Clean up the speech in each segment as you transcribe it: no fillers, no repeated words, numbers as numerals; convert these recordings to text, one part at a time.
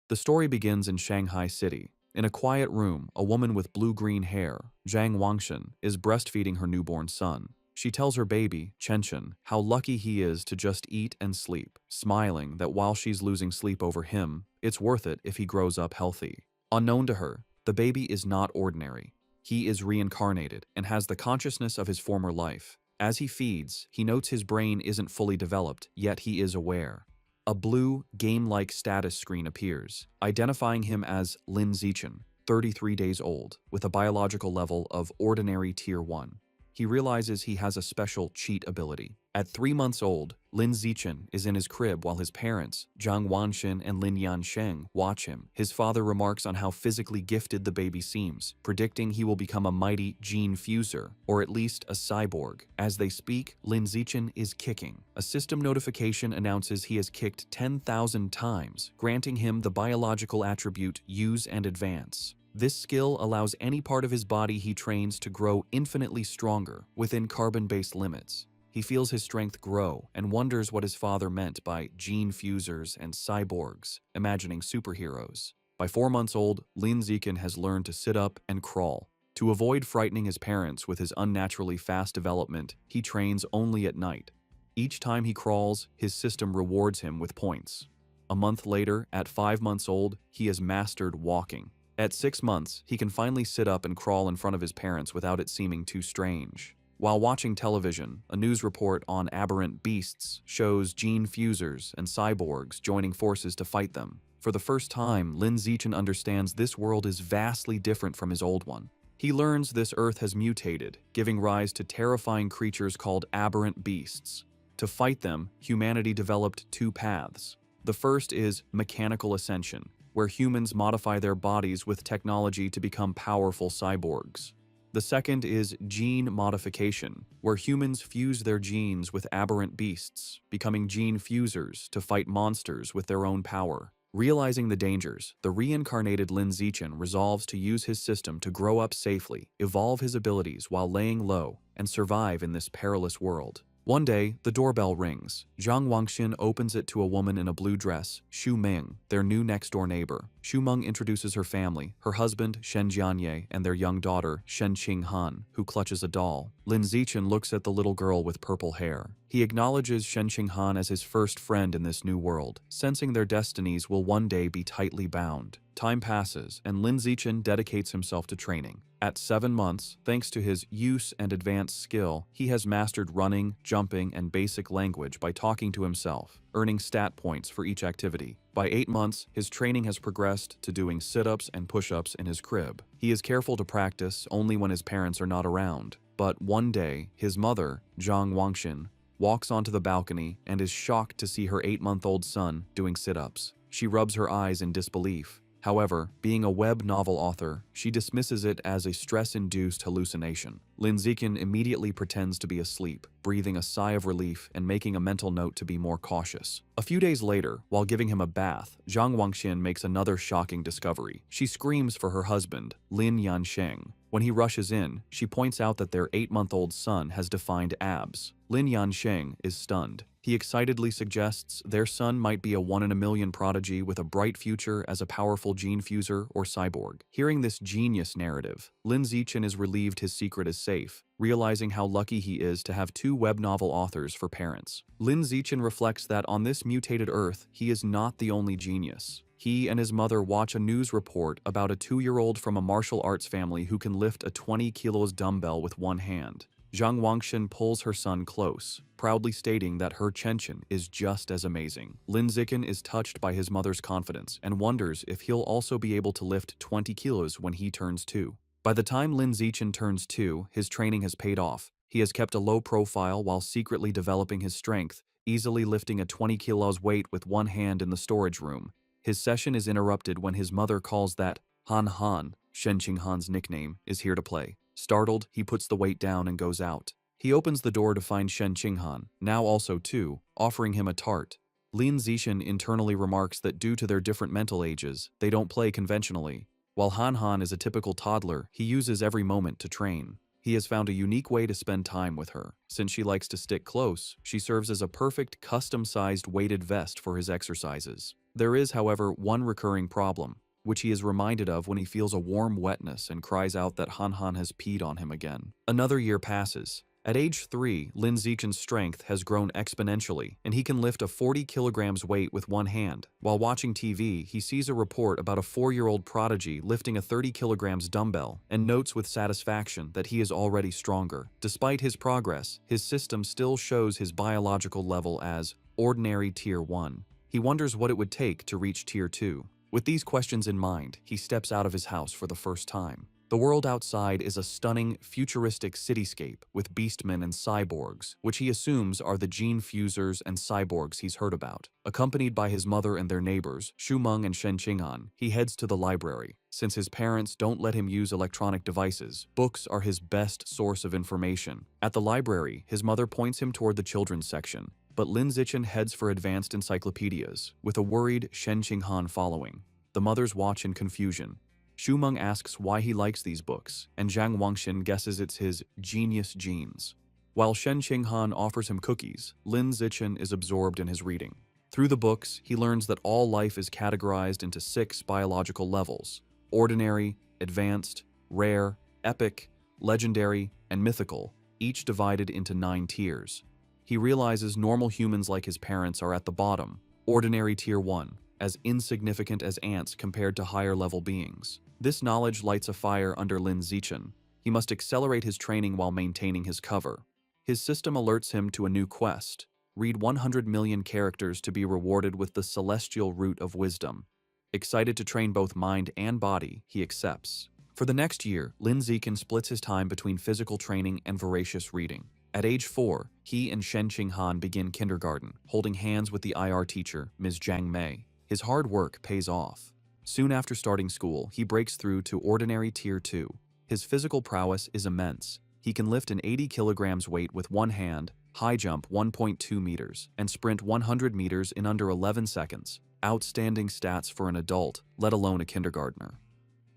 The story begins in Shanghai City. In a quiet room, a woman with blue-green hair, Zhang Wangshen, is breastfeeding her newborn son. She tells her baby, Chenchen, how lucky he is to just eat and sleep, smiling that while she's losing sleep over him, it's worth it if he grows up healthy. Unknown to her, the baby is not ordinary. He is reincarnated and has the consciousness of his former life. As he feeds, he notes his brain isn't fully developed, yet he is aware. A blue, game-like status screen appears, identifying him as Lin Zichen, 33 days old, with a biological level of ordinary Tier 1. He realizes he has a special cheat ability. At 3 months old, Lin Zichen is in his crib while his parents, Zhang Wanxin and Lin Yansheng, watch him. His father remarks on how physically gifted the baby seems, predicting he will become a mighty gene fuser, or at least a cyborg. As they speak, Lin Zichen is kicking. A system notification announces he has kicked 10,000 times, granting him the biological attribute Use and Advance. This skill allows any part of his body he trains to grow infinitely stronger within carbon-based limits. He feels his strength grow and wonders what his father meant by gene fusers and cyborgs, imagining superheroes. By 4 months old, Lin Zichen has learned to sit up and crawl. To avoid frightening his parents with his unnaturally fast development, he trains only at night. Each time he crawls, his system rewards him with points. A month later, at 5 months old, he has mastered walking. At 6 months, he can finally sit up and crawl in front of his parents without it seeming too strange. While watching television, a news report on aberrant beasts shows gene fusers and cyborgs joining forces to fight them. For the first time, Lin Zichen understands this world is vastly different from his old one. He learns this Earth has mutated, giving rise to terrifying creatures called aberrant beasts. To fight them, humanity developed 2 paths. The first is mechanical ascension, where humans modify their bodies with technology to become powerful cyborgs. The second is gene modification, where humans fuse their genes with aberrant beasts, becoming gene fusers to fight monsters with their own power. Realizing the dangers, the reincarnated Lin Zichen resolves to use his system to grow up safely, evolve his abilities while laying low, and survive in this perilous world. One day, the doorbell rings. Zhang Wangshin opens it to a woman in a blue dress, Xu Ming, their new next-door neighbor. Xu Meng introduces her family, her husband, Shen Jianye, and their young daughter, Shen Qinghan, who clutches a doll. Lin Zichen looks at the little girl with purple hair. He acknowledges Shen Qinghan as his first friend in this new world, sensing their destinies will one day be tightly bound. Time passes, and Lin Zichen dedicates himself to training. At 7 months, thanks to his use and advanced skill, he has mastered running, jumping, and basic language by talking to himself, earning stat points for each activity. By 8 months, his training has progressed to doing sit-ups and push-ups in his crib. He is careful to practice only when his parents are not around. But one day, his mother, Zhang Wangshin, walks onto the balcony and is shocked to see her 8-month-old son doing sit-ups. She rubs her eyes in disbelief. However, being a web novel author, she dismisses it as a stress-induced hallucination. Lin Zichen immediately pretends to be asleep, breathing a sigh of relief and making a mental note to be more cautious. A few days later, while giving him a bath, Zhang Wangshin makes another shocking discovery. She screams for her husband, Lin Yansheng. When he rushes in, she points out that their 8-month-old son has defined abs. Lin Yansheng is stunned. He excitedly suggests their son might be a 1-in-a-million prodigy with a bright future as a powerful gene fuser or cyborg. Hearing this genius narrative, Lin Zichen is relieved his secret is safe, realizing how lucky he is to have 2 web novel authors for parents. Lin Zichen reflects that on this mutated Earth, he is not the only genius. He and his mother watch a news report about a 2-year-old from a martial arts family who can lift a 20 kilos dumbbell with one hand. Zhang Wangshin pulls her son close, proudly stating that her Chenchen is just as amazing. Lin Zichen is touched by his mother's confidence and wonders if he'll also be able to lift 20 kilos when he turns 2. By the time Lin Zichen turns 2, his training has paid off. He has kept a low profile while secretly developing his strength, easily lifting a 20 kilos weight with one hand in the storage room. His session is interrupted when his mother calls that Han Han, Shen Qinghan's nickname, is here to play. Startled, he puts the weight down and goes out. He opens the door to find Shen Qinghan, now also 2, offering him a tart. Lin Zichen internally remarks that due to their different mental ages, they don't play conventionally. While Han Han is a typical toddler, he uses every moment to train. He has found a unique way to spend time with her. Since she likes to stick close, she serves as a perfect custom-sized weighted vest for his exercises. There is, however, one recurring problem, which he is reminded of when he feels a warm wetness and cries out that Han has peed on him again. Another year passes. At age 3, Lin Zichen's strength has grown exponentially, and he can lift a 40 kilograms weight with one hand. While watching TV, he sees a report about a 4-year-old prodigy lifting a 30 kilograms dumbbell, and notes with satisfaction that he is already stronger. Despite his progress, his system still shows his biological level as ordinary Tier 1. He wonders what it would take to reach Tier 2. With these questions in mind, he steps out of his house for the first time. The world outside is a stunning, futuristic cityscape with beastmen and cyborgs, which he assumes are the gene fusers and cyborgs he's heard about. Accompanied by his mother and their neighbors, Shumeng and Shen Qinghan, he heads to the library. Since his parents don't let him use electronic devices, books are his best source of information. At the library, his mother points him toward the children's section, but Lin Zichen heads for advanced encyclopedias, with a worried Shen Qinghan following. The mothers watch in confusion. Shumeng asks why he likes these books, and Zhang Wangxin guesses it's his genius genes. While Shen Qinghan offers him cookies, Lin Zichen is absorbed in his reading. Through the books, he learns that all life is categorized into 6 biological levels: ordinary, advanced, rare, epic, legendary, and mythical, each divided into 9 tiers. He realizes normal humans like his parents are at the bottom, ordinary Tier 1, as insignificant as ants compared to higher-level beings. This knowledge lights a fire under Lin Zichen. He must accelerate his training while maintaining his cover. His system alerts him to a new quest: read 100 million characters to be rewarded with the celestial root of wisdom. Excited to train both mind and body, he accepts. For the next year, Lin Zichen splits his time between physical training and voracious reading. At age 4, he and Shen Qinghan begin kindergarten, holding hands with the IR teacher, Ms. Zhang Mei. His hard work pays off. Soon after starting school, he breaks through to ordinary Tier 2. His physical prowess is immense. He can lift an 80 kilograms weight with one hand, high jump 1.2 meters, and sprint 100 meters in under 11 seconds. Outstanding stats for an adult, let alone a kindergartner.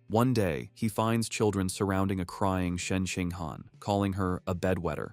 One day, he finds children surrounding a crying Shen Qinghan, calling her a bedwetter.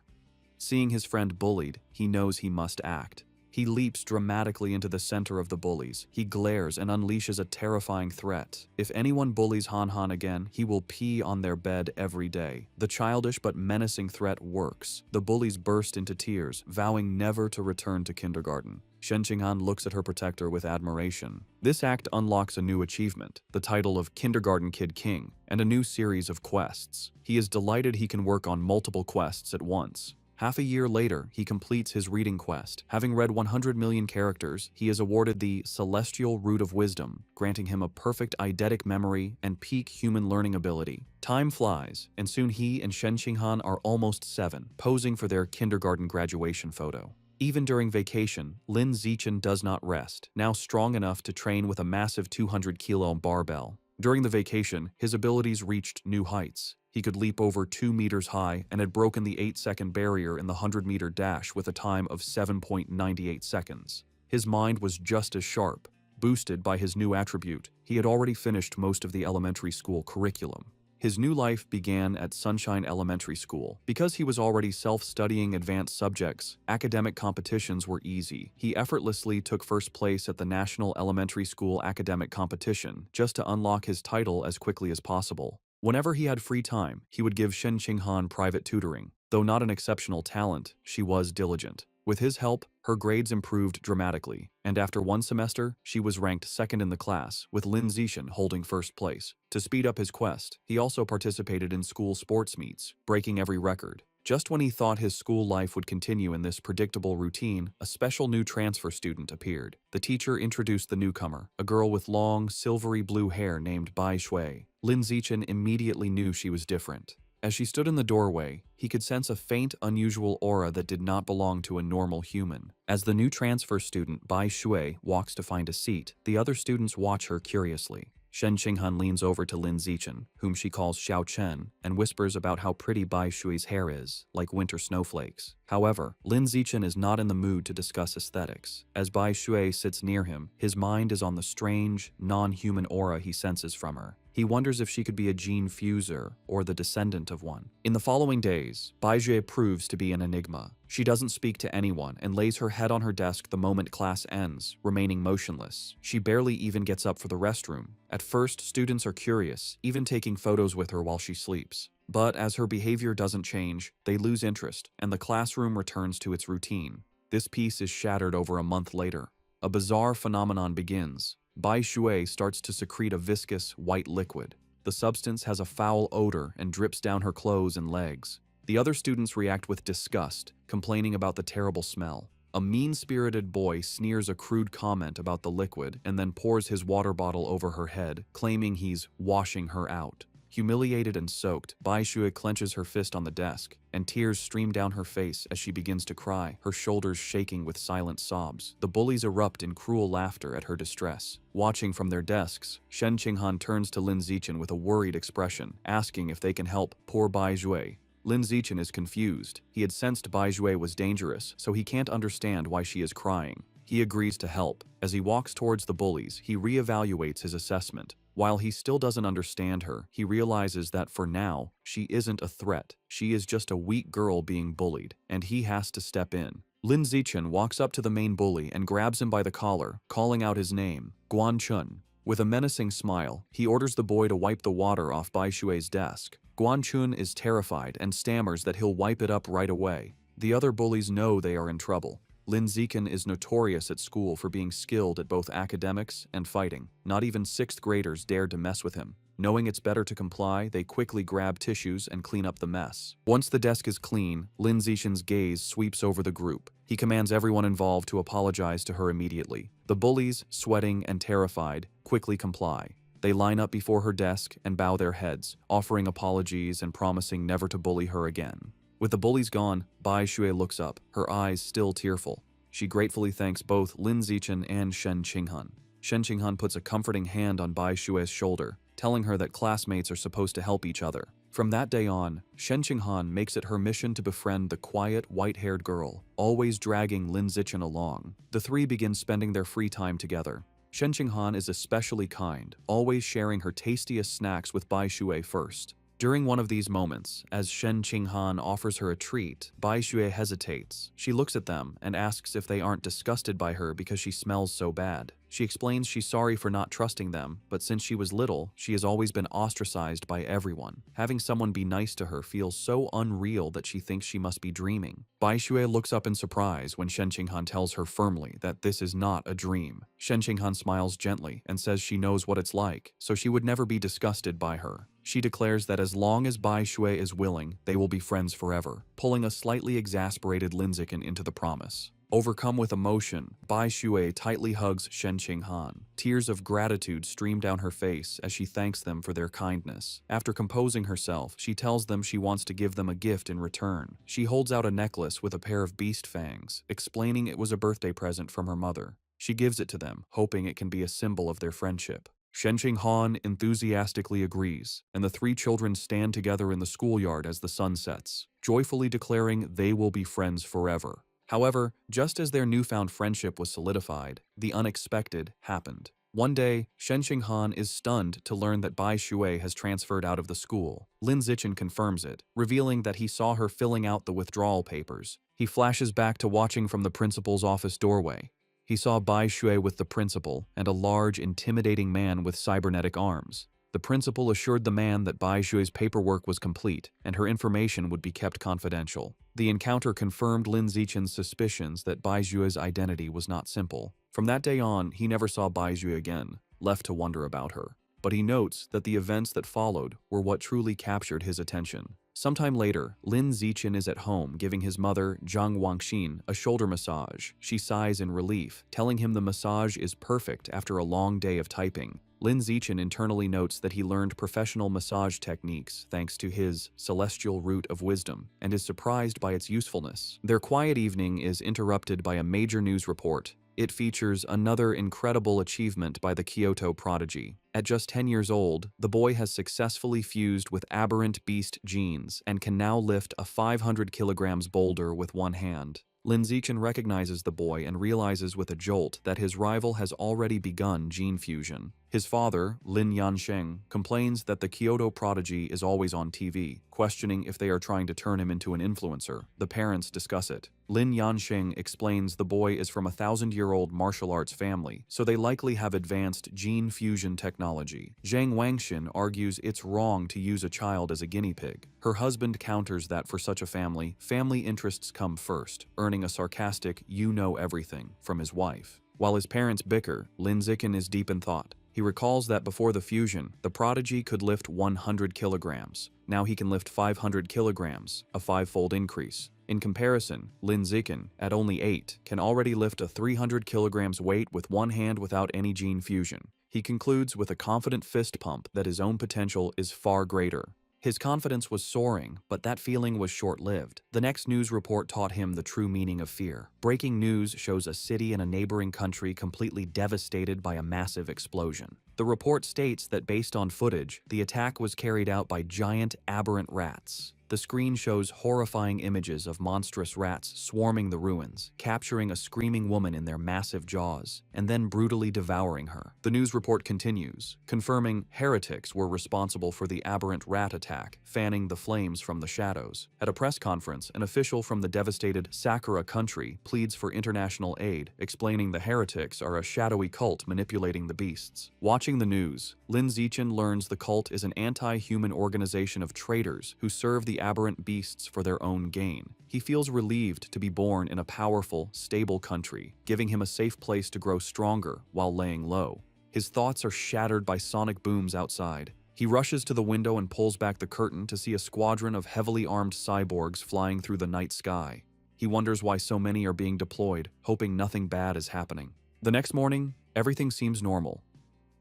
Seeing his friend bullied, he knows he must act. He leaps dramatically into the center of the bullies. He glares and unleashes a terrifying threat. If anyone bullies Han again, he will pee on their bed every day. The childish but menacing threat works. The bullies burst into tears, vowing never to return to kindergarten. Shen Qinghan looks at her protector with admiration. This act unlocks a new achievement, the title of Kindergarten Kid King, and a new series of quests. He is delighted he can work on multiple quests at once. Half a year later, he completes his reading quest. Having read 100 million characters, he is awarded the Celestial Root of Wisdom, granting him a perfect eidetic memory and peak human learning ability. Time flies, and soon he and Shen Qinghan are almost 7, posing for their kindergarten graduation photo. Even during vacation, Lin Zichen does not rest, now strong enough to train with a massive 200-kilo barbell. During the vacation, his abilities reached new heights. He could leap over 2 meters high and had broken the 8-second barrier in the 100-meter dash with a time of 7.98 seconds. His mind was just as sharp. Boosted by his new attribute, he had already finished most of the elementary school curriculum. His new life began at Sunshine Elementary School. Because he was already self-studying advanced subjects, academic competitions were easy. He effortlessly took first place at the National Elementary School Academic Competition, just to unlock his title as quickly as possible. Whenever he had free time, he would give Shen Qinghan private tutoring. Though not an exceptional talent, she was diligent. With his help, her grades improved dramatically, and after one semester, she was ranked second in the class, with Lin Zichen holding first place. To speed up his quest, he also participated in school sports meets, breaking every record. Just when he thought his school life would continue in this predictable routine, a special new transfer student appeared. The teacher introduced the newcomer, a girl with long, silvery blue hair named Bai Shui. Lin Zichen immediately knew she was different. As she stood in the doorway, he could sense a faint, unusual aura that did not belong to a normal human. As the new transfer student, Bai Shui, walks to find a seat, the other students watch her curiously. Shen Qinghan leans over to Lin Zichen, whom she calls Xiao Chen, and whispers about how pretty Bai Shui's hair is, like winter snowflakes. However, Lin Zichen is not in the mood to discuss aesthetics. As Bai Shui sits near him, his mind is on the strange, non-human aura he senses from her. He wonders if she could be a gene fuser or the descendant of one. In the following days, Bai Jue proves to be an enigma. She doesn't speak to anyone and lays her head on her desk the moment class ends, remaining motionless. She barely even gets up for the restroom. At first, students are curious, even taking photos with her while she sleeps. But as her behavior doesn't change, they lose interest, and the classroom returns to its routine. This peace is shattered over a month later. A bizarre phenomenon begins. Bai Shui starts to secrete a viscous, white liquid. The substance has a foul odor and drips down her clothes and legs. The other students react with disgust, complaining about the terrible smell. A mean-spirited boy sneers a crude comment about the liquid and then pours his water bottle over her head, claiming he's washing her out. Humiliated and soaked, Bai Shui clenches her fist on the desk, and tears stream down her face as she begins to cry, her shoulders shaking with silent sobs. The bullies erupt in cruel laughter at her distress. Watching from their desks, Shen Qinghan turns to Lin Zichen with a worried expression, asking if they can help poor Bai Shui. Lin Zichen is confused. He had sensed Bai Shui was dangerous, so he can't understand why she is crying. He agrees to help. As he walks towards the bullies, he reevaluates his assessment. While he still doesn't understand her, he realizes that for now, she isn't a threat. She is just a weak girl being bullied, and he has to step in. Lin Zichen walks up to the main bully and grabs him by the collar, calling out his name, Guan Chun. With a menacing smile, he orders the boy to wipe the water off Bai Shui's desk. Guan Chun is terrified and stammers that he'll wipe it up right away. The other bullies know they are in trouble. Lin Zichen is notorious at school for being skilled at both academics and fighting. Not even 6th graders dared to mess with him. Knowing it's better to comply, they quickly grab tissues and clean up the mess. Once the desk is clean, Lin Zichen's gaze sweeps over the group. He commands everyone involved to apologize to her immediately. The bullies, sweating and terrified, quickly comply. They line up before her desk and bow their heads, offering apologies and promising never to bully her again. With the bullies gone, Bai Shui looks up, her eyes still tearful. She gratefully thanks both Lin Zichen and Shen Qinghan. Shen Qinghan puts a comforting hand on Bai Shui's shoulder, telling her that classmates are supposed to help each other. From that day on, Shen Qinghan makes it her mission to befriend the quiet, white-haired girl, always dragging Lin Zichen along. The three begin spending their free time together. Shen Qinghan is especially kind, always sharing her tastiest snacks with Bai Shui first. During one of these moments, as Shen Qinghan offers her a treat, Bai Shui hesitates. She looks at them and asks if they aren't disgusted by her because she smells so bad. She explains she's sorry for not trusting them, but since she was little, she has always been ostracized by everyone. Having someone be nice to her feels so unreal that she thinks she must be dreaming. Bai Shui looks up in surprise when Shen Qinghan tells her firmly that this is not a dream. Shen Qinghan smiles gently and says she knows what it's like, so she would never be disgusted by her. She declares that as long as Bai Shui is willing, they will be friends forever, pulling a slightly exasperated Lin Zichen into the promise. Overcome with emotion, Bai Shui tightly hugs Shen Qinghan. Tears of gratitude stream down her face as she thanks them for their kindness. After composing herself, she tells them she wants to give them a gift in return. She holds out a necklace with a pair of beast fangs, explaining it was a birthday present from her mother. She gives it to them, hoping it can be a symbol of their friendship. Shen Qinghan enthusiastically agrees, and the three children stand together in the schoolyard as the sun sets, joyfully declaring they will be friends forever. However, just as their newfound friendship was solidified, the unexpected happened. One day, Shen Qinghan is stunned to learn that Bai Shui has transferred out of the school. Lin Zichen confirms it, revealing that he saw her filling out the withdrawal papers. He flashes back to watching from the principal's office doorway. He saw Bai Shui with the principal and a large, intimidating man with cybernetic arms. The principal assured the man that Bai Shui's paperwork was complete and her information would be kept confidential. The encounter confirmed Lin Zichen's suspicions that Bai Shui's identity was not simple. From that day on, he never saw Bai Shui again, left to wonder about her. But he notes that the events that followed were what truly captured his attention. Sometime later, Lin Zichen is at home giving his mother, Zhang Wangxin, a shoulder massage. She sighs in relief, telling him the massage is perfect after a long day of typing. Lin Zichen internally notes that he learned professional massage techniques thanks to his celestial root of wisdom and is surprised by its usefulness. Their quiet evening is interrupted by a major news report. It features another incredible achievement by the Kyoto prodigy. At just 10 years old, the boy has successfully fused with aberrant beast genes and can now lift a 500 kilograms boulder with one hand. Lin Zichen recognizes the boy and realizes with a jolt that his rival has already begun gene fusion. His father, Lin Yansheng, complains that the Kyoto prodigy is always on TV, questioning if they are trying to turn him into an influencer. The parents discuss it. Lin Yansheng explains the boy is from a 1,000-year-old martial arts family, so they likely have advanced gene fusion technology. Zhang Wangxin argues it's wrong to use a child as a guinea pig. Her husband counters that for such a family interests come first, earning a sarcastic "you know everything" from his wife. While his parents bicker, Lin Zichen is deep in thought. He recalls that before the fusion, the prodigy could lift 100 kilograms. Now he can lift 500 kilograms, a five-fold increase. In comparison, Lin Zichen, at only 8, can already lift a 300 kilograms weight with one hand without any gene fusion. He concludes with a confident fist pump that his own potential is far greater. His confidence was soaring, but that feeling was short-lived. The next news report taught him the true meaning of fear. Breaking news shows a city in a neighboring country completely devastated by a massive explosion. The report states that based on footage, the attack was carried out by giant aberrant rats. The screen shows horrifying images of monstrous rats swarming the ruins, capturing a screaming woman in their massive jaws, and then brutally devouring her. The news report continues, confirming heretics were responsible for the aberrant rat attack, fanning the flames from the shadows. At a press conference, an official from the devastated Sakura country pleads for international aid, explaining the heretics are a shadowy cult manipulating the beasts. Watching the news, Lin Zichen learns the cult is an anti-human organization of traitors who serve the aberrant beasts for their own gain. He feels relieved to be born in a powerful, stable country, giving him a safe place to grow stronger while laying low. His thoughts are shattered by sonic booms outside. He rushes to the window and pulls back the curtain to see a squadron of heavily armed cyborgs flying through the night sky. He wonders why so many are being deployed, hoping nothing bad is happening. The next morning, everything seems normal.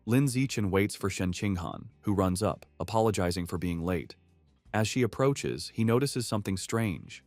Lin Zichen waits for Shen Qinghan, who runs up, apologizing for being late. As she approaches, he notices something strange.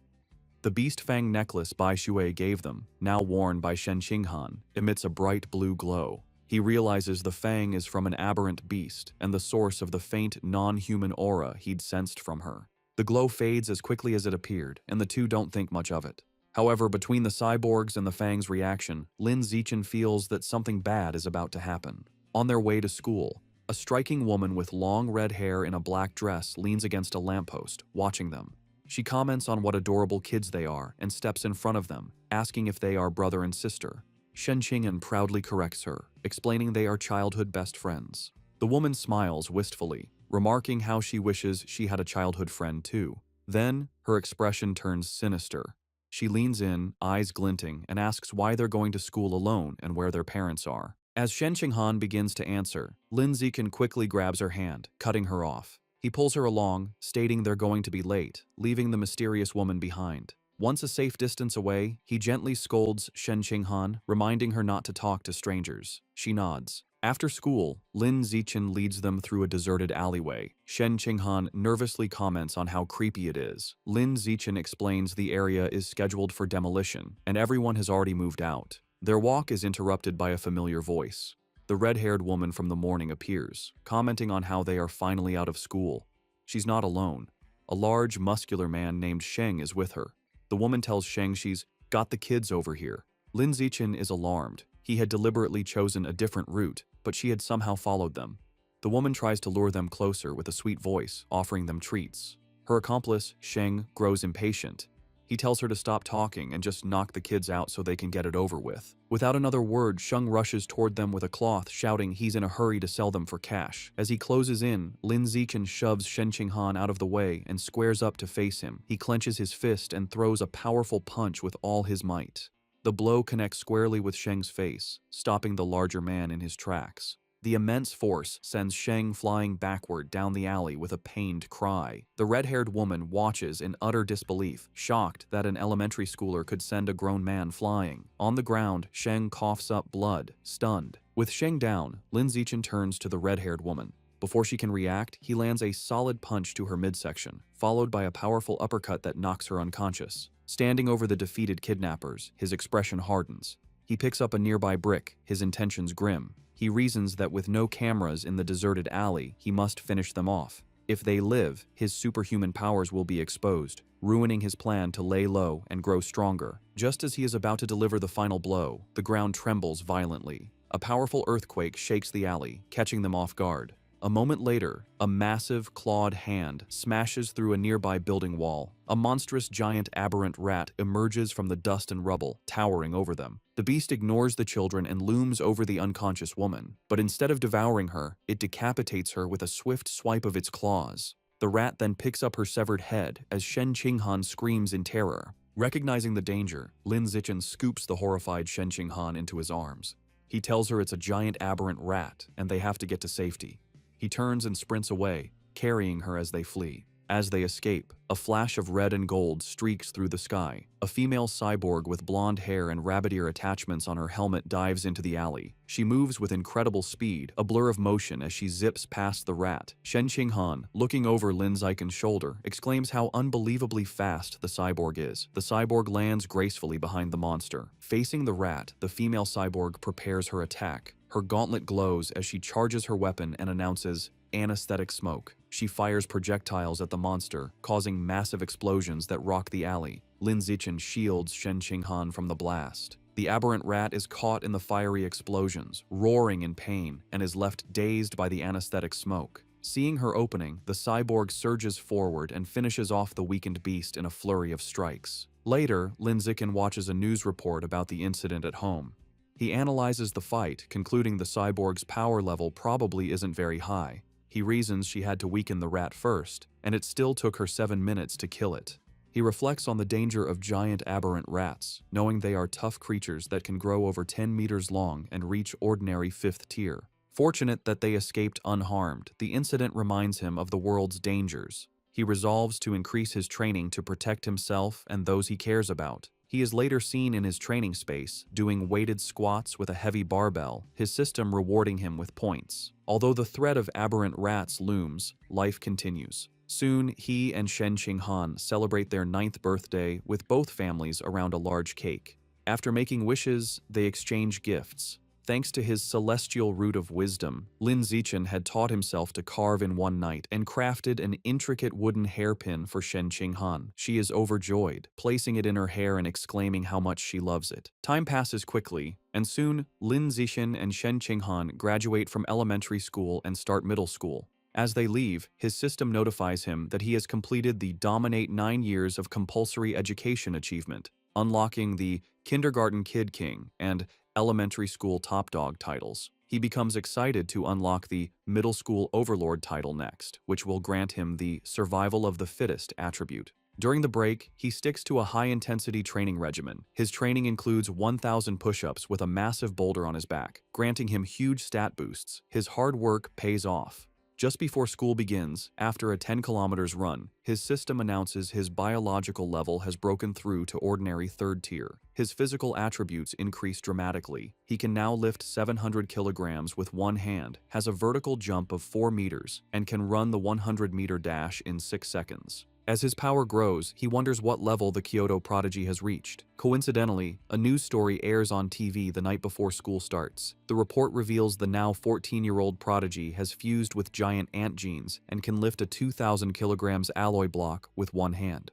The beast fang necklace Bai Shui gave them, now worn by Shen Qinghan, emits a bright blue glow. He realizes the fang is from an aberrant beast and the source of the faint, non-human aura he'd sensed from her. The glow fades as quickly as it appeared, and the two don't think much of it. However, between the cyborgs and the fang's reaction, Lin Zichen feels that something bad is about to happen. On their way to school, a striking woman with long red hair in a black dress leans against a lamppost, watching them. She comments on what adorable kids they are and steps in front of them, asking if they are brother and sister. Shen Qinghan proudly corrects her, explaining they are childhood best friends. The woman smiles wistfully, remarking how she wishes she had a childhood friend too. Then, her expression turns sinister. She leans in, eyes glinting, and asks why they're going to school alone and where their parents are. As Shen Qinghan begins to answer, Lin Zichen quickly grabs her hand, cutting her off. He pulls her along, stating they're going to be late, leaving the mysterious woman behind. Once a safe distance away, he gently scolds Shen Qinghan, reminding her not to talk to strangers. She nods. After school, Lin Zichen leads them through a deserted alleyway. Shen Qinghan nervously comments on how creepy it is. Lin Zichen explains the area is scheduled for demolition, and everyone has already moved out. Their walk is interrupted by a familiar voice. The red-haired woman from the morning appears, commenting on how they are finally out of school. She's not alone. A large, muscular man named Sheng is with her. The woman tells Sheng she's got the kids over here. Lin Zichen is alarmed. He had deliberately chosen a different route, but she had somehow followed them. The woman tries to lure them closer with a sweet voice, offering them treats. Her accomplice, Sheng, grows impatient. He tells her to stop talking and just knock the kids out so they can get it over with. Without another word, Sheng rushes toward them with a cloth, shouting he's in a hurry to sell them for cash. As he closes in, Lin Zichen shoves Shen Qinghan out of the way and squares up to face him. He clenches his fist and throws a powerful punch with all his might. The blow connects squarely with Sheng's face, stopping the larger man in his tracks. The immense force sends Sheng flying backward down the alley with a pained cry. The red-haired woman watches in utter disbelief, shocked that an elementary schooler could send a grown man flying. On the ground, Sheng coughs up blood, stunned. With Sheng down, Lin Zichen turns to the red-haired woman. Before she can react, he lands a solid punch to her midsection, followed by a powerful uppercut that knocks her unconscious. Standing over the defeated kidnappers, his expression hardens. He picks up a nearby brick, his intentions grim. He reasons that with no cameras in the deserted alley, he must finish them off. If they live, his superhuman powers will be exposed, ruining his plan to lay low and grow stronger. Just as he is about to deliver the final blow, the ground trembles violently. A powerful earthquake shakes the alley, catching them off guard. A moment later, a massive, clawed hand smashes through a nearby building wall. A monstrous giant aberrant rat emerges from the dust and rubble, towering over them. The beast ignores the children and looms over the unconscious woman, but instead of devouring her, it decapitates her with a swift swipe of its claws. The rat then picks up her severed head as Shen Qinghan screams in terror. Recognizing the danger, Lin Zichen scoops the horrified Shen Qinghan into his arms. He tells her it's a giant aberrant rat and they have to get to safety. He turns and sprints away, carrying her as they flee. As they escape, a flash of red and gold streaks through the sky. A female cyborg with blonde hair and rabbit ear attachments on her helmet dives into the alley. She moves with incredible speed, a blur of motion as she zips past the rat. Shen Qinghan, looking over Lin Zichen's shoulder, exclaims how unbelievably fast the cyborg is. The cyborg lands gracefully behind the monster. Facing the rat, the female cyborg prepares her attack. Her gauntlet glows as she charges her weapon and announces, "Anesthetic smoke." She fires projectiles at the monster, causing massive explosions that rock the alley. Lin Zichen shields Shen Qinghan from the blast. The aberrant rat is caught in the fiery explosions, roaring in pain, and is left dazed by the anesthetic smoke. Seeing her opening, the cyborg surges forward and finishes off the weakened beast in a flurry of strikes. Later, Lin Zichen watches a news report about the incident at home. He analyzes the fight, concluding the cyborg's power level probably isn't very high. He reasons she had to weaken the rat first, and it still took her 7 minutes to kill it. He reflects on the danger of giant aberrant rats, knowing they are tough creatures that can grow over 10 meters long and reach ordinary 5th tier. Fortunate that they escaped unharmed, the incident reminds him of the world's dangers. He resolves to increase his training to protect himself and those he cares about. He is later seen in his training space, doing weighted squats with a heavy barbell, his system rewarding him with points. Although the threat of aberrant rats looms, life continues. Soon, he and Shen Qinghan celebrate their 9th birthday with both families around a large cake. After making wishes, they exchange gifts. Thanks to his celestial root of wisdom, Lin Zichen had taught himself to carve in one night and crafted an intricate wooden hairpin for Shen Qinghan. She is overjoyed, placing it in her hair and exclaiming how much she loves it. Time passes quickly, and soon Lin Zichen and Shen Qinghan graduate from elementary school and start middle school. As they leave, his system notifies him that he has completed the Dominate 9 years of compulsory education achievement, unlocking the Kindergarten Kid King and Elementary School Top Dog titles. He becomes excited to unlock the Middle School Overlord title next, which will grant him the Survival of the Fittest attribute. During the break, he sticks to a high-intensity training regimen. His training includes 1,000 push-ups with a massive boulder on his back, granting him huge stat boosts. His hard work pays off. Just before school begins, after a 10 kilometers run, his system announces his biological level has broken through to ordinary 3rd tier. His physical attributes increase dramatically. He can now lift 700 kilograms with one hand, has a vertical jump of 4 meters, and can run the 100-meter dash in 6 seconds. As his power grows, he wonders what level the Kyoto prodigy has reached. Coincidentally, a news story airs on TV the night before school starts. The report reveals the now 14-year-old prodigy has fused with giant ant genes and can lift a 2,000 kilograms alloy block with one hand.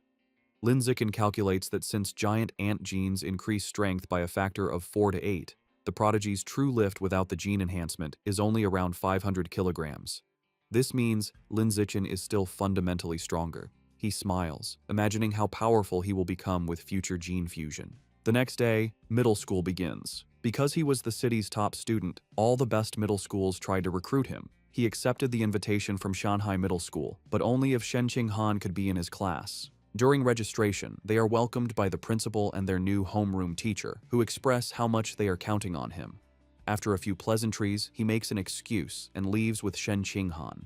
Lin Zichen calculates that since giant ant genes increase strength by a factor of 4 to 8, the prodigy's true lift without the gene enhancement is only around 500 kilograms. This means Lin Zichen is still fundamentally stronger. He smiles, imagining how powerful he will become with future gene fusion. The next day, middle school begins. Because he was the city's top student, all the best middle schools tried to recruit him. He accepted the invitation from Shanghai Middle School, but only if Shen Qinghan could be in his class. During registration, they are welcomed by the principal and their new homeroom teacher, who express how much they are counting on him. After a few pleasantries, he makes an excuse and leaves with Shen Qinghan.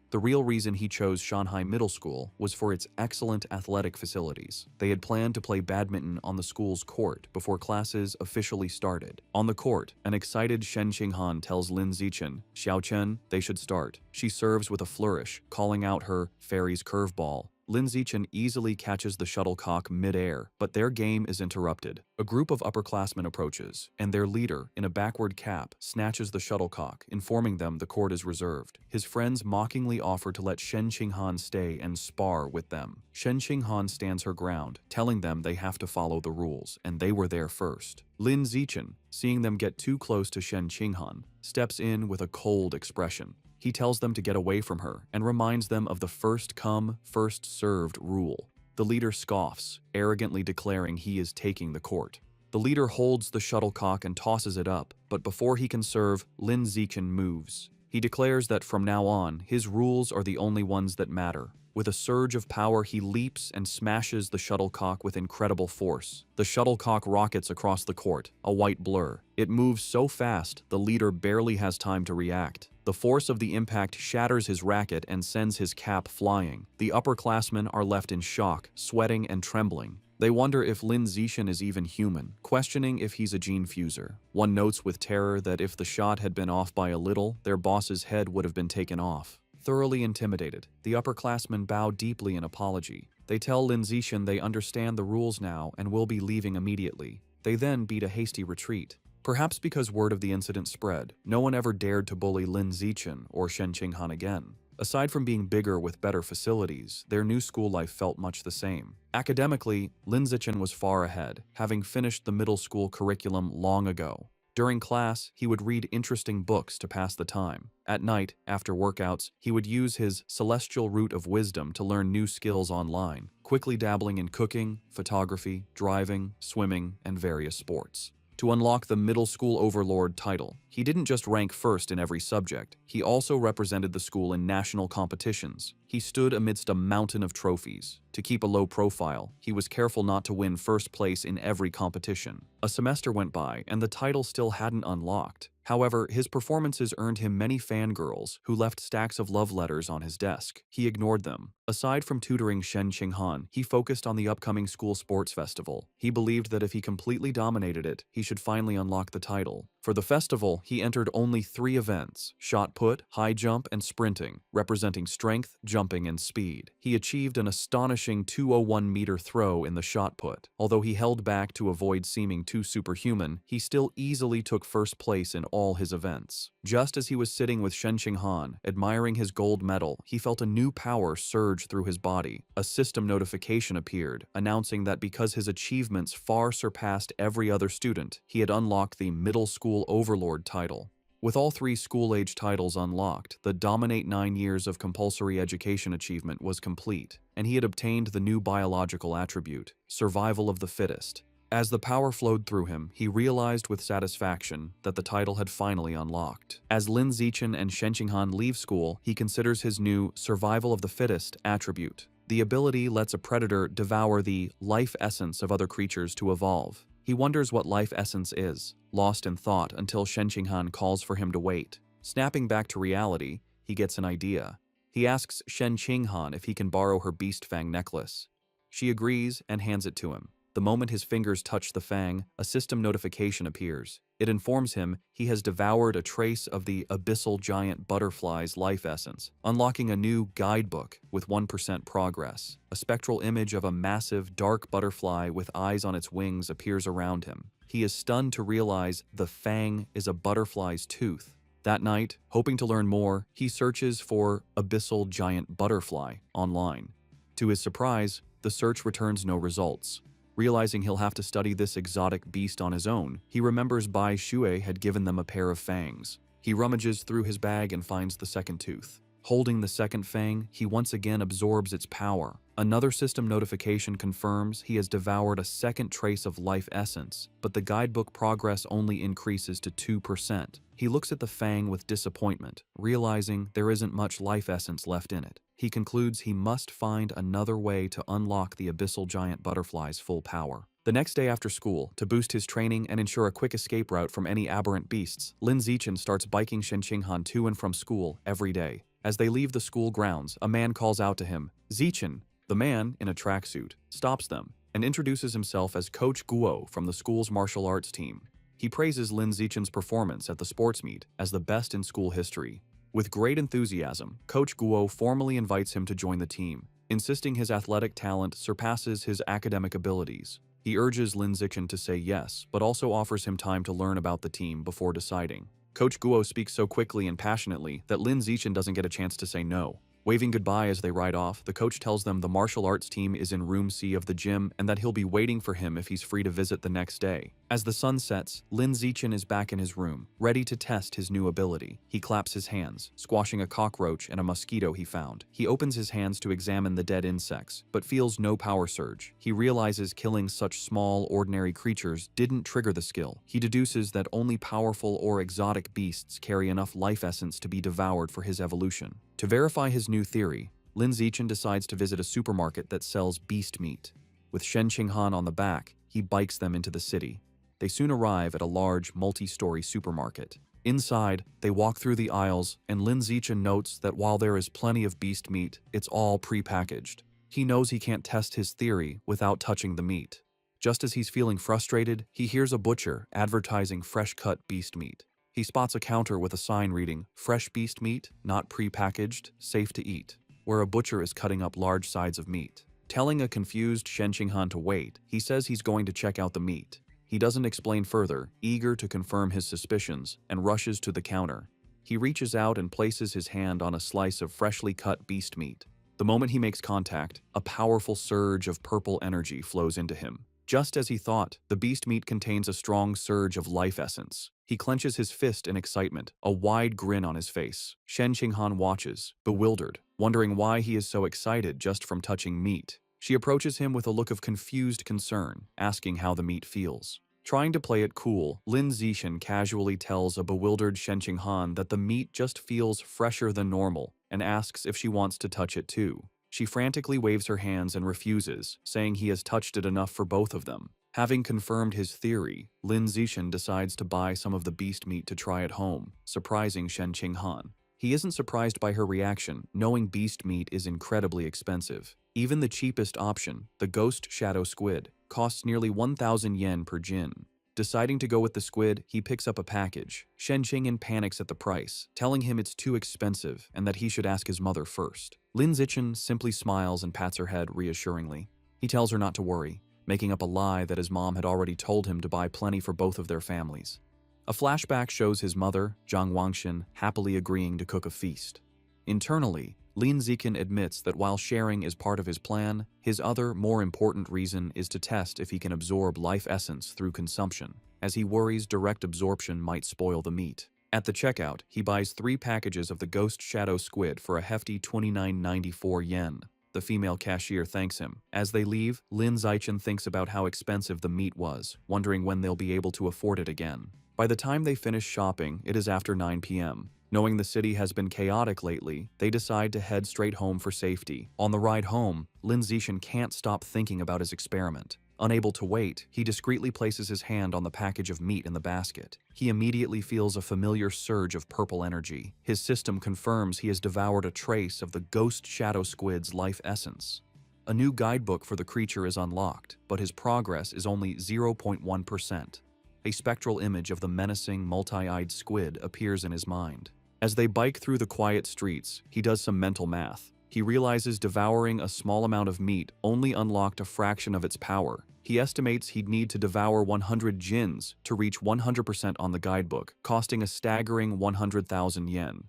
The real reason he chose Shanghai Middle School was for its excellent athletic facilities. They had planned to play badminton on the school's court before classes officially started. On the court, an excited Shen Qinghan tells Lin Zichen, "Xiao Chen, they should start." She serves with a flourish, calling out her fairy's curveball. Lin Zichen easily catches the shuttlecock mid-air, but their game is interrupted. A group of upperclassmen approaches, and their leader, in a backward cap, snatches the shuttlecock, informing them the court is reserved. His friends mockingly offer to let Shen Qinghan stay and spar with them. Shen Qinghan stands her ground, telling them they have to follow the rules, and they were there first. Lin Zichen, seeing them get too close to Shen Qinghan, steps in with a cold expression. He tells them to get away from her and reminds them of the first come, first served rule. The leader scoffs, arrogantly declaring he is taking the court. The leader holds the shuttlecock and tosses it up, but before he can serve, Lin Zichen moves. He declares that from now on, his rules are the only ones that matter. With a surge of power, he leaps and smashes the shuttlecock with incredible force. The shuttlecock rockets across the court, a white blur. It moves so fast, the leader barely has time to react. The force of the impact shatters his racket and sends his cap flying. The upperclassmen are left in shock, sweating and trembling. They wonder if Lin Zichen is even human, questioning if he's a gene fuser. One notes with terror that if the shot had been off by a little, their boss's head would have been taken off. Thoroughly intimidated, the upperclassmen bow deeply in apology. They tell Lin Zichen they understand the rules now and will be leaving immediately. They then beat a hasty retreat. Perhaps because word of the incident spread, no one ever dared to bully Lin Zichen or Shen Qinghan again. Aside from being bigger with better facilities, their new school life felt much the same. Academically, Lin Zichen was far ahead, having finished the middle school curriculum long ago. During class, he would read interesting books to pass the time. At night, after workouts, he would use his celestial root of wisdom to learn new skills online, quickly dabbling in cooking, photography, driving, swimming, and various sports. To unlock the middle school overlord title, he didn't just rank first in every subject, he also represented the school in national competitions. He stood amidst a mountain of trophies. To keep a low profile, he was careful not to win first place in every competition. A semester went by, and the title still hadn't unlocked. However, his performances earned him many fangirls who left stacks of love letters on his desk. He ignored them. Aside from tutoring Shen Qinghan, he focused on the upcoming school sports festival. He believed that if he completely dominated it, he should finally unlock the title. For the festival, he entered only 3 events: shot put, high jump, and sprinting, representing strength, jumping, and speed. He achieved an astonishing 201-meter throw in the shot put. Although he held back to avoid seeming too superhuman, he still easily took first place in all his events. Just as he was sitting with Shen Qinghan, admiring his gold medal, he felt a new power surge through his body. A system notification appeared, announcing that because his achievements far surpassed every other student, he had unlocked the middle school overlord title. With all 3 school-age titles unlocked, the Dominate 9 years of compulsory education achievement was complete, and he had obtained the new biological attribute, survival of the fittest. As the power flowed through him, he realized with satisfaction that the title had finally unlocked. As Lin Zichen and Shen Qinghan leave school, he considers his new survival of the fittest attribute. The ability lets a predator devour the life essence of other creatures to evolve. He wonders what life essence is, lost in thought until Shen Qinghan calls for him to wait. Snapping back to reality, he gets an idea. He asks Shen Qinghan if he can borrow her beast fang necklace. She agrees and hands it to him. The moment his fingers touch the fang, a system notification appears. It informs him he has devoured a trace of the abyssal giant butterfly's life essence, unlocking a new guidebook with 1% progress. A spectral image of a massive, dark butterfly with eyes on its wings appears around him. He is stunned to realize the fang is a butterfly's tooth. That night, hoping to learn more, he searches for abyssal giant butterfly online. To his surprise, the search returns no results. Realizing he'll have to study this exotic beast on his own, he remembers Bai Shui had given them a pair of fangs. He rummages through his bag and finds the second tooth. Holding the second fang, he once again absorbs its power. Another system notification confirms he has devoured a second trace of life essence, but the guidebook progress only increases to 2%. He looks at the fang with disappointment, realizing there isn't much life essence left in it. He concludes he must find another way to unlock the abyssal giant butterfly's full power. The next day after school, to boost his training and ensure a quick escape route from any aberrant beasts, Lin Zichen starts biking Shen Qinghan to and from school every day. As they leave the school grounds, a man calls out to him, "Zichen." The man, in a tracksuit, stops them and introduces himself as Coach Guo from the school's martial arts team. He praises Lin Zichen's performance at the sports meet as the best in school history. With great enthusiasm, Coach Guo formally invites him to join the team. insisting his athletic talent surpasses his academic abilities. He urges Lin Zichen to say yes, but also offers him time to learn about the team before deciding. Coach Guo speaks so quickly and passionately that Lin Zichen doesn't get a chance to say no. Waving goodbye as they ride off, the coach tells them the martial arts team is in room C of the gym and that he'll be waiting for him if he's free to visit the next day. As the sun sets, Lin Zichen is back in his room, ready to test his new ability. He claps his hands, squashing a cockroach and a mosquito he found. He opens his hands to examine the dead insects, but feels no power surge. He realizes killing such small, ordinary creatures didn't trigger the skill. He deduces that only powerful or exotic beasts carry enough life essence to be devoured for his evolution. To verify his new theory, Lin Zichen decides to visit a supermarket that sells beast meat. With Shen Qinghan on the back, he bikes them into the city. They soon arrive at a large, multi-story supermarket. Inside, they walk through the aisles, and Lin Zichen notes that while there is plenty of beast meat, it's all pre-packaged. He knows he can't test his theory without touching the meat. Just as he's feeling frustrated, he hears a butcher advertising fresh-cut beast meat. He spots a counter with a sign reading, "Fresh beast meat, not pre-packaged, safe to eat," where a butcher is cutting up large sides of meat. Telling a confused Shen Qinghan to wait, he says he's going to check out the meat. He doesn't explain further, eager to confirm his suspicions, and rushes to the counter. He reaches out and places his hand on a slice of freshly cut beast meat. The moment he makes contact, a powerful surge of purple energy flows into him. Just as he thought, the beast meat contains a strong surge of life essence. He clenches his fist in excitement, a wide grin on his face. Shen Qinghan watches, bewildered, wondering why he is so excited just from touching meat. She approaches him with a look of confused concern, asking how the meat feels. Trying to play it cool, Lin Zichen casually tells a bewildered Shen Qinghan that the meat just feels fresher than normal and asks if she wants to touch it too. She frantically waves her hands and refuses, saying he has touched it enough for both of them. Having confirmed his theory, Lin Zichen decides to buy some of the beast meat to try at home, surprising Shen Qinghan. He isn't surprised by her reaction, knowing beast meat is incredibly expensive. Even the cheapest option, the ghost shadow squid, costs nearly 1,000 yen per jin. Deciding to go with the squid, he picks up a package. Shen Qinghan panics at the price, telling him it's too expensive and that he should ask his mother first. Lin Zichen simply smiles and pats her head reassuringly. He tells her not to worry, making up a lie that his mom had already told him to buy plenty for both of their families. A flashback shows his mother, Zhang Wangshan, happily agreeing to cook a feast. Internally, Lin Zichen admits that while sharing is part of his plan, his other, more important reason is to test if he can absorb life essence through consumption, as he worries direct absorption might spoil the meat. At the checkout, he buys 3 packages of the ghost shadow squid for a hefty 29.94 yen. The female cashier thanks him. As they leave, Lin Zichen thinks about how expensive the meat was, wondering when they'll be able to afford it again. By the time they finish shopping, it is after 9 p.m. Knowing the city has been chaotic lately, they decide to head straight home for safety. On the ride home, Lin Zichen can't stop thinking about his experiment. Unable to wait, he discreetly places his hand on the package of meat in the basket. He immediately feels a familiar surge of purple energy. His system confirms he has devoured a trace of the ghost shadow squid's life essence. A new guidebook for the creature is unlocked, but his progress is only 0.1%. A spectral image of the menacing, multi-eyed squid appears in his mind. As they bike through the quiet streets, he does some mental math. He realizes devouring a small amount of meat only unlocked a fraction of its power. He estimates he'd need to devour 100 jins to reach 100% on the guidebook, costing a staggering 100,000 yen.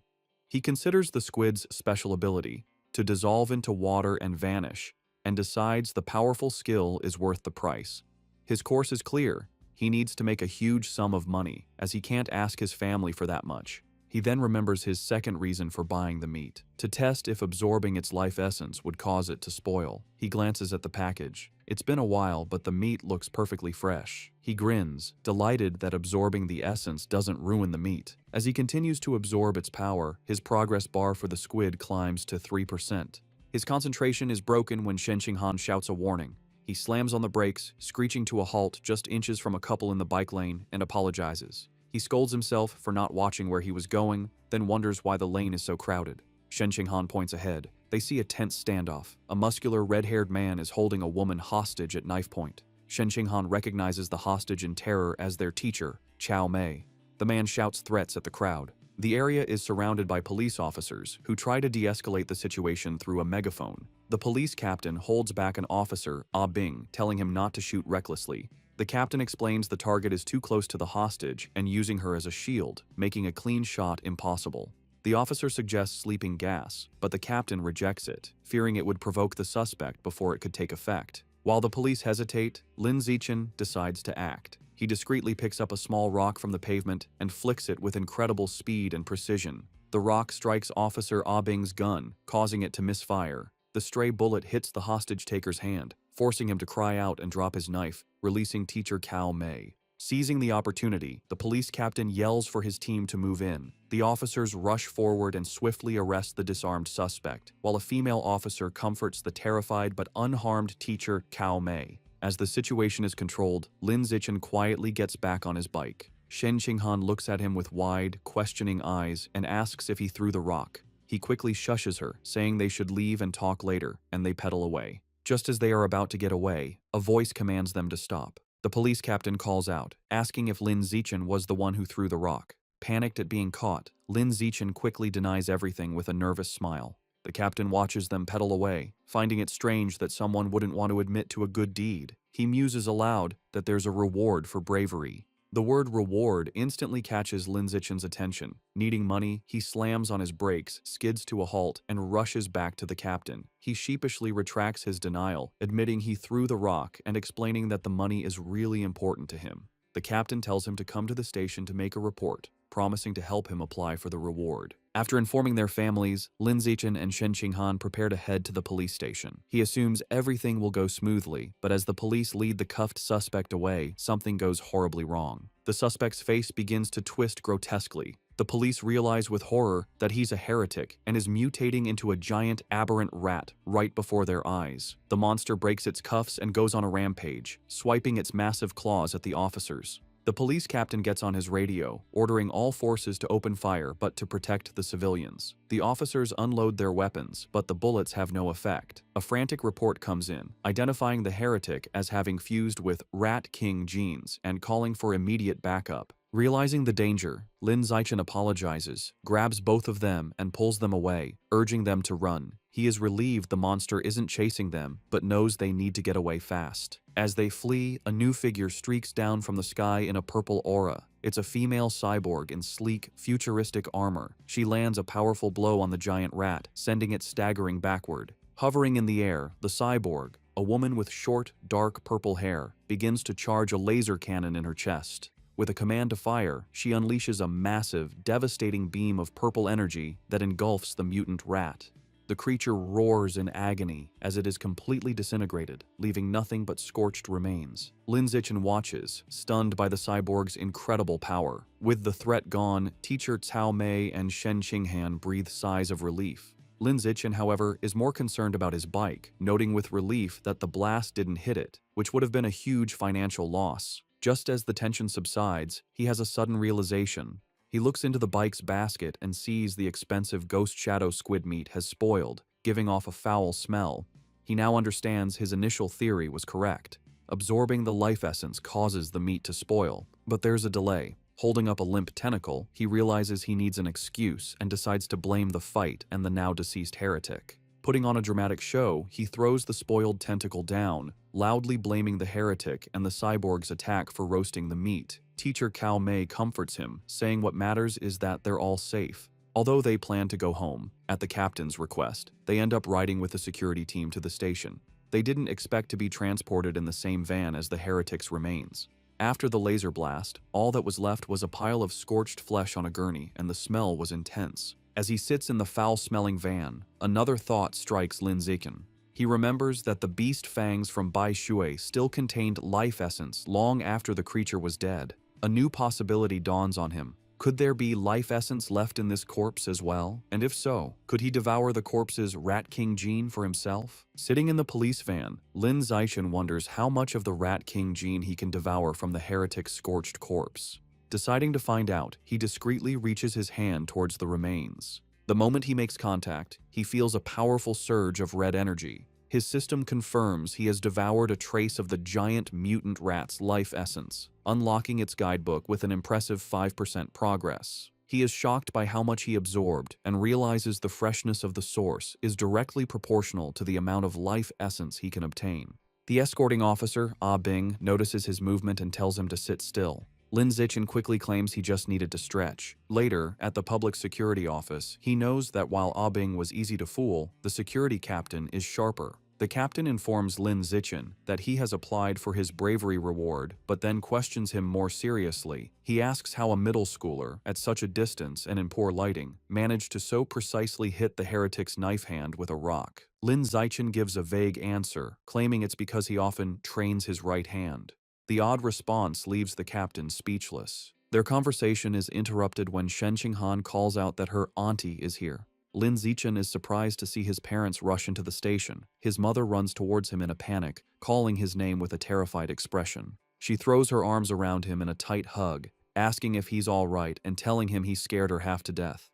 He considers the squid's special ability, to dissolve into water and vanish, and decides the powerful skill is worth the price. His course is clear. He needs to make a huge sum of money, as he can't ask his family for that much. He then remembers his second reason for buying the meat, to test if absorbing its life essence would cause it to spoil. He glances at the package. It's been a while, but the meat looks perfectly fresh. He grins, delighted that absorbing the essence doesn't ruin the meat. As he continues to absorb its power, his progress bar for the squid climbs to 3%. His concentration is broken when Shen Qinghan shouts a warning. He slams on the brakes, screeching to a halt just inches from a couple in the bike lane, and apologizes. He scolds himself for not watching where he was going, then wonders why the lane is so crowded. Shen Qinghan points ahead. They see a tense standoff. A muscular, red-haired man is holding a woman hostage at knife point. Shen Qinghan recognizes the hostage in terror as their teacher, Chao Mei. The man shouts threats at the crowd. The area is surrounded by police officers who try to de-escalate the situation through a megaphone. The police captain holds back an officer, Ah Bing, telling him not to shoot recklessly. The captain explains the target is too close to the hostage and using her as a shield, making a clean shot impossible. The officer suggests sleeping gas, but the captain rejects it, fearing it would provoke the suspect before it could take effect. While the police hesitate, Lin Zichen decides to act. He discreetly picks up a small rock from the pavement and flicks it with incredible speed and precision. The rock strikes Officer Ah Bing's gun, causing it to misfire. The stray bullet hits the hostage-taker's hand, forcing him to cry out and drop his knife, releasing Teacher Cao Mei. Seizing the opportunity, the police captain yells for his team to move in. The officers rush forward and swiftly arrest the disarmed suspect, while a female officer comforts the terrified but unharmed Teacher Cao Mei. As the situation is controlled, Lin Zichen quietly gets back on his bike. Shen Qinghan looks at him with wide, questioning eyes and asks if he threw the rock. He quickly shushes her, saying they should leave and talk later, and they pedal away. Just as they are about to get away, a voice commands them to stop. The police captain calls out, asking if Lin Zichen was the one who threw the rock. Panicked at being caught, Lin Zichen quickly denies everything with a nervous smile. The captain watches them pedal away, finding it strange that someone wouldn't want to admit to a good deed. He muses aloud that there's a reward for bravery. The word reward instantly catches Lin Zichen's attention. Needing money, he slams on his brakes, skids to a halt, and rushes back to the captain. He sheepishly retracts his denial, admitting he threw the rock and explaining that the money is really important to him. The captain tells him to come to the station to make a report, promising to help him apply for the reward. After informing their families, Lin Zichen and Shen Qinghan prepare to head to the police station. He assumes everything will go smoothly, but as the police lead the cuffed suspect away, something goes horribly wrong. The suspect's face begins to twist grotesquely. The police realize with horror that he's a heretic and is mutating into a giant aberrant rat right before their eyes. The monster breaks its cuffs and goes on a rampage, swiping its massive claws at the officers. The police captain gets on his radio, ordering all forces to open fire but to protect the civilians. The officers unload their weapons, but the bullets have no effect. A frantic report comes in, identifying the heretic as having fused with Rat King genes and calling for immediate backup. Realizing the danger, Lin Zichen apologizes, grabs both of them and pulls them away, urging them to run. He is relieved the monster isn't chasing them, but knows they need to get away fast. As they flee, a new figure streaks down from the sky in a purple aura. It's a female cyborg in sleek, futuristic armor. She lands a powerful blow on the giant rat, sending it staggering backward. Hovering in the air, the cyborg, a woman with short, dark purple hair, begins to charge a laser cannon in her chest. With a command to fire, she unleashes a massive, devastating beam of purple energy that engulfs the mutant rat. The creature roars in agony as it is completely disintegrated, leaving nothing but scorched remains. Lin Zichen watches, stunned by the cyborg's incredible power. With the threat gone, Teacher Cao Mei and Shen Qinghan breathe sighs of relief. Lin Zichen, however, is more concerned about his bike, noting with relief that the blast didn't hit it, which would have been a huge financial loss. Just as the tension subsides, he has a sudden realization. He looks into the bike's basket and sees the expensive ghost shadow squid meat has spoiled, giving off a foul smell. He now understands his initial theory was correct. Absorbing the life essence causes the meat to spoil, but there's a delay. Holding up a limp tentacle, he realizes he needs an excuse and decides to blame the fight and the now deceased heretic. Putting on a dramatic show, he throws the spoiled tentacle down, loudly blaming the heretic and the cyborg's attack for roasting the meat. Teacher Cao Mei comforts him, saying what matters is that they're all safe. Although they plan to go home, at the captain's request, they end up riding with the security team to the station. They didn't expect to be transported in the same van as the heretic's remains. After the laser blast, all that was left was a pile of scorched flesh on a gurney, and the smell was intense. As he sits in the foul-smelling van, another thought strikes Lin Zichen. He remembers that the beast fangs from Bai Shui still contained life essence long after the creature was dead. A new possibility dawns on him. Could there be life essence left in this corpse as well? And if so, could he devour the corpse's Rat King gene for himself? Sitting in the police van, Lin Zichen wonders how much of the Rat King gene he can devour from the heretic's scorched corpse. Deciding to find out, he discreetly reaches his hand towards the remains. The moment he makes contact, he feels a powerful surge of red energy. His system confirms he has devoured a trace of the giant mutant rat's life essence, unlocking its guidebook with an impressive 5% progress. He is shocked by how much he absorbed and realizes the freshness of the source is directly proportional to the amount of life essence he can obtain. The escorting officer, Ah Bing, notices his movement and tells him to sit still. Lin Zichen quickly claims he just needed to stretch. Later, at the public security office, he knows that while Ah Bing was easy to fool, the security captain is sharper. The captain informs Lin Zichen that he has applied for his bravery reward, but then questions him more seriously. He asks how a middle schooler, at such a distance and in poor lighting, managed to so precisely hit the heretic's knife hand with a rock. Lin Zichen gives a vague answer, claiming it's because he often trains his right hand. The odd response leaves the captain speechless. Their conversation is interrupted when Shen Qinghan calls out that her auntie is here. Lin Zichen is surprised to see his parents rush into the station. His mother runs towards him in a panic, calling his name with a terrified expression. She throws her arms around him in a tight hug, asking if he's all right and telling him he scared her half to death.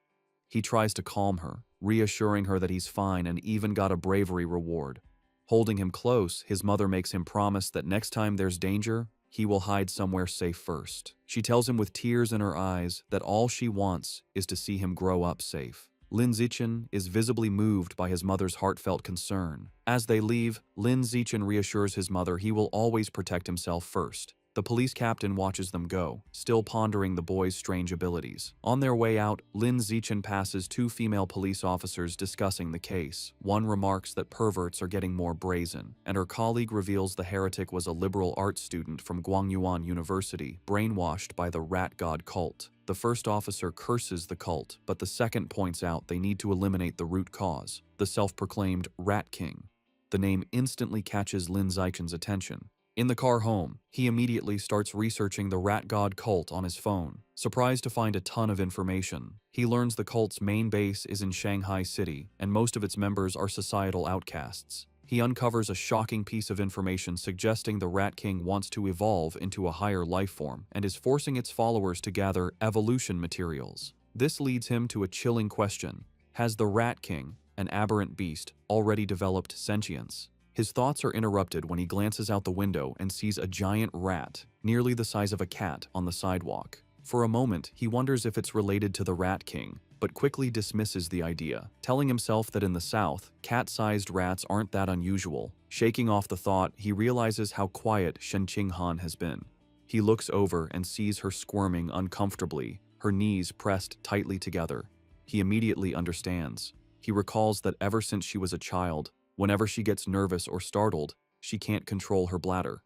He tries to calm her, reassuring her that he's fine and even got a bravery reward. Holding him close, his mother makes him promise that next time there's danger, he will hide somewhere safe first. She tells him with tears in her eyes that all she wants is to see him grow up safe. Lin Zichen is visibly moved by his mother's heartfelt concern. As they leave, Lin Zichen reassures his mother he will always protect himself first. The police captain watches them go, still pondering the boy's strange abilities. On their way out, Lin Zichen passes two female police officers discussing the case. One remarks that perverts are getting more brazen, and her colleague reveals the heretic was a liberal arts student from Guangyuan University, brainwashed by the rat god cult. The first officer curses the cult, but the second points out they need to eliminate the root cause, the self-proclaimed Rat King. The name instantly catches Lin Zichen's attention. In the car home, he immediately starts researching the rat god cult on his phone. Surprised to find a ton of information, he learns the cult's main base is in Shanghai City, and most of its members are societal outcasts. He uncovers a shocking piece of information suggesting the Rat King wants to evolve into a higher life form and is forcing its followers to gather evolution materials. This leads him to a chilling question. Has the Rat King, an aberrant beast, already developed sentience? His thoughts are interrupted when he glances out the window and sees a giant rat, nearly the size of a cat, on the sidewalk. For a moment, he wonders if it's related to the Rat King, but quickly dismisses the idea, telling himself that in the South, cat-sized rats aren't that unusual. Shaking off the thought, he realizes how quiet Shen Qinghan has been. He looks over and sees her squirming uncomfortably, her knees pressed tightly together. He immediately understands. He recalls that ever since she was a child, whenever she gets nervous or startled, she can't control her bladder.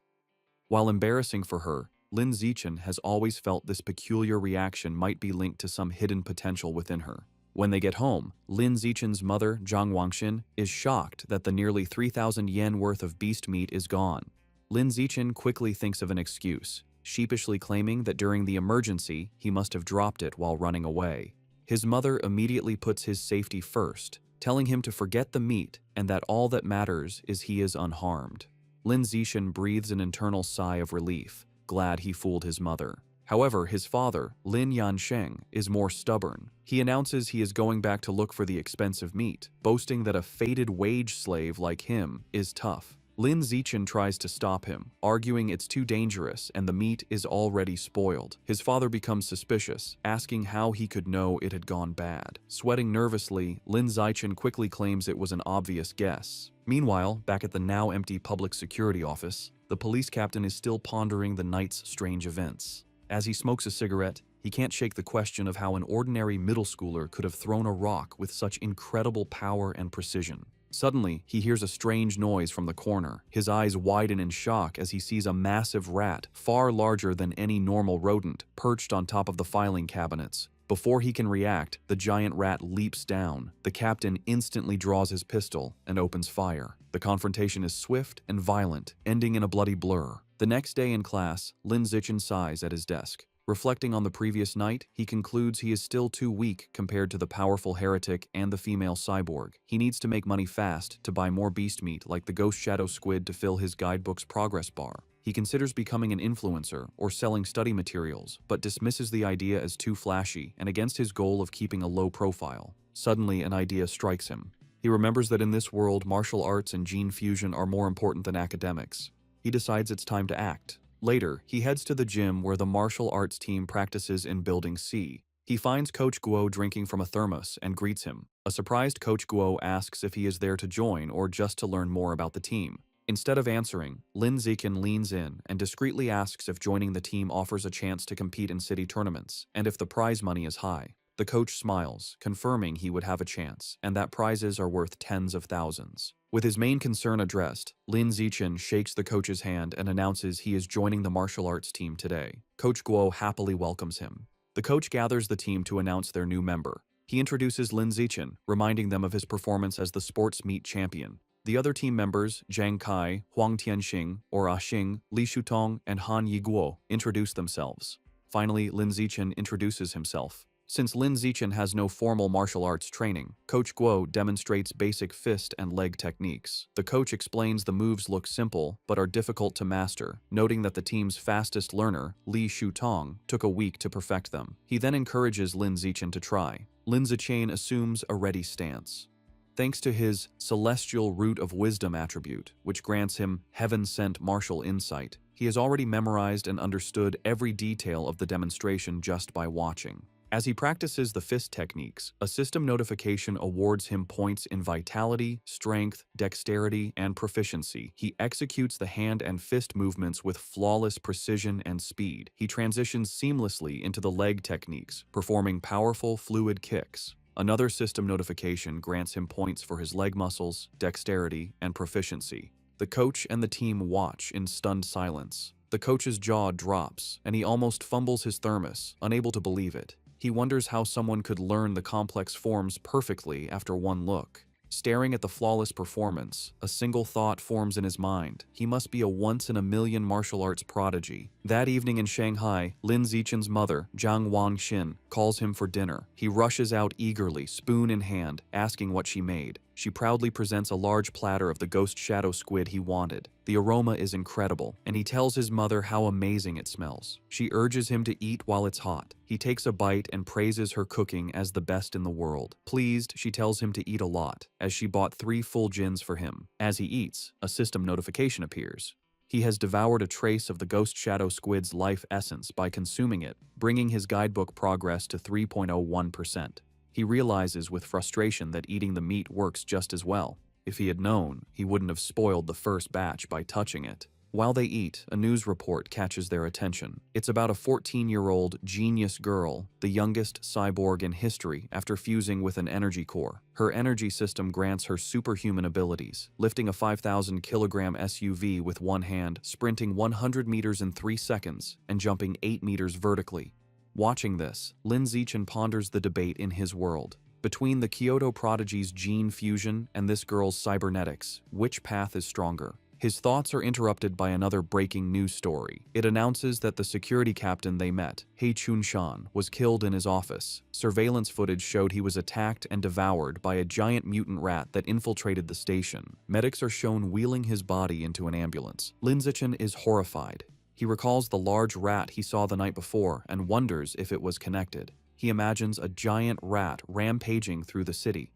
While embarrassing for her, Lin Zichen has always felt this peculiar reaction might be linked to some hidden potential within her. When they get home, Lin Zichen's mother, Zhang Wangxin, is shocked that the nearly 3,000 yen worth of beast meat is gone. Lin Zichen quickly thinks of an excuse, sheepishly claiming that during the emergency, he must have dropped it while running away. His mother immediately puts his safety first, telling him to forget the meat and that all that matters is he is unharmed. Lin Zichen breathes an internal sigh of relief, glad he fooled his mother. However, his father, Lin Yansheng, is more stubborn. He announces he is going back to look for the expensive meat, boasting that a fated wage slave like him is tough. Lin Zichen tries to stop him, arguing it's too dangerous and the meat is already spoiled. His father becomes suspicious, asking how he could know it had gone bad. Sweating nervously, Lin Zichen quickly claims it was an obvious guess. Meanwhile, back at the now empty public security office, the police captain is still pondering the night's strange events. As he smokes a cigarette, he can't shake the question of how an ordinary middle schooler could have thrown a rock with such incredible power and precision. Suddenly, he hears a strange noise from the corner. His eyes widen in shock as he sees a massive rat, far larger than any normal rodent, perched on top of the filing cabinets. Before he can react, the giant rat leaps down. The captain instantly draws his pistol and opens fire. The confrontation is swift and violent, ending in a bloody blur. The next day in class, Lin Zichen sighs at his desk. Reflecting on the previous night, he concludes he is still too weak compared to the powerful heretic and the female cyborg. He needs to make money fast to buy more beast meat like the ghost shadow squid to fill his guidebook's progress bar. He considers becoming an influencer or selling study materials, but dismisses the idea as too flashy and against his goal of keeping a low profile. Suddenly, an idea strikes him. He remembers that in this world, martial arts and gene fusion are more important than academics. He decides it's time to act. Later, he heads to the gym where the martial arts team practices in Building C. He finds Coach Guo drinking from a thermos and greets him. A surprised Coach Guo asks if he is there to join or just to learn more about the team. Instead of answering, Lin Zichen leans in and discreetly asks if joining the team offers a chance to compete in city tournaments and if the prize money is high. The coach smiles, confirming he would have a chance, and that prizes are worth tens of thousands. With his main concern addressed, Lin Zichen shakes the coach's hand and announces he is joining the martial arts team today. Coach Guo happily welcomes him. The coach gathers the team to announce their new member. He introduces Lin Zichen, reminding them of his performance as the sports meet champion. The other team members, Zhang Kai, Huang Tianxing, or Xing, Li Shutong, and Han Yiguo, introduce themselves. Finally, Lin Zichen introduces himself. Since Lin Zichen has no formal martial arts training, Coach Guo demonstrates basic fist and leg techniques. The coach explains the moves look simple, but are difficult to master, noting that the team's fastest learner, Li Shutong, took a week to perfect them. He then encourages Lin Zichen to try. Lin Zichen assumes a ready stance. Thanks to his celestial root of wisdom attribute, which grants him heaven-sent martial insight, he has already memorized and understood every detail of the demonstration just by watching. As he practices the fist techniques, a system notification awards him points in vitality, strength, dexterity, and proficiency. He executes the hand and fist movements with flawless precision and speed. He transitions seamlessly into the leg techniques, performing powerful, fluid kicks. Another system notification grants him points for his leg muscles, dexterity, and proficiency. The coach and the team watch in stunned silence. The coach's jaw drops, and he almost fumbles his thermos, unable to believe it. He wonders how someone could learn the complex forms perfectly after one look. Staring at the flawless performance, a single thought forms in his mind. He must be a once-in-a-million martial arts prodigy. That evening in Shanghai, Lin Zichen's mother, Zhang Wangxin, calls him for dinner. He rushes out eagerly, spoon in hand, asking what she made. She proudly presents a large platter of the ghost shadow squid he wanted. The aroma is incredible, and he tells his mother how amazing it smells. She urges him to eat while it's hot. He takes a bite and praises her cooking as the best in the world. Pleased, she tells him to eat a lot, as she bought 3 full gins for him. As he eats, a system notification appears. He has devoured a trace of the ghost shadow squid's life essence by consuming it, bringing his guidebook progress to 3.01%. He realizes with frustration that eating the meat works just as well. If he had known, he wouldn't have spoiled the first batch by touching it. While they eat, a news report catches their attention. It's about a 14-year-old genius girl, the youngest cyborg in history after fusing with an energy core. Her energy system grants her superhuman abilities, lifting a 5,000-kilogram SUV with one hand, sprinting 100 meters in 3 seconds, and jumping 8 meters vertically. Watching this, Lin Zichen ponders the debate in his world. Between the Kyoto prodigy's gene fusion and this girl's cybernetics, which path is stronger? His thoughts are interrupted by another breaking news story. It announces that the security captain they met, He Chunshan, was killed in his office. Surveillance footage showed he was attacked and devoured by a giant mutant rat that infiltrated the station. Medics are shown wheeling his body into an ambulance. Lin Zichen is horrified. He recalls the large rat he saw the night before and wonders if it was connected. He imagines a giant rat rampaging through the city.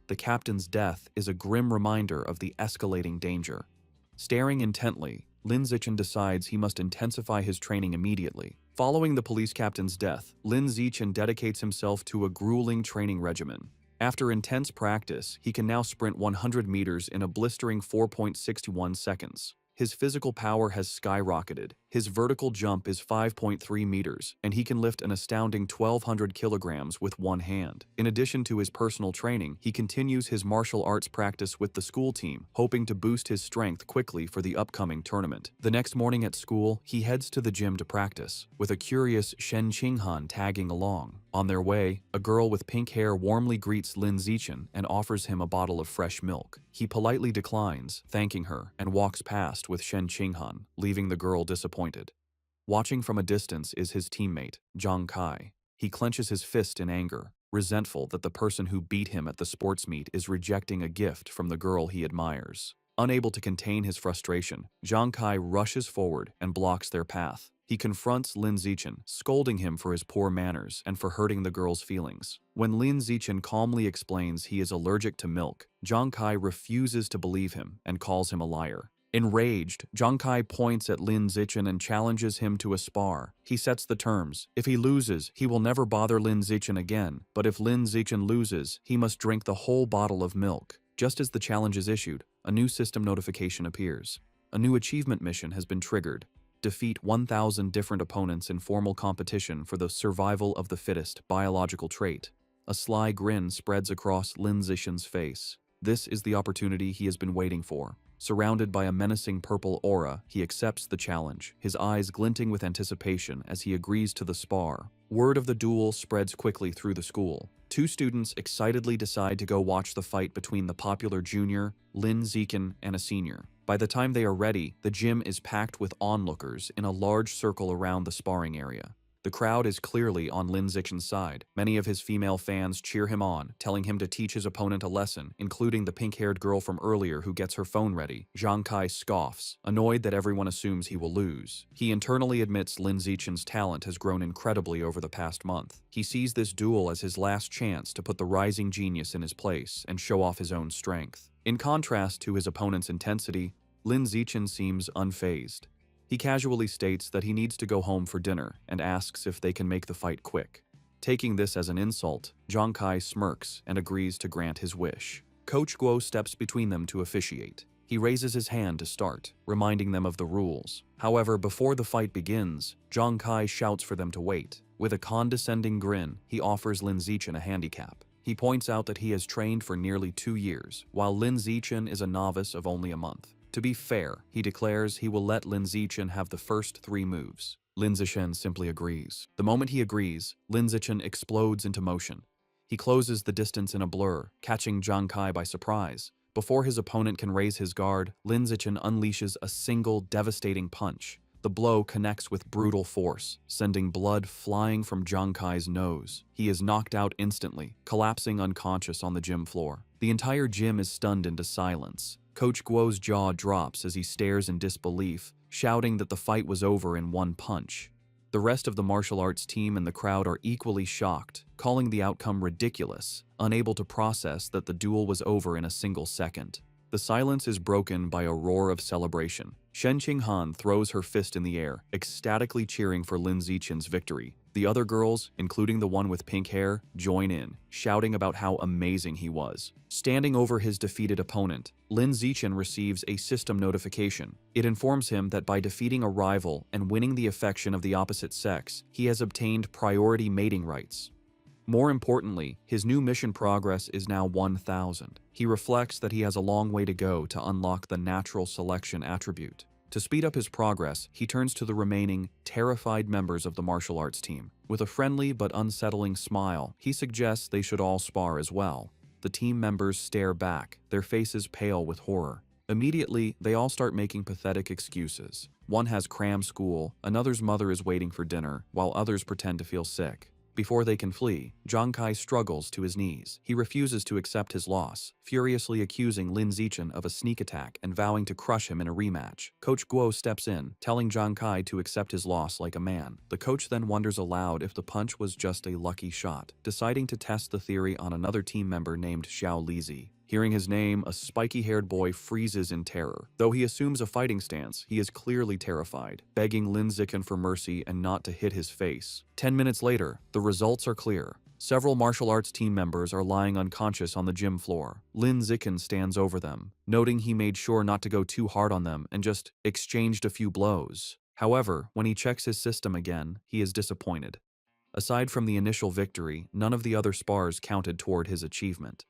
The captain's death is a grim reminder of the escalating danger. Staring intently, Lin Zichen decides he must intensify his training immediately. Following the police captain's death, Lin Zichen dedicates himself to a grueling training regimen. After intense practice, he can now sprint 100 meters in a blistering 4.61 seconds. His physical power has skyrocketed. His vertical jump is 5.3 meters, and he can lift an astounding 1,200 kilograms with one hand. In addition to his personal training, he continues his martial arts practice with the school team, hoping to boost his strength quickly for the upcoming tournament. The next morning at school, he heads to the gym to practice, with a curious Shen Qinghan tagging along. On their way, a girl with pink hair warmly greets Lin Zichen and offers him a bottle of fresh milk. He politely declines, thanking her, and walks past with Shen Qinghan, leaving the girl disappointed. Watching from a distance is his teammate, Zhang Kai. He clenches his fist in anger, resentful that the person who beat him at the sports meet is rejecting a gift from the girl he admires. Unable to contain his frustration, Zhang Kai rushes forward and blocks their path. He confronts Lin Zichen, scolding him for his poor manners and for hurting the girl's feelings. When Lin Zichen calmly explains he is allergic to milk, Zhang Kai refuses to believe him and calls him a liar. Enraged, Zhang Kai points at Lin Zichen and challenges him to a spar. He sets the terms. If he loses, he will never bother Lin Zichen again, but if Lin Zichen loses, he must drink the whole bottle of milk. Just as the challenge is issued, a new system notification appears. A new achievement mission has been triggered. Defeat 1,000 different opponents in formal competition for the survival of the fittest biological trait. A sly grin spreads across Lin Zichen's face. This is the opportunity he has been waiting for. Surrounded by a menacing purple aura, he accepts the challenge, his eyes glinting with anticipation as he agrees to the spar. Word of the duel spreads quickly through the school. Two students excitedly decide to go watch the fight between the popular junior, Lin Zichen, and a senior. By the time they are ready, the gym is packed with onlookers in a large circle around the sparring area. The crowd is clearly on Lin Zichen's side. Many of his female fans cheer him on, telling him to teach his opponent a lesson, including the pink-haired girl from earlier who gets her phone ready. Zhang Kai scoffs, annoyed that everyone assumes he will lose. He internally admits Lin Zichen's talent has grown incredibly over the past month. He sees this duel as his last chance to put the rising genius in his place and show off his own strength. In contrast to his opponent's intensity, Lin Zichen seems unfazed. He casually states that he needs to go home for dinner and asks if they can make the fight quick. Taking this as an insult, Zhang Kai smirks and agrees to grant his wish. Coach Guo steps between them to officiate. He raises his hand to start, reminding them of the rules. However, before the fight begins, Zhang Kai shouts for them to wait. With a condescending grin, he offers Lin Zichen a handicap. He points out that he has trained for nearly 2 years, while Lin Zichen is a novice of only a month. To be fair, he declares he will let Lin Zichen have the first 3 moves. Lin Zichen simply agrees. The moment he agrees, Lin Zichen explodes into motion. He closes the distance in a blur, catching Zhang Kai by surprise. Before his opponent can raise his guard, Lin Zichen unleashes a single devastating punch. The blow connects with brutal force, sending blood flying from Zhang Kai's nose. He is knocked out instantly, collapsing unconscious on the gym floor. The entire gym is stunned into silence. Coach Guo's jaw drops as he stares in disbelief, shouting that the fight was over in one punch. The rest of the martial arts team and the crowd are equally shocked, calling the outcome ridiculous, unable to process that the duel was over in a single second. The silence is broken by a roar of celebration. Shen Qinghan throws her fist in the air, ecstatically cheering for Lin Zichen's victory. The other girls, including the one with pink hair, join in, shouting about how amazing he was. Standing over his defeated opponent, Lin Zichen receives a system notification. It informs him that by defeating a rival and winning the affection of the opposite sex, he has obtained priority mating rights. More importantly, his new mission progress is now 1,000. He reflects that he has a long way to go to unlock the natural selection attribute. To speed up his progress, he turns to the remaining, terrified members of the martial arts team. With a friendly but unsettling smile, he suggests they should all spar as well. The team members stare back, their faces pale with horror. Immediately, they all start making pathetic excuses. One has cram school, another's mother is waiting for dinner, while others pretend to feel sick. Before they can flee, Zhang Kai struggles to his knees. He refuses to accept his loss, furiously accusing Lin Zichen of a sneak attack and vowing to crush him in a rematch. Coach Guo steps in, telling Zhang Kai to accept his loss like a man. The coach then wonders aloud if the punch was just a lucky shot, deciding to test the theory on another team member named Xiao Lizi. Hearing his name, a spiky-haired boy freezes in terror. Though he assumes a fighting stance, he is clearly terrified, begging Lin Zichen for mercy and not to hit his face. 10 minutes later, the results are clear. Several martial arts team members are lying unconscious on the gym floor. Lin Zichen stands over them, noting he made sure not to go too hard on them and just exchanged a few blows. However, when he checks his system again, he is disappointed. Aside from the initial victory, none of the other spars counted toward his achievement.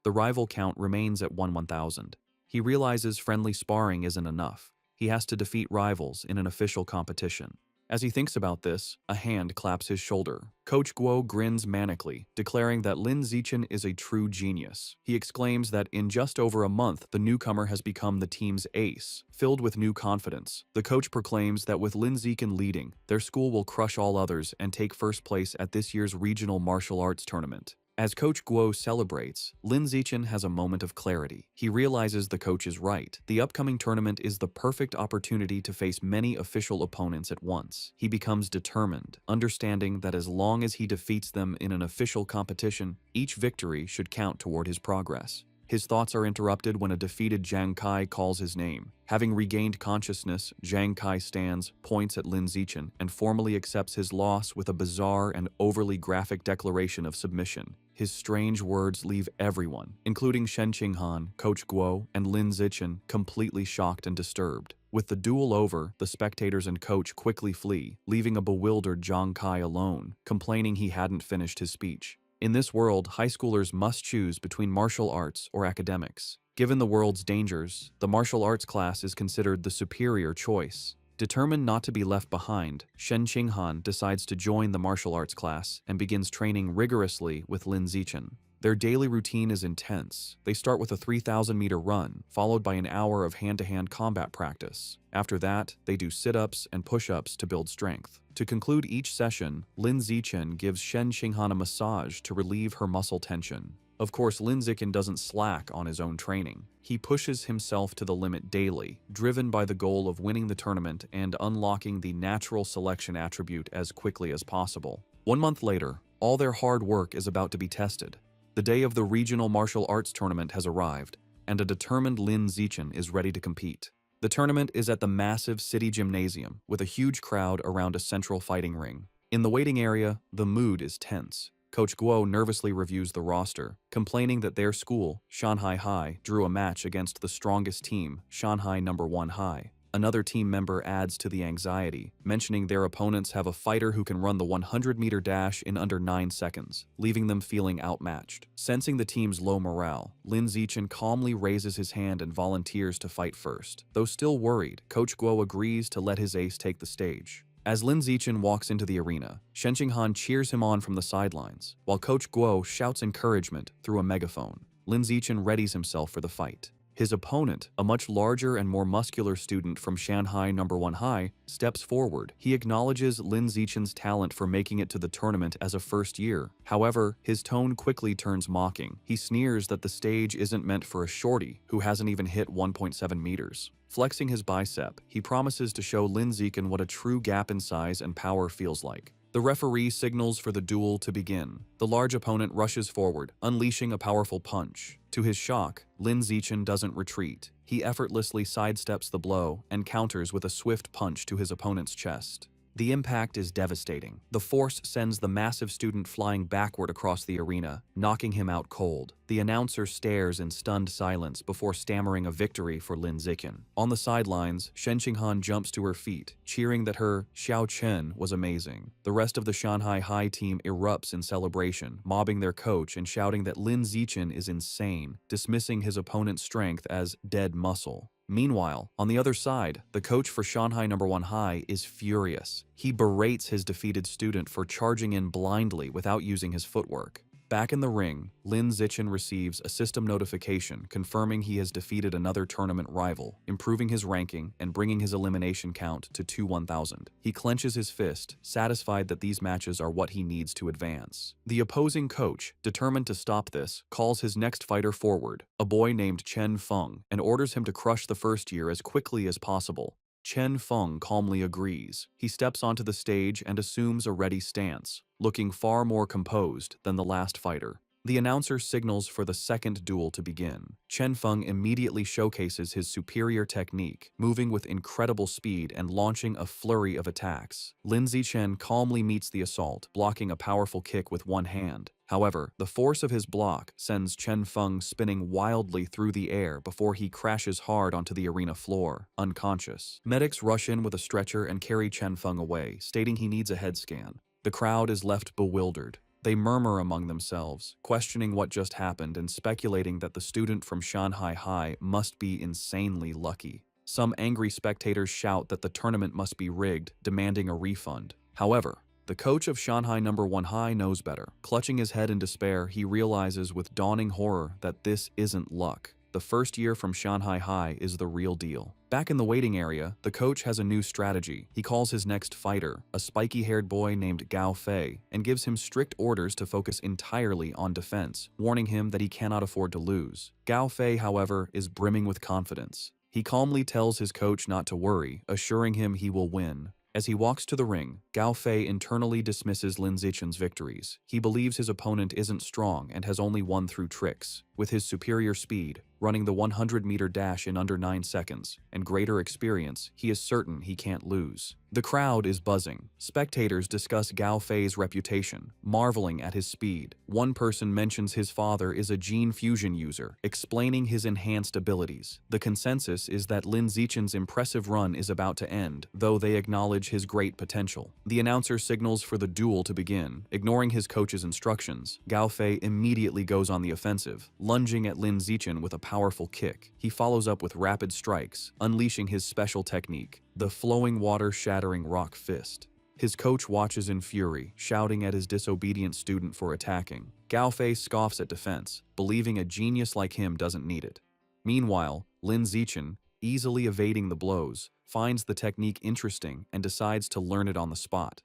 The rival count remains at 1,000. He realizes friendly sparring isn't enough. He has to defeat rivals in an official competition. As he thinks about this, a hand claps his shoulder. Coach Guo grins manically, declaring that Lin Zichen is a true genius. He exclaims that in just over a month, the newcomer has become the team's ace. Filled with new confidence, the coach proclaims that with Lin Zichen leading, their school will crush all others and take first place at this year's regional martial arts tournament. As Coach Guo celebrates, Lin Zichen has a moment of clarity. He realizes the coach is right. The upcoming tournament is the perfect opportunity to face many official opponents at once. He becomes determined, understanding that as long as he defeats them in an official competition, each victory should count toward his progress. His thoughts are interrupted when a defeated Jiang Kai calls his name. Having regained consciousness, Jiang Kai stands, points at Lin Zichen, and formally accepts his loss with a bizarre and overly graphic declaration of submission. His strange words leave everyone, including Shen Qinghan, Coach Guo, and Lin Zichen, completely shocked and disturbed. With the duel over, the spectators and coach quickly flee, leaving a bewildered Jiang Kai alone, complaining he hadn't finished his speech. In this world, high schoolers must choose between martial arts or academics. Given the world's dangers, the martial arts class is considered the superior choice. Determined not to be left behind, Shen Qinghan decides to join the martial arts class and begins training rigorously with Lin Zichen. Their daily routine is intense. They start with a 3,000-meter run, followed by an hour of hand-to-hand combat practice. After that, they do sit-ups and push-ups to build strength. To conclude each session, Lin Zichen gives Shen Qinghan a massage to relieve her muscle tension. Of course, Lin Zichen doesn't slack on his own training. He pushes himself to the limit daily, driven by the goal of winning the tournament and unlocking the natural selection attribute as quickly as possible. 1 month later, all their hard work is about to be tested. The day of the regional martial arts tournament has arrived, and a determined Lin Zichen is ready to compete. The tournament is at the massive city gymnasium, with a huge crowd around a central fighting ring. In the waiting area, the mood is tense. Coach Guo nervously reviews the roster, complaining that their school, Shanghai High, drew a match against the strongest team, Shanghai No. 1 High. Another team member adds to the anxiety, mentioning their opponents have a fighter who can run the 100-meter dash in under 9 seconds, leaving them feeling outmatched. Sensing the team's low morale, Lin Zichen calmly raises his hand and volunteers to fight first. Though still worried, Coach Guo agrees to let his ace take the stage. As Lin Zichen walks into the arena, Shen Qinghan cheers him on from the sidelines, while Coach Guo shouts encouragement through a megaphone. Lin Zichen readies himself for the fight. His opponent, a much larger and more muscular student from Shanghai No. 1 High, steps forward. He acknowledges Lin Zichen's talent for making it to the tournament as a first year. However, his tone quickly turns mocking. He sneers that the stage isn't meant for a shorty who hasn't even hit 1.7 meters. Flexing his bicep, he promises to show Lin Zichen what a true gap in size and power feels like. The referee signals for the duel to begin. The large opponent rushes forward, unleashing a powerful punch. To his shock, Lin Zichen doesn't retreat. He effortlessly sidesteps the blow and counters with a swift punch to his opponent's chest. The impact is devastating. The force sends the massive student flying backward across the arena, knocking him out cold. The announcer stares in stunned silence before stammering a victory for Lin Zichen. On the sidelines, Shen Qinghan jumps to her feet, cheering that her Xiao Chen was amazing. The rest of the Shanghai High team erupts in celebration, mobbing their coach and shouting that Lin Zichen is insane, dismissing his opponent's strength as dead muscle. Meanwhile, on the other side, the coach for Shanghai No. 1 High is furious. He berates his defeated student for charging in blindly without using his footwork. Back in the ring, Lin Zichen receives a system notification confirming he has defeated another tournament rival, improving his ranking and bringing his elimination count to 2-1000. He clenches his fist, satisfied that these matches are what he needs to advance. The opposing coach, determined to stop this, calls his next fighter forward, a boy named Chen Feng, and orders him to crush the first year as quickly as possible. Chen Feng calmly agrees. He steps onto the stage and assumes a ready stance, looking far more composed than the last fighter. The announcer signals for the second duel to begin. Chen Feng immediately showcases his superior technique, moving with incredible speed and launching a flurry of attacks. Lin Zichen calmly meets the assault, blocking a powerful kick with one hand. However, the force of his block sends Chen Feng spinning wildly through the air before he crashes hard onto the arena floor, unconscious. Medics rush in with a stretcher and carry Chen Feng away, stating he needs a head scan. The crowd is left bewildered. They murmur among themselves, questioning what just happened and speculating that the student from Shanghai High must be insanely lucky. Some angry spectators shout that the tournament must be rigged, demanding a refund. However, the coach of Shanghai No. 1 High knows better. Clutching his head in despair, he realizes with dawning horror that this isn't luck. The first year from Shanghai High is the real deal. Back in the waiting area, the coach has a new strategy. He calls his next fighter, a spiky-haired boy named Gao Fei, and gives him strict orders to focus entirely on defense, warning him that he cannot afford to lose. Gao Fei, however, is brimming with confidence. He calmly tells his coach not to worry, assuring him he will win. As he walks to the ring, Gao Fei internally dismisses Lin Zichen's victories. He believes his opponent isn't strong and has only won through tricks. With his superior speed, running the 100-meter dash in under 9 seconds, and greater experience, he is certain he can't lose. The crowd is buzzing. Spectators discuss Gao Fei's reputation, marveling at his speed. One person mentions his father is a gene fusion user, explaining his enhanced abilities. The consensus is that Lin Zichen's impressive run is about to end, though they acknowledge his great potential. The announcer signals for the duel to begin. Ignoring his coach's instructions, Gao Fei immediately goes on the offensive, lunging at Lin Zichen with a powerful kick. He follows up with rapid strikes, unleashing his special technique, the flowing water-shattering rock fist. His coach watches in fury, shouting at his disobedient student for attacking. Gao Fei scoffs at defense, believing a genius like him doesn't need it. Meanwhile, Lin Zichen, easily evading the blows, finds the technique interesting and decides to learn it on the spot.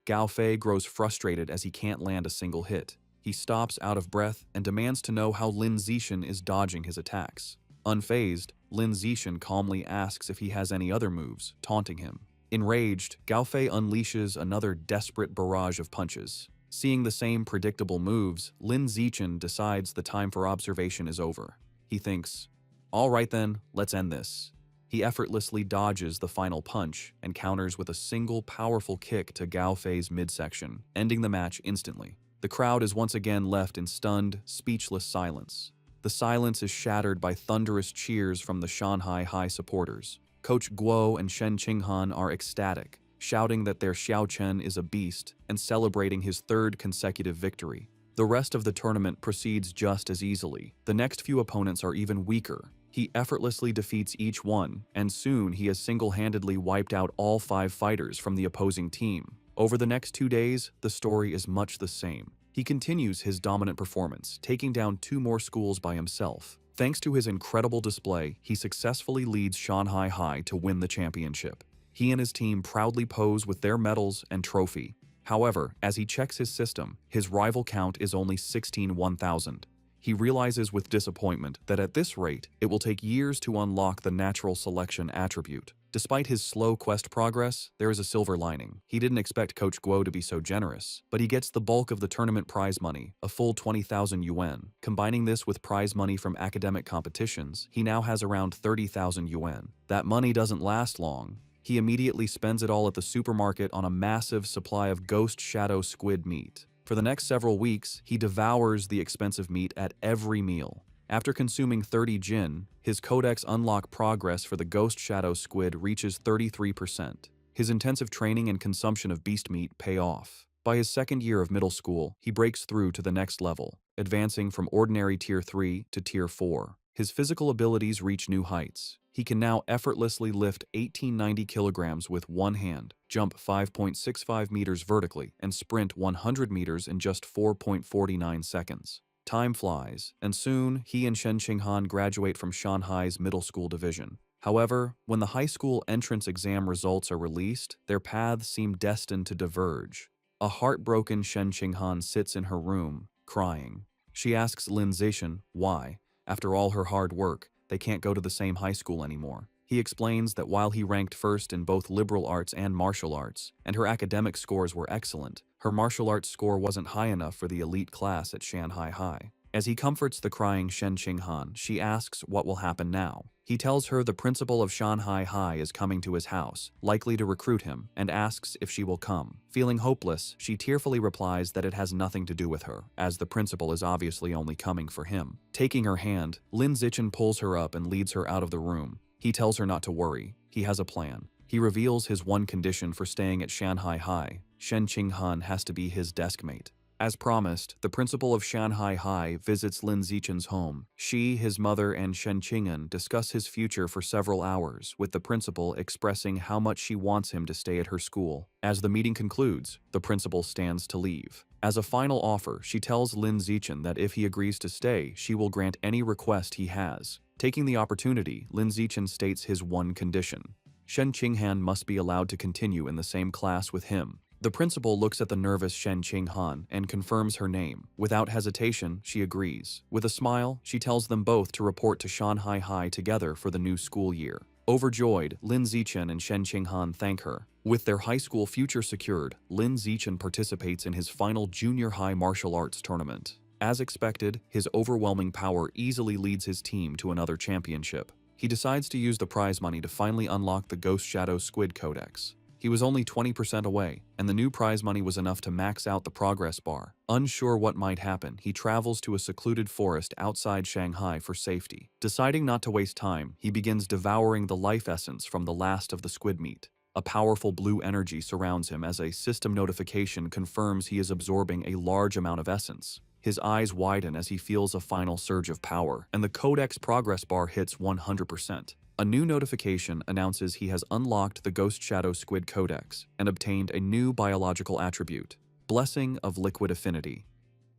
Gao Fei grows frustrated as he can't land a single hit. He stops out of breath and demands to know how Lin Zichen is dodging his attacks. Unfazed, Lin Zichen calmly asks if he has any other moves, taunting him. Enraged, Gao Fei unleashes another desperate barrage of punches. Seeing the same predictable moves, Lin Zichen decides the time for observation is over. He thinks, "All right then, let's end this." He effortlessly dodges the final punch and counters with a single powerful kick to Gao Fei's midsection, ending the match instantly. The crowd is once again left in stunned, speechless silence. The silence is shattered by thunderous cheers from the Shanghai High supporters. Coach Guo and Shen Qinghan are ecstatic, shouting that their Xiao Chen is a beast and celebrating his third consecutive victory. The rest of the tournament proceeds just as easily. The next few opponents are even weaker. He effortlessly defeats each one, and soon he has single-handedly wiped out all 5 fighters from the opposing team. Over the next 2 days, the story is much the same. He continues his dominant performance, taking down 2 more schools by himself. Thanks to his incredible display, he successfully leads Shanghai High to win the championship. He and his team proudly pose with their medals and trophy. However, as he checks his system, his rival count is only 16,000. He realizes with disappointment that at this rate, it will take years to unlock the natural selection attribute. Despite his slow quest progress, there is a silver lining. He didn't expect Coach Guo to be so generous, but he gets the bulk of the tournament prize money, a full 20,000 yuan. Combining this with prize money from academic competitions, he now has around 30,000 yuan. That money doesn't last long. He immediately spends it all at the supermarket on a massive supply of ghost shadow squid meat. For the next several weeks, he devours the expensive meat at every meal. After consuming 30 jin, his codex unlock progress for the ghost shadow squid reaches 33%. His intensive training and consumption of beast meat pay off. By his second year of middle school, he breaks through to the next level, advancing from ordinary Tier 3 to Tier 4. His physical abilities reach new heights. He can now effortlessly lift 1890 kilograms with one hand, jump 5.65 meters vertically, and sprint 100 meters in just 4.49 seconds. Time flies, and soon he and Shen Qinghan graduate from Shanghai's middle school division. However, when the high school entrance exam results are released, their paths seem destined to diverge. A heartbroken Shen Qinghan sits in her room, crying. She asks Lin Zichen why, after all her hard work, they can't go to the same high school anymore. He explains that while he ranked first in both liberal arts and martial arts, and her academic scores were excellent, her martial arts score wasn't high enough for the elite class at Shanghai High. As he comforts the crying Shen Qinghan, she asks what will happen now. He tells her the principal of Shanghai High is coming to his house, likely to recruit him, and asks if she will come. Feeling hopeless, she tearfully replies that it has nothing to do with her, as the principal is obviously only coming for him. Taking her hand, Lin Zichen pulls her up and leads her out of the room. He tells her not to worry. He has a plan. He reveals his one condition for staying at Shanghai High. Shen Qinghan has to be his deskmate. As promised, the principal of Shanghai High visits Lin Zichen's home. She, his mother, and Shen Qinghan discuss his future for several hours, with the principal expressing how much she wants him to stay at her school. As the meeting concludes, the principal stands to leave. As a final offer, she tells Lin Zichen that if he agrees to stay, she will grant any request he has. Taking the opportunity, Lin Zichen states his one condition. Shen Qinghan must be allowed to continue in the same class with him. The principal looks at the nervous Shen Qinghan and confirms her name. Without hesitation, she agrees. With a smile, she tells them both to report to Shanghai High together for the new school year. Overjoyed, Lin Zichen and Shen Qinghan thank her. With their high school future secured, Lin Zichen participates in his final junior high martial arts tournament. As expected, his overwhelming power easily leads his team to another championship. He decides to use the prize money to finally unlock the Ghost Shadow Squid Codex. He was only 20% away, and the new prize money was enough to max out the progress bar. Unsure what might happen, he travels to a secluded forest outside Shanghai for safety. Deciding not to waste time, he begins devouring the life essence from the last of the squid meat. A powerful blue energy surrounds him as a system notification confirms he is absorbing a large amount of essence. His eyes widen as he feels a final surge of power, and the Codex progress bar hits 100%. A new notification announces he has unlocked the Ghost Shadow Squid Codex and obtained a new biological attribute, Blessing of Liquid Affinity.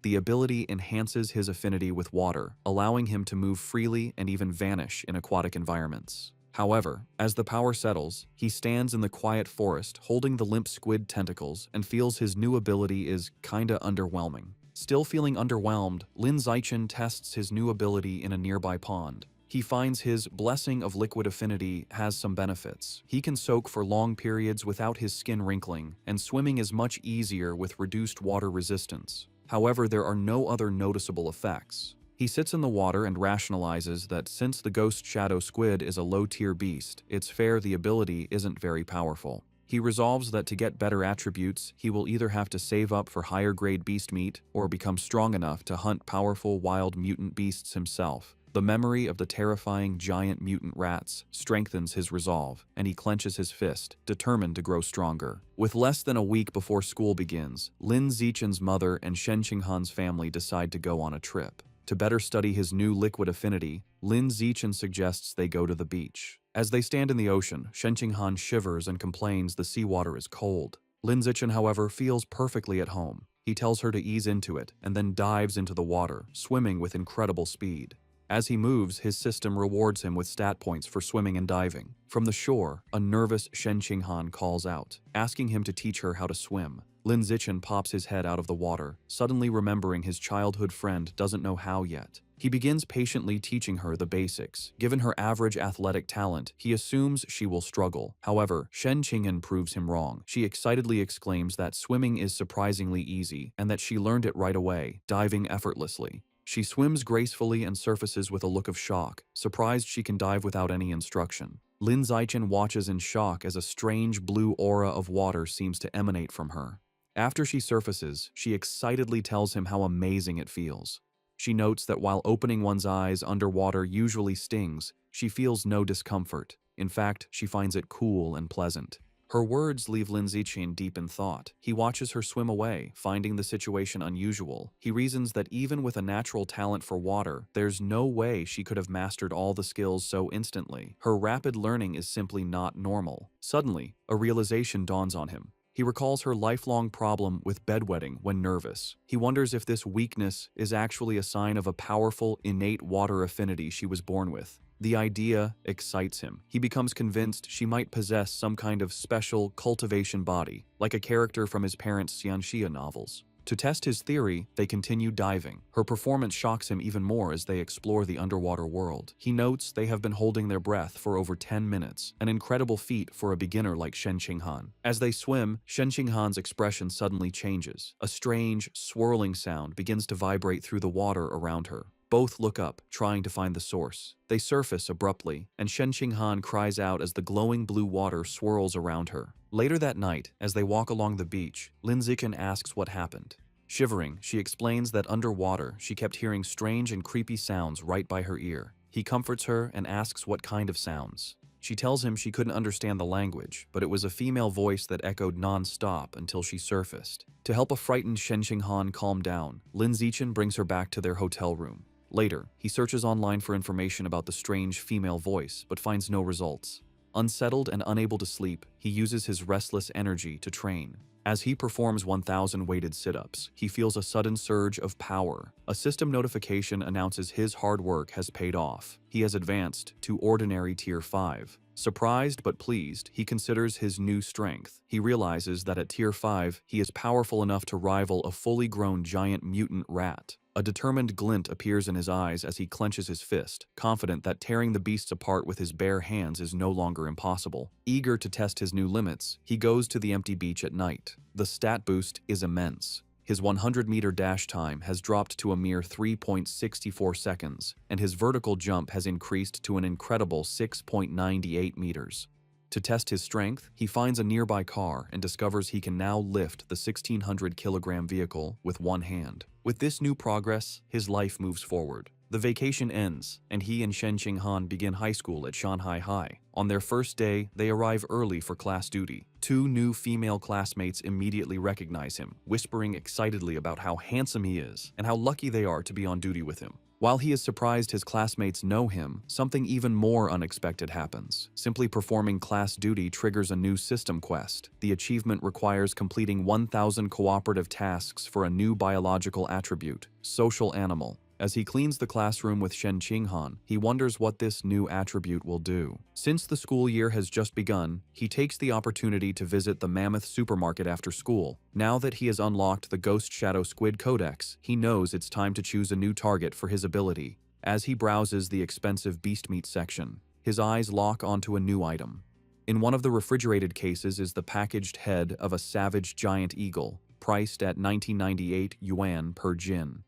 The ability enhances his affinity with water, allowing him to move freely and even vanish in aquatic environments. However, as the power settles, he stands in the quiet forest holding the limp squid tentacles and feels his new ability is kinda underwhelming. Still feeling underwhelmed, Lin Zichen tests his new ability in a nearby pond. He finds his Blessing of Liquid Affinity has some benefits. He can soak for long periods without his skin wrinkling, and swimming is much easier with reduced water resistance. However, there are no other noticeable effects. He sits in the water and rationalizes that since the Ghost Shadow Squid is a low-tier beast, it's fair the ability isn't very powerful. He resolves that to get better attributes, he will either have to save up for higher-grade beast meat or become strong enough to hunt powerful wild mutant beasts himself. The memory of the terrifying giant mutant rats strengthens his resolve, and he clenches his fist, determined to grow stronger. With less than a week before school begins, Lin Zichen's mother and Shen Qinghan's family decide to go on a trip. To better study his new liquid affinity, Lin Zichen suggests they go to the beach. As they stand in the ocean, Shen Qinghan shivers and complains the seawater is cold. Lin Zichen, however, feels perfectly at home. He tells her to ease into it and then dives into the water, swimming with incredible speed. As he moves, his system rewards him with stat points for swimming and diving. From the shore, a nervous Shen Qinghan calls out, asking him to teach her how to swim. Lin Zichen pops his head out of the water, suddenly remembering his childhood friend doesn't know how yet. He begins patiently teaching her the basics. Given her average athletic talent, he assumes she will struggle. However, Shen Qinghan proves him wrong. She excitedly exclaims that swimming is surprisingly easy and that she learned it right away, diving effortlessly. She swims gracefully and surfaces with a look of shock, surprised she can dive without any instruction. Lin Zichen watches in shock as a strange blue aura of water seems to emanate from her. After she surfaces, she excitedly tells him how amazing it feels. She notes that while opening one's eyes underwater usually stings, she feels no discomfort. In fact, she finds it cool and pleasant. Her words leave Lin Zichen deep in thought. He watches her swim away, finding the situation unusual. He reasons that even with a natural talent for water, there's no way she could have mastered all the skills so instantly. Her rapid learning is simply not normal. Suddenly, a realization dawns on him. He recalls her lifelong problem with bedwetting when nervous. He wonders if this weakness is actually a sign of a powerful, innate water affinity she was born with. The idea excites him. He becomes convinced she might possess some kind of special cultivation body, like a character from his parents' Xianxia novels. To test his theory, they continue diving. Her performance shocks him even more as they explore the underwater world. He notes they have been holding their breath for over 10 minutes, an incredible feat for a beginner like Shen Qinghan. As they swim, Shen Qinghan's expression suddenly changes. A strange, swirling sound begins to vibrate through the water around her. Both look up, trying to find the source. They surface abruptly, and Shen Qinghan cries out as the glowing blue water swirls around her. Later that night, as they walk along the beach, Lin Zichen asks what happened. Shivering, she explains that underwater, she kept hearing strange and creepy sounds right by her ear. He comforts her and asks what kind of sounds. She tells him she couldn't understand the language, but it was a female voice that echoed non-stop until she surfaced. To help a frightened Shen Qinghan calm down, Lin Zichen brings her back to their hotel room. Later, he searches online for information about the strange female voice, but finds no results. Unsettled and unable to sleep, he uses his restless energy to train. As he performs 1,000 weighted sit-ups, he feels a sudden surge of power. A system notification announces his hard work has paid off. He has advanced to Ordinary Tier 5. Surprised but pleased, he considers his new strength. He realizes that at Tier 5, he is powerful enough to rival a fully grown giant mutant rat. A determined glint appears in his eyes as he clenches his fist, confident that tearing the beasts apart with his bare hands is no longer impossible. Eager to test his new limits, he goes to the empty beach at night. The stat boost is immense. His 100-meter dash time has dropped to a mere 3.64 seconds, and his vertical jump has increased to an incredible 6.98 meters. To test his strength, he finds a nearby car and discovers he can now lift the 1,600-kilogram vehicle with one hand. With this new progress, his life moves forward. The vacation ends, and he and Shen Qinghan begin high school at Shanghai High. On their first day, they arrive early for class duty. Two new female classmates immediately recognize him, whispering excitedly about how handsome he is and how lucky they are to be on duty with him. While he is surprised his classmates know him, something even more unexpected happens. Simply performing class duty triggers a new system quest. The achievement requires completing 1,000 cooperative tasks for a new biological attribute, social animal. As he cleans the classroom with Shen Qinghan, he wonders what this new attribute will do. Since the school year has just begun, he takes the opportunity to visit the Mammoth supermarket after school. Now that he has unlocked the Ghost Shadow Squid Codex, he knows it's time to choose a new target for his ability. As he browses the expensive beast meat section, his eyes lock onto a new item. In one of the refrigerated cases is the packaged head of a savage giant eagle, priced at 1998 yuan per jin.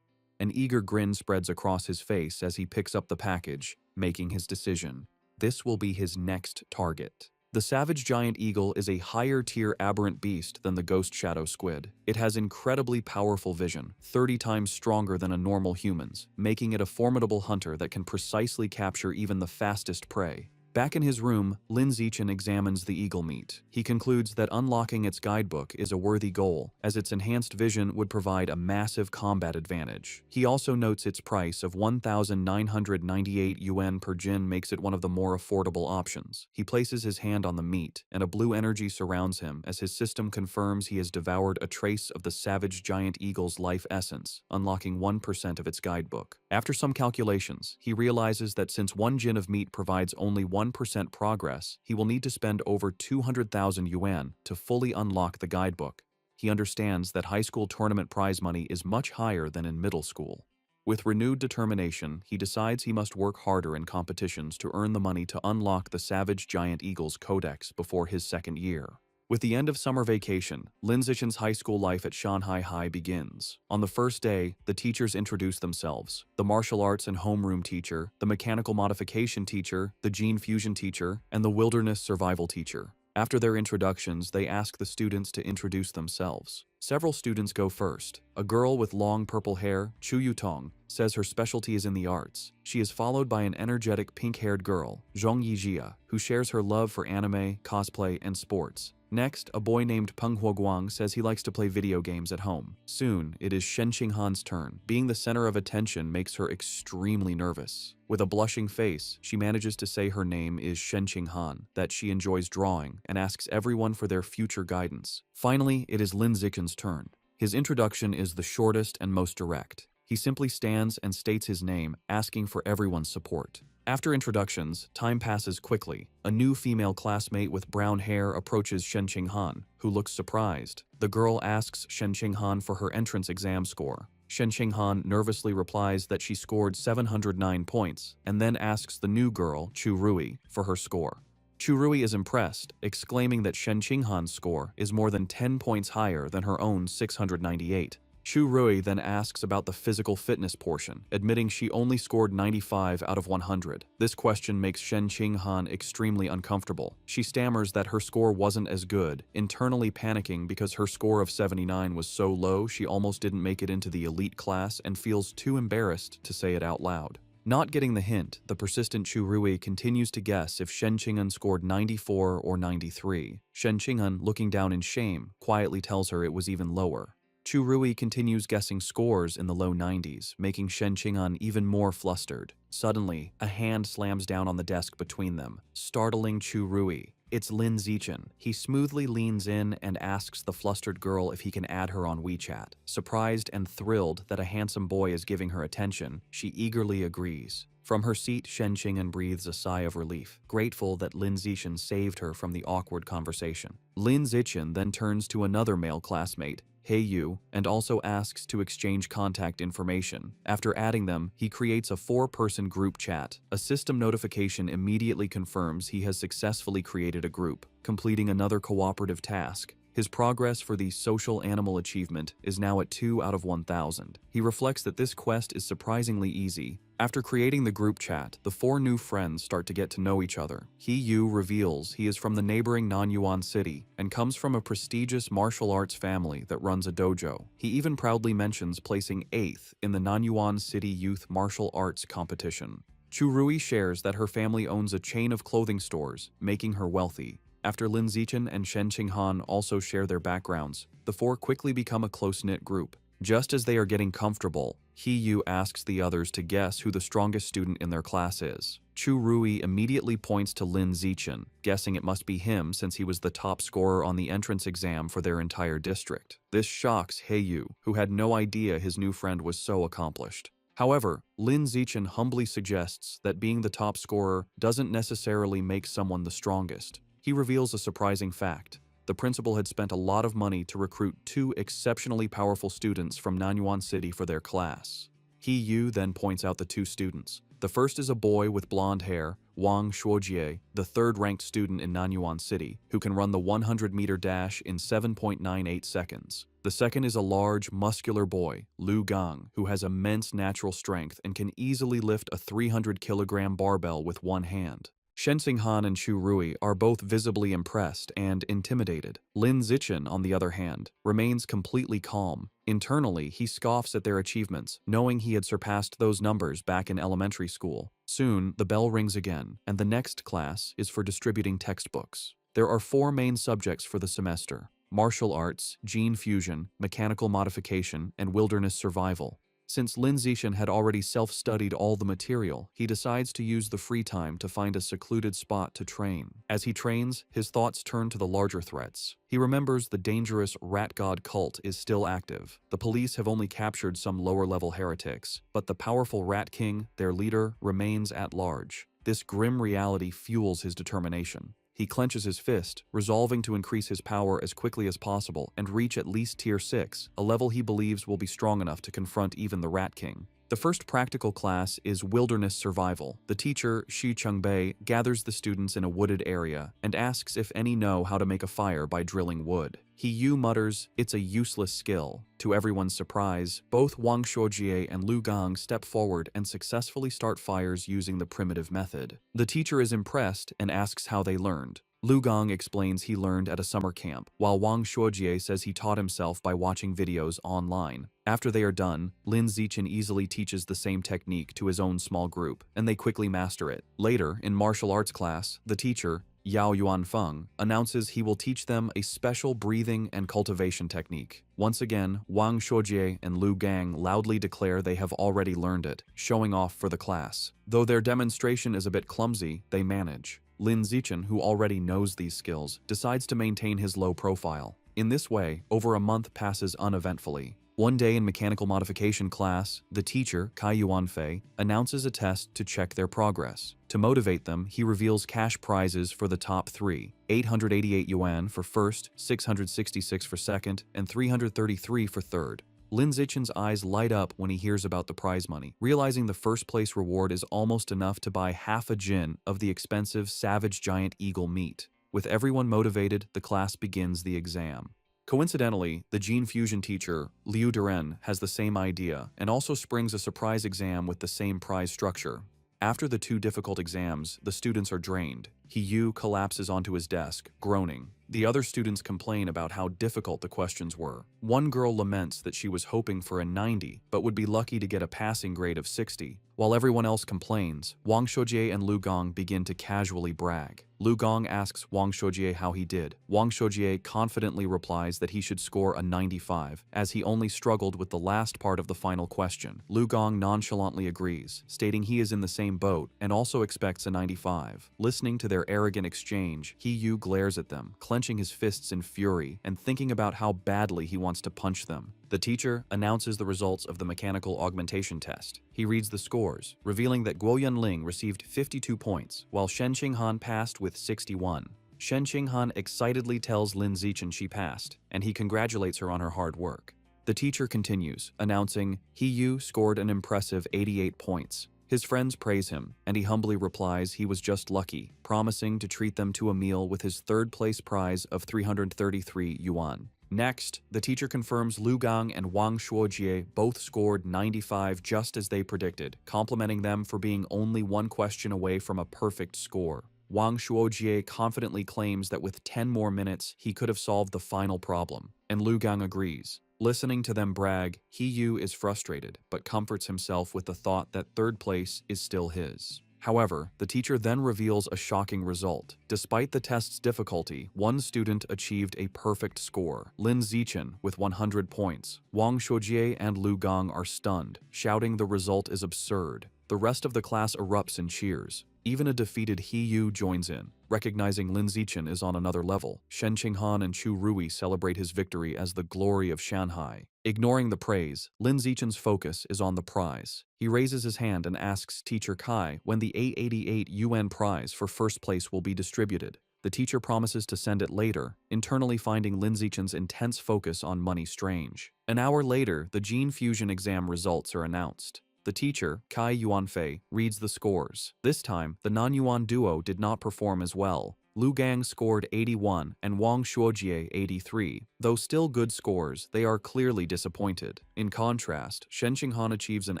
An eager grin spreads across his face as he picks up the package, making his decision. This will be his next target. The savage giant eagle is a higher-tier aberrant beast than the ghost shadow squid. It has incredibly powerful vision, 30 times stronger than a normal human's, making it a formidable hunter that can precisely capture even the fastest prey. Back in his room, Lin Zichen examines the eagle meat. He concludes that unlocking its guidebook is a worthy goal, as its enhanced vision would provide a massive combat advantage. He also notes its price of 1,998 yuan per jin makes it one of the more affordable options. He places his hand on the meat, and a blue energy surrounds him as his system confirms he has devoured a trace of the savage giant eagle's life essence, unlocking 1% of its guidebook. After some calculations, he realizes that since 1 jin of meat provides only 1% progress, he will need to spend over 200,000 yuan to fully unlock the guidebook. He understands that high school tournament prize money is much higher than in middle school. With renewed determination, he decides he must work harder in competitions to earn the money to unlock the Savage Giant Eagle's codex before his second year. With the end of summer vacation, Lin Zichen's high school life at Shanghai High begins. On the first day, the teachers introduce themselves: the martial arts and homeroom teacher, the mechanical modification teacher, the gene fusion teacher, and the wilderness survival teacher. After their introductions, they ask the students to introduce themselves. Several students go first. A girl with long purple hair, Chu Yutong, says her specialty is in the arts. She is followed by an energetic pink-haired girl, Zhong Yijia, who shares her love for anime, cosplay, and sports. Next, a boy named Peng Huoguang says he likes to play video games at home. Soon, it is Shen Qinghan's turn. Being the center of attention makes her extremely nervous. With a blushing face, she manages to say her name is Shen Qinghan, that she enjoys drawing, and asks everyone for their future guidance. Finally, it is Lin Zichen's turn. His introduction is the shortest and most direct. He simply stands and states his name, asking for everyone's support. After introductions, time passes quickly. A new female classmate with brown hair approaches Shen Qinghan, who looks surprised. The girl asks Shen Qinghan for her entrance exam score. Shen Qinghan nervously replies that she scored 709 points, and then asks the new girl, Chu Rui, for her score. Chu Rui is impressed, exclaiming that Shen Qinghan's score is more than 10 points higher than her own 698. Chu Rui then asks about the physical fitness portion, admitting she only scored 95 out of 100. This question makes Shen Qinghan extremely uncomfortable. She stammers that her score wasn't as good, internally panicking because her score of 79 was so low she almost didn't make it into the elite class and feels too embarrassed to say it out loud. Not getting the hint, the persistent Chu Rui continues to guess if Shen Qinghan scored 94 or 93. Shen Qinghan, looking down in shame, quietly tells her it was even lower. Chu Rui continues guessing scores in the low 90s, making Shen Qinghan even more flustered. Suddenly, a hand slams down on the desk between them, startling Chu Rui. It's Lin Zichen. He smoothly leans in and asks the flustered girl if he can add her on WeChat. Surprised and thrilled that a handsome boy is giving her attention, she eagerly agrees. From her seat, Shen Qinghan breathes a sigh of relief, grateful that Lin Zichen saved her from the awkward conversation. Lin Zichen then turns to another male classmate, "Hey you," and also asks to exchange contact information. After adding them, he creates a 4-person group chat. A system notification immediately confirms he has successfully created a group, completing another cooperative task. His progress for the social animal achievement is now at 2 out of 1,000. He reflects that this quest is surprisingly easy. After creating the group chat, the 4 new friends start to get to know each other. He-Yu reveals he is from the neighboring Nanyuan city and comes from a prestigious martial arts family that runs a dojo. He even proudly mentions placing 8th in the Nanyuan City Youth Martial Arts competition. Churui shares that her family owns a chain of clothing stores, making her wealthy. After Lin Zichen and Shen Qinghan also share their backgrounds, the 4 quickly become a close-knit group. Just as they are getting comfortable, He-Yu asks the others to guess who the strongest student in their class is. Chu Rui immediately points to Lin Zichen, guessing it must be him since he was the top scorer on the entrance exam for their entire district. This shocks He-Yu, who had no idea his new friend was so accomplished. However, Lin Zichen humbly suggests that being the top scorer doesn't necessarily make someone the strongest. He reveals a surprising fact. The principal had spent a lot of money to recruit 2 exceptionally powerful students from Nanyuan City for their class. He-Yu then points out the 2 students. The first is a boy with blonde hair, Wang Shuojie, the 3rd-ranked student in Nanyuan City, who can run the 100-meter dash in 7.98 seconds. The second is a large, muscular boy, Lu Gang, who has immense natural strength and can easily lift a 300-kilogram barbell with one hand. Shen Xinghan and Chu Rui are both visibly impressed and intimidated. Lin Zichen, on the other hand, remains completely calm. Internally, he scoffs at their achievements, knowing he had surpassed those numbers back in elementary school. Soon, the bell rings again, and the next class is for distributing textbooks. There are 4 main subjects for the semester: martial arts, gene fusion, mechanical modification, and wilderness survival. Since Lin Zichen had already self-studied all the material, he decides to use the free time to find a secluded spot to train. As he trains, his thoughts turn to the larger threats. He remembers the dangerous rat god cult is still active. The police have only captured some lower-level heretics, but the powerful Rat King, their leader, remains at large. This grim reality fuels his determination. He clenches his fist, resolving to increase his power as quickly as possible and reach at least Tier 6, a level he believes will be strong enough to confront even the Rat King. The first practical class is Wilderness Survival. The teacher, Shi Chungbei, gathers the students in a wooded area and asks if any know how to make a fire by drilling wood. He-Yu mutters, "It's a useless skill." To everyone's surprise, both Wang Shuojie and Lu Gang step forward and successfully start fires using the primitive method. The teacher is impressed and asks how they learned. Lu Gang explains he learned at a summer camp, while Wang Shuojie says he taught himself by watching videos online. After they are done, Lin Zichen easily teaches the same technique to his own small group, and they quickly master it. Later, in martial arts class, the teacher, Yao Yuanfeng, announces he will teach them a special breathing and cultivation technique. Once again, Wang Shuojie and Lu Gang loudly declare they have already learned it, showing off for the class. Though their demonstration is a bit clumsy, they manage. Lin Zichen, who already knows these skills, decides to maintain his low profile. In this way, over a month passes uneventfully. One day in mechanical modification class, the teacher, Kai Yuanfei, announces a test to check their progress. To motivate them, he reveals cash prizes for the top 3, 888 yuan for first, 666 for second, and 333 for third. Lin Zichen's eyes light up when he hears about the prize money, realizing the first place reward is almost enough to buy half a jin of the expensive savage giant eagle meat. With everyone motivated, the class begins the exam. Coincidentally, the gene fusion teacher, Liu Duren, has the same idea and also springs a surprise exam with the same prize structure. After the 2 difficult exams, the students are drained. He-Yu collapses onto his desk, groaning. The other students complain about how difficult the questions were. One girl laments that she was hoping for a 90, but would be lucky to get a passing grade of 60. While everyone else complains, Wang Shuojie and Lu Gang begin to casually brag. Lu Gang asks Wang Shuojie how he did. Wang Shuojie confidently replies that he should score a 95, as he only struggled with the last part of the final question. Lu Gang nonchalantly agrees, stating he is in the same boat and also expects a 95. Listening to their arrogant exchange, He-Yu glares at them, clenching his fists in fury and thinking about how badly he wants to punch them. The teacher announces the results of the mechanical augmentation test. He reads the scores, revealing that Guo Yunling received 52 points, while Shen Qinghan passed with 61. Shen Qinghan excitedly tells Lin Zichen she passed, and he congratulates her on her hard work. The teacher continues, announcing, He Yu scored an impressive 88 points. His friends praise him, and he humbly replies he was just lucky, promising to treat them to a meal with his third-place prize of 333 yuan. Next, the teacher confirms Lu Gang and Wang Shuojie both scored 95 just as they predicted, complimenting them for being only one question away from a perfect score. Wang Shuojie confidently claims that with 10 more minutes, he could have solved the final problem, and Lu Gang agrees. Listening to them brag, He Yu is frustrated, but comforts himself with the thought that third place is still his. However, the teacher then reveals a shocking result. Despite the test's difficulty, one student achieved a perfect score, Lin Zichen with 100 points. Wang Shuojie and Lu Gang are stunned, shouting the result is absurd. The rest of the class erupts in cheers. Even a defeated He Yu joins in. Recognizing Lin Zichen is on another level, Shen Qinghan and Chu Rui celebrate his victory as the glory of Shanghai. Ignoring the praise, Lin Zichen's focus is on the prize. He raises his hand and asks Teacher Kai when the 888 yuan prize for first place will be distributed. The teacher promises to send it later, internally finding Lin Zichen's intense focus on money strange. An hour later, the gene fusion exam results are announced. The teacher, Kai Yuanfei, reads the scores. This time, the non-Yuan duo did not perform as well. Lu Gang scored 81 and Wang Shuojie 83. Though still good scores, they are clearly disappointed. In contrast, Shen Qinghan achieves an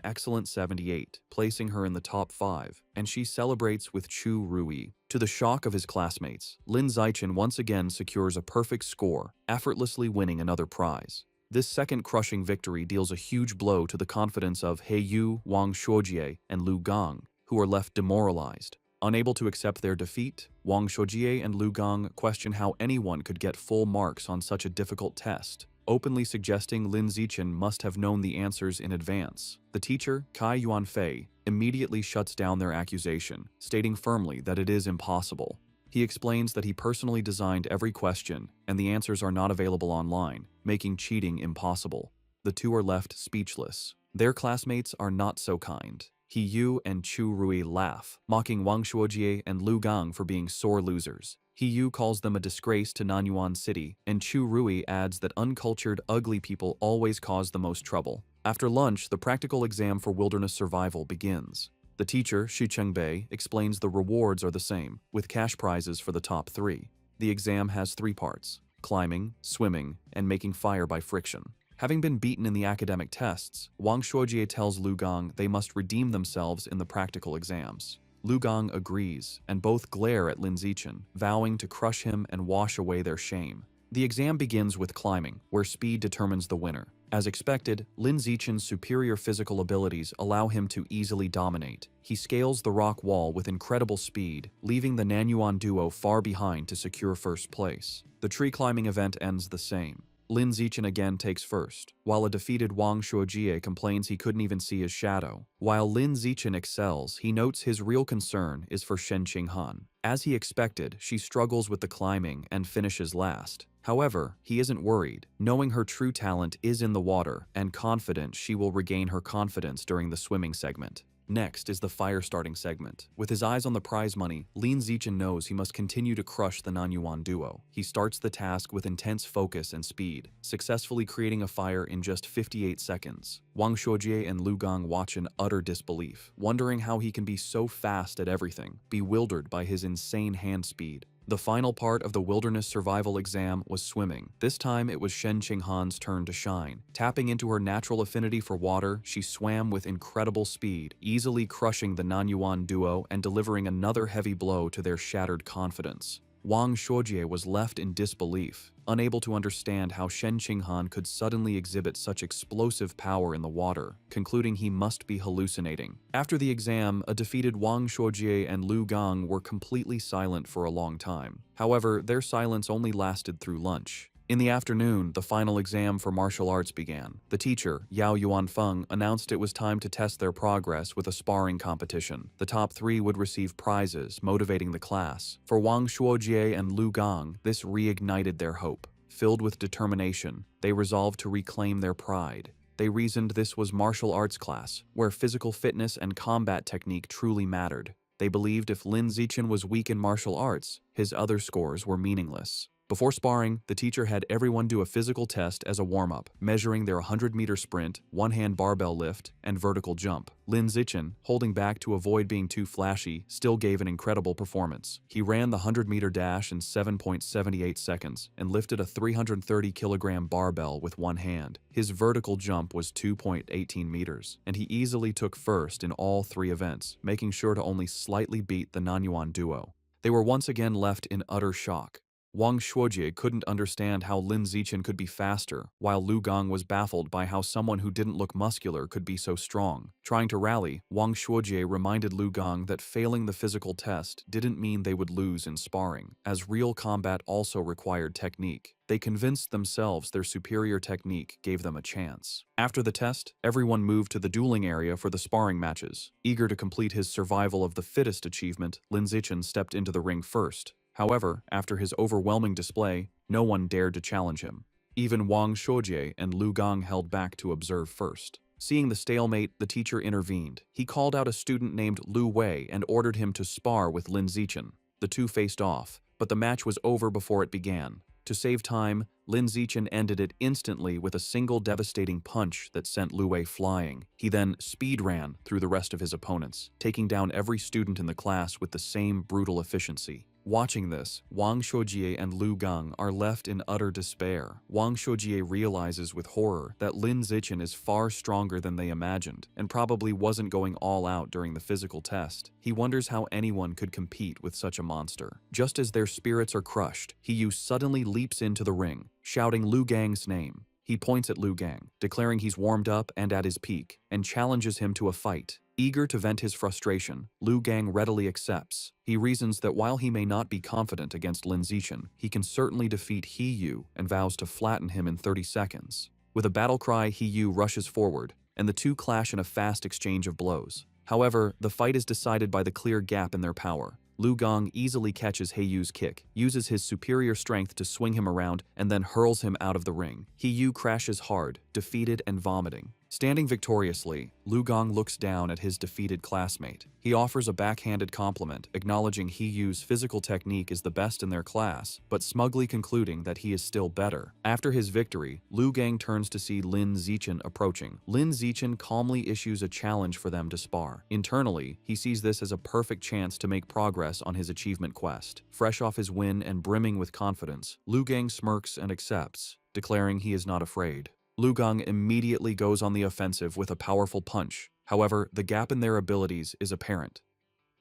excellent 78, placing her in the top 5, and she celebrates with Chu Rui. To the shock of his classmates, Lin Zichen once again secures a perfect score, effortlessly winning another prize. This second crushing victory deals a huge blow to the confidence of He Yu, Wang Shuojie, and Lu Gang, who are left demoralized. Unable to accept their defeat, Wang Shuojie and Lu Gang question how anyone could get full marks on such a difficult test, openly suggesting Lin Zichen must have known the answers in advance. The teacher, Kai Yuanfei, immediately shuts down their accusation, stating firmly that it is impossible. He explains that he personally designed every question, and the answers are not available online, making cheating impossible. The two are left speechless. Their classmates are not so kind. He Yu and Chu Rui laugh, mocking Wang Shuojie and Lu Gang for being sore losers. He Yu calls them a disgrace to Nanyuan City, and Chu Rui adds that uncultured, ugly people always cause the most trouble. After lunch, the practical exam for wilderness survival begins. The teacher, Xu Chengbei, explains the rewards are the same, with cash prizes for the top 3. The exam has 3 parts: climbing, swimming, and making fire by friction. Having been beaten in the academic tests, Wang Shuojie tells Lu Gang they must redeem themselves in the practical exams. Lu Gang agrees, and both glare at Lin Zichen, vowing to crush him and wash away their shame. The exam begins with climbing, where speed determines the winner. As expected, Lin Zichen's superior physical abilities allow him to easily dominate. He scales the rock wall with incredible speed, leaving the Nanyuan duo far behind to secure first place. The tree climbing event ends the same. Lin Zichen again takes first, while a defeated Wang Shuojie complains he couldn't even see his shadow. While Lin Zichen excels, he notes his real concern is for Shen Qinghan. As he expected, she struggles with the climbing and finishes last. However, he isn't worried, knowing her true talent is in the water and confident she will regain her confidence during the swimming segment. Next is the fire starting segment. With his eyes on the prize money, Lin Zichen knows he must continue to crush the Nanyuan duo. He starts the task with intense focus and speed, successfully creating a fire in just 58 seconds. Wang Shuojie and Lu Gang watch in utter disbelief, wondering how he can be so fast at everything, bewildered by his insane hand speed. The final part of the wilderness survival exam was swimming. This time it was Shen Qinghan's turn to shine. Tapping into her natural affinity for water, she swam with incredible speed, easily crushing the Nanyuan duo and delivering another heavy blow to their shattered confidence. Wang Shuojie was left in disbelief, unable to understand how Shen Qinghan could suddenly exhibit such explosive power in the water, concluding he must be hallucinating. After the exam, a defeated Wang Shuojie and Lu Gang were completely silent for a long time. However, their silence only lasted through lunch. In the afternoon, the final exam for martial arts began. The teacher, Yao Yuanfeng, announced it was time to test their progress with a sparring competition. The top 3 would receive prizes, motivating the class. For Wang Shuojie and Lu Gang, this reignited their hope. Filled with determination, they resolved to reclaim their pride. They reasoned this was martial arts class, where physical fitness and combat technique truly mattered. They believed if Lin Zichen was weak in martial arts, his other scores were meaningless. Before sparring, the teacher had everyone do a physical test as a warm-up, measuring their 100-meter sprint, one-hand barbell lift, and vertical jump. Lin Zichen, holding back to avoid being too flashy, still gave an incredible performance. He ran the 100-meter dash in 7.78 seconds and lifted a 330-kilogram barbell with one hand. His vertical jump was 2.18 meters, and he easily took first in all three events, making sure to only slightly beat the Nanyuan duo. They were once again left in utter shock. Wang Shuojie couldn't understand how Lin Zichen could be faster, while Lu Gong was baffled by how someone who didn't look muscular could be so strong. Trying to rally, Wang Shuojie reminded Lu Gong that failing the physical test didn't mean they would lose in sparring, as real combat also required technique. They convinced themselves their superior technique gave them a chance. After the test, everyone moved to the dueling area for the sparring matches. Eager to complete his survival of the fittest achievement, Lin Zichen stepped into the ring first. However, after his overwhelming display, no one dared to challenge him. Even Wang Shuojie and Lu Gong held back to observe first. Seeing the stalemate, the teacher intervened. He called out a student named Lu Wei and ordered him to spar with Lin Zichen. The two faced off, but the match was over before it began. To save time, Lin Zichen ended it instantly with a single devastating punch that sent Lu Wei flying. He then speed ran through the rest of his opponents, taking down every student in the class with the same brutal efficiency. Watching this, Wang Shuojie and Lu Gong are left in utter despair. Wang Shuojie realizes with horror that Lin Zichen is far stronger than they imagined, and probably wasn't going all out during the physical test. He wonders how anyone could compete with such a monster. Just as their spirits are crushed, Hiyu suddenly leaps into the ring, shouting Lu Gang's name. He points at Lu Gang, declaring he's warmed up and at his peak, and challenges him to a fight. Eager to vent his frustration, Lu Gang readily accepts. He reasons that while he may not be confident against Lin Zichen, he can certainly defeat Hiyu and vows to flatten him in 30 seconds. With a battle cry, Hiyu rushes forward, and the two clash in a fast exchange of blows. However, the fight is decided by the clear gap in their power. Lu Gong easily catches Hiyu's kick, uses his superior strength to swing him around, and then hurls him out of the ring. Hiyu crashes hard, defeated and vomiting. Standing victoriously, Lu Gong looks down at his defeated classmate. He offers a backhanded compliment, acknowledging Hiyu's physical technique is the best in their class, but smugly concluding that he is still better. After his victory, Lu Gang turns to see Lin Zichen approaching. Lin Zichen calmly issues a challenge for them to spar. Internally, he sees this as a perfect chance to make progress on his achievement quest. Fresh off his win and brimming with confidence, Lu Gang smirks and accepts, declaring he is not afraid. Lu Gong immediately goes on the offensive with a powerful punch. However, the gap in their abilities is apparent.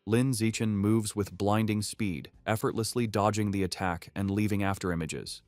Lin Zichen moves with blinding speed, effortlessly dodging the attack and leaving after images.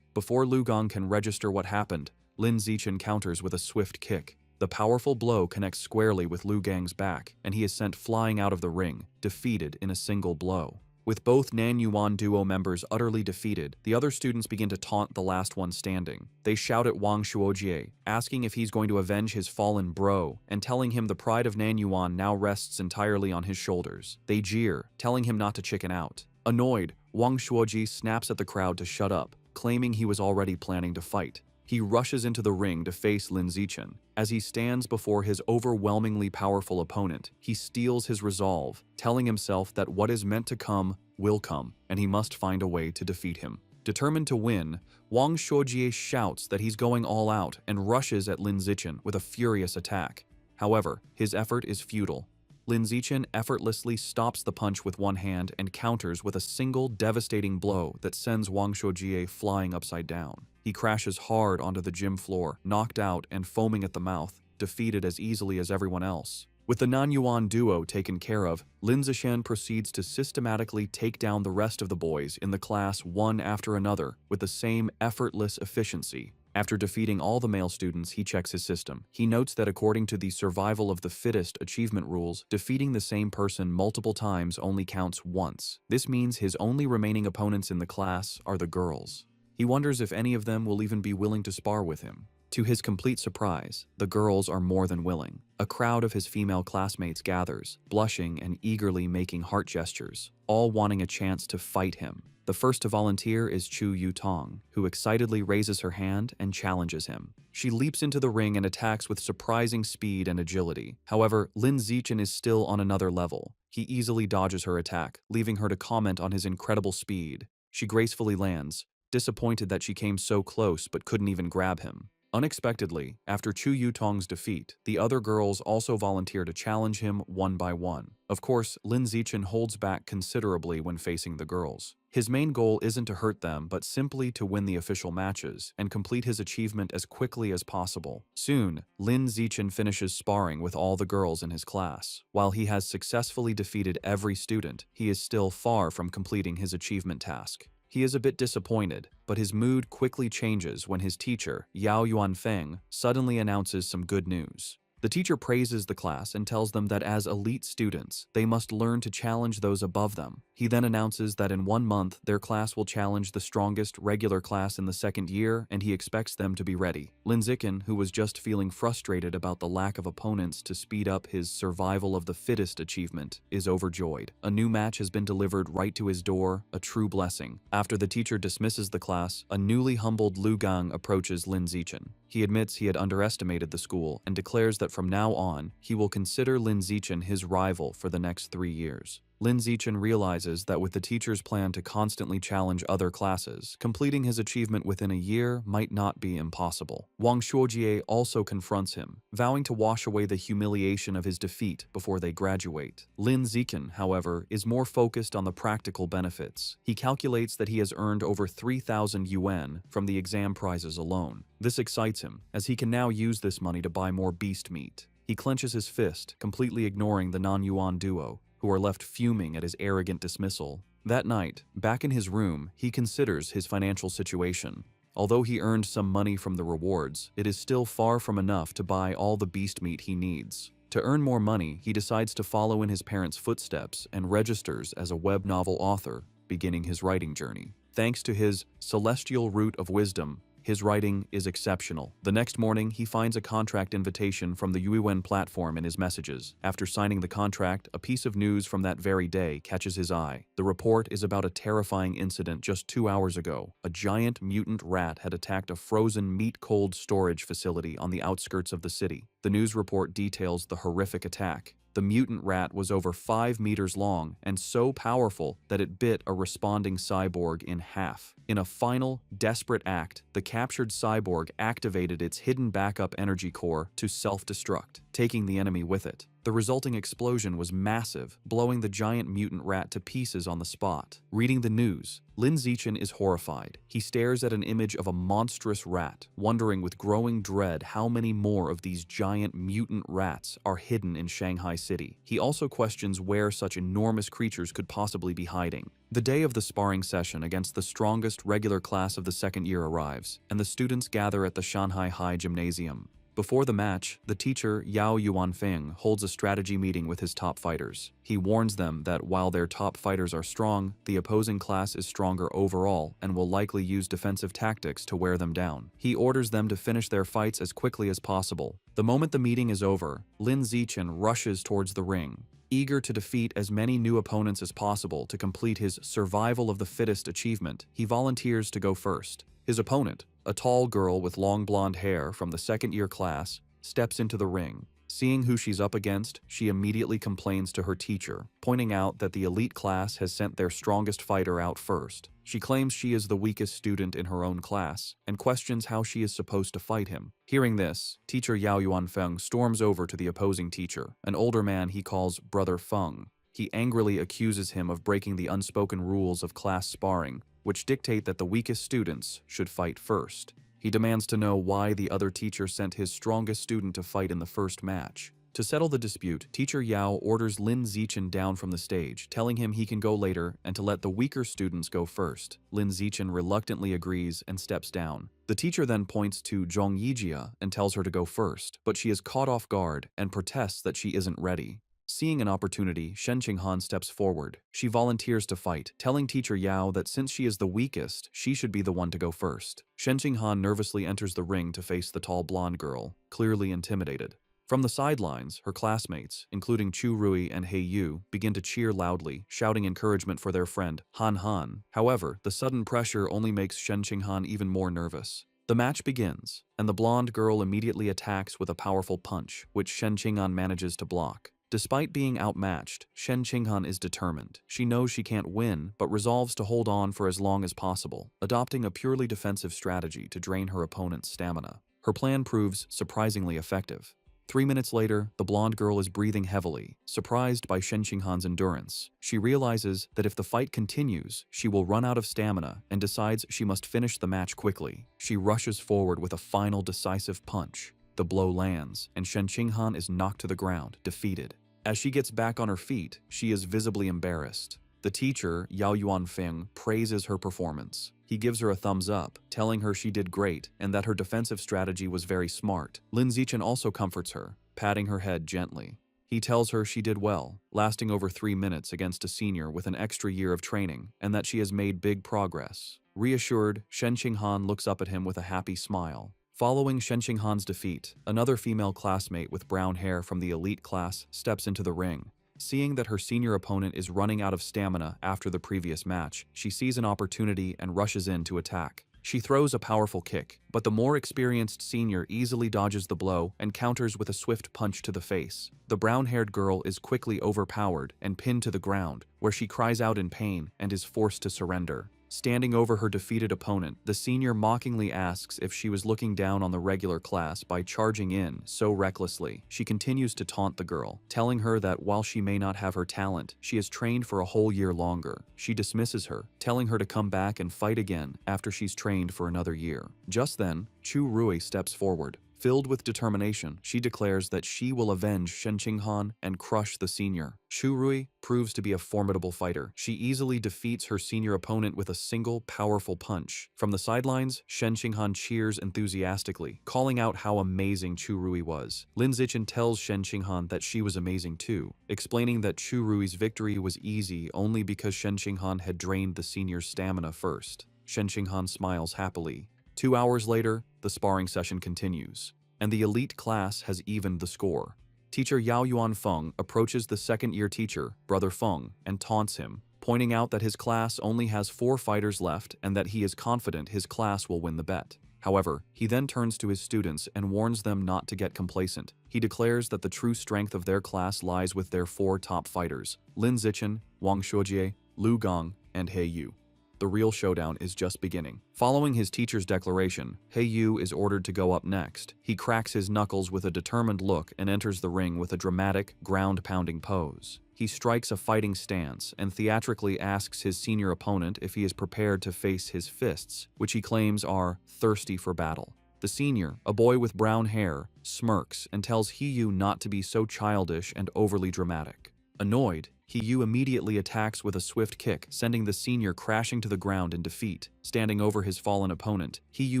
Before Lu Gong can register what happened, Lin Zichen counters with a swift kick. The powerful blow connects squarely with Lu Gang's back, and he is sent flying out of the ring, defeated in a single blow. With both Nanyuan duo members utterly defeated, the other students begin to taunt the last one standing. They shout at Wang Shuojie, asking if he's going to avenge his fallen bro, and telling him the pride of Nanyuan now rests entirely on his shoulders. They jeer, telling him not to chicken out. Annoyed, Wang Shuojie snaps at the crowd to shut up, claiming he was already planning to fight. He rushes into the ring to face Lin Zichen. As he stands before his overwhelmingly powerful opponent, he steels his resolve, telling himself that what is meant to come will come, and he must find a way to defeat him. Determined to win, Wang Shuojie shouts that he's going all out and rushes at Lin Zichen with a furious attack. However, his effort is futile. Lin Zichen effortlessly stops the punch with one hand and counters with a single devastating blow that sends Wang Shuojie flying upside down. He crashes hard onto the gym floor, knocked out and foaming at the mouth, defeated as easily as everyone else. With the Nanyuan duo taken care of, Lin Zichen proceeds to systematically take down the rest of the boys in the class one after another with the same effortless efficiency. After defeating all the male students, he checks his system. He notes that according to the survival of the fittest achievement rules, defeating the same person multiple times only counts once. This means his only remaining opponents in the class are the girls. He wonders if any of them will even be willing to spar with him. To his complete surprise, the girls are more than willing. A crowd of his female classmates gathers, blushing and eagerly making heart gestures, all wanting a chance to fight him. The first to volunteer is Chu Yutong, who excitedly raises her hand and challenges him. She leaps into the ring and attacks with surprising speed and agility. However, Lin Zichen is still on another level. He easily dodges her attack, leaving her to comment on his incredible speed. She gracefully lands, disappointed that she came so close but couldn't even grab him. Unexpectedly, after Chu Yutong's defeat, the other girls also volunteer to challenge him one by one. Of course, Lin Zichen holds back considerably when facing the girls. His main goal isn't to hurt them, but simply to win the official matches and complete his achievement as quickly as possible. Soon, Lin Zichen finishes sparring with all the girls in his class. While he has successfully defeated every student, he is still far from completing his achievement task. He is a bit disappointed, but his mood quickly changes when his teacher, Yao Yuanfeng, suddenly announces some good news. The teacher praises the class and tells them that as elite students, they must learn to challenge those above them. He then announces that in 1 month, their class will challenge the strongest regular class in the second year, and he expects them to be ready. Lin Zichen, who was just feeling frustrated about the lack of opponents to speed up his survival of the fittest achievement, is overjoyed. A new match has been delivered right to his door, a true blessing. After the teacher dismisses the class, a newly humbled Lu Gang approaches Lin Zichen. He admits he had underestimated the school and declares that from now on, he will consider Lin Zichen his rival for the next 3 years. Lin Zichen realizes that with the teacher's plan to constantly challenge other classes, completing his achievement within a year might not be impossible. Wang Shuojie also confronts him, vowing to wash away the humiliation of his defeat before they graduate. Lin Zichen, however, is more focused on the practical benefits. He calculates that he has earned over 3,000 yuan from the exam prizes alone. This excites him, as he can now use this money to buy more beast meat. He clenches his fist, completely ignoring the non-yuan duo, who are left fuming at his arrogant dismissal. That night, back in his room, he considers his financial situation. Although he earned some money from the rewards, it is still far from enough to buy all the beast meat he needs. To earn more money, he decides to follow in his parents' footsteps and registers as a web novel author, beginning his writing journey. Thanks to his celestial root of wisdom, his writing is exceptional. The next morning, he finds a contract invitation from the Yuiwen platform in his messages. After signing the contract, a piece of news from that very day catches his eye. The report is about a terrifying incident just 2 hours ago. A giant mutant rat had attacked a frozen meat-cold storage facility on the outskirts of the city. The news report details the horrific attack. The mutant rat was over 5 meters long and so powerful that it bit a responding cyborg in half. In a final, desperate act, the captured cyborg activated its hidden backup energy core to self-destruct, taking the enemy with it. The resulting explosion was massive, blowing the giant mutant rat to pieces on the spot. Reading the news, Lin Zichen is horrified. He stares at an image of a monstrous rat, wondering with growing dread how many more of these giant mutant rats are hidden in Shanghai City. He also questions where such enormous creatures could possibly be hiding. The day of the sparring session against the strongest regular class of the second year arrives, and the students gather at the Shanghai High Gymnasium. Before the match, the teacher Yao Yuanfeng holds a strategy meeting with his top fighters. He warns them that while their top fighters are strong, the opposing class is stronger overall and will likely use defensive tactics to wear them down. He orders them to finish their fights as quickly as possible. The moment the meeting is over, Lin Zichen rushes towards the ring. Eager to defeat as many new opponents as possible to complete his survival of the fittest achievement, he volunteers to go first. His opponent, a tall girl with long blonde hair from the second-year class, steps into the ring. Seeing who she's up against, she immediately complains to her teacher, pointing out that the elite class has sent their strongest fighter out first. She claims she is the weakest student in her own class, and questions how she is supposed to fight him. Hearing this, teacher Yao Yuanfeng storms over to the opposing teacher, an older man he calls Brother Feng. He angrily accuses him of breaking the unspoken rules of class sparring, which dictate that the weakest students should fight first. He demands to know why the other teacher sent his strongest student to fight in the first match. To settle the dispute, teacher Yao orders Lin Zichen down from the stage, telling him he can go later and to let the weaker students go first. Lin Zichen reluctantly agrees and steps down. The teacher then points to Zhong Yijia and tells her to go first, but she is caught off guard and protests that she isn't ready. Seeing an opportunity, Shen Qinghan steps forward. She volunteers to fight, telling teacher Yao that since she is the weakest, she should be the one to go first. Shen Qinghan nervously enters the ring to face the tall blonde girl, clearly intimidated. From the sidelines, her classmates, including Chu Rui and He Yu, begin to cheer loudly, shouting encouragement for their friend, Han Han. However, the sudden pressure only makes Shen Qinghan even more nervous. The match begins, and the blonde girl immediately attacks with a powerful punch, which Shen Qinghan manages to block. Despite being outmatched, Shen Qinghan is determined. She knows she can't win, but resolves to hold on for as long as possible, adopting a purely defensive strategy to drain her opponent's stamina. Her plan proves surprisingly effective. 3 minutes later, the blonde girl is breathing heavily, surprised by Shen Qinghan's endurance. She realizes that if the fight continues, she will run out of stamina and decides she must finish the match quickly. She rushes forward with a final decisive punch. The blow lands, and Shen Qinghan is knocked to the ground, defeated. As she gets back on her feet, she is visibly embarrassed. The teacher, Yao Yuanfeng, praises her performance. He gives her a thumbs up, telling her she did great and that her defensive strategy was very smart. Lin Zichen also comforts her, patting her head gently. He tells her she did well, lasting over 3 minutes against a senior with an extra year of training, and that she has made big progress. Reassured, Shen Qinghan looks up at him with a happy smile. Following Shen Qinghan's defeat, another female classmate with brown hair from the elite class steps into the ring. Seeing that her senior opponent is running out of stamina after the previous match, she sees an opportunity and rushes in to attack. She throws a powerful kick, but the more experienced senior easily dodges the blow and counters with a swift punch to the face. The brown-haired girl is quickly overpowered and pinned to the ground, where she cries out in pain and is forced to surrender. Standing over her defeated opponent, the senior mockingly asks if she was looking down on the regular class by charging in so recklessly. She continues to taunt the girl, telling her that while she may not have her talent, she has trained for a whole year longer. She dismisses her, telling her to come back and fight again after she's trained for another year. Just then, Chu Rui steps forward. Filled with determination, she declares that she will avenge Shen Qinghan and crush the senior. Chu Rui proves to be a formidable fighter. She easily defeats her senior opponent with a single powerful punch. From the sidelines, Shen Qinghan cheers enthusiastically, calling out how amazing Chu Rui was. Lin Zichen tells Shen Qinghan that she was amazing too, explaining that Chu Rui's victory was easy only because Shen Qinghan had drained the senior's stamina first. Shen Qinghan smiles happily. 2 hours later, the sparring session continues, and the elite class has evened the score. Teacher Yao Yuanfeng approaches the second-year teacher, Brother Feng, and taunts him, pointing out that his class only has 4 fighters left and that he is confident his class will win the bet. However, he then turns to his students and warns them not to get complacent. He declares that the true strength of their class lies with their 4 top fighters, Lin Zichen, Wang Shuojie, Lu Gong, and He Yu. The real showdown is just beginning. Following his teacher's declaration, He Yu is ordered to go up next. He cracks his knuckles with a determined look and enters the ring with a dramatic, ground-pounding pose. He strikes a fighting stance and theatrically asks his senior opponent if he is prepared to face his fists, which he claims are thirsty for battle. The senior, a boy with brown hair, smirks and tells He Yu not to be so childish and overly dramatic. Annoyed, He Yu immediately attacks with a swift kick, sending the senior crashing to the ground in defeat. Standing over his fallen opponent, He Yu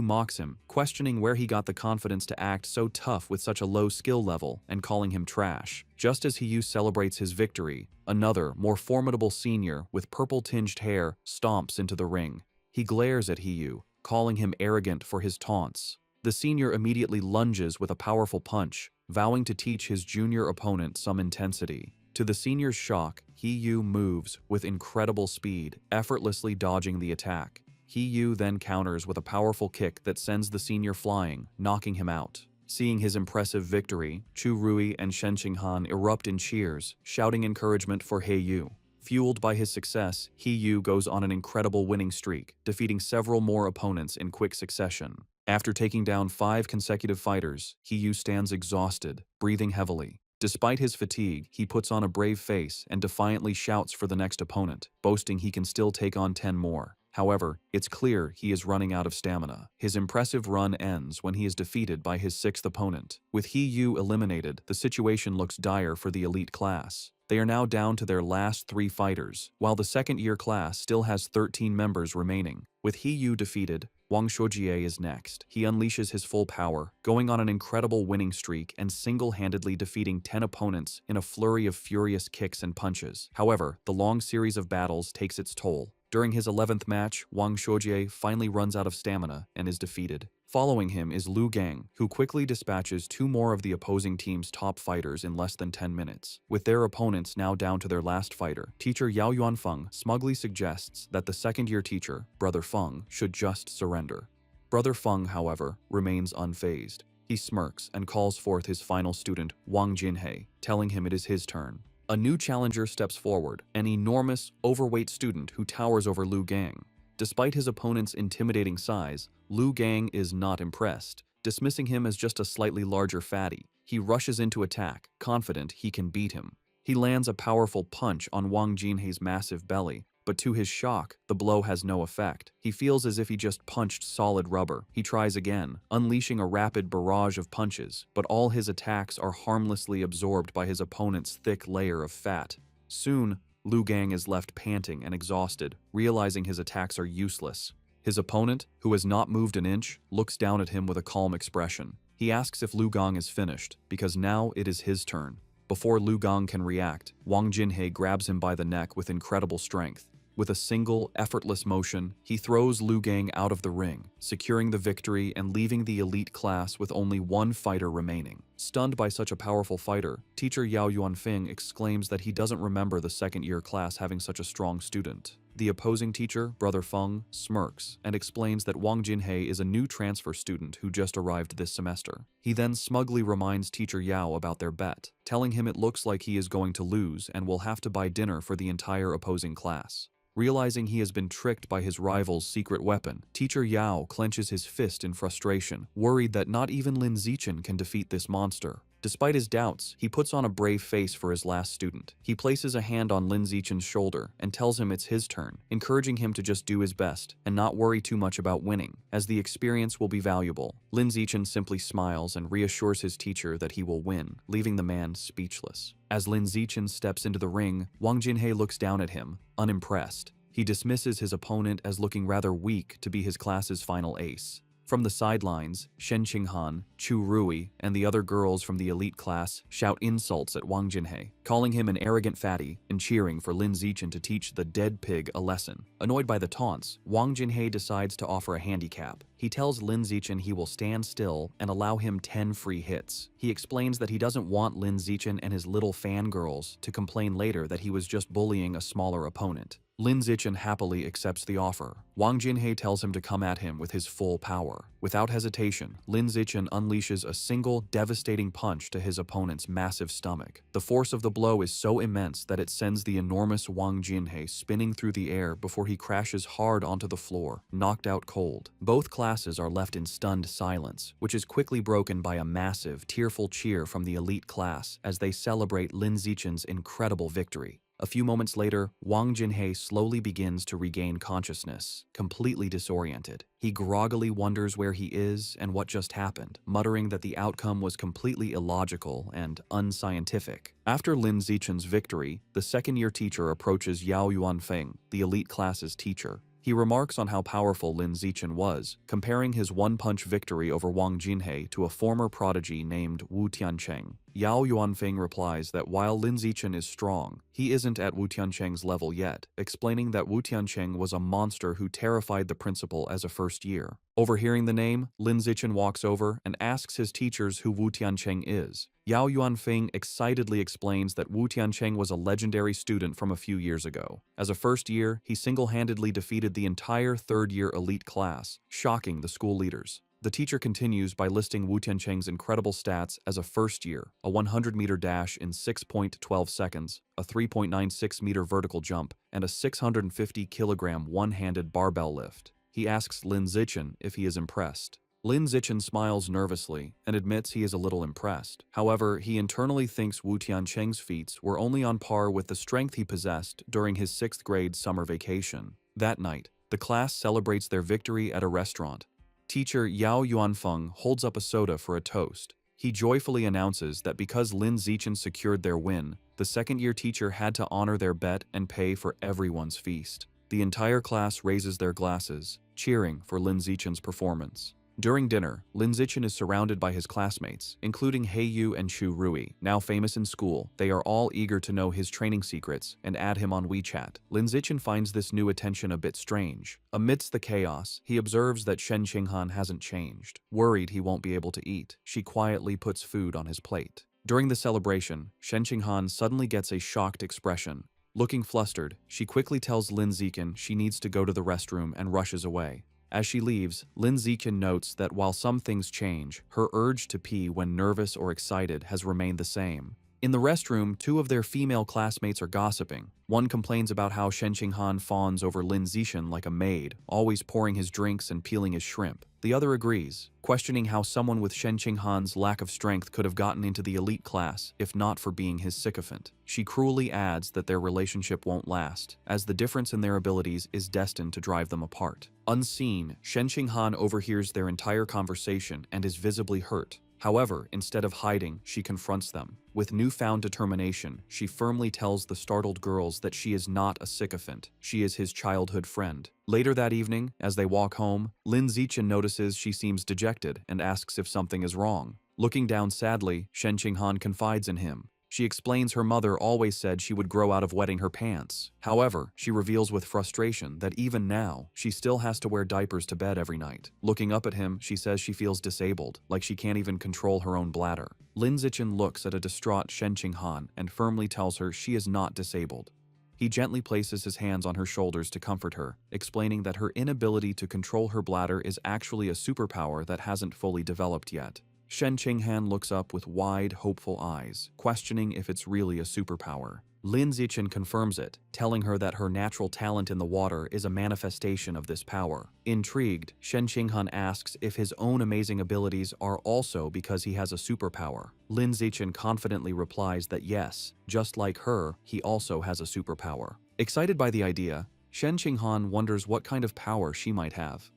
mocks him, questioning where he got the confidence to act so tough with such a low skill level and calling him trash. Just as He Yu celebrates his victory, another, more formidable senior with purple-tinged hair stomps into the ring. He glares at He Yu, calling him arrogant for his taunts. The senior immediately lunges with a powerful punch, vowing to teach his junior opponent some intensity. To the senior's shock, He Yu moves with incredible speed, effortlessly dodging the attack. He Yu then counters with a powerful kick that sends the senior flying, knocking him out. Seeing his impressive victory, Chu Rui and Shen Qinghan erupt in cheers, shouting encouragement for He Yu. Fueled by his success, He Yu goes on an incredible winning streak, defeating several more opponents in quick succession. After taking down 5 consecutive fighters, He Yu stands exhausted, breathing heavily. Despite his fatigue, he puts on a brave face and defiantly shouts for the next opponent, boasting he can still take on 10 more. However, it's clear he is running out of stamina. His impressive run ends when he is defeated by his 6th opponent. With He Yu eliminated, the situation looks dire for the elite class. They are now down to their last 3 fighters, while the second-year class still has 13 members remaining. With He Yu defeated, Wang Shuojie is next. He unleashes his full power, going on an incredible winning streak and single-handedly defeating 10 opponents in a flurry of furious kicks and punches. However, the long series of battles takes its toll. During his 11th match, Wang Shuojie finally runs out of stamina and is defeated. Following him is Lu Gang, who quickly dispatches 2 more of the opposing team's top fighters in less than 10 minutes. With their opponents now down to their last fighter, teacher Yao Yuanfeng smugly suggests that the second-year teacher, Brother Feng, should just surrender. Brother Feng, however, remains unfazed. He smirks and calls forth his final student, Wang Jinhei, telling him it is his turn. A new challenger steps forward, an enormous, overweight student who towers over Lu Gang. Despite his opponent's intimidating size, Lu Gang is not impressed. Dismissing him as just a slightly larger fatty, he rushes into attack, confident he can beat him. He lands a powerful punch on Wang Jinhei's massive belly, but to his shock, the blow has no effect. He feels as if he just punched solid rubber. He tries again, unleashing a rapid barrage of punches, but all his attacks are harmlessly absorbed by his opponent's thick layer of fat. Soon, Lu Gang is left panting and exhausted, realizing his attacks are useless. His opponent, who has not moved an inch, looks down at him with a calm expression. He asks if Lu Gang is finished, because now it is his turn. Before Lu Gang can react, Wang Jinhei grabs him by the neck with incredible strength. With a single, effortless motion, he throws Lu Gang out of the ring, securing the victory and leaving the elite class with only one fighter remaining. Stunned by such a powerful fighter, teacher Yao Yuanfeng exclaims that he doesn't remember the second-year class having such a strong student. The opposing teacher, Brother Feng, smirks and explains that Wang Jinhei is a new transfer student who just arrived this semester. He then smugly reminds teacher Yao about their bet, telling him it looks like he is going to lose and will have to buy dinner for the entire opposing class. Realizing he has been tricked by his rival's secret weapon, teacher Yao clenches his fist in frustration, worried that not even Lin Zichen can defeat this monster. Despite his doubts, he puts on a brave face for his last student. He places a hand on Lin Zichen's shoulder and tells him it's his turn, encouraging him to just do his best and not worry too much about winning, as the experience will be valuable. Lin Zichen simply smiles and reassures his teacher that he will win, leaving the man speechless. As Lin Zichen steps into the ring, Wang Jinhei looks down at him, unimpressed. He dismisses his opponent as looking rather weak to be his class's final ace. From the sidelines, Shen Qinghan, Chu Rui, and the other girls from the elite class shout insults at Wang Jinhei, calling him an arrogant fatty and cheering for Lin Zichen to teach the dead pig a lesson. Annoyed by the taunts, Wang Jinhei decides to offer a handicap. He tells Lin Zichen he will stand still and allow him 10 free hits. He explains that he doesn't want Lin Zichen and his little fangirls to complain later that he was just bullying a smaller opponent. Lin Zichen happily accepts the offer. Wang Jinhei tells him to come at him with his full power. Without hesitation, Lin Zichen unleashes a single, devastating punch to his opponent's massive stomach. The force of the blow is so immense that it sends the enormous Wang Jinhei spinning through the air before he crashes hard onto the floor, knocked out cold. Both classes are left in stunned silence, which is quickly broken by a massive, tearful cheer from the elite class as they celebrate Lin Zichen's incredible victory. A few moments later, Wang Jinhei slowly begins to regain consciousness, completely disoriented. He groggily wonders where he is and what just happened, muttering that the outcome was completely illogical and unscientific. After Lin Zichen's victory, the second-year teacher approaches Yao Yuanfeng, the elite class's teacher. He remarks on how powerful Lin Zichen was, comparing his one-punch victory over Wang Jinhei to a former prodigy named Wu Tiancheng. Yao Yuanfeng replies that while Lin Zichen is strong, he isn't at Wu Tiancheng's level yet, explaining that Wu Tiancheng was a monster who terrified the principal as a first year. Overhearing the name, Lin Zichen walks over and asks his teachers who Wu Tiancheng is. Yao Yuanfeng excitedly explains that Wu Tiancheng was a legendary student from a few years ago. As a first year, he single-handedly defeated the entire third-year elite class, shocking the school leaders. The teacher continues by listing Wu Tiancheng's incredible stats as a first year, a 100-meter dash in 6.12 seconds, a 3.96-meter vertical jump, and a 650-kilogram one-handed barbell lift. He asks Lin Zichen if he is impressed. Lin Zichen smiles nervously and admits he is a little impressed. However, he internally thinks Wu Tiancheng's feats were only on par with the strength he possessed during his 6th grade summer vacation. That night, the class celebrates their victory at a restaurant. Teacher Yao Yuanfeng holds up a soda for a toast. He joyfully announces that because Lin Zichen secured their win, the second-year teacher had to honor their bet and pay for everyone's feast. The entire class raises their glasses, cheering for Lin Zichen's performance. During dinner, Lin Zichen is surrounded by his classmates, including Heiyu and Chu Rui. Now famous in school, they are all eager to know his training secrets and add him on WeChat. Lin Zichen finds this new attention a bit strange. Amidst the chaos, he observes that Shen Qinghan hasn't changed. Worried he won't be able to eat, she quietly puts food on his plate. During the celebration, Shen Qinghan suddenly gets a shocked expression. Looking flustered, she quickly tells Lin Zichen she needs to go to the restroom and rushes away. As she leaves, Lin Ziqian notes that while some things change, her urge to pee when nervous or excited has remained the same. In the restroom, two of their female classmates are gossiping. One complains about how Shen Qinghan fawns over Lin Ziqian like a maid, always pouring his drinks and peeling his shrimp. The other agrees, questioning how someone with Shen Qinghan's lack of strength could have gotten into the elite class if not for being his sycophant. She cruelly adds that their relationship won't last, as the difference in their abilities is destined to drive them apart. Unseen, Shen Qinghan overhears their entire conversation and is visibly hurt. However, instead of hiding, she confronts them. With newfound determination, she firmly tells the startled girls that she is not a sycophant, she is his childhood friend. Later that evening, as they walk home, Lin Ziqian notices she seems dejected and asks if something is wrong. Looking down sadly, Shen Qinghan confides in him. She explains her mother always said she would grow out of wetting her pants. However, she reveals with frustration that even now, she still has to wear diapers to bed every night. Looking up at him, she says she feels disabled, like she can't even control her own bladder. Lin Ziqian looks at a distraught Shen Qinghan and firmly tells her she is not disabled. He gently places his hands on her shoulders to comfort her, explaining that her inability to control her bladder is actually a superpower that hasn't fully developed yet. Shen Qinghan looks up with wide, hopeful eyes, questioning if it's really a superpower. Lin Ziqian confirms it, telling her that her natural talent in the water is a manifestation of this power. Intrigued, Shen Qinghan asks if his own amazing abilities are also because he has a superpower. Lin Ziqian confidently replies that yes, just like her, he also has a superpower. Excited by the idea, Shen Qinghan wonders what kind of power she might have.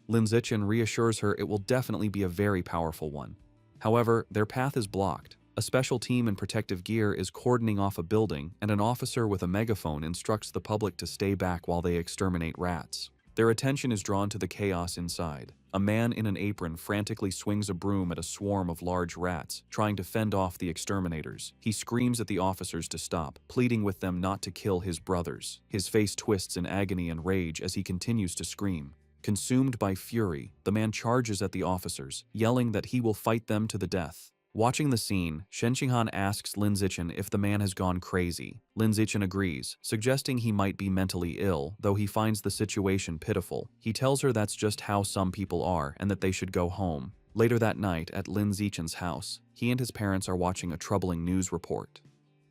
Lin Ziqian reassures her it will definitely be a very powerful one. However, their path is blocked. A special team in protective gear is cordoning off a building, and an officer with a megaphone instructs the public to stay back while they exterminate rats. Their attention is drawn to the chaos inside. A man in an apron frantically swings a broom at a swarm of large rats, trying to fend off the exterminators. He screams at the officers to stop, pleading with them not to kill his brothers. His face twists in agony and rage as he continues to scream. Consumed by fury, the man charges at the officers, yelling that he will fight them to the death. Watching the scene, Shen Qinghan asks Lin Ziqian if the man has gone crazy. Lin Ziqian agrees, suggesting he might be mentally ill, though he finds the situation pitiful. He tells her that's just how some people are and that they should go home. Later that night, at Lin Ziqian's house, he and his parents are watching a troubling news report.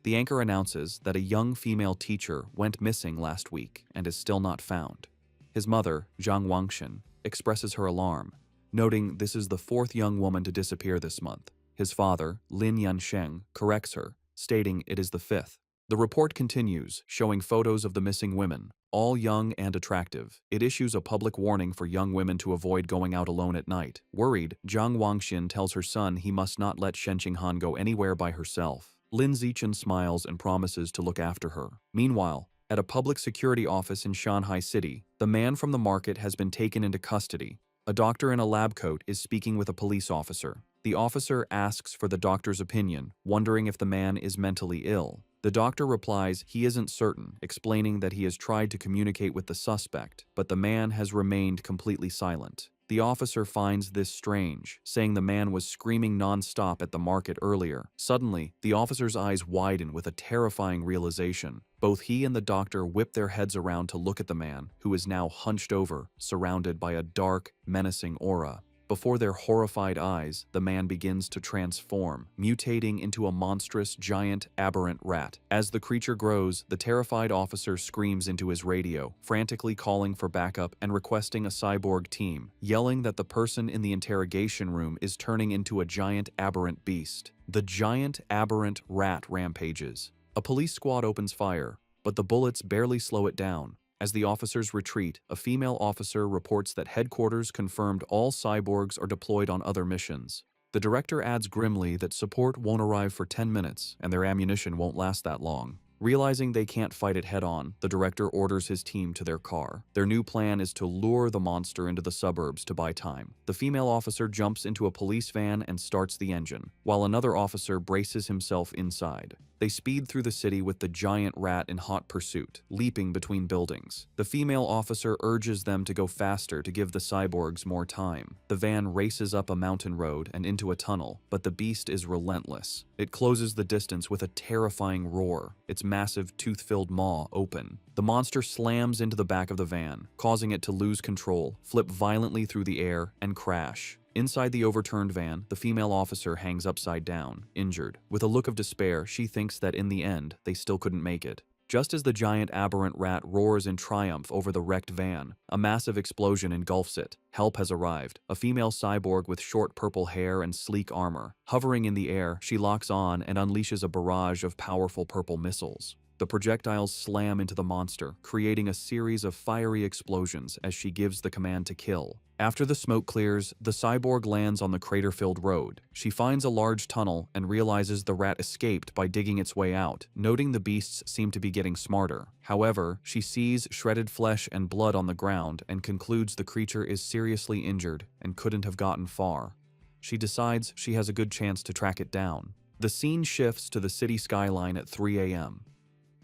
The anchor announces that a young female teacher went missing last week and is still not found. His mother, Zhang Wangshan, expresses her alarm, noting this is the fourth young woman to disappear this month. His father, Lin Yansheng, corrects her, stating it is the fifth. The report continues, showing photos of the missing women, all young and attractive. It issues a public warning for young women to avoid going out alone at night. Worried, Zhang Wangshan tells her son he must not let Shen Qinghan go anywhere by herself. Lin Ziqian smiles and promises to look after her. Meanwhile, at a public security office in Shanghai City, the man from the market has been taken into custody. A doctor in a lab coat is speaking with a police officer. The officer asks for the doctor's opinion, wondering if the man is mentally ill. The doctor replies he isn't certain, explaining that he has tried to communicate with the suspect, but the man has remained completely silent. The officer finds this strange, saying the man was screaming non-stop at the market earlier. Suddenly, the officer's eyes widen with a terrifying realization. Both he and the doctor whip their heads around to look at the man, who is now hunched over, surrounded by a dark, menacing aura. Before their horrified eyes, the man begins to transform, mutating into a monstrous, giant, aberrant rat. As the creature grows, the terrified officer screams into his radio, frantically calling for backup and requesting a cyborg team, yelling that the person in the interrogation room is turning into a giant, aberrant beast. The giant, aberrant rat rampages. A police squad opens fire, but the bullets barely slow it down. As the officers retreat, a female officer reports that headquarters confirmed all cyborgs are deployed on other missions. The director adds grimly that support won't arrive for 10 minutes and their ammunition won't last that long. Realizing they can't fight it head-on, the director orders his team to their car. Their new plan is to lure the monster into the suburbs to buy time. The female officer jumps into a police van and starts the engine, while another officer braces himself inside. They speed through the city with the giant rat in hot pursuit, leaping between buildings. The female officer urges them to go faster to give the cyborgs more time. The van races up a mountain road and into a tunnel, but the beast is relentless. It closes the distance with a terrifying roar, its massive tooth-filled maw open. The monster slams into the back of the van, causing it to lose control, flip violently through the air, and crash. Inside the overturned van, the female officer hangs upside down, injured. With a look of despair, she thinks that in the end, they still couldn't make it. Just as the giant aberrant rat roars in triumph over the wrecked van, a massive explosion engulfs it. Help has arrived. A female cyborg with short purple hair and sleek armor. Hovering in the air, she locks on and unleashes a barrage of powerful purple missiles. The projectiles slam into the monster, creating a series of fiery explosions as she gives the command to kill. After the smoke clears, the cyborg lands on the crater-filled road. She finds a large tunnel and realizes the rat escaped by digging its way out, noting the beasts seem to be getting smarter. However, she sees shredded flesh and blood on the ground and concludes the creature is seriously injured and couldn't have gotten far. She decides she has a good chance to track it down. The scene shifts to the city skyline at 3 a.m.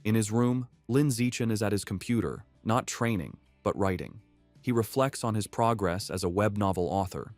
In his room, Lin Zichen is at his computer, not training, but writing. He reflects on his progress as a web novel author.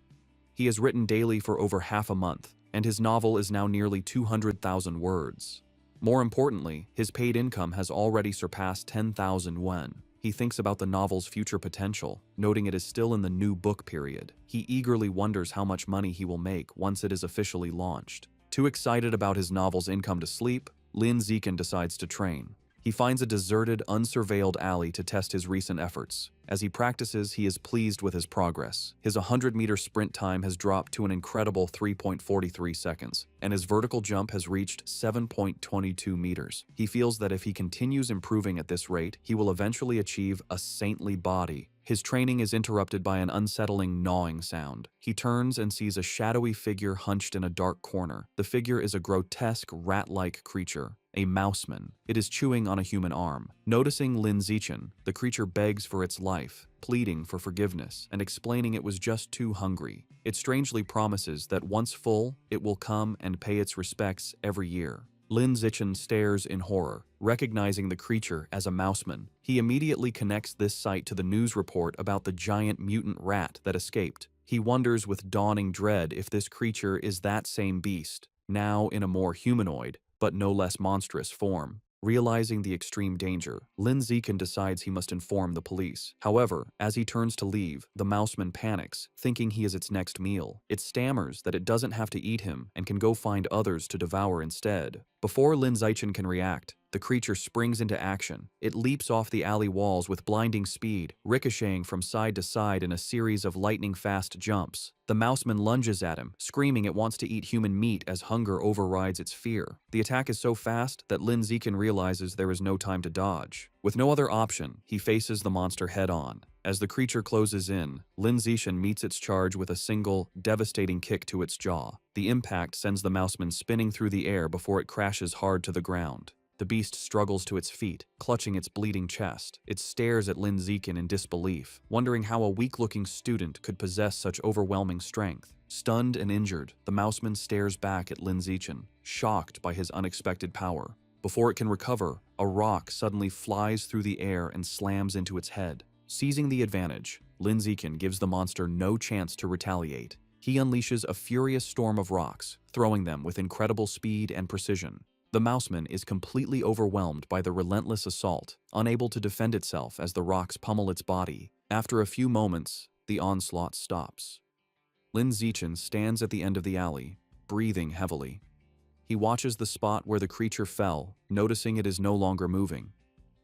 He has written daily for over half a month, and his novel is now nearly 200,000 words. More importantly, his paid income has already surpassed 10,000 yuan. He thinks about the novel's future potential, noting it is still in the new book period. He eagerly wonders how much money he will make once it is officially launched. Too excited about his novel's income to sleep, Lin Zichen decides to train. He finds a deserted, unsurveilled alley to test his recent efforts. As he practices, he is pleased with his progress. His 100-meter sprint time has dropped to an incredible 3.43 seconds, and his vertical jump has reached 7.22 meters. He feels that if he continues improving at this rate, he will eventually achieve a saintly body. His training is interrupted by an unsettling gnawing sound. He turns and sees a shadowy figure hunched in a dark corner. The figure is a grotesque, rat-like creature, a mouseman. It is chewing on a human arm. Noticing Lin Zichen, the creature begs for its life, pleading for forgiveness and explaining it was just too hungry. It strangely promises that once full, it will come and pay its respects every year. Lin Zichen stares in horror, recognizing the creature as a mouseman. He immediately connects this sight to the news report about the giant mutant rat that escaped. He wonders with dawning dread if this creature is that same beast, now in a more humanoid, but no less monstrous form. Realizing the extreme danger, Lin Zichen decides he must inform the police. However, as he turns to leave, the mouseman panics, thinking he is its next meal. It stammers that it doesn't have to eat him and can go find others to devour instead. Before Lin Zichen can react, the creature springs into action. It leaps off the alley walls with blinding speed, ricocheting from side to side in a series of lightning-fast jumps. The mouseman lunges at him, screaming it wants to eat human meat as hunger overrides its fear. The attack is so fast that Lin Zichen realizes there is no time to dodge. With no other option, he faces the monster head-on. As the creature closes in, Lin Zichen meets its charge with a single, devastating kick to its jaw. The impact sends the mouseman spinning through the air before it crashes hard to the ground. The beast struggles to its feet, clutching its bleeding chest. It stares at Lin Zichen in disbelief, wondering how a weak-looking student could possess such overwhelming strength. Stunned and injured, the mouseman stares back at Lin Zichen, shocked by his unexpected power. Before it can recover, a rock suddenly flies through the air and slams into its head. Seizing the advantage, Lin Zichen gives the monster no chance to retaliate. He unleashes a furious storm of rocks, throwing them with incredible speed and precision. The mouseman is completely overwhelmed by the relentless assault, unable to defend itself as the rocks pummel its body. After a few moments, the onslaught stops. Lin Zichen stands at the end of the alley, breathing heavily. He watches the spot where the creature fell, noticing it is no longer moving.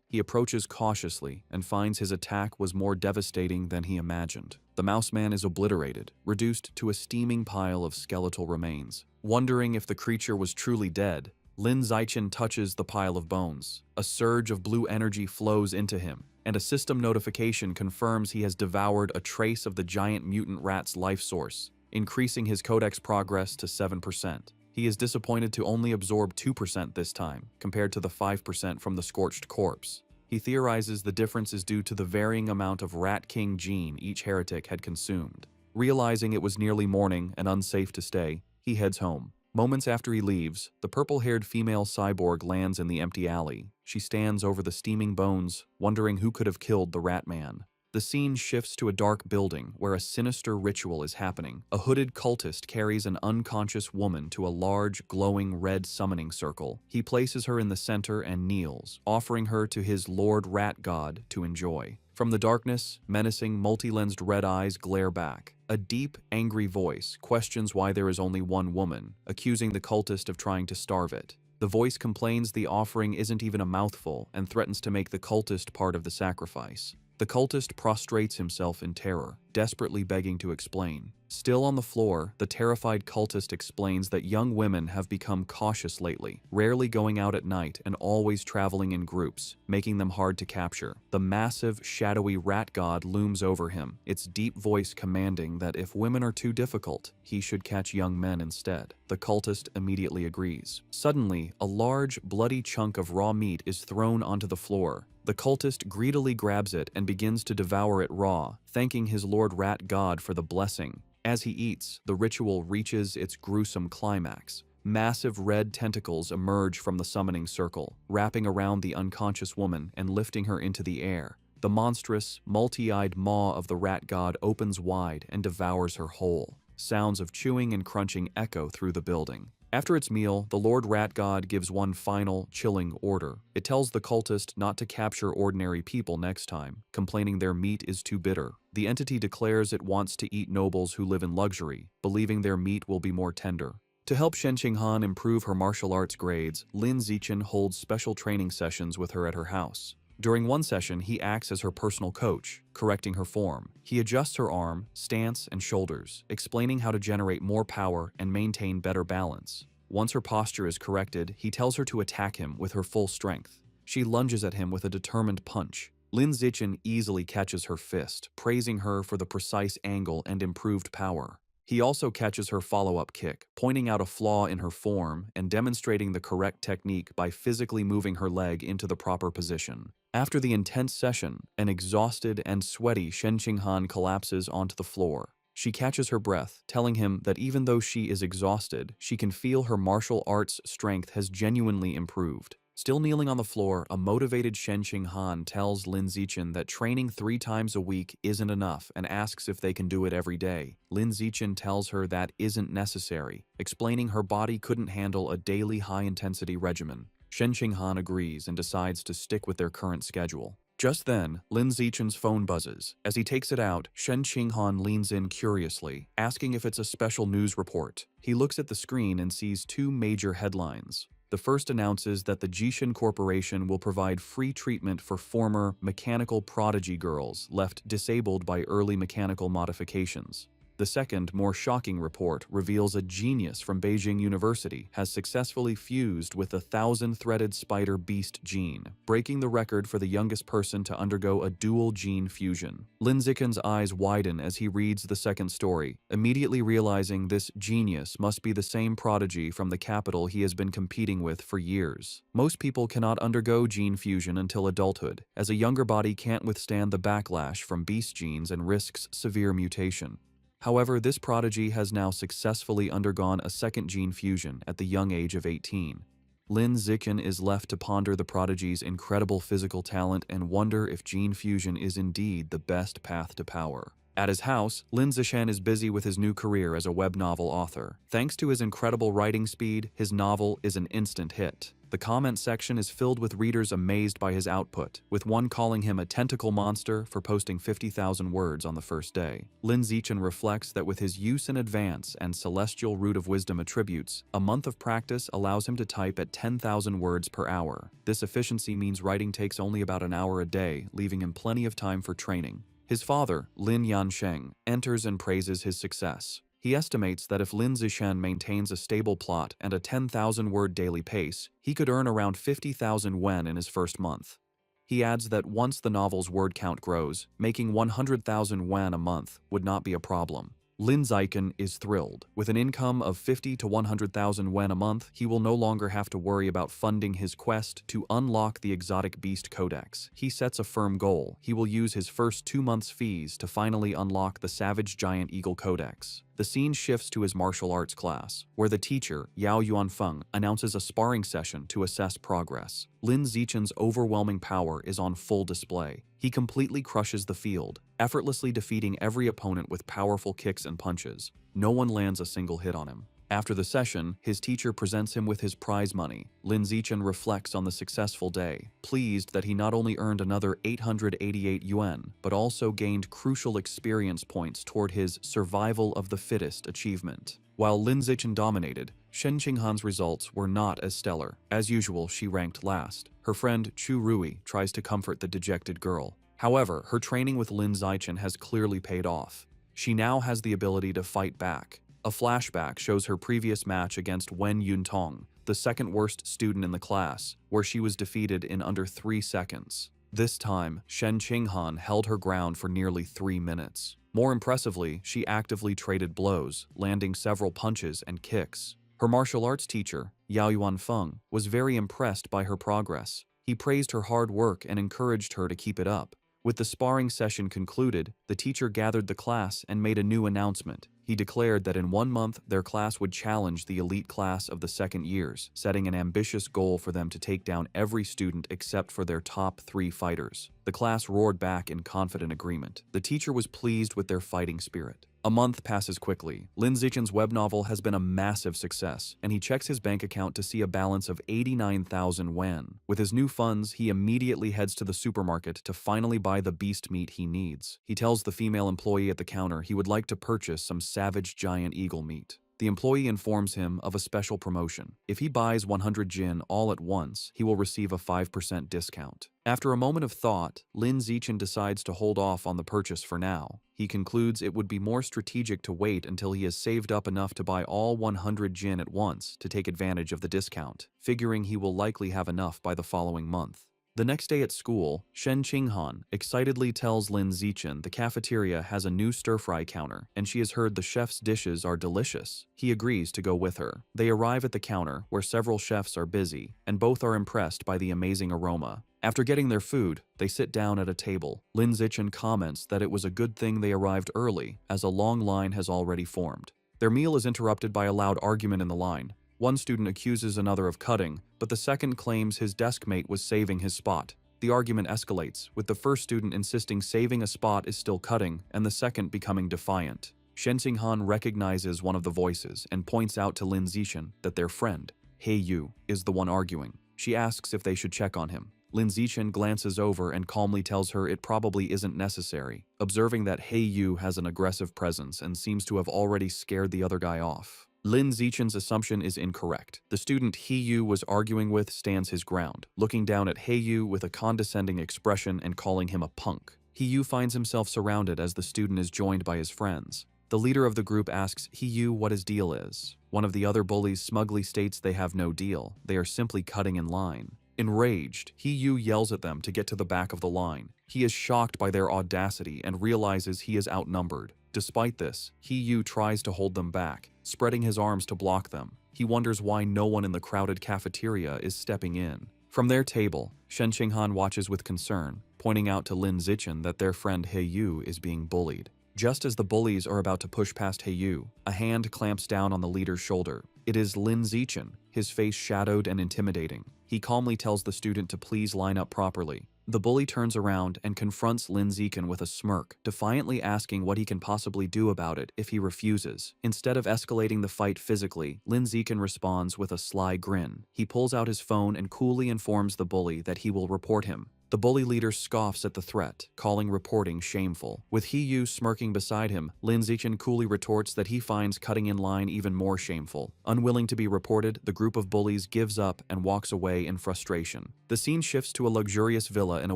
He approaches cautiously and finds his attack was more devastating than he imagined. The mouseman is obliterated, reduced to a steaming pile of skeletal remains. Wondering if the creature was truly dead, Lin Zichen touches the pile of bones. A surge of blue energy flows into him, and a system notification confirms he has devoured a trace of the giant mutant rat's life source, increasing his codex progress to 7%. He is disappointed to only absorb 2% this time, compared to the 5% from the scorched corpse. He theorizes the difference is due to the varying amount of Rat King gene each heretic had consumed. Realizing it was nearly morning and unsafe to stay, he heads home. Moments after he leaves, the purple-haired female cyborg lands in the empty alley. She stands over the steaming bones, wondering who could have killed the Rat Man. The scene shifts to a dark building where a sinister ritual is happening. A hooded cultist carries an unconscious woman to a large, glowing red summoning circle. He places her in the center and kneels, offering her to his Lord Rat God to enjoy. From the darkness, menacing, multi-lensed red eyes glare back. A deep, angry voice questions why there is only one woman, accusing the cultist of trying to starve it. The voice complains the offering isn't even a mouthful and threatens to make the cultist part of the sacrifice. The cultist prostrates himself in terror, desperately begging to explain. Still on the floor, the terrified cultist explains that young women have become cautious lately, rarely going out at night and always traveling in groups, making them hard to capture. The massive, shadowy rat god looms over him, its deep voice commanding that if women are too difficult, he should catch young men instead. The cultist immediately agrees. Suddenly, a large, bloody chunk of raw meat is thrown onto the floor. The cultist greedily grabs it and begins to devour it raw, thanking his Lord Rat God for the blessing. As he eats, the ritual reaches its gruesome climax. Massive red tentacles emerge from the summoning circle, wrapping around the unconscious woman and lifting her into the air. The monstrous, multi-eyed maw of the rat god opens wide and devours her whole. Sounds of chewing and crunching echo through the building. After its meal, the Lord Rat God gives one final, chilling order. It tells the cultist not to capture ordinary people next time, complaining their meat is too bitter. The entity declares it wants to eat nobles who live in luxury, believing their meat will be more tender. To help Shen Qinghan improve her martial arts grades, Lin Zichen holds special training sessions with her at her house. During one session, he acts as her personal coach, correcting her form. He adjusts her arm, stance, and shoulders, explaining how to generate more power and maintain better balance. Once her posture is corrected, he tells her to attack him with her full strength. She lunges at him with a determined punch. Lin Zichen easily catches her fist, praising her for the precise angle and improved power. He also catches her follow-up kick, pointing out a flaw in her form and demonstrating the correct technique by physically moving her leg into the proper position. After the intense session, an exhausted and sweaty Shen Qinghan collapses onto the floor. She catches her breath, telling him that even though she is exhausted, she can feel her martial arts strength has genuinely improved. Still kneeling on the floor, a motivated Shen Qinghan tells Lin Zichen that training 3 times a week isn't enough and asks if they can do it every day. Lin Zichen tells her that isn't necessary, explaining her body couldn't handle a daily high-intensity regimen. Shen Qinghan agrees and decides to stick with their current schedule. Just then, Lin Zichen's phone buzzes. As he takes it out, Shen Qinghan leans in curiously, asking if it's a special news report. He looks at the screen and sees 2 major headlines. The first announces that the Jishin Corporation will provide free treatment for former mechanical prodigy girls left disabled by early mechanical modifications. The second, more shocking report reveals a genius from Beijing University has successfully fused with the 1,000-threaded spider beast gene, breaking the record for the youngest person to undergo a dual gene fusion. Lin Zichen's eyes widen as he reads the second story, immediately realizing this genius must be the same prodigy from the capital he has been competing with for years. Most people cannot undergo gene fusion until adulthood, as a younger body can't withstand the backlash from beast genes and risks severe mutation. However, this prodigy has now successfully undergone a second gene fusion at the young age of 18. Lin Zichen is left to ponder the prodigy's incredible physical talent and wonder if gene fusion is indeed the best path to power. At his house, Lin Zichen is busy with his new career as a web novel author. Thanks to his incredible writing speed, his novel is an instant hit. The comment section is filled with readers amazed by his output, with one calling him a tentacle monster for posting 50,000 words on the first day. Lin Zichen reflects that with his use in advance and celestial root of wisdom attributes, a month of practice allows him to type at 10,000 words per hour. This efficiency means writing takes only about an hour a day, leaving him plenty of time for training. His father, Lin Yansheng, enters and praises his success. He estimates that if Lin Zichen maintains a stable plot and a 10,000-word daily pace, he could earn around 50,000 wen in his first month. He adds that once the novel's word count grows, making 100,000 wen a month would not be a problem. Lin Zichen is thrilled. With an income of 50 to 100,000 yen a month, he will no longer have to worry about funding his quest to unlock the exotic beast codex. He sets a firm goal. He will use his first 2 months' fees to finally unlock the Savage Giant Eagle Codex. The scene shifts to his martial arts class, where the teacher, Yao Yuanfeng, announces a sparring session to assess progress. Lin Zichen's overwhelming power is on full display. He completely crushes the field, effortlessly defeating every opponent with powerful kicks and punches. No one lands a single hit on him. After the session, his teacher presents him with his prize money. Lin Zichen reflects on the successful day, pleased that he not only earned another 888 yuan, but also gained crucial experience points toward his survival of the fittest achievement. While Lin Zichen dominated, Shen Qinghan's results were not as stellar. As usual, she ranked last. Her friend Chu Rui tries to comfort the dejected girl. However, her training with Lin Zichen has clearly paid off. She now has the ability to fight back. A flashback shows her previous match against Wen Yuntong, the second worst student in the class, where she was defeated in under 3 seconds. This time, Shen Qinghan held her ground for nearly 3 minutes. More impressively, she actively traded blows, landing several punches and kicks. Her martial arts teacher, Yao Yuanfeng, was very impressed by her progress. He praised her hard work and encouraged her to keep it up. With the sparring session concluded, the teacher gathered the class and made a new announcement. He declared that in 1 month, their class would challenge the elite class of the second years, setting an ambitious goal for them to take down every student except for their top 3 fighters. The class roared back in confident agreement. The teacher was pleased with their fighting spirit. A month passes quickly. Lin Zichen's web novel has been a massive success, and he checks his bank account to see a balance of 89,000 yen. With his new funds, he immediately heads to the supermarket to finally buy the beast meat he needs. He tells the female employee at the counter he would like to purchase some Savage Giant Eagle meat. The employee informs him of a special promotion. If he buys 100 jin all at once, he will receive a 5% discount. After a moment of thought, Lin Zichen decides to hold off on the purchase for now. He concludes it would be more strategic to wait until he has saved up enough to buy all 100 jin at once to take advantage of the discount, figuring he will likely have enough by the following month. The next day at school, Shen Qinghan excitedly tells Lin Zichen the cafeteria has a new stir-fry counter, and she has heard the chef's dishes are delicious. He agrees to go with her. They arrive at the counter, where several chefs are busy, and both are impressed by the amazing aroma. After getting their food, they sit down at a table. Lin Zichen comments that it was a good thing they arrived early, as a long line has already formed. Their meal is interrupted by a loud argument in the line. One student accuses another of cutting, but the second claims his desk mate was saving his spot. The argument escalates, with the first student insisting saving a spot is still cutting, and the second becoming defiant. Shen Qinghan recognizes one of the voices and points out to Lin Zichen that their friend, He Yu, is the one arguing. She asks if they should check on him. Lin Zichen glances over and calmly tells her it probably isn't necessary, observing that He Yu has an aggressive presence and seems to have already scared the other guy off. Lin Zichen's assumption is incorrect. The student He Yu was arguing with stands his ground, looking down at He Yu with a condescending expression and calling him a punk. He Yu finds himself surrounded as the student is joined by his friends. The leader of the group asks He Yu what his deal is. One of the other bullies smugly states they have no deal. They are simply cutting in line. Enraged, He Yu yells at them to get to the back of the line. He is shocked by their audacity and realizes he is outnumbered. Despite this, He Yu tries to hold them back, spreading his arms to block them. He wonders why no one in the crowded cafeteria is stepping in. From their table, Shen Qinghan watches with concern, pointing out to Lin Zichen that their friend He Yu is being bullied. Just as the bullies are about to push past He Yu, a hand clamps down on the leader's shoulder. It is Lin Zichen, his face shadowed and intimidating. He calmly tells the student to please line up properly. The bully turns around and confronts Lin Zichen with a smirk, defiantly asking what he can possibly do about it if he refuses. Instead of escalating the fight physically, Lin Zichen responds with a sly grin. He pulls out his phone and coolly informs the bully that he will report him. The bully leader scoffs at the threat, calling reporting shameful. With He Yu smirking beside him, Lin Zichen coolly retorts that he finds cutting in line even more shameful. Unwilling to be reported, the group of bullies gives up and walks away in frustration. The scene shifts to a luxurious villa in a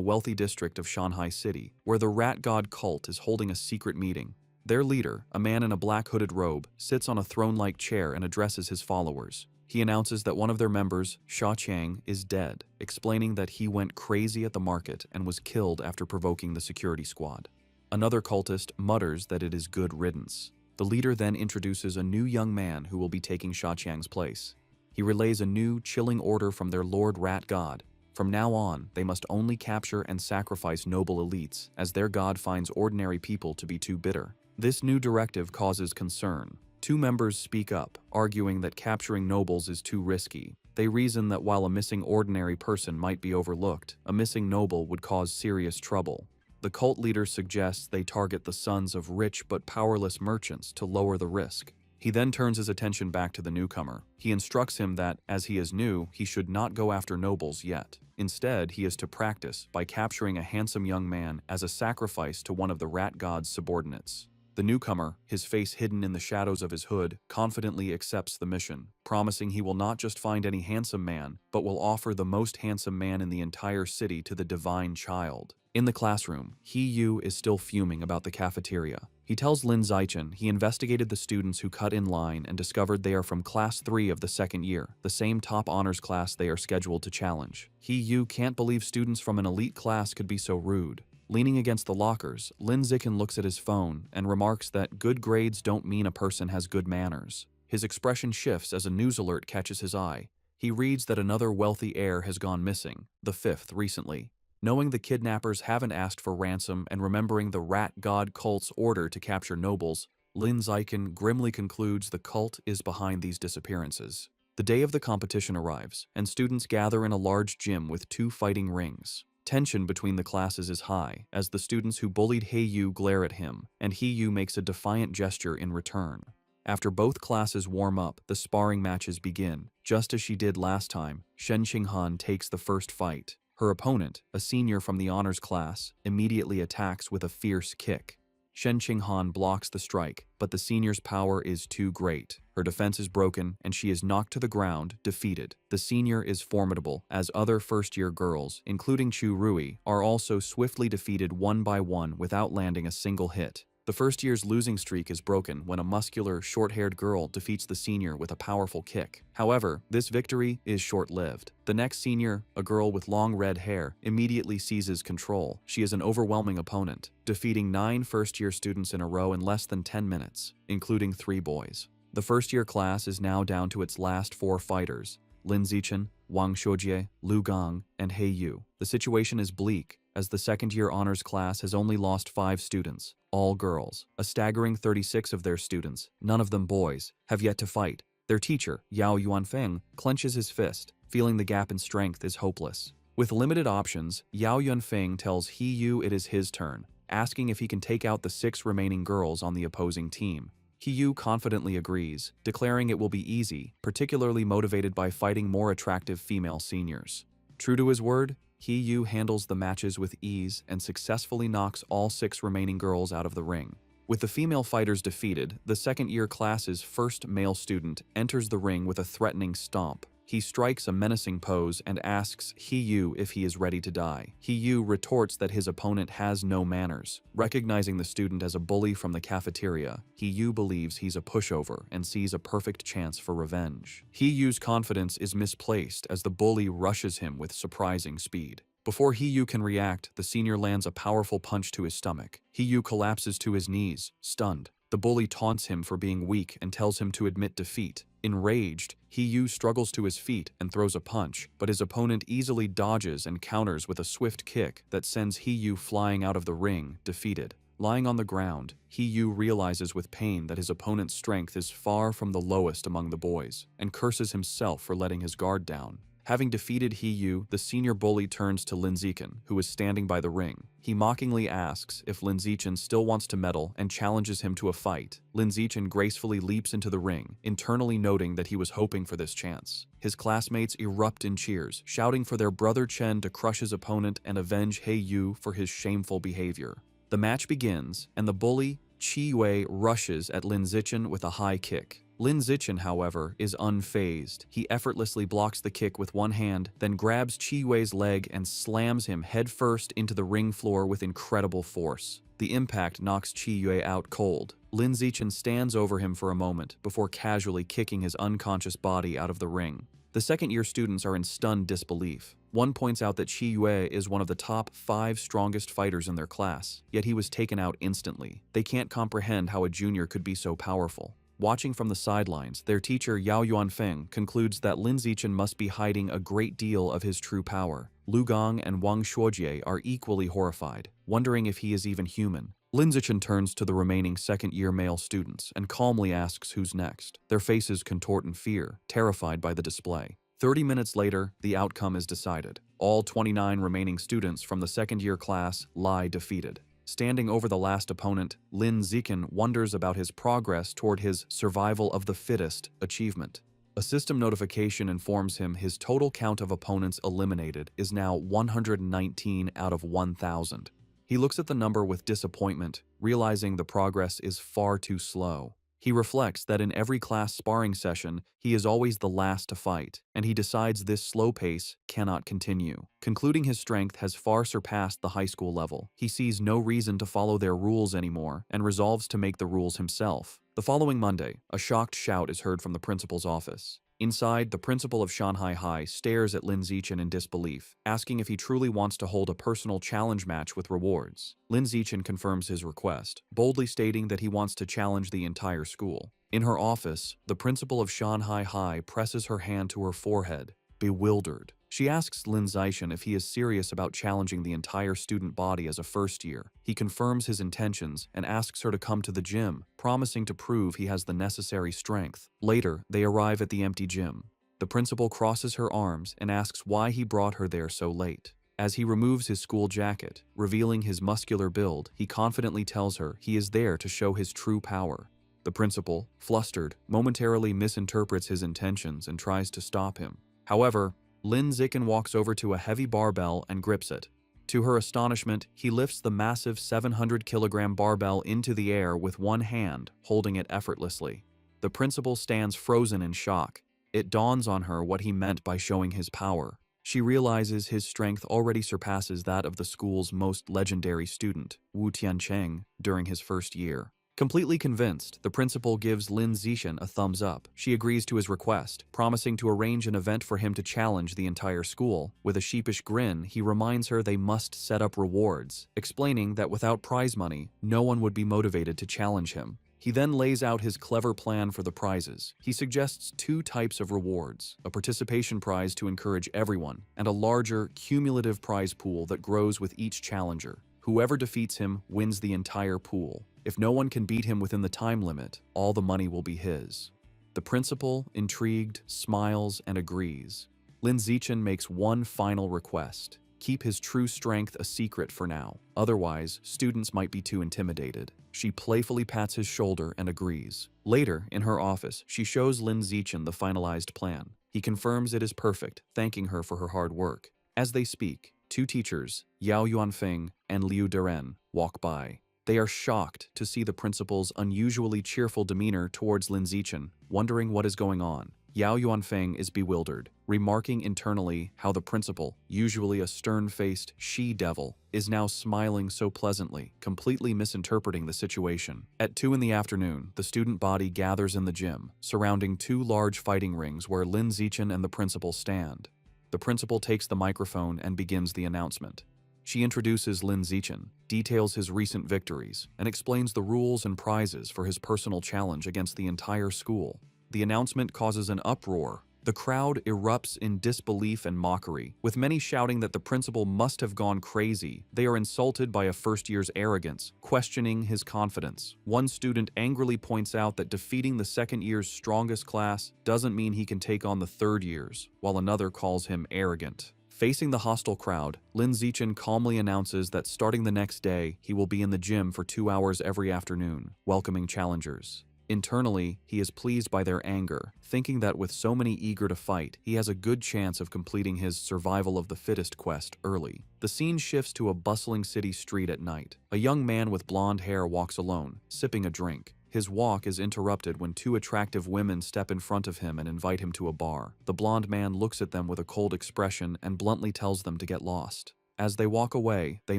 wealthy district of Shanghai City, where the Rat God cult is holding a secret meeting. Their leader, a man in a black hooded robe, sits on a throne-like chair and addresses his followers. He announces that one of their members, Sha Qiang, is dead, explaining that he went crazy at the market and was killed after provoking the security squad. Another cultist mutters that it is good riddance. The leader then introduces a new young man who will be taking Shaqiang's place. He relays a new, chilling order from their Lord Rat God. From now on, they must only capture and sacrifice noble elites, as their god finds ordinary people to be too bitter. This new directive causes concern. Two members speak up, arguing that capturing nobles is too risky. They reason that while a missing ordinary person might be overlooked, a missing noble would cause serious trouble. The cult leader suggests they target the sons of rich but powerless merchants to lower the risk. He then turns his attention back to the newcomer. He instructs him that, as he is new, he should not go after nobles yet. Instead, he is to practice by capturing a handsome young man as a sacrifice to one of the rat god's subordinates. The newcomer, his face hidden in the shadows of his hood, confidently accepts the mission, promising he will not just find any handsome man, but will offer the most handsome man in the entire city to the divine child. In the classroom, He-Yu is still fuming about the cafeteria. He tells Lin Zichen he investigated the students who cut in line and discovered they are from Class 3 of the second year, the same top honors class they are scheduled to challenge. He-Yu can't believe students from an elite class could be so rude. Leaning against the lockers, Lin Zichen looks at his phone and remarks that good grades don't mean a person has good manners. His expression shifts as a news alert catches his eye. He reads that another wealthy heir has gone missing, the fifth recently. Knowing the kidnappers haven't asked for ransom and remembering the rat god cult's order to capture nobles, Lin Zichen grimly concludes the cult is behind these disappearances. The day of the competition arrives, and students gather in a large gym with 2 fighting rings. Tension between the classes is high, as the students who bullied He-Yu glare at him, and He-Yu makes a defiant gesture in return. After both classes warm up, the sparring matches begin. Just as she did last time, Shen Qinghan takes the first fight. Her opponent, a senior from the honors class, immediately attacks with a fierce kick. Shen Qinghan blocks the strike, but the senior's power is too great. Her defense is broken, and she is knocked to the ground, defeated. The senior is formidable, as other first-year girls, including Chu Rui, are also swiftly defeated one by one without landing a single hit. The first year's losing streak is broken when a muscular, short-haired girl defeats the senior with a powerful kick. However, this victory is short-lived. The next senior, a girl with long red hair, immediately seizes control. She is an overwhelming opponent, defeating 9 first-year students in a row in less than 10 minutes, including 3 boys. The first-year class is now down to its last 4 fighters: Lin Zichen, Wang Xiujie, Lu Gang, and He-Yu. The situation is bleak, as the second-year honors class has only lost 5 students, all girls. A staggering 36 of their students, none of them boys, have yet to fight. Their teacher, Yao Yuanfeng, clenches his fist, feeling the gap in strength is hopeless. With limited options, Yao Yuanfeng tells He-Yu it is his turn, asking if he can take out the 6 remaining girls on the opposing team. He-Yu confidently agrees, declaring it will be easy, particularly motivated by fighting more attractive female seniors. True to his word, He-Yu handles the matches with ease and successfully knocks all 6 remaining girls out of the ring. With the female fighters defeated, the second-year class's first male student enters the ring with a threatening stomp. He strikes a menacing pose and asks He-Yu if he is ready to die. He-Yu retorts that his opponent has no manners. Recognizing the student as a bully from the cafeteria, He-Yu believes he's a pushover and sees a perfect chance for revenge. He-Yu's confidence is misplaced as the bully rushes him with surprising speed. Before He-Yu can react, the senior lands a powerful punch to his stomach. He-Yu collapses to his knees, stunned. The bully taunts him for being weak and tells him to admit defeat. Enraged, He-Yu struggles to his feet and throws a punch, but his opponent easily dodges and counters with a swift kick that sends He-Yu flying out of the ring, defeated. Lying on the ground, He-Yu realizes with pain that his opponent's strength is far from the lowest among the boys, and curses himself for letting his guard down. Having defeated He-Yu, the senior bully turns to Lin Zichen, who is standing by the ring. He mockingly asks if Lin Zichen still wants to medal and challenges him to a fight. Lin Zichen gracefully leaps into the ring, internally noting that he was hoping for this chance. His classmates erupt in cheers, shouting for their brother Chen to crush his opponent and avenge He-Yu for his shameful behavior. The match begins, and the bully, Chi Yue, rushes at Lin Zichen with a high kick. Lin Zichen, however, is unfazed. He effortlessly blocks the kick with one hand, then grabs Chi Yue's leg and slams him headfirst into the ring floor with incredible force. The impact knocks Chi Yue out cold. Lin Zichen stands over him for a moment before casually kicking his unconscious body out of the ring. The second-year students are in stunned disbelief. One points out that Qi Yue is one of the top 5 strongest fighters in their class, yet he was taken out instantly. They can't comprehend how a junior could be so powerful. Watching from the sidelines, their teacher Yao Yuanfeng concludes that Lin Zichen must be hiding a great deal of his true power. Lu Gong and Wang Shuojie are equally horrified, wondering if he is even human. Lin Zichen turns to the remaining second-year male students and calmly asks who's next. Their faces contort in fear, terrified by the display. 30 minutes later, the outcome is decided. All 29 remaining students from the second-year class lie defeated. Standing over the last opponent, Lin Zichen wonders about his progress toward his survival of the fittest achievement. A system notification informs him his total count of opponents eliminated is now 119 out of 1,000. He looks at the number with disappointment, realizing the progress is far too slow. He reflects that in every class sparring session, he is always the last to fight, and he decides this slow pace cannot continue. Concluding his strength has far surpassed the high school level, he sees no reason to follow their rules anymore and resolves to make the rules himself. The following Monday, a shocked shout is heard from the principal's office. Inside, the principal of Shanghai High stares at Lin Zichen in disbelief, asking if he truly wants to hold a personal challenge match with rewards. Lin Zichen confirms his request, boldly stating that he wants to challenge the entire school. In her office, the principal of Shanghai High presses her hand to her forehead, bewildered. She asks Lin Zichen if he is serious about challenging the entire student body as a first year. He confirms his intentions and asks her to come to the gym, promising to prove he has the necessary strength. Later, they arrive at the empty gym. The principal crosses her arms and asks why he brought her there so late. As he removes his school jacket, revealing his muscular build, he confidently tells her he is there to show his true power. The principal, flustered, momentarily misinterprets his intentions and tries to stop him. However, Lin Zichen walks over to a heavy barbell and grips it. To her astonishment, he lifts the massive 700-kilogram barbell into the air with one hand, holding it effortlessly. The principal stands frozen in shock. It dawns on her what he meant by showing his power. She realizes his strength already surpasses that of the school's most legendary student, Wu Tiancheng, during his first year. Completely convinced, the principal gives Lin Zichen a thumbs up. She agrees to his request, promising to arrange an event for him to challenge the entire school. With a sheepish grin, he reminds her they must set up rewards, explaining that without prize money, no one would be motivated to challenge him. He then lays out his clever plan for the prizes. He suggests 2 types of rewards, a participation prize to encourage everyone, and a larger, cumulative prize pool that grows with each challenger. Whoever defeats him wins the entire pool. If no one can beat him within the time limit, all the money will be his. The principal, intrigued, smiles and agrees. Lin Zichen makes one final request. Keep his true strength a secret for now. Otherwise, students might be too intimidated. She playfully pats his shoulder and agrees. Later, in her office, she shows Lin Zichen the finalized plan. He confirms it is perfect, thanking her for her hard work. As they speak, 2 teachers, Yao Yuanfeng and Liu Deren, walk by. They are shocked to see the principal's unusually cheerful demeanor towards Lin Zichen, wondering what is going on. Yao Yuanfeng is bewildered, remarking internally how the principal, usually a stern-faced she-devil, is now smiling so pleasantly, completely misinterpreting the situation. At 2 in the afternoon, the student body gathers in the gym, surrounding 2 large fighting rings where Lin Zichen and the principal stand. The principal takes the microphone and begins the announcement. She introduces Lin Zichen, details his recent victories, and explains the rules and prizes for his personal challenge against the entire school. The announcement causes an uproar. The crowd erupts in disbelief and mockery, with many shouting that the principal must have gone crazy. They are insulted by a first year's arrogance, questioning his confidence. One student angrily points out that defeating the second year's strongest class doesn't mean he can take on the third year's, while another calls him arrogant. Facing the hostile crowd, Lin Zichen calmly announces that starting the next day, he will be in the gym for 2 hours every afternoon, welcoming challengers. Internally, he is pleased by their anger, thinking that with so many eager to fight, he has a good chance of completing his survival of the fittest quest early. The scene shifts to a bustling city street at night. A young man with blonde hair walks alone, sipping a drink. His walk is interrupted when 2 attractive women step in front of him and invite him to a bar. The blonde man looks at them with a cold expression and bluntly tells them to get lost. As they walk away, they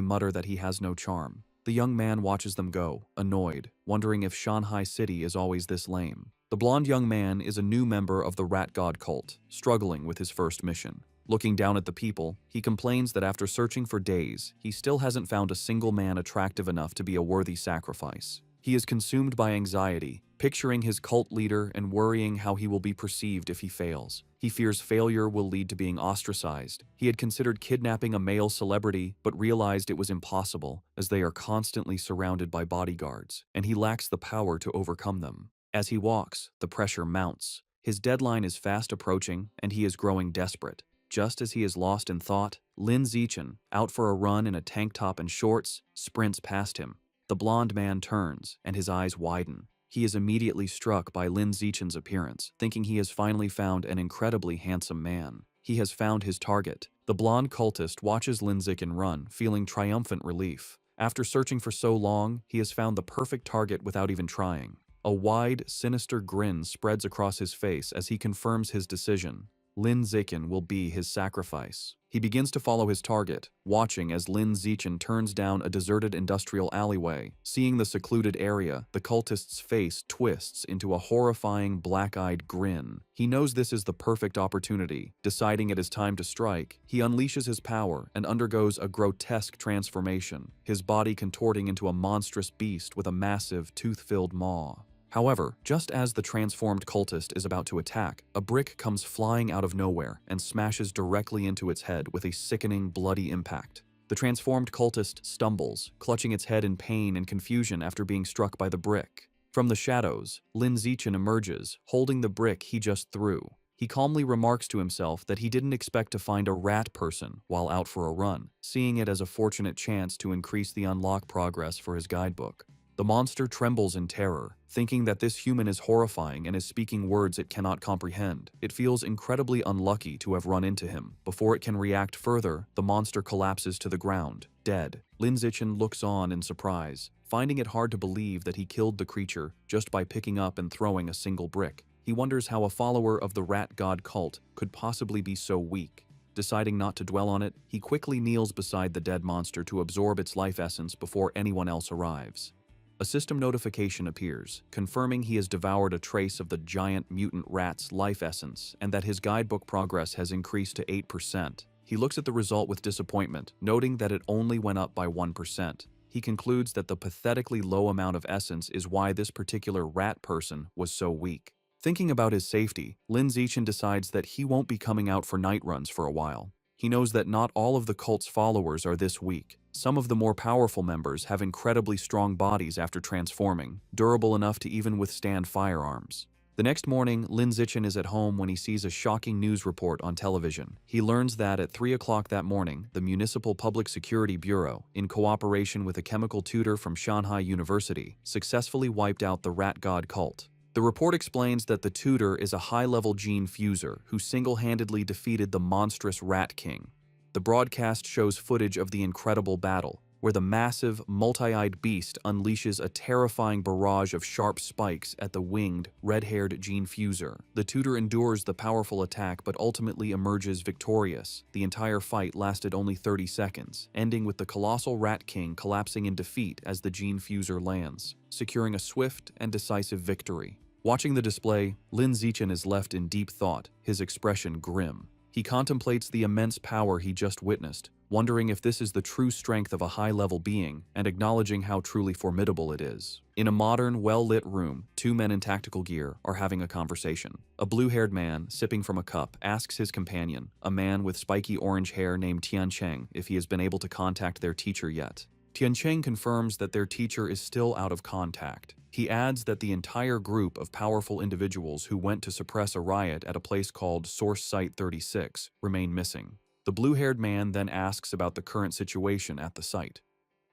mutter that he has no charm. The young man watches them go, annoyed, wondering if Shanghai City is always this lame. The blonde young man is a new member of the rat god cult, struggling with his first mission. Looking down at the people, he complains that after searching for days, he still hasn't found a single man attractive enough to be a worthy sacrifice. He is consumed by anxiety, picturing his cult leader and worrying how he will be perceived if he fails. He fears failure will lead to being ostracized. He had considered kidnapping a male celebrity, but realized it was impossible, as they are constantly surrounded by bodyguards, and he lacks the power to overcome them. As he walks, the pressure mounts. His deadline is fast approaching, and he is growing desperate. Just as he is lost in thought, Lin Zichen, out for a run in a tank top and shorts, sprints past him. The blonde man turns, and his eyes widen. He is immediately struck by Lin Zichen's appearance, thinking he has finally found an incredibly handsome man. He has found his target. The blonde cultist watches Lin Zichen run, feeling triumphant relief. After searching for so long, he has found the perfect target without even trying. A wide, sinister grin spreads across his face as he confirms his decision. Lin Zichen will be his sacrifice. He begins to follow his target, watching as Lin Zichen turns down a deserted industrial alleyway. Seeing the secluded area, the cultist's face twists into a horrifying black-eyed grin. He knows this is the perfect opportunity. Deciding it is time to strike, he unleashes his power and undergoes a grotesque transformation, his body contorting into a monstrous beast with a massive, tooth-filled maw. However, just as the transformed cultist is about to attack, a brick comes flying out of nowhere and smashes directly into its head with a sickening, bloody impact. The transformed cultist stumbles, clutching its head in pain and confusion after being struck by the brick. From the shadows, Lin Zichen emerges, holding the brick he just threw. He calmly remarks to himself that he didn't expect to find a rat person while out for a run, seeing it as a fortunate chance to increase the unlock progress for his guidebook. The monster trembles in terror, thinking that this human is horrifying and is speaking words it cannot comprehend. It feels incredibly unlucky to have run into him. Before it can react further, the monster collapses to the ground, dead. Lin Zichen looks on in surprise, finding it hard to believe that he killed the creature just by picking up and throwing a single brick. He wonders how a follower of the rat god cult could possibly be so weak. Deciding not to dwell on it, he quickly kneels beside the dead monster to absorb its life essence before anyone else arrives. A system notification appears, confirming he has devoured a trace of the giant mutant rat's life essence and that his guidebook progress has increased to 8%. He looks at the result with disappointment, noting that it only went up by 1%. He concludes that the pathetically low amount of essence is why this particular rat person was so weak. Thinking about his safety, Lin Zichen decides that he won't be coming out for night runs for a while. He knows that not all of the cult's followers are this weak. Some of the more powerful members have incredibly strong bodies after transforming, durable enough to even withstand firearms. The next morning, Lin Zichen is at home when he sees a shocking news report on television. He learns that at 3 o'clock that morning, the Municipal Public Security Bureau, in cooperation with a chemical tutor from Shanghai University, successfully wiped out the rat god cult. The report explains that the tutor is a high-level gene fuser who single-handedly defeated the monstrous Rat King. The broadcast shows footage of the incredible battle, where the massive, multi-eyed beast unleashes a terrifying barrage of sharp spikes at the winged, red-haired gene fuser. The tutor endures the powerful attack but ultimately emerges victorious. The entire fight lasted only 30 seconds, ending with the colossal Rat King collapsing in defeat as the gene fuser lands, securing a swift and decisive victory. Watching the display, Lin Zichen is left in deep thought, his expression grim. He contemplates the immense power he just witnessed, wondering if this is the true strength of a high-level being and acknowledging how truly formidable it is. In a modern, well-lit room, two men in tactical gear are having a conversation. A blue-haired man, sipping from a cup, asks his companion, a man with spiky orange hair named Tiancheng, if he has been able to contact their teacher yet. Tiancheng confirms that their teacher is still out of contact. He adds that the entire group of powerful individuals who went to suppress a riot at a place called Source Site 36 remain missing. The blue-haired man then asks about the current situation at the site.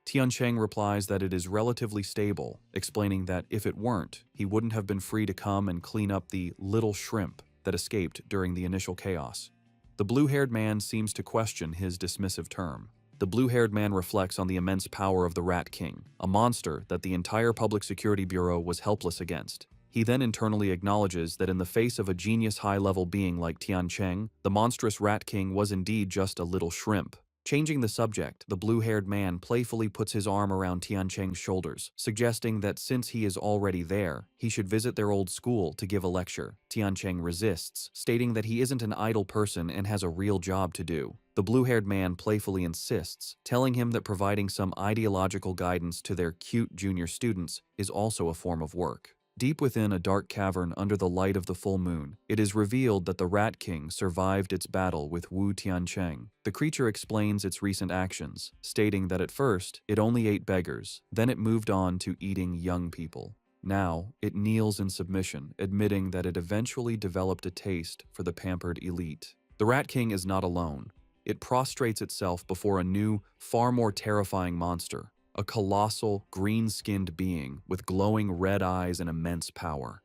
Tiancheng replies that it is relatively stable, explaining that if it weren't, he wouldn't have been free to come and clean up the little shrimp that escaped during the initial chaos. The blue-haired man seems to question his dismissive term. The blue-haired man reflects on the immense power of the Rat King, a monster that the entire Public Security Bureau was helpless against. He then internally acknowledges that in the face of a genius high-level being like Tiancheng, the monstrous Rat King was indeed just a little shrimp. Changing the subject, the blue-haired man playfully puts his arm around Tiancheng's shoulders, suggesting that since he is already there, he should visit their old school to give a lecture. Tiancheng resists, stating that he isn't an idle person and has a real job to do. The blue-haired man playfully insists, telling him that providing some ideological guidance to their cute junior students is also a form of work. Deep within a dark cavern under the light of the full moon, it is revealed that the Rat King survived its battle with Wu Tiancheng. The creature explains its recent actions, stating that at first, it only ate beggars, then it moved on to eating young people. Now, it kneels in submission, admitting that it eventually developed a taste for the pampered elite. The Rat King is not alone. It prostrates itself before a new, far more terrifying monster. A colossal, green-skinned being with glowing red eyes and immense power.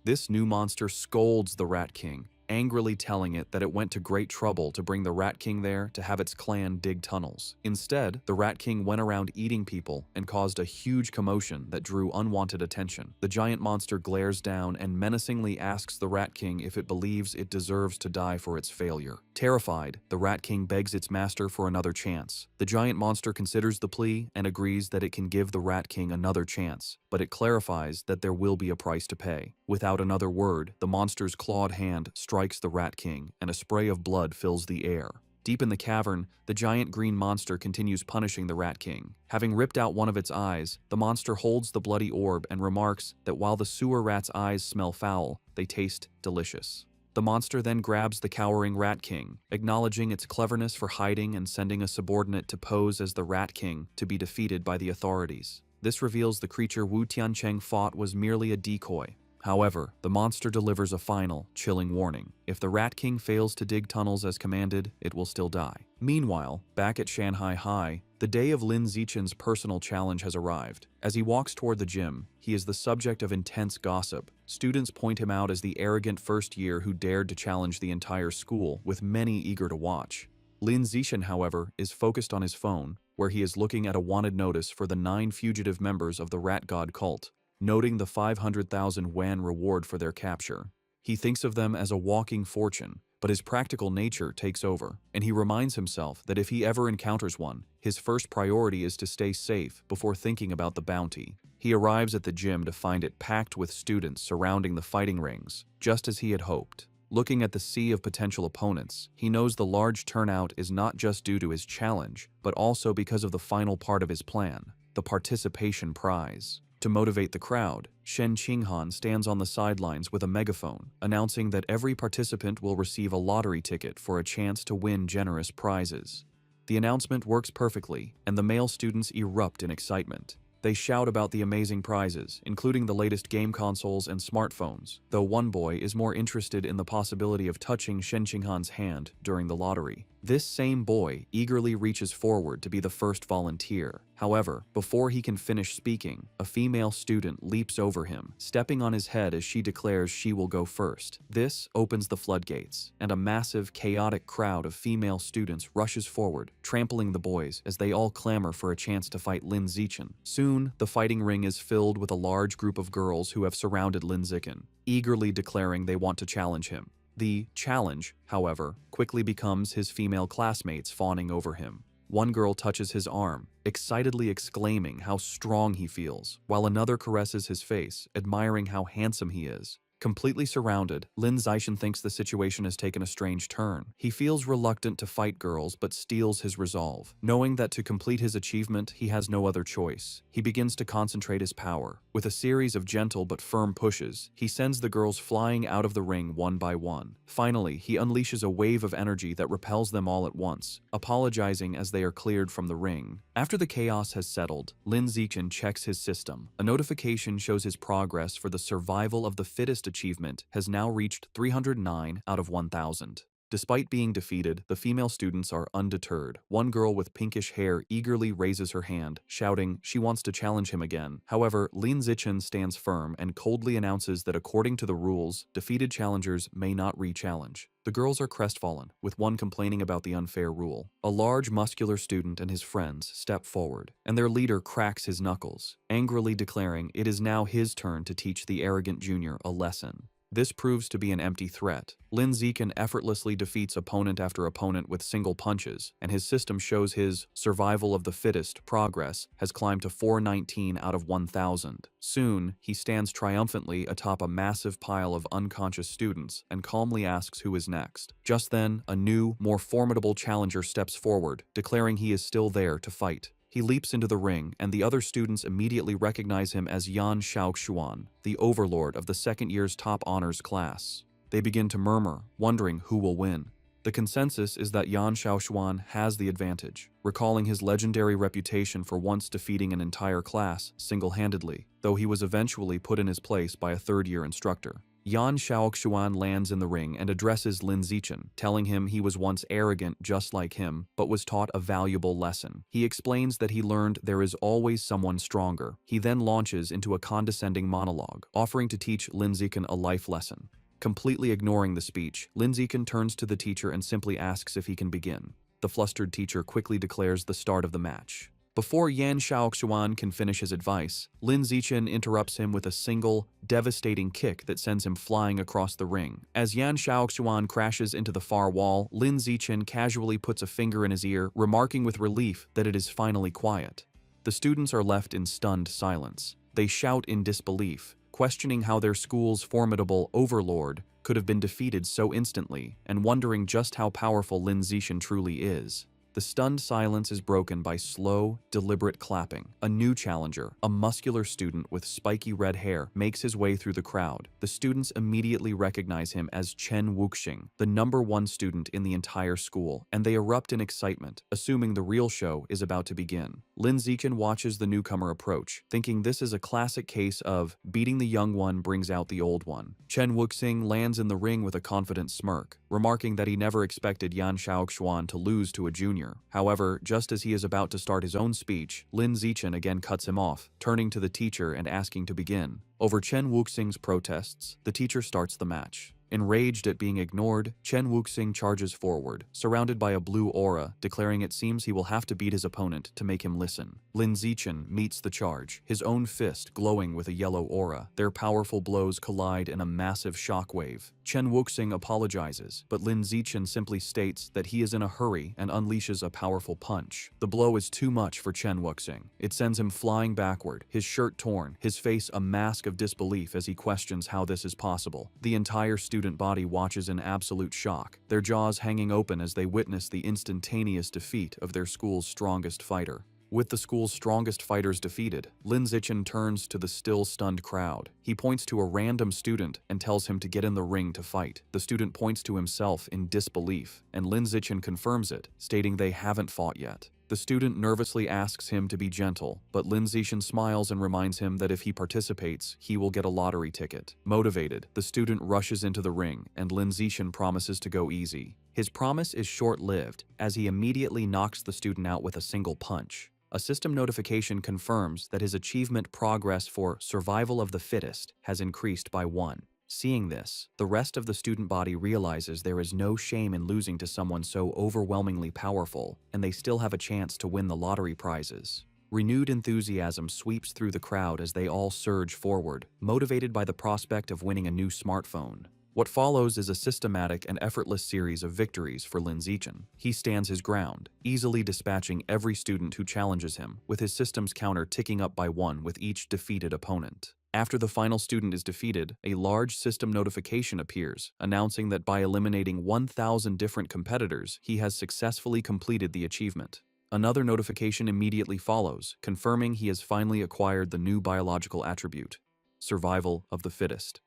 This new monster scolds the Rat King, angrily telling it that it went to great trouble to bring the Rat King there to have its clan dig tunnels. Instead, the Rat King went around eating people and caused a huge commotion that drew unwanted attention. The giant monster glares down and menacingly asks the Rat King if it believes it deserves to die for its failure. Terrified, the Rat King begs its master for another chance. The giant monster considers the plea and agrees that it can give the Rat King another chance, but it clarifies that there will be a price to pay. Without another word, the monster's clawed hand strikes the Rat King, and a spray of blood fills the air. Deep in the cavern, the giant green monster continues punishing the Rat King. Having ripped out one of its eyes, the monster holds the bloody orb and remarks that while the sewer rat's eyes smell foul, they taste delicious. The monster then grabs the cowering Rat King, acknowledging its cleverness for hiding and sending a subordinate to pose as the Rat King to be defeated by the authorities. This reveals the creature Wu Tiancheng fought was merely a decoy. However, the monster delivers a final, chilling warning. If the Rat King fails to dig tunnels as commanded, it will still die. Meanwhile, back at Shanghai High, the day of Lin Zichen's personal challenge has arrived. As he walks toward the gym, he is the subject of intense gossip. Students point him out as the arrogant first year who dared to challenge the entire school, with many eager to watch. Lin Zichen, however, is focused on his phone, where he is looking at a wanted notice for the 9 fugitive members of the Rat God cult, noting the 500,000 yuan reward for their capture. He thinks of them as a walking fortune, but his practical nature takes over, and he reminds himself that if he ever encounters one, his first priority is to stay safe before thinking about the bounty. He arrives at the gym to find it packed with students surrounding the fighting rings, just as he had hoped. Looking at the sea of potential opponents, he knows the large turnout is not just due to his challenge, but also because of the final part of his plan, the participation prize. To motivate the crowd, Shen Qinghan stands on the sidelines with a megaphone, announcing that every participant will receive a lottery ticket for a chance to win generous prizes. The announcement works perfectly, and the male students erupt in excitement. They shout about the amazing prizes, including the latest game consoles and smartphones, though one boy is more interested in the possibility of touching Shen Qinghan's hand during the lottery. This same boy eagerly reaches forward to be the first volunteer. However, before he can finish speaking, a female student leaps over him, stepping on his head as she declares she will go first. This opens the floodgates, and a massive, chaotic crowd of female students rushes forward, trampling the boys as they all clamor for a chance to fight Lin Zichen. Soon, the fighting ring is filled with a large group of girls who have surrounded Lin Zichen, eagerly declaring they want to challenge him. The challenge, however, quickly becomes his female classmates fawning over him. One girl touches his arm, excitedly exclaiming how strong he feels, while another caresses his face, admiring how handsome he is. Completely surrounded, Lin Zichen thinks the situation has taken a strange turn. He feels reluctant to fight girls but steels his resolve. Knowing that to complete his achievement, he has no other choice, he begins to concentrate his power. With a series of gentle but firm pushes, he sends the girls flying out of the ring one by one. Finally, he unleashes a wave of energy that repels them all at once, apologizing as they are cleared from the ring. After the chaos has settled, Lin Zichen checks his system. A notification shows his progress for the survival of the fittest achievement has now reached 309 out of 1,000. Despite being defeated, the female students are undeterred. One girl with pinkish hair eagerly raises her hand, shouting she wants to challenge him again. However, Lin Zichen stands firm and coldly announces that according to the rules, defeated challengers may not re-challenge. The girls are crestfallen, with one complaining about the unfair rule. A large, muscular student and his friends step forward, and their leader cracks his knuckles, angrily declaring it is now his turn to teach the arrogant junior a lesson. This proves to be an empty threat. Lin Zichen effortlessly defeats opponent after opponent with single punches, and his system shows his survival of the fittest progress has climbed to 419 out of 1,000. Soon, he stands triumphantly atop a massive pile of unconscious students and calmly asks who is next. Just then, a new, more formidable challenger steps forward, declaring he is still there to fight. He leaps into the ring, and the other students immediately recognize him as Yan Xiaoxuan, the overlord of the second year's top honors class. They begin to murmur, wondering who will win. The consensus is that Yan Xiaoxuan has the advantage, recalling his legendary reputation for once defeating an entire class single-handedly, though he was eventually put in his place by a third-year instructor. Yan Xiaoxuan lands in the ring and addresses Lin Zichen, telling him he was once arrogant just like him, but was taught a valuable lesson. He explains that he learned there is always someone stronger. He then launches into a condescending monologue, offering to teach Lin Zichen a life lesson. Completely ignoring the speech, Lin Zichen turns to the teacher and simply asks if he can begin. The flustered teacher quickly declares the start of the match. Before Yan Xiaoxuan can finish his advice, Lin Zichen interrupts him with a single, devastating kick that sends him flying across the ring. As Yan Xiaoxuan crashes into the far wall, Lin Zichen casually puts a finger in his ear, remarking with relief that it is finally quiet. The students are left in stunned silence. They shout in disbelief, questioning how their school's formidable overlord could have been defeated so instantly, and wondering just how powerful Lin Zichen truly is. The stunned silence is broken by slow, deliberate clapping. A new challenger, a muscular student with spiky red hair, makes his way through the crowd. The students immediately recognize him as Chen Wuxing, the #1 student in the entire school, and they erupt in excitement, assuming the real show is about to begin. Lin Zichen watches the newcomer approach, thinking this is a classic case of beating the young one brings out the old one. Chen Wuxing lands in the ring with a confident smirk, remarking that he never expected Yan Xiaoxuan to lose to a junior. However, just as he is about to start his own speech, Lin Zichen again cuts him off, turning to the teacher and asking to begin. Over Chen Wuxing's protests, the teacher starts the match. Enraged at being ignored, Chen Wuxing charges forward, surrounded by a blue aura, declaring it seems he will have to beat his opponent to make him listen. Lin Zichen meets the charge, his own fist glowing with a yellow aura. Their powerful blows collide in a massive shockwave. Chen Wuxing apologizes, but Lin Zichen simply states that he is in a hurry and unleashes a powerful punch. The blow is too much for Chen Wuxing. It sends him flying backward, his shirt torn, his face a mask of disbelief as he questions how this is possible. The entire student body watches in absolute shock, their jaws hanging open as they witness the instantaneous defeat of their school's strongest fighter. With the school's strongest fighters defeated, Lin Zichen turns to the still stunned crowd. He points to a random student and tells him to get in the ring to fight. The student points to himself in disbelief, and Lin Zichen confirms it, stating they haven't fought yet. The student nervously asks him to be gentle, but Lin Zichen smiles and reminds him that if he participates, he will get a lottery ticket. Motivated, the student rushes into the ring, and Lin Zichen promises to go easy. His promise is short-lived, as he immediately knocks the student out with a single punch. A system notification confirms that his achievement progress for survival of the fittest has increased by 1. Seeing this, the rest of the student body realizes there is no shame in losing to someone so overwhelmingly powerful, and they still have a chance to win the lottery prizes. Renewed enthusiasm sweeps through the crowd as they all surge forward, motivated by the prospect of winning a new smartphone. What follows is a systematic and effortless series of victories for Lin Zichen. He stands his ground, easily dispatching every student who challenges him, with his system's counter ticking up by 1 with each defeated opponent. After the final student is defeated, a large system notification appears, announcing that by eliminating 1,000 different competitors, he has successfully completed the achievement. Another notification immediately follows, confirming he has finally acquired the new biological attribute, survival of the fittest.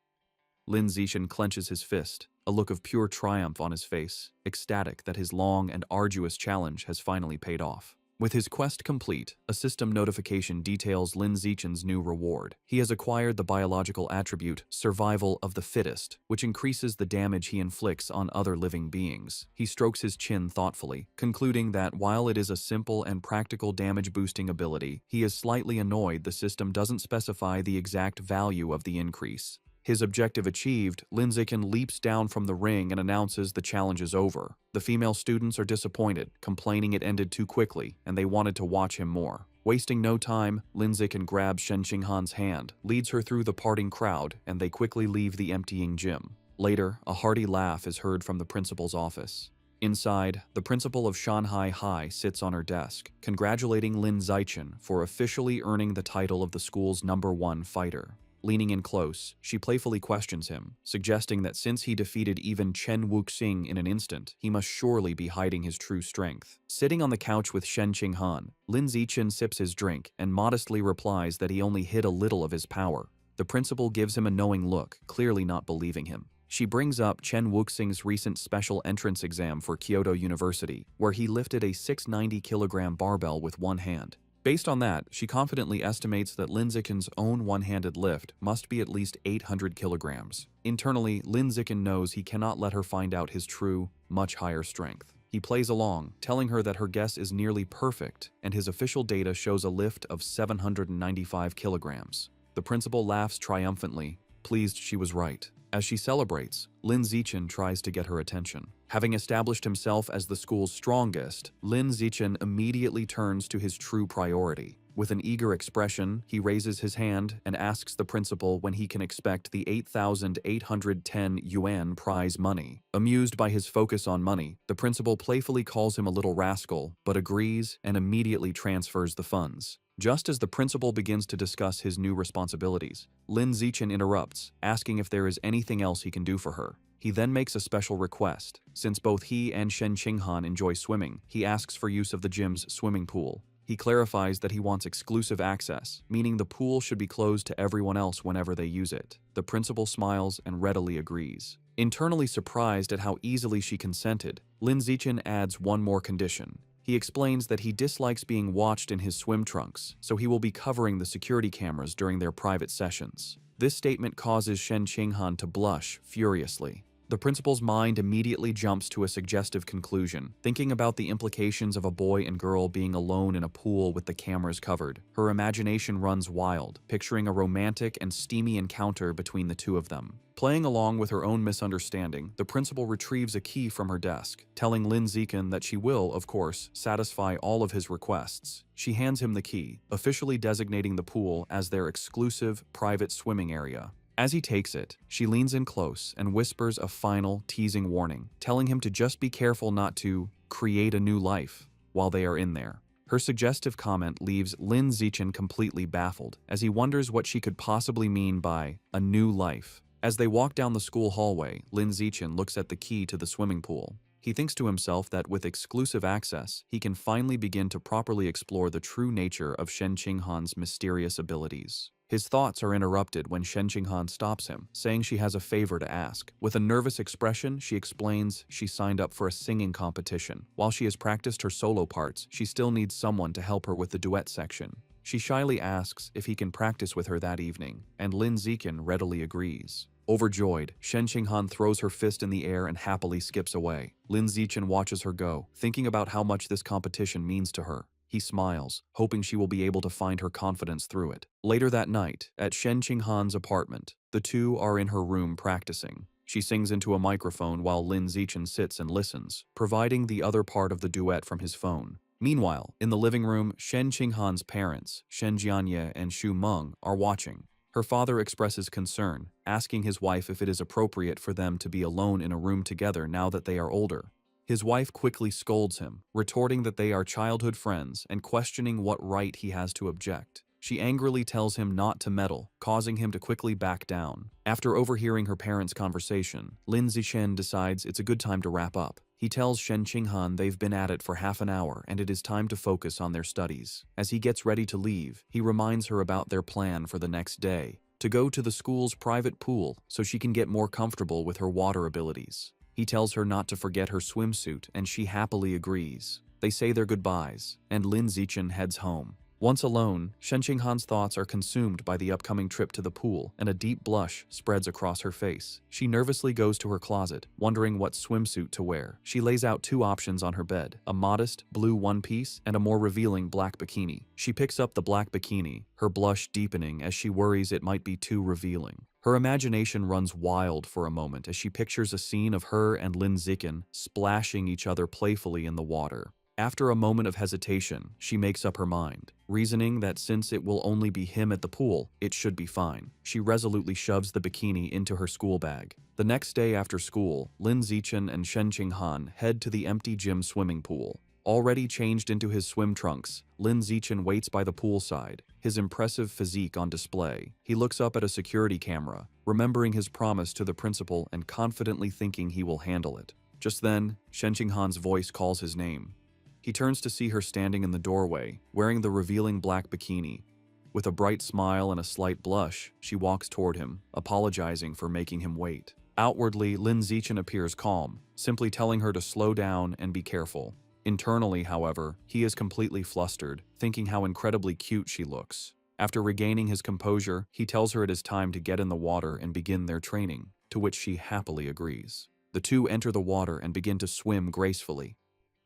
Lin Zichen clenches his fist, a look of pure triumph on his face, ecstatic that his long and arduous challenge has finally paid off. With his quest complete, a system notification details Lin Zichen's new reward. He has acquired the biological attribute, survival of the fittest, which increases the damage he inflicts on other living beings. He strokes his chin thoughtfully, concluding that while it is a simple and practical damage-boosting ability, he is slightly annoyed the system doesn't specify the exact value of the increase. His objective achieved, Lin Zichen leaps down from the ring and announces the challenge is over. The female students are disappointed, complaining it ended too quickly, and they wanted to watch him more. Wasting no time, Lin Zichen grabs Shen Qinghan's hand, leads her through the parting crowd, and they quickly leave the emptying gym. Later, a hearty laugh is heard from the principal's office. Inside, the principal of Shanghai High sits on her desk, congratulating Lin Zichen for officially earning the title of the school's #1 fighter. Leaning in close, she playfully questions him, suggesting that since he defeated even Chen Wuxing in an instant, he must surely be hiding his true strength. Sitting on the couch with Shen Qinghan, Lin Zichen sips his drink and modestly replies that he only hid a little of his power. The principal gives him a knowing look, clearly not believing him. She brings up Chen Wuxing's recent special entrance exam for Kyoto University, where he lifted a 690-kilogram barbell with one hand. Based on that, she confidently estimates that Lin Zichen's own one-handed lift must be at least 800 kilograms. Internally, Lin Zichen knows he cannot let her find out his true, much higher strength. He plays along, telling her that her guess is nearly perfect, and his official data shows a lift of 795 kilograms. The principal laughs triumphantly, pleased she was right. As she celebrates, Lin Zichen tries to get her attention. Having established himself as the school's strongest, Lin Zichen immediately turns to his true priority. With an eager expression, he raises his hand and asks the principal when he can expect the 8,810 yuan prize money. Amused by his focus on money, the principal playfully calls him a little rascal, but agrees and immediately transfers the funds. Just as the principal begins to discuss his new responsibilities, Lin Zichen interrupts, asking if there is anything else he can do for her. He then makes a special request. Since both he and Shen Qinghan enjoy swimming, he asks for use of the gym's swimming pool. He clarifies that he wants exclusive access, meaning the pool should be closed to everyone else whenever they use it. The principal smiles and readily agrees. Internally surprised at how easily she consented, Lin Zichen adds one more condition. He explains that he dislikes being watched in his swim trunks, so he will be covering the security cameras during their private sessions. This statement causes Shen Qinghan to blush furiously. The principal's mind immediately jumps to a suggestive conclusion, thinking about the implications of a boy and girl being alone in a pool with the cameras covered. Her imagination runs wild, picturing a romantic and steamy encounter between the two of them. Playing along with her own misunderstanding, the principal retrieves a key from her desk, telling Lin Zichen that she will, of course, satisfy all of his requests. She hands him the key, officially designating the pool as their exclusive, private swimming area. As he takes it, she leans in close and whispers a final, teasing warning, telling him to just be careful not to create a new life while they are in there. Her suggestive comment leaves Lin Zichen completely baffled, as he wonders what she could possibly mean by a new life. As they walk down the school hallway, Lin Zichen looks at the key to the swimming pool. He thinks to himself that with exclusive access, he can finally begin to properly explore the true nature of Shen Qinghan's mysterious abilities. His thoughts are interrupted when Shen Qinghan stops him, saying she has a favor to ask. With a nervous expression, she explains she signed up for a singing competition. While she has practiced her solo parts, she still needs someone to help her with the duet section. She shyly asks if he can practice with her that evening, and Lin Zichen readily agrees. Overjoyed, Shen Qinghan throws her fist in the air and happily skips away. Lin Zichen watches her go, thinking about how much this competition means to her. He smiles, hoping she will be able to find her confidence through it. Later that night, at Shen Qinghan's apartment, the two are in her room practicing. She sings into a microphone while Lin Zichen sits and listens, providing the other part of the duet from his phone. Meanwhile, in the living room, Shen Qinghan's parents, Shen Jianye and Xu Meng, are watching. Her father expresses concern, asking his wife if it is appropriate for them to be alone in a room together now that they are older. His wife quickly scolds him, retorting that they are childhood friends and questioning what right he has to object. She angrily tells him not to meddle, causing him to quickly back down. After overhearing her parents' conversation, Lin Zichen decides it's a good time to wrap up. He tells Shen Qinghan they've been at it for half an hour and it is time to focus on their studies. As he gets ready to leave, he reminds her about their plan for the next day, to go to the school's private pool so she can get more comfortable with her water abilities. He tells her not to forget her swimsuit, and she happily agrees. They say their goodbyes, and Lin Zichen heads home. Once alone, Shen Qinghan's thoughts are consumed by the upcoming trip to the pool, and a deep blush spreads across her face. She nervously goes to her closet, wondering what swimsuit to wear. She lays out two options on her bed, a modest blue one-piece and a more revealing black bikini. She picks up the black bikini, her blush deepening as she worries it might be too revealing. Her imagination runs wild for a moment as she pictures a scene of her and Lin Zichen splashing each other playfully in the water. After a moment of hesitation, she makes up her mind, reasoning that since it will only be him at the pool, it should be fine. She resolutely shoves the bikini into her school bag. The next day after school, Lin Zichen and Shen Qinghan head to the empty gym swimming pool. Already changed into his swim trunks, Lin Zichen waits by the poolside, his impressive physique on display. He looks up at a security camera, remembering his promise to the principal and confidently thinking he will handle it. Just then, Shen Qinghan's voice calls his name. He turns to see her standing in the doorway, wearing the revealing black bikini. With a bright smile and a slight blush, she walks toward him, apologizing for making him wait. Outwardly, Lin Zichen appears calm, simply telling her to slow down and be careful. Internally, however, he is completely flustered, thinking how incredibly cute she looks. After regaining his composure, he tells her it is time to get in the water and begin their training, to which she happily agrees. The two enter the water and begin to swim gracefully.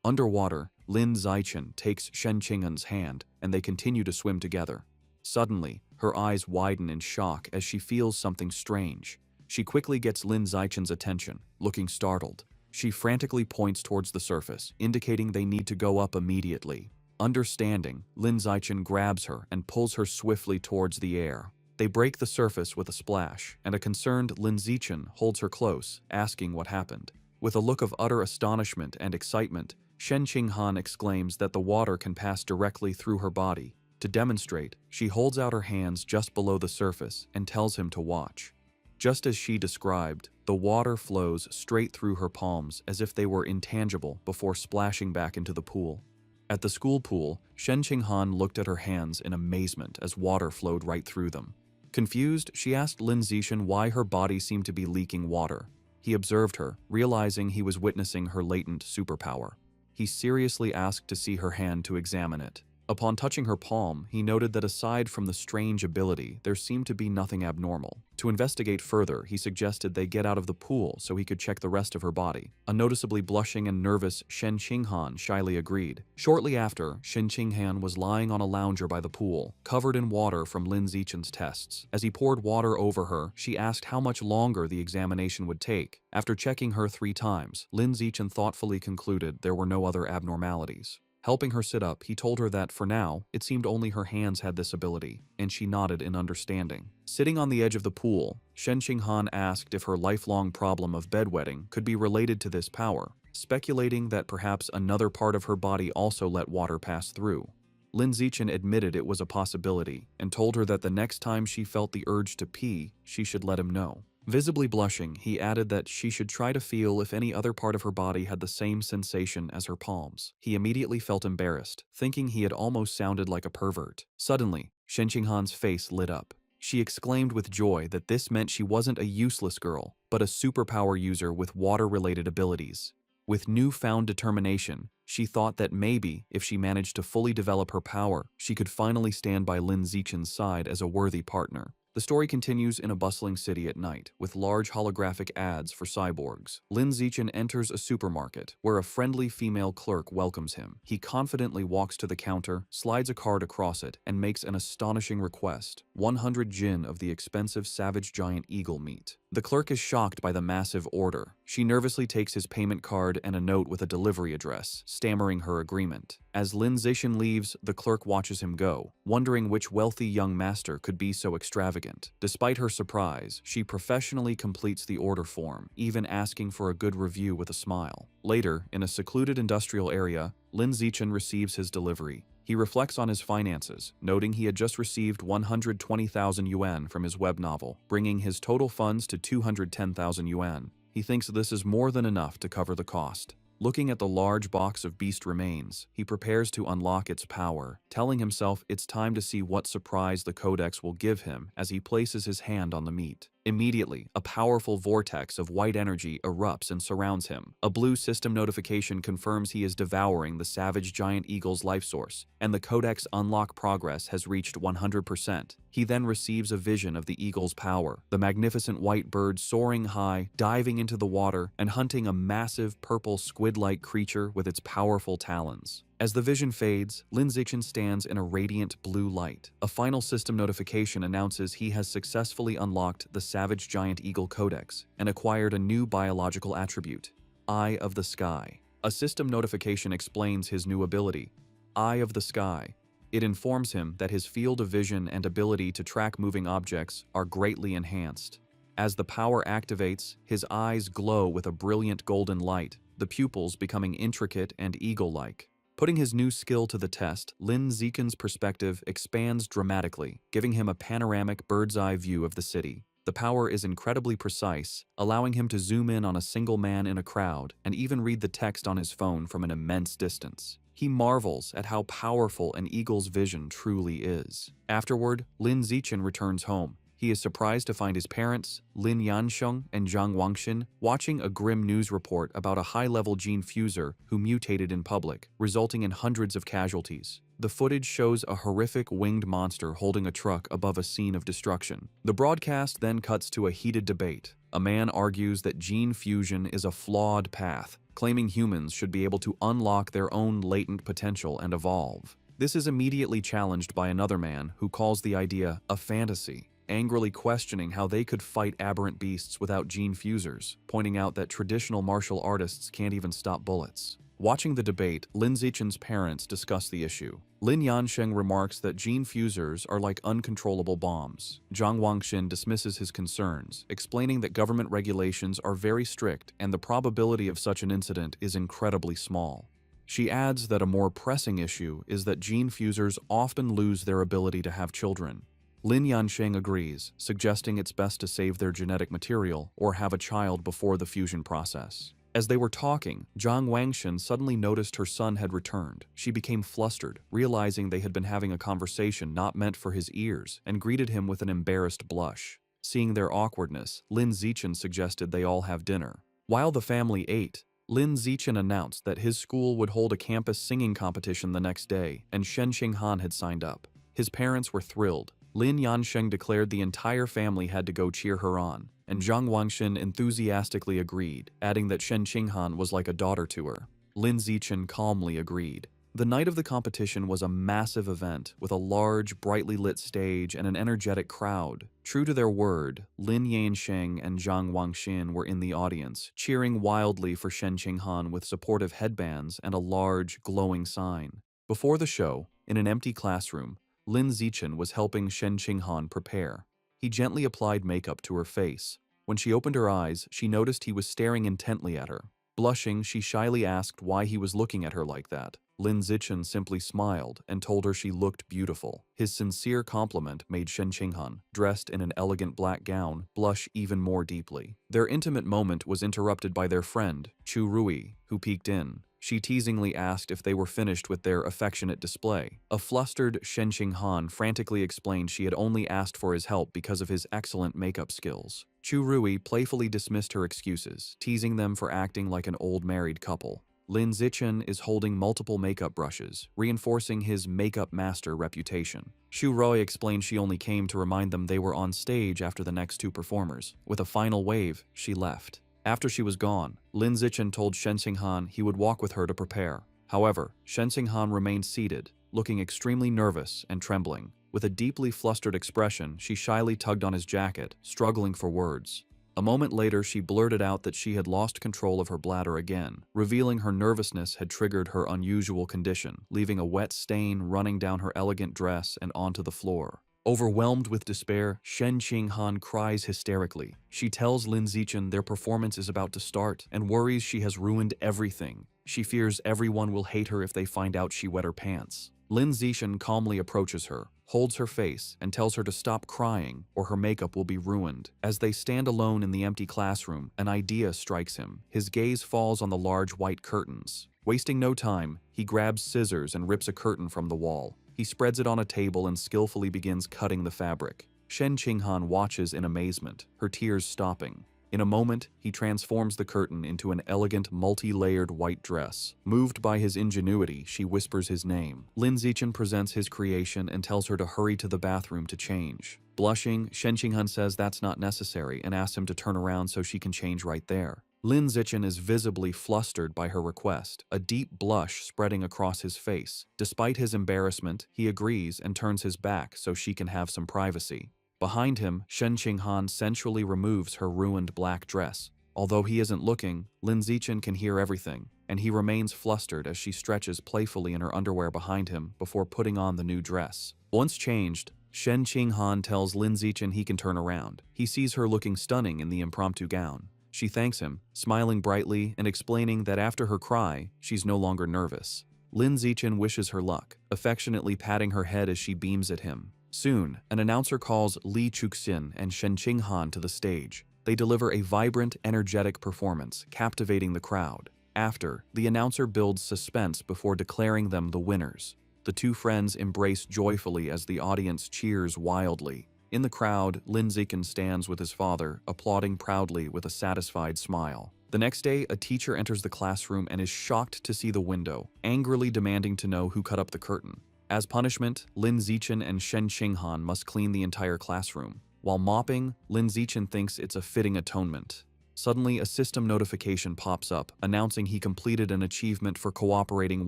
Underwater, Lin Zichen takes Shen Qinghan's hand, and they continue to swim together. Suddenly, her eyes widen in shock as she feels something strange. She quickly gets Lin Zichen's attention, looking startled. She frantically points towards the surface, indicating they need to go up immediately. Understanding, Lin Zichen grabs her and pulls her swiftly towards the air. They break the surface with a splash, and a concerned Lin Zichen holds her close, asking what happened. With a look of utter astonishment and excitement, Shen Qinghan exclaims that the water can pass directly through her body. To demonstrate, she holds out her hands just below the surface and tells him to watch. Just as she described, the water flows straight through her palms as if they were intangible before splashing back into the pool. At the school pool, Shen Qinghan looked at her hands in amazement as water flowed right through them. Confused, she asked Lin Zichen why her body seemed to be leaking water. He observed her, realizing he was witnessing her latent superpower. He seriously asked to see her hand to examine it. Upon touching her palm, he noted that aside from the strange ability, there seemed to be nothing abnormal. To investigate further, he suggested they get out of the pool so he could check the rest of her body. A noticeably blushing and nervous Shen Qinghan shyly agreed. Shortly after, Shen Qinghan was lying on a lounger by the pool, covered in water from Lin Zichen's tests. As he poured water over her, she asked how much longer the examination would take. After checking her 3 times, Lin Zichen thoughtfully concluded there were no other abnormalities. Helping her sit up, he told her that, for now, it seemed only her hands had this ability, and she nodded in understanding. Sitting on the edge of the pool, Shen Qinghan asked if her lifelong problem of bedwetting could be related to this power, speculating that perhaps another part of her body also let water pass through. Lin Zichen admitted it was a possibility, and told her that the next time she felt the urge to pee, she should let him know. Visibly blushing, he added that she should try to feel if any other part of her body had the same sensation as her palms. He immediately felt embarrassed, thinking he had almost sounded like a pervert. Suddenly, Shen Qinghan's face lit up. She exclaimed with joy that this meant she wasn't a useless girl, but a superpower user with water-related abilities. With newfound determination, she thought that maybe, if she managed to fully develop her power, she could finally stand by Lin Zichen's side as a worthy partner. The story continues in a bustling city at night, with large holographic ads for cyborgs. Lin Zichen enters a supermarket, where a friendly female clerk welcomes him. He confidently walks to the counter, slides a card across it, and makes an astonishing request: 100 jin of the expensive savage giant eagle meat. The clerk is shocked by the massive order. She nervously takes his payment card and a note with a delivery address, stammering her agreement. As Lin Zichen leaves, the clerk watches him go, wondering which wealthy young master could be so extravagant. Despite her surprise, she professionally completes the order form, even asking for a good review with a smile. Later, in a secluded industrial area, Lin Zichen receives his delivery. He reflects on his finances, noting he had just received 120,000 yuan from his web novel, bringing his total funds to 210,000 yuan. He thinks this is more than enough to cover the cost. Looking at the large box of beast remains, he prepares to unlock its power, telling himself it's time to see what surprise the codex will give him as he places his hand on the meat. Immediately, a powerful vortex of white energy erupts and surrounds him. A blue system notification confirms he is devouring the savage giant eagle's life source, and the codex unlock progress has reached 100%. He then receives a vision of the eagle's power, the magnificent white bird soaring high, diving into the water, and hunting a massive purple squid-like creature with its powerful talons. As the vision fades, Lin Zichen stands in a radiant blue light. A final system notification announces he has successfully unlocked the Savage Giant Eagle Codex and acquired a new biological attribute, Eye of the Sky. A system notification explains his new ability, Eye of the Sky. It informs him that his field of vision and ability to track moving objects are greatly enhanced. As the power activates, his eyes glow with a brilliant golden light, the pupils becoming intricate and eagle-like. Putting his new skill to the test, Lin Zichen's perspective expands dramatically, giving him a panoramic bird's-eye view of the city. The power is incredibly precise, allowing him to zoom in on a single man in a crowd and even read the text on his phone from an immense distance. He marvels at how powerful an eagle's vision truly is. Afterward, Lin Zichen returns home. He is surprised to find his parents, Lin Yansheng and Zhang Wangxin, watching a grim news report about a high-level gene fuser who mutated in public, resulting in hundreds of casualties. The footage shows a horrific winged monster holding a truck above a scene of destruction. The broadcast then cuts to a heated debate. A man argues that gene fusion is a flawed path, claiming humans should be able to unlock their own latent potential and evolve. This is immediately challenged by another man who calls the idea a fantasy, angrily questioning how they could fight aberrant beasts without gene fusers, pointing out that traditional martial artists can't even stop bullets. Watching the debate, Lin Zichen's parents discuss the issue. Lin Yansheng remarks that gene fusers are like uncontrollable bombs. Zhang Wangxin dismisses his concerns, explaining that government regulations are very strict and the probability of such an incident is incredibly small. She adds that a more pressing issue is that gene fusers often lose their ability to have children. Lin Yansheng agrees, suggesting it's best to save their genetic material or have a child before the fusion process. As they were talking, Zhang Wangxin suddenly noticed her son had returned. She became flustered, realizing they had been having a conversation not meant for his ears, and greeted him with an embarrassed blush. Seeing their awkwardness, Lin Zichen suggested they all have dinner. While the family ate, Lin Zichen announced that his school would hold a campus singing competition the next day, and Shen Qinghan had signed up. His parents were thrilled. Lin Yansheng declared the entire family had to go cheer her on, and Zhang Wangxin enthusiastically agreed, adding that Shen Qinghan was like a daughter to her. Lin Zichen calmly agreed. The night of the competition was a massive event with a large, brightly lit stage and an energetic crowd. True to their word, Lin Yansheng and Zhang Wangxin were in the audience, cheering wildly for Shen Qinghan with supportive headbands and a large, glowing sign. Before the show, in an empty classroom, Lin Zichen was helping Shen Qinghan prepare. He gently applied makeup to her face. When she opened her eyes, she noticed he was staring intently at her. Blushing, she shyly asked why he was looking at her like that. Lin Zichen simply smiled and told her she looked beautiful. His sincere compliment made Shen Qinghan, dressed in an elegant black gown, blush even more deeply. Their intimate moment was interrupted by their friend, Chu Rui, who peeked in. She teasingly asked if they were finished with their affectionate display. A flustered Shen Qinghan frantically explained she had only asked for his help because of his excellent makeup skills. Chu Rui playfully dismissed her excuses, teasing them for acting like an old married couple. Lin Zichen is holding multiple makeup brushes, reinforcing his makeup master reputation. Shu Rui explained she only came to remind them they were on stage after the next two performers. With a final wave, she left. After she was gone, Lin Zichen told Shen Qinghan he would walk with her to prepare. However, Shen Qinghan remained seated, looking extremely nervous and trembling. With a deeply flustered expression, she shyly tugged on his jacket, struggling for words. A moment later, she blurted out that she had lost control of her bladder again, revealing her nervousness had triggered her unusual condition, leaving a wet stain running down her elegant dress and onto the floor. Overwhelmed with despair, Shen Qinghan cries hysterically. She tells Lin Zichen their performance is about to start and worries she has ruined everything. She fears everyone will hate her if they find out she wet her pants. Lin Zichen calmly approaches her, holds her face, and tells her to stop crying or her makeup will be ruined. As they stand alone in the empty classroom, an idea strikes him. His gaze falls on the large white curtains. Wasting no time, he grabs scissors and rips a curtain from the wall. He spreads it on a table and skillfully begins cutting the fabric. Shen Qinghan watches in amazement, her tears stopping. In a moment, he transforms the curtain into an elegant, multi-layered white dress. Moved by his ingenuity, she whispers his name. Lin Zichen presents his creation and tells her to hurry to the bathroom to change. Blushing, Shen Qinghan says that's not necessary and asks him to turn around so she can change right there. Lin Zichen is visibly flustered by her request, a deep blush spreading across his face. Despite his embarrassment, he agrees and turns his back so she can have some privacy. Behind him, Shen Qinghan sensually removes her ruined black dress. Although he isn't looking, Lin Zichen can hear everything. and he remains flustered as she stretches playfully in her underwear behind him before putting on the new dress. Once changed, Shen Qinghan tells Lin Zichen he can turn around. He sees her looking stunning in the impromptu gown. She thanks him, smiling brightly and explaining that after her cry, she's no longer nervous. Lin Zichen wishes her luck, affectionately patting her head as she beams at him. Soon, an announcer calls Li Chuxin and Shen Qinghan to the stage. They deliver a vibrant, energetic performance, captivating the crowd. After, the announcer builds suspense before declaring them the winners. The two friends embrace joyfully as the audience cheers wildly. In the crowd, Lin Zichen stands with his father, applauding proudly with a satisfied smile. The next day, a teacher enters the classroom and is shocked to see the window, angrily demanding to know who cut up the curtain. As punishment, Lin Zichen and Shen Qinghan must clean the entire classroom. While mopping, Lin Zichen thinks it's a fitting atonement. Suddenly, a system notification pops up, announcing he completed an achievement for cooperating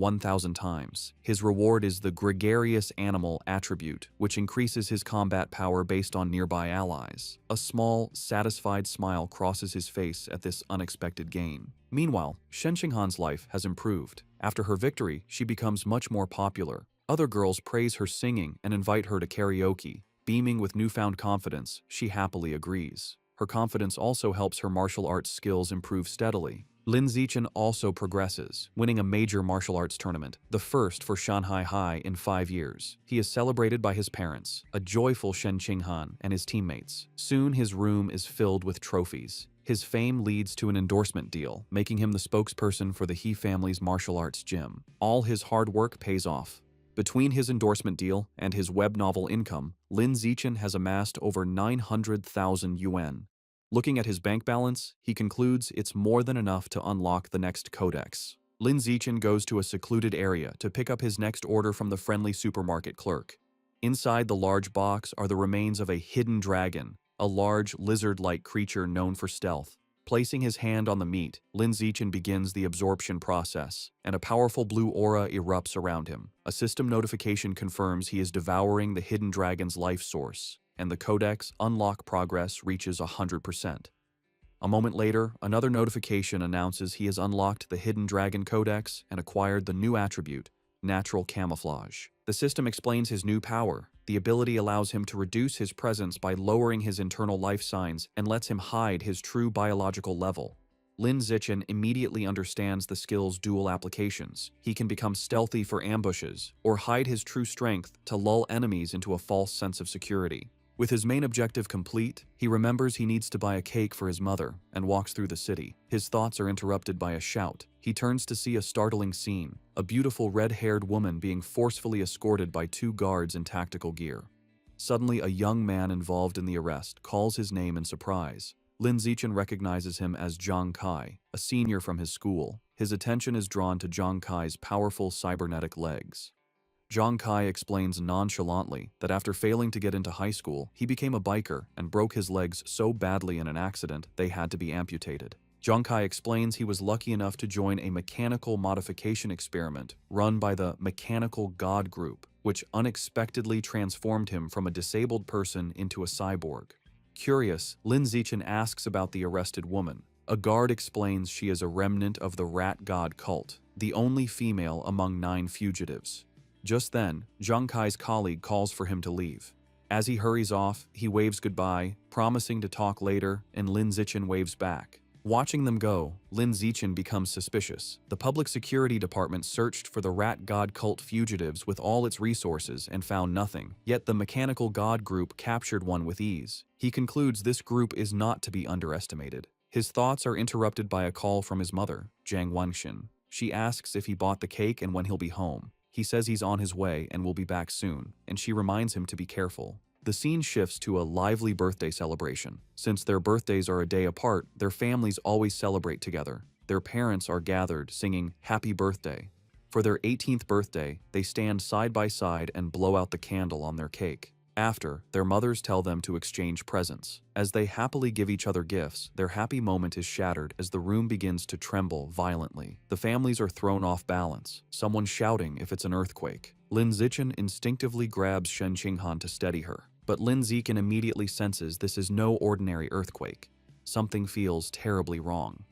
1,000 times. His reward is the Gregarious Animal attribute, which increases his combat power based on nearby allies. A small, satisfied smile crosses his face at this unexpected gain. Meanwhile, Shen Qinghan's life has improved. After her victory, she becomes much more popular. Other girls praise her singing and invite her to karaoke. Beaming with newfound confidence, she happily agrees. Her confidence also helps her martial arts skills improve steadily. Lin Zichen also progresses, winning a major martial arts tournament, the first for Shanghai High in 5 years. He is celebrated by his parents, a joyful Shen Qinghan, and his teammates. Soon his room is filled with trophies. His fame leads to an endorsement deal, making him the spokesperson for the He family's martial arts gym. All his hard work pays off. Between his endorsement deal and his web novel income, Lin Zichen has amassed over 900,000 yuan. Looking at his bank balance, he concludes it's more than enough to unlock the next codex. Lin Zichen goes to a secluded area to pick up his next order from the friendly supermarket clerk. Inside the large box are the remains of a hidden dragon, a large lizard-like creature known for stealth. Placing his hand on the meat, Lin Zichen begins the absorption process, and a powerful blue aura erupts around him. A system notification confirms he is devouring the hidden dragon's life source, and the codex unlock progress reaches 100%. A moment later, another notification announces he has unlocked the hidden dragon codex and acquired the new attribute, natural camouflage. The system explains his new power. The ability allows him to reduce his presence by lowering his internal life signs and lets him hide his true biological level. Lin Zichen immediately understands the skill's dual applications. He can become stealthy for ambushes, or hide his true strength to lull enemies into a false sense of security. With his main objective complete, he remembers he needs to buy a cake for his mother and walks through the city. His thoughts are interrupted by a shout. He turns to see a startling scene, a beautiful red-haired woman being forcefully escorted by 2 guards in tactical gear. Suddenly, a young man involved in the arrest calls his name in surprise. Lin Zichen recognizes him as Zhang Kai, a senior from his school. His attention is drawn to Zhang Kai's powerful cybernetic legs. Zhang Kai explains nonchalantly that after failing to get into high school, he became a biker and broke his legs so badly in an accident they had to be amputated. Zhang Kai explains he was lucky enough to join a mechanical modification experiment run by the Mechanical God Group, which unexpectedly transformed him from a disabled person into a cyborg. Curious, Lin Zichen asks about the arrested woman. A guard explains she is a remnant of the Rat God cult, the only female among 9 fugitives. Just then, Zhang Kai's colleague calls for him to leave. As he hurries off, he waves goodbye, promising to talk later, and Lin Zichen waves back. Watching them go, Lin Zichen becomes suspicious. The public security department searched for the Rat God cult fugitives with all its resources and found nothing, yet the Mechanical God group captured one with ease. He concludes this group is not to be underestimated. His thoughts are interrupted by a call from his mother, Jiang Wangxin. She asks if he bought the cake and when he'll be home. He says he's on his way and will be back soon, and she reminds him to be careful. The scene shifts to a lively birthday celebration. Since their birthdays are a day apart, their families always celebrate together. Their parents are gathered, singing "Happy Birthday." For their 18th birthday, they stand side by side and blow out the candle on their cake. After, their mothers tell them to exchange presents. As they happily give each other gifts, their happy moment is shattered as the room begins to tremble violently. The families are thrown off balance, someone shouting if it's an earthquake. Lin Zichen instinctively grabs Shen Qinghan to steady her, but Lin Zichen immediately senses this is no ordinary earthquake. Something feels terribly wrong.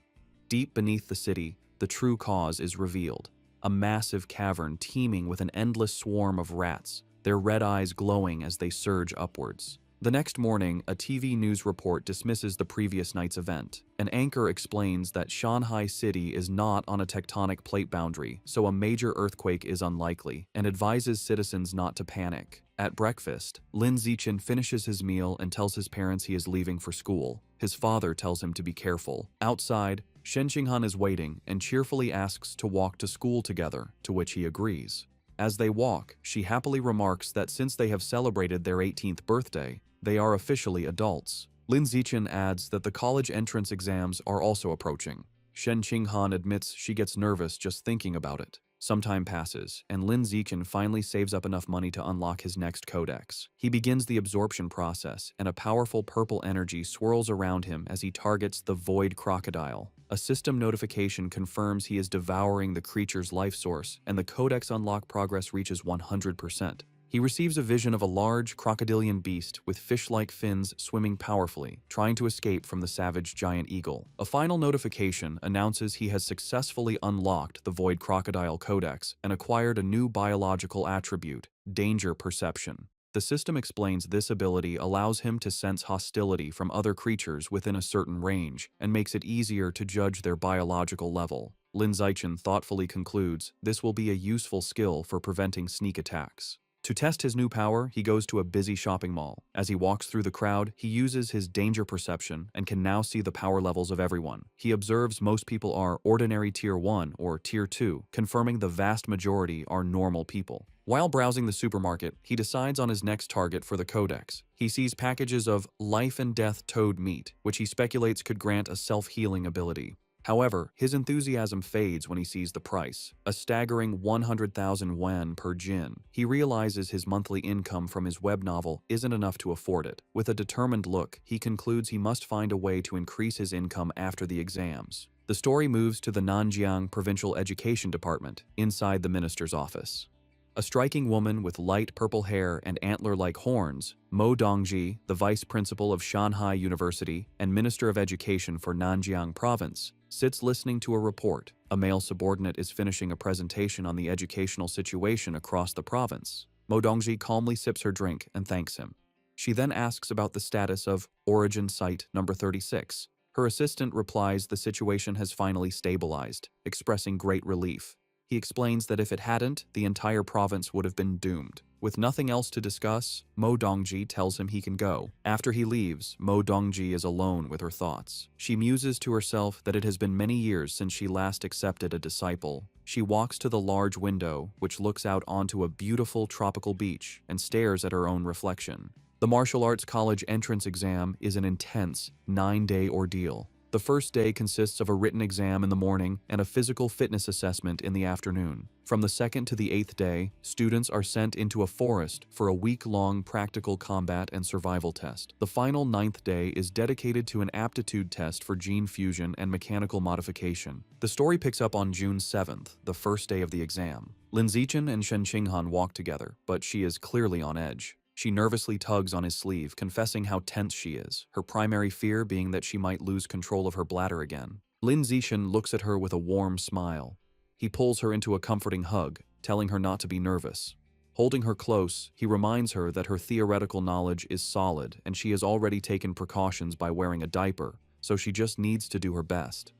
Deep beneath the city, the true cause is revealed. A massive cavern teeming with an endless swarm of rats, their red eyes glowing as they surge upwards. The next morning, a TV news report dismisses the previous night's event. An anchor explains that Shanghai City is not on a tectonic plate boundary, so a major earthquake is unlikely, and advises citizens not to panic. At breakfast, Lin Zichen finishes his meal and tells his parents he is leaving for school. His father tells him to be careful. Outside, Shen Qinghan is waiting and cheerfully asks to walk to school together, to which he agrees. As they walk, she happily remarks that since they have celebrated their 18th birthday, they are officially adults. Lin Zichen adds that the college entrance exams are also approaching. Shen Qinghan admits she gets nervous just thinking about it. Some time passes, and Lin Zichen finally saves up enough money to unlock his next codex. He begins the absorption process, and a powerful purple energy swirls around him as he targets the Void Crocodile. A system notification confirms he is devouring the creature's life source, and the codex unlock progress reaches 100%. He receives a vision of a large crocodilian beast with fish-like fins swimming powerfully, trying to escape from the savage giant eagle. A final notification announces he has successfully unlocked the Void Crocodile Codex and acquired a new biological attribute, danger perception. The system explains this ability allows him to sense hostility from other creatures within a certain range and makes it easier to judge their biological level. Lin Zichen thoughtfully concludes this will be a useful skill for preventing sneak attacks. To test his new power, he goes to a busy shopping mall. As he walks through the crowd, he uses his danger perception and can now see the power levels of everyone. He observes most people are ordinary tier 1 or tier 2, confirming the vast majority are normal people. While browsing the supermarket, he decides on his next target for the codex. He sees packages of life and death toad meat, which he speculates could grant a self-healing ability. However, his enthusiasm fades when he sees the price, a staggering 100,000 yuan per jin. He realizes his monthly income from his web novel isn't enough to afford it. With a determined look, he concludes he must find a way to increase his income after the exams. The story moves to the Nanjiang Provincial Education Department, inside the minister's office. A striking woman with light purple hair and antler-like horns, Mo Dongji, the vice principal of Shanghai University and Minister of Education for Nanjiang Province, sits listening to a report. A male subordinate is finishing a presentation on the educational situation across the province. Mo Dongji calmly sips her drink and thanks him. She then asks about the status of Origin Site number 36. Her assistant replies the situation has finally stabilized, expressing great relief. He explains that if it hadn't, the entire province would have been doomed. With nothing else to discuss, Mo Dongji tells him he can go. After he leaves, Mo Dongji is alone with her thoughts. She muses to herself that it has been many years since she last accepted a disciple. She walks to the large window, which looks out onto a beautiful tropical beach, and stares at her own reflection. The martial arts college entrance exam is an intense, 9-day ordeal. The first day consists of a written exam in the morning and a physical fitness assessment in the afternoon. From the 2nd to the 8th day, students are sent into a forest for a week-long practical combat and survival test. The final 9th day is dedicated to an aptitude test for gene fusion and mechanical modification. The story picks up on June 7th, the first day of the exam. Lin Zichen and Shen Qinghan walk together, but she is clearly on edge. She nervously tugs on his sleeve, confessing how tense she is, her primary fear being that she might lose control of her bladder again. Lin Zichen looks at her with a warm smile. He pulls her into a comforting hug, telling her not to be nervous. Holding her close, he reminds her that her theoretical knowledge is solid and she has already taken precautions by wearing a diaper, so she just needs to do her best.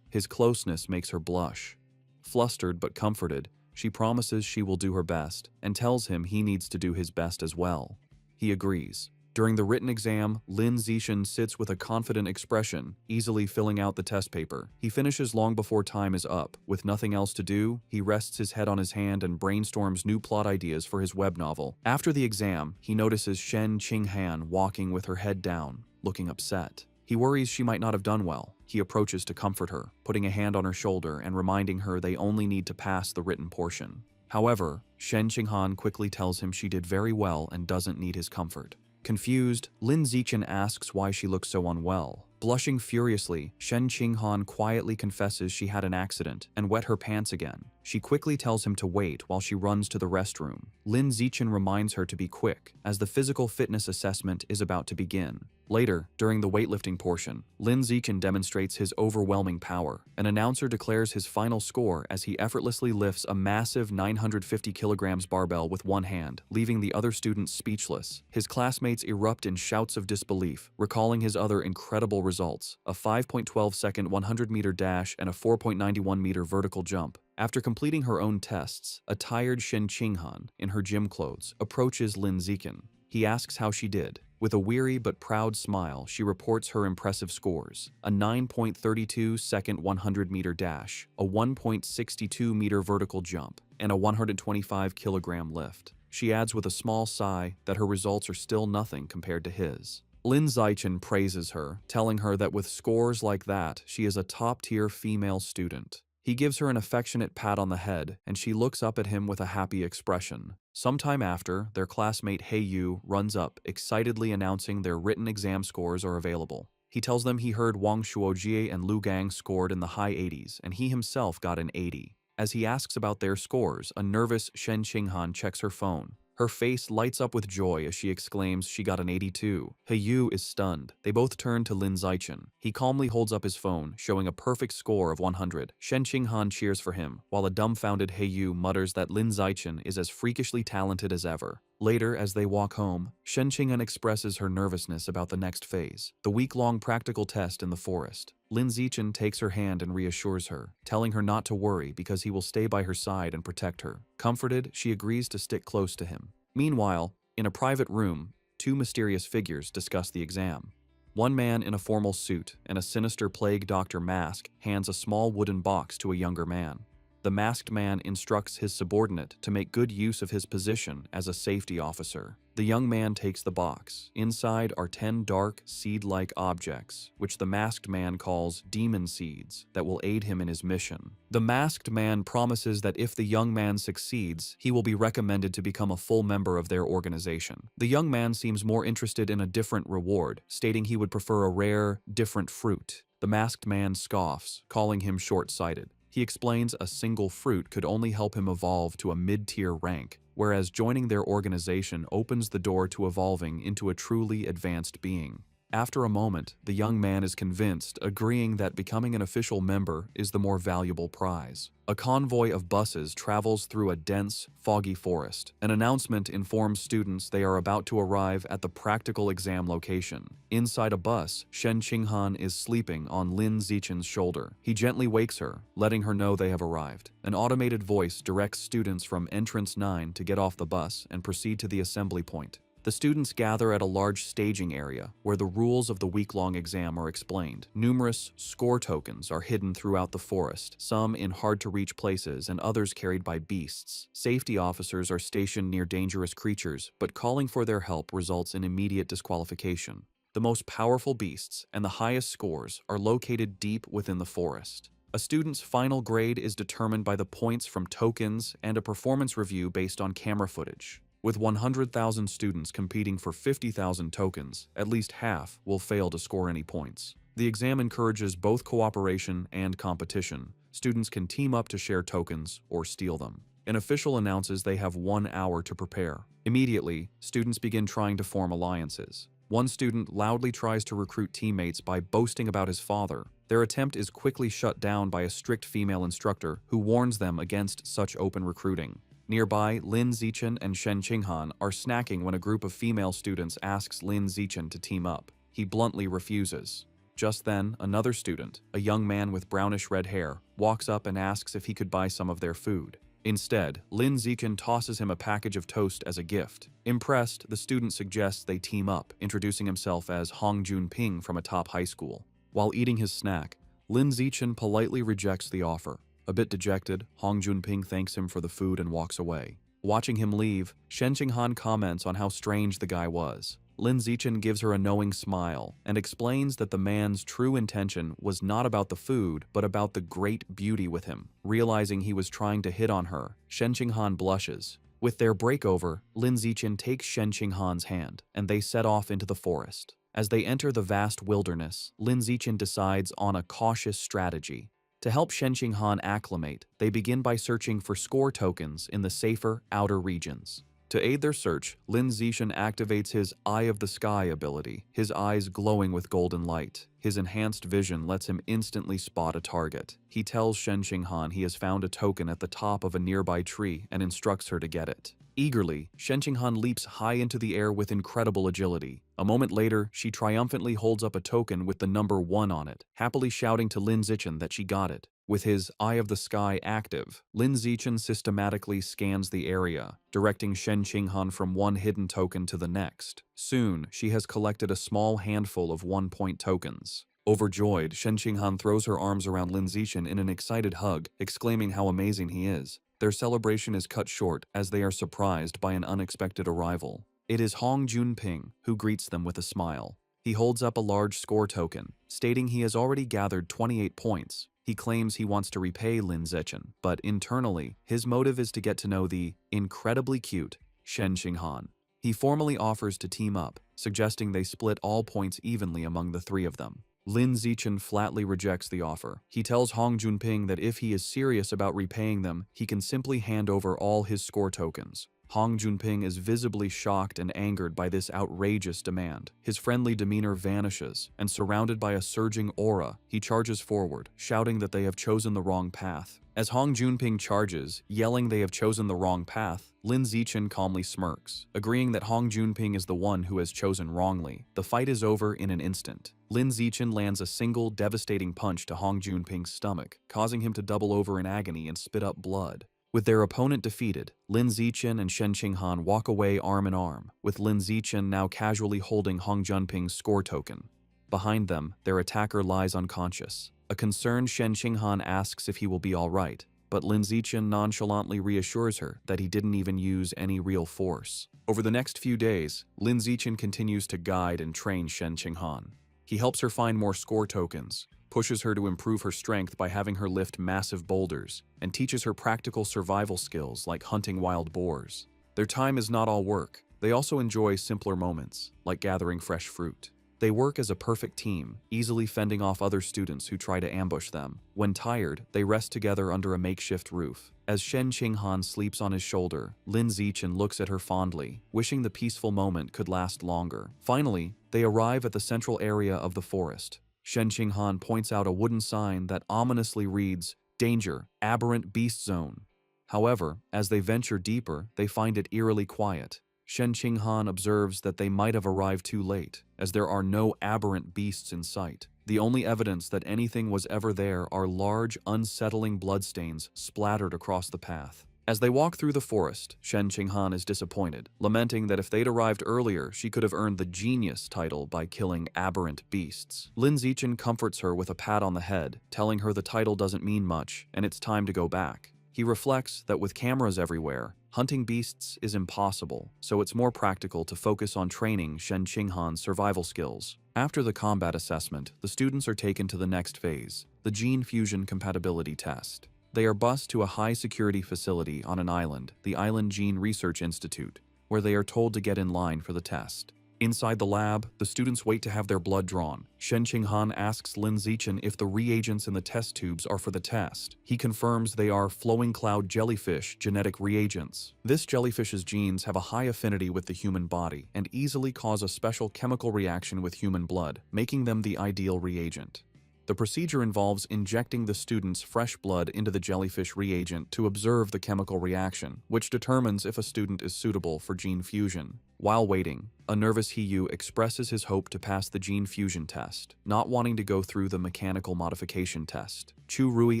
His closeness makes her blush. Flustered but comforted, she promises she will do her best and tells him he needs to do his best as well. He agrees. During the written exam, Lin Zichen sits with a confident expression, easily filling out the test paper. He finishes long before time is up. With nothing else to do, he rests his head on his hand and brainstorms new plot ideas for his web novel. After the exam, he notices Shen Qinghan walking with her head down, looking upset. He worries she might not have done well. He approaches to comfort her, putting a hand on her shoulder and reminding her they only need to pass the written portion. However, Shen Qinghan quickly tells him she did very well and doesn't need his comfort. Confused, Lin Zichen asks why she looks so unwell. Blushing furiously, Shen Qinghan quietly confesses she had an accident and wet her pants again. She quickly tells him to wait while she runs to the restroom. Lin Zichen reminds her to be quick, as the physical fitness assessment is about to begin. Later, during the weightlifting portion, Lin Zichen demonstrates his overwhelming power. An announcer declares his final score as he effortlessly lifts a massive 950 kilograms barbell with one hand, leaving the other students speechless. His classmates erupt in shouts of disbelief, recalling his other incredible results, a 5.12-second 100-meter dash and a 4.91-meter vertical jump. After completing her own tests, a tired Shen Qinghan, in her gym clothes, approaches Lin Zichen. He asks how she did. With a weary but proud smile, she reports her impressive scores: a 9.32-second 100-meter dash, a 1.62-meter vertical jump, and a 125-kilogram lift. She adds with a small sigh that her results are still nothing compared to his. Lin Zichen praises her, telling her that with scores like that, she is a top-tier female student. He gives her an affectionate pat on the head, and she looks up at him with a happy expression. Sometime after, their classmate Yu runs up, excitedly announcing their written exam scores are available. He tells them he heard Wang Shuojie and Lu Gang scored in the high 80s, and he himself got an 80. As he asks about their scores, a nervous Shen Qinghan checks her phone. Her face lights up with joy as she exclaims she got an 82. Yu is stunned. They both turn to Lin Zichen. He calmly holds up his phone, showing a perfect score of 100. Shen Qinghan cheers for him, while a dumbfounded Yu mutters that Lin Zichen is as freakishly talented as ever. Later, as they walk home, Shen Qinghan expresses her nervousness about the next phase, the week-long practical test in the forest. Lin Zichen takes her hand and reassures her, telling her not to worry because he will stay by her side and protect her. Comforted, she agrees to stick close to him. Meanwhile, in a private room, two mysterious figures discuss the exam. One man in a formal suit and a sinister plague doctor mask hands a small wooden box to a younger man. The masked man instructs his subordinate to make good use of his position as a safety officer. The young man takes the box. Inside are 10 dark, seed-like objects, which the masked man calls demon seeds, that will aid him in his mission. The masked man promises that if the young man succeeds, he will be recommended to become a full member of their organization. The young man seems more interested in a different reward, stating he would prefer a rare, different fruit. The masked man scoffs, calling him short-sighted. He explains a single fruit could only help him evolve to a mid-tier rank, whereas joining their organization opens the door to evolving into a truly advanced being. After a moment, the young man is convinced, agreeing that becoming an official member is the more valuable prize. A convoy of buses travels through a dense, foggy forest. An announcement informs students they are about to arrive at the practical exam location. Inside a bus, Shen Qinghan is sleeping on Lin Zichen's shoulder. He gently wakes her, letting her know they have arrived. An automated voice directs students from Entrance 9 to get off the bus and proceed to the assembly point. The students gather at a large staging area where the rules of the week-long exam are explained. Numerous score tokens are hidden throughout the forest, some in hard-to-reach places and others carried by beasts. Safety officers are stationed near dangerous creatures, but calling for their help results in immediate disqualification. The most powerful beasts and the highest scores are located deep within the forest. A student's final grade is determined by the points from tokens and a performance review based on camera footage. With 100,000 students competing for 50,000 tokens, at least half will fail to score any points. The exam encourages both cooperation and competition. Students can team up to share tokens or steal them. An official announces they have 1 hour to prepare. Immediately, students begin trying to form alliances. One student loudly tries to recruit teammates by boasting about his father. Their attempt is quickly shut down by a strict female instructor who warns them against such open recruiting. Nearby, Lin Zichen and Shen Qinghan are snacking when a group of female students asks Lin Zichen to team up. He bluntly refuses. Just then, another student, a young man with brownish red hair, walks up and asks if he could buy some of their food. Instead, Lin Zichen tosses him a package of toast as a gift. Impressed, the student suggests they team up, introducing himself as Hong Junping from a top high school. While eating his snack, Lin Zichen politely rejects the offer. A bit dejected, Hong Junping thanks him for the food and walks away. Watching him leave, Shen Qinghan comments on how strange the guy was. Lin Zichen gives her a knowing smile and explains that the man's true intention was not about the food, but about the great beauty with him. Realizing he was trying to hit on her, Shen Qinghan blushes. With their breakover, Lin Zichen takes Shen Qinghan's hand, and they set off into the forest. As they enter the vast wilderness, Lin Zichen decides on a cautious strategy. To help Shen Qinghan acclimate, they begin by searching for score tokens in the safer outer regions. To aid their search, Lin Zixin activates his Eye of the Sky ability, his eyes glowing with golden light. His enhanced vision lets him instantly spot a target. He tells Shen Qinghan he has found a token at the top of a nearby tree and instructs her to get it. Eagerly, Shen Qinghan leaps high into the air with incredible agility. A moment later, she triumphantly holds up a token with the number 1 on it, happily shouting to Lin Zixin that she got it. With his Eye of the Sky active, Lin Zixin systematically scans the area, directing Shen Qinghan from one hidden token to the next. Soon, she has collected a small handful of 1-point tokens. Overjoyed, Shen Qinghan throws her arms around Lin Zixin in an excited hug, exclaiming how amazing he is. Their celebration is cut short as they are surprised by an unexpected arrival. It is Hong Junping who greets them with a smile. He holds up a large score token, stating he has already gathered 28 points. He claims he wants to repay Lin Zixin, but internally, his motive is to get to know the incredibly cute Shen Qinghan. He formally offers to team up, suggesting they split all points evenly among the 3 of them. Lin Zixin flatly rejects the offer. He tells Hong Junping that if he is serious about repaying them, he can simply hand over all his score tokens. Hong Junping is visibly shocked and angered by this outrageous demand. His friendly demeanor vanishes, and surrounded by a surging aura, he charges forward, shouting that they have chosen the wrong path. As Hong Junping charges, yelling they have chosen the wrong path, Lin Zixin calmly smirks, agreeing that Hong Junping is the one who has chosen wrongly. The fight is over in an instant. Lin Zixin lands a single devastating punch to Hong Junping's stomach, causing him to double over in agony and spit up blood. With their opponent defeated, Lin Zixin and Shen Qinghan walk away arm in arm, with Lin Zixin now casually holding Hong Junping's score token. Behind them, their attacker lies unconscious. A concerned Shen Qinghan asks if he will be all right, but Lin Zixin nonchalantly reassures her that he didn't even use any real force. Over the next few days, Lin Zixin continues to guide and train Shen Qinghan. He helps her find more score tokens, pushes her to improve her strength by having her lift massive boulders, and teaches her practical survival skills like hunting wild boars. Their time is not all work. They also enjoy simpler moments, like gathering fresh fruit. They work as a perfect team, easily fending off other students who try to ambush them. When tired, they rest together under a makeshift roof. As Shen Qinghan sleeps on his shoulder, Lin Zixin looks at her fondly, wishing the peaceful moment could last longer. Finally, they arrive at the central area of the forest. Shen Qinghan points out a wooden sign that ominously reads, "Danger, Aberrant Beast Zone." However, as they venture deeper, they find it eerily quiet. Shen Qinghan observes that they might have arrived too late, as there are no aberrant beasts in sight. The only evidence that anything was ever there are large, unsettling bloodstains splattered across the path. As they walk through the forest, Shen Qinghan is disappointed, lamenting that if they'd arrived earlier, she could have earned the genius title by killing aberrant beasts. Lin Zixin comforts her with a pat on the head, telling her the title doesn't mean much, and it's time to go back. He reflects that with cameras everywhere, hunting beasts is impossible, so it's more practical to focus on training Shen Qinghan's survival skills. After the combat assessment, the students are taken to the next phase, the gene fusion compatibility test. They are bused to a high-security facility on an island, the Island Gene Research Institute, where they are told to get in line for the test. Inside the lab, the students wait to have their blood drawn. Shen Qinghan asks Lin Zixin if the reagents in the test tubes are for the test. He confirms they are flowing cloud jellyfish genetic reagents. This jellyfish's genes have a high affinity with the human body and easily cause a special chemical reaction with human blood, making them the ideal reagent. The procedure involves injecting the student's fresh blood into the jellyfish reagent to observe the chemical reaction, which determines if a student is suitable for gene fusion. While waiting, a nervous Hiyu expresses his hope to pass the gene fusion test, not wanting to go through the mechanical modification test. Chu Rui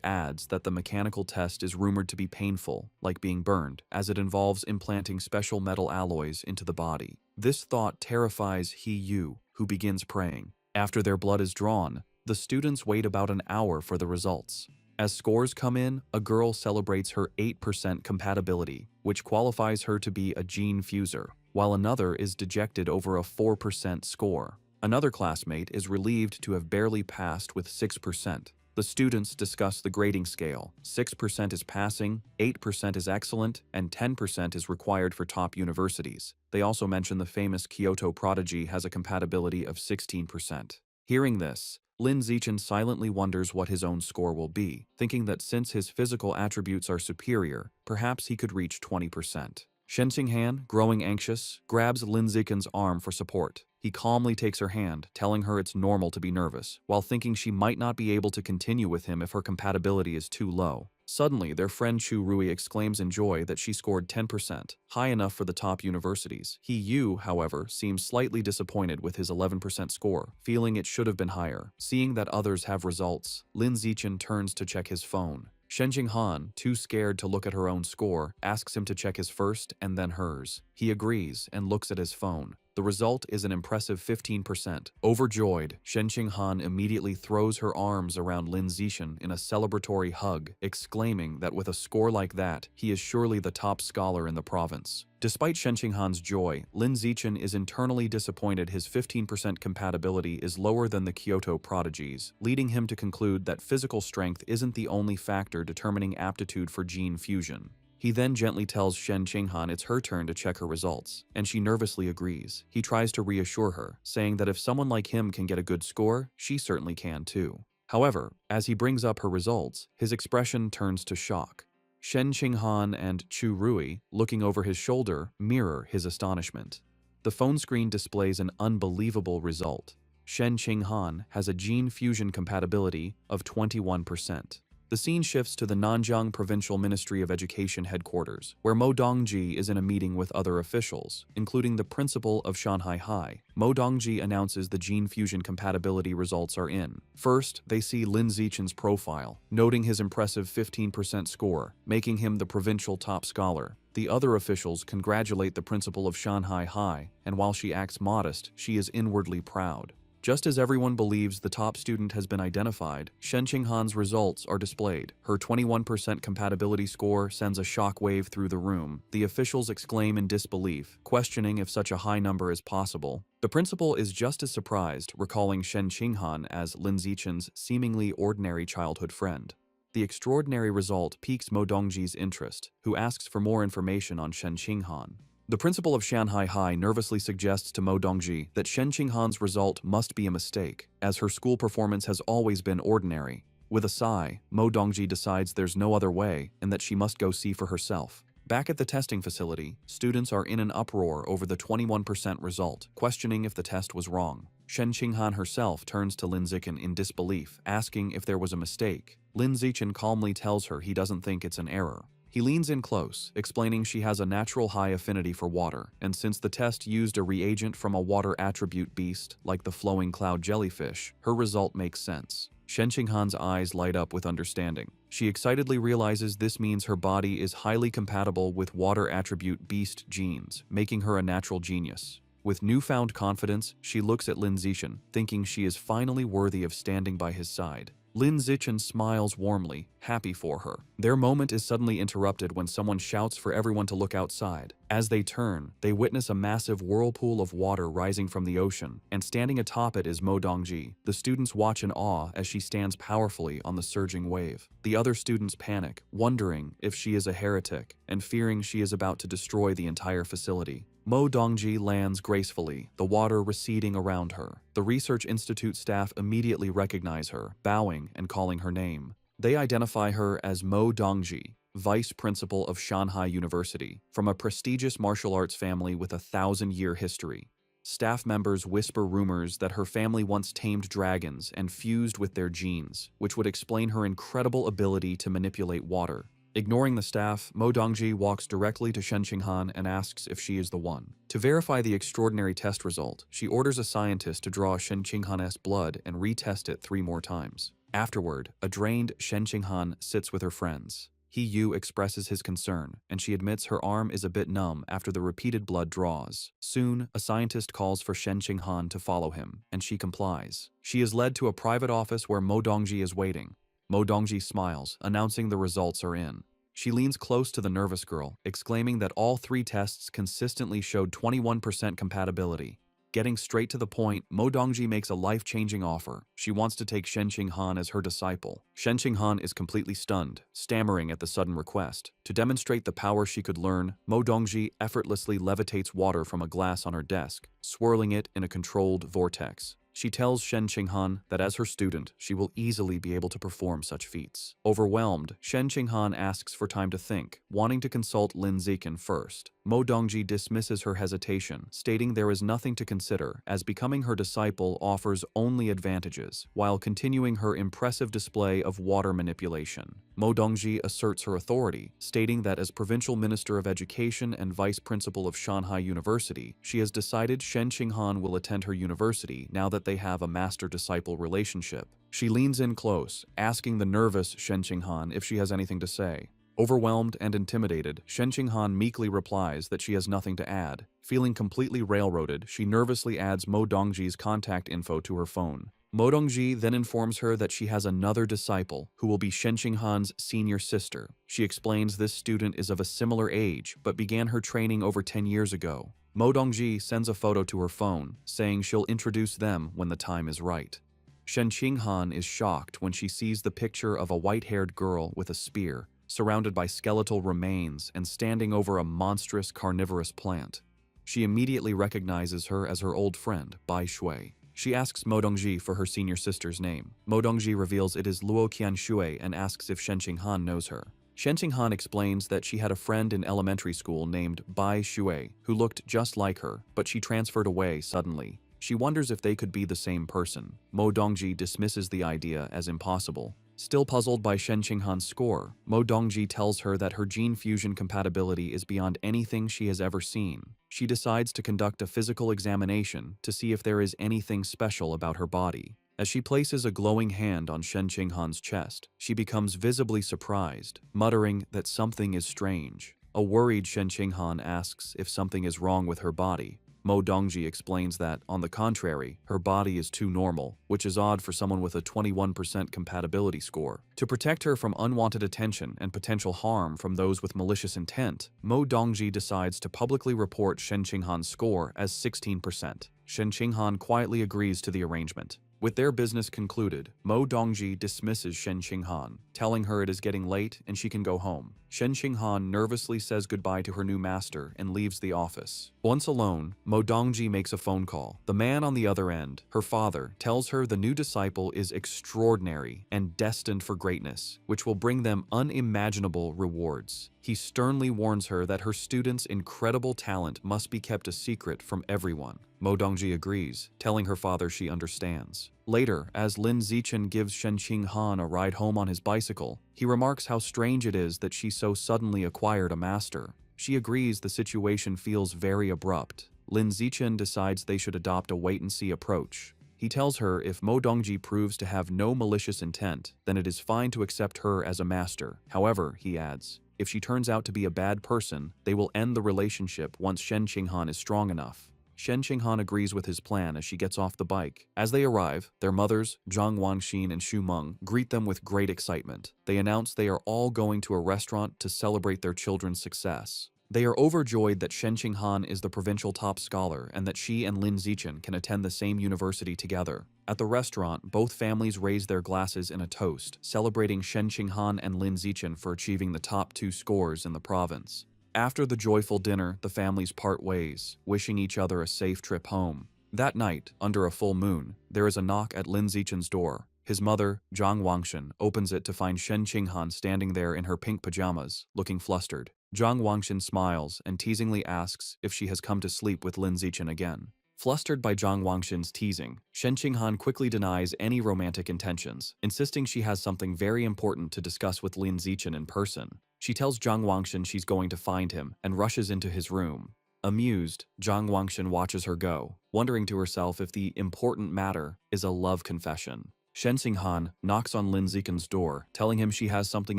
adds that the mechanical test is rumored to be painful, like being burned, as it involves implanting special metal alloys into the body. This thought terrifies Hiyu, who begins praying. After their blood is drawn, the students wait about an hour for the results. As scores come in, a girl celebrates her 8% compatibility, which qualifies her to be a gene fuser, while another is dejected over a 4% score. Another classmate is relieved to have barely passed with 6%. The students discuss the grading scale. 6% is passing, 8% is excellent, and 10% is required for top universities. They also mention the famous Kyoto prodigy has a compatibility of 16%. Hearing this, Lin Zixin silently wonders what his own score will be, thinking that since his physical attributes are superior, perhaps he could reach 20%. Shen Qinghan, growing anxious, grabs Lin Ziqin's arm for support. He calmly takes her hand, telling her it's normal to be nervous, while thinking she might not be able to continue with him if her compatibility is too low. Suddenly, their friend Chu Rui exclaims in joy that she scored 10%, high enough for the top universities. He Yu, however, seems slightly disappointed with his 11% score, feeling it should have been higher. Seeing that others have results, Lin Ziqin turns to check his phone. Shen Qinghan, too scared to look at her own score, asks him to check his first and then hers. He agrees and looks at his phone. The result is an impressive 15%. Overjoyed, Shen Qinghan immediately throws her arms around Lin Ziqin in a celebratory hug, exclaiming that with a score like that, he is surely the top scholar in the province. Despite Shen Qinghan's joy, Lin Ziqin is internally disappointed his 15% compatibility is lower than the Kyoto prodigies, leading him to conclude that physical strength isn't the only factor determining aptitude for gene fusion. He then gently tells Shen Qinghan it's her turn to check her results, and she nervously agrees. He tries to reassure her, saying that if someone like him can get a good score, she certainly can too. However, as he brings up her results, his expression turns to shock. Shen Qinghan and Chu Rui, looking over his shoulder, mirror his astonishment. The phone screen displays an unbelievable result. Shen Qinghan has a gene fusion compatibility of 21%. The scene shifts to the Nanjiang Provincial Ministry of Education headquarters, where Mo Dongji is in a meeting with other officials, including the principal of Shanghai High. Mo Dongji announces the gene fusion compatibility results are in. First, they see Lin Ziqin's profile, noting his impressive 15% score, making him the provincial top scholar. The other officials congratulate the principal of Shanghai High, and while she acts modest, she is inwardly proud. Just as everyone believes the top student has been identified, Shen Qinghan's results are displayed. Her 21% compatibility score sends a shockwave through the room. The officials exclaim in disbelief, questioning if such a high number is possible. The principal is just as surprised, recalling Shen Qinghan as Lin Ziqin's seemingly ordinary childhood friend. The extraordinary result piques Mo Dongji's interest, who asks for more information on Shen Qinghan. The principal of Shanghai High nervously suggests to Mo Dongji that Shen Qinghan's result must be a mistake, as her school performance has always been ordinary. With a sigh, Mo Dongji decides there's no other way and that she must go see for herself. Back at the testing facility, students are in an uproar over the 21% result, questioning if the test was wrong. Shen Qinghan herself turns to Lin Ziqin in disbelief, asking if there was a mistake. Lin Ziqin calmly tells her he doesn't think it's an error. He leans in close, explaining she has a natural high affinity for water, and since the test used a reagent from a water attribute beast, like the flowing cloud jellyfish, her result makes sense. Shen Qinghan's eyes light up with understanding. She excitedly realizes this means her body is highly compatible with water attribute beast genes, making her a natural genius. With newfound confidence, she looks at Lin Ziqin, thinking she is finally worthy of standing by his side. Lin Ziqin smiles warmly, happy for her. Their moment is suddenly interrupted when someone shouts for everyone to look outside. As they turn, they witness a massive whirlpool of water rising from the ocean, and standing atop it is Mo Dongji. The students watch in awe as she stands powerfully on the surging wave. The other students panic, wondering if she is a heretic, and fearing she is about to destroy the entire facility. Mo Dongji lands gracefully, the water receding around her. The Research Institute staff immediately recognize her, bowing and calling her name. They identify her as Mo Dongji, Vice Principal of Shanghai University, from a prestigious martial arts family with a 1,000-year history. Staff members whisper rumors that her family once tamed dragons and fused with their genes, which would explain her incredible ability to manipulate water. Ignoring the staff, Mo Dongji walks directly to Shen Qinghan and asks if she is the one. To verify the extraordinary test result, she orders a scientist to draw Shen Qinghan's blood and retest it 3 more times. Afterward, a drained Shen Qinghan sits with her friends. He Yu expresses his concern, and she admits her arm is a bit numb after the repeated blood draws. Soon, a scientist calls for Shen Qinghan to follow him, and she complies. She is led to a private office where Mo Dongji is waiting. Mo Dongji smiles, announcing the results are in. She leans close to the nervous girl, exclaiming that all 3 tests consistently showed 21% compatibility. Getting straight to the point, Mo Dongji makes a life-changing offer. She wants to take Shen Qinghan as her disciple. Shen Qinghan is completely stunned, stammering at the sudden request. To demonstrate the power she could learn, Mo Dongji effortlessly levitates water from a glass on her desk, swirling it in a controlled vortex. She tells Shen Qinghan that as her student, she will easily be able to perform such feats. Overwhelmed, Shen Qinghan asks for time to think, wanting to consult Lin Zichen first. Mo Dongji dismisses her hesitation, stating there is nothing to consider, as becoming her disciple offers only advantages, while continuing her impressive display of water manipulation. Mo Dongji asserts her authority, stating that as Provincial Minister of Education and Vice Principal of Shanghai University, she has decided Shen Qinghan will attend her university now that they have a master-disciple relationship. She leans in close, asking the nervous Shen Qinghan if she has anything to say. Overwhelmed and intimidated, Shen Qinghan meekly replies that she has nothing to add. Feeling completely railroaded, she nervously adds Mo Dongji's contact info to her phone. Mo Dongji then informs her that she has another disciple, who will be Shen Qinghan's senior sister. She explains this student is of a similar age, but began her training over 10 years ago. Mo Dongji sends a photo to her phone, saying she'll introduce them when the time is right. Shen Qinghan is shocked when she sees the picture of a white-haired girl with a spear, surrounded by skeletal remains and standing over a monstrous carnivorous plant. She immediately recognizes her as her old friend, Bai Shui. She asks Mo Dongji for her senior sister's name. Mo Dongji reveals it is Luo Qianshui and asks if Shen Qinghan knows her. Shen Qinghan explains that she had a friend in elementary school named Bai Shui who looked just like her, but she transferred away suddenly. She wonders if they could be the same person. Mo Dongji dismisses the idea as impossible. Still puzzled by Shen Qinghan's score, Mo Dongji tells her that her gene fusion compatibility is beyond anything she has ever seen. She decides to conduct a physical examination to see if there is anything special about her body. As she places a glowing hand on Shen Qinghan's chest, she becomes visibly surprised, muttering that something is strange. A worried Shen Qinghan asks if something is wrong with her body. Mo Dongji explains that, on the contrary, her body is too normal, which is odd for someone with a 21% compatibility score. To protect her from unwanted attention and potential harm from those with malicious intent, Mo Dongji decides to publicly report Shen Qinghan's score as 16%. Shen Qinghan quietly agrees to the arrangement. With their business concluded, Mo Dongji dismisses Shen Qinghan, telling her it is getting late and she can go home. Shen Qinghan nervously says goodbye to her new master and leaves the office. Once alone, Mo Dongji makes a phone call. The man on the other end, her father, tells her the new disciple is extraordinary and destined for greatness, which will bring them unimaginable rewards. He sternly warns her that her student's incredible talent must be kept a secret from everyone. Mo Dongji agrees, telling her father she understands. Later, as Lin Zichen gives Shen Qinghan a ride home on his bicycle, he remarks how strange it is that she so suddenly acquired a master. She agrees the situation feels very abrupt. Lin Zichen decides they should adopt a wait-and-see approach. He tells her if Mo Dongji proves to have no malicious intent, then it is fine to accept her as a master. However, he adds, if she turns out to be a bad person, they will end the relationship once Shen Qinghan is strong enough. Shen Qinghan agrees with his plan as she gets off the bike. As they arrive, their mothers, Zhang Wangxin and Xu Meng, greet them with great excitement. They announce they are all going to a restaurant to celebrate their children's success. They are overjoyed that Shen Qinghan is the provincial top scholar and that she and Lin Zichen can attend the same university together. At the restaurant, both families raise their glasses in a toast, celebrating Shen Qinghan and Lin Zichen for achieving the top 2 scores in the province. After the joyful dinner, the families part ways, wishing each other a safe trip home. That night, under a full moon, there is a knock at Lin Zichen's door. His mother, Zhang Wangxin, opens it to find Shen Qinghan standing there in her pink pajamas, looking flustered. Zhang Wangxin smiles and teasingly asks if she has come to sleep with Lin Zichen again. Flustered by Zhang Wangxin's teasing, Shen Qinghan quickly denies any romantic intentions, insisting she has something very important to discuss with Lin Zichen in person. She tells Zhang Wangxin she's going to find him and rushes into his room. Amused, Zhang Wangxin watches her go, wondering to herself if the important matter is a love confession. Shen Qinghan knocks on Lin Zichen's door, telling him she has something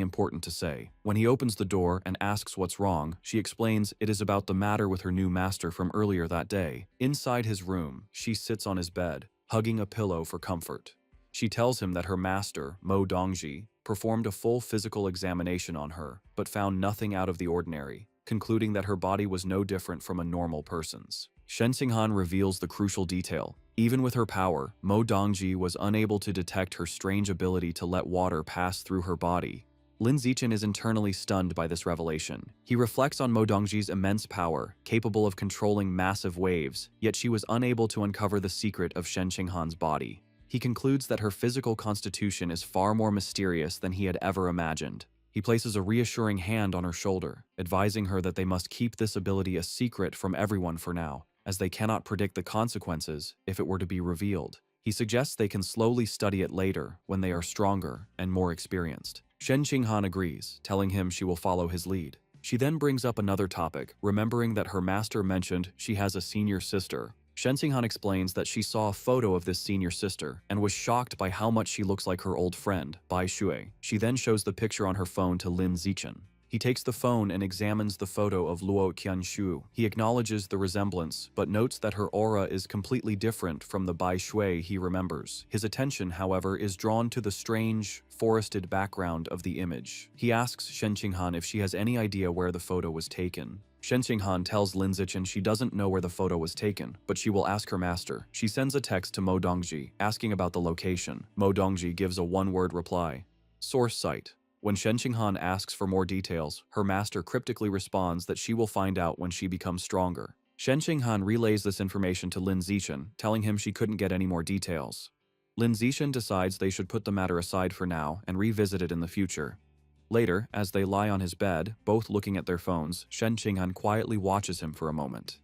important to say. When he opens the door and asks what's wrong, she explains it is about the matter with her new master from earlier that day. Inside his room, she sits on his bed, hugging a pillow for comfort. She tells him that her master, Mo Dongji, performed a full physical examination on her, but found nothing out of the ordinary, concluding that her body was no different from a normal person's. Shen Qinghan reveals the crucial detail. Even with her power, Mo Dongji was unable to detect her strange ability to let water pass through her body. Lin Zichen is internally stunned by this revelation. He reflects on Mo Dongji's immense power, capable of controlling massive waves, yet she was unable to uncover the secret of Shen Qinghan's body. He concludes that her physical constitution is far more mysterious than he had ever imagined. He places a reassuring hand on her shoulder, advising her that they must keep this ability a secret from everyone for now, as they cannot predict the consequences if it were to be revealed. He suggests they can slowly study it later when they are stronger and more experienced. Shen Qinghan agrees, telling him she will follow his lead. She then brings up another topic, remembering that her master mentioned she has a senior sister. Shen Qinghan explains that she saw a photo of this senior sister and was shocked by how much she looks like her old friend, Bai Shui. She then shows the picture on her phone to Lin Zichen. He takes the phone and examines the photo of Luo Qianshu. He acknowledges the resemblance, but notes that her aura is completely different from the Bai Shui he remembers. His attention, however, is drawn to the strange, forested background of the image. He asks Shen Qinghan if she has any idea where the photo was taken. Shen Qinghan tells Lin Zichen she doesn't know where the photo was taken, but she will ask her master. She sends a text to Mo Dongji, asking about the location. Mo Dongji gives a one-word reply: source site. When Shen Qinghan asks for more details, her master cryptically responds that she will find out when she becomes stronger. Shen Qinghan relays this information to Lin Zichen, telling him she couldn't get any more details. Lin Zichen decides they should put the matter aside for now and revisit it in the future. Later, as they lie on his bed, both looking at their phones, Shen Qinghan quietly watches him for a moment.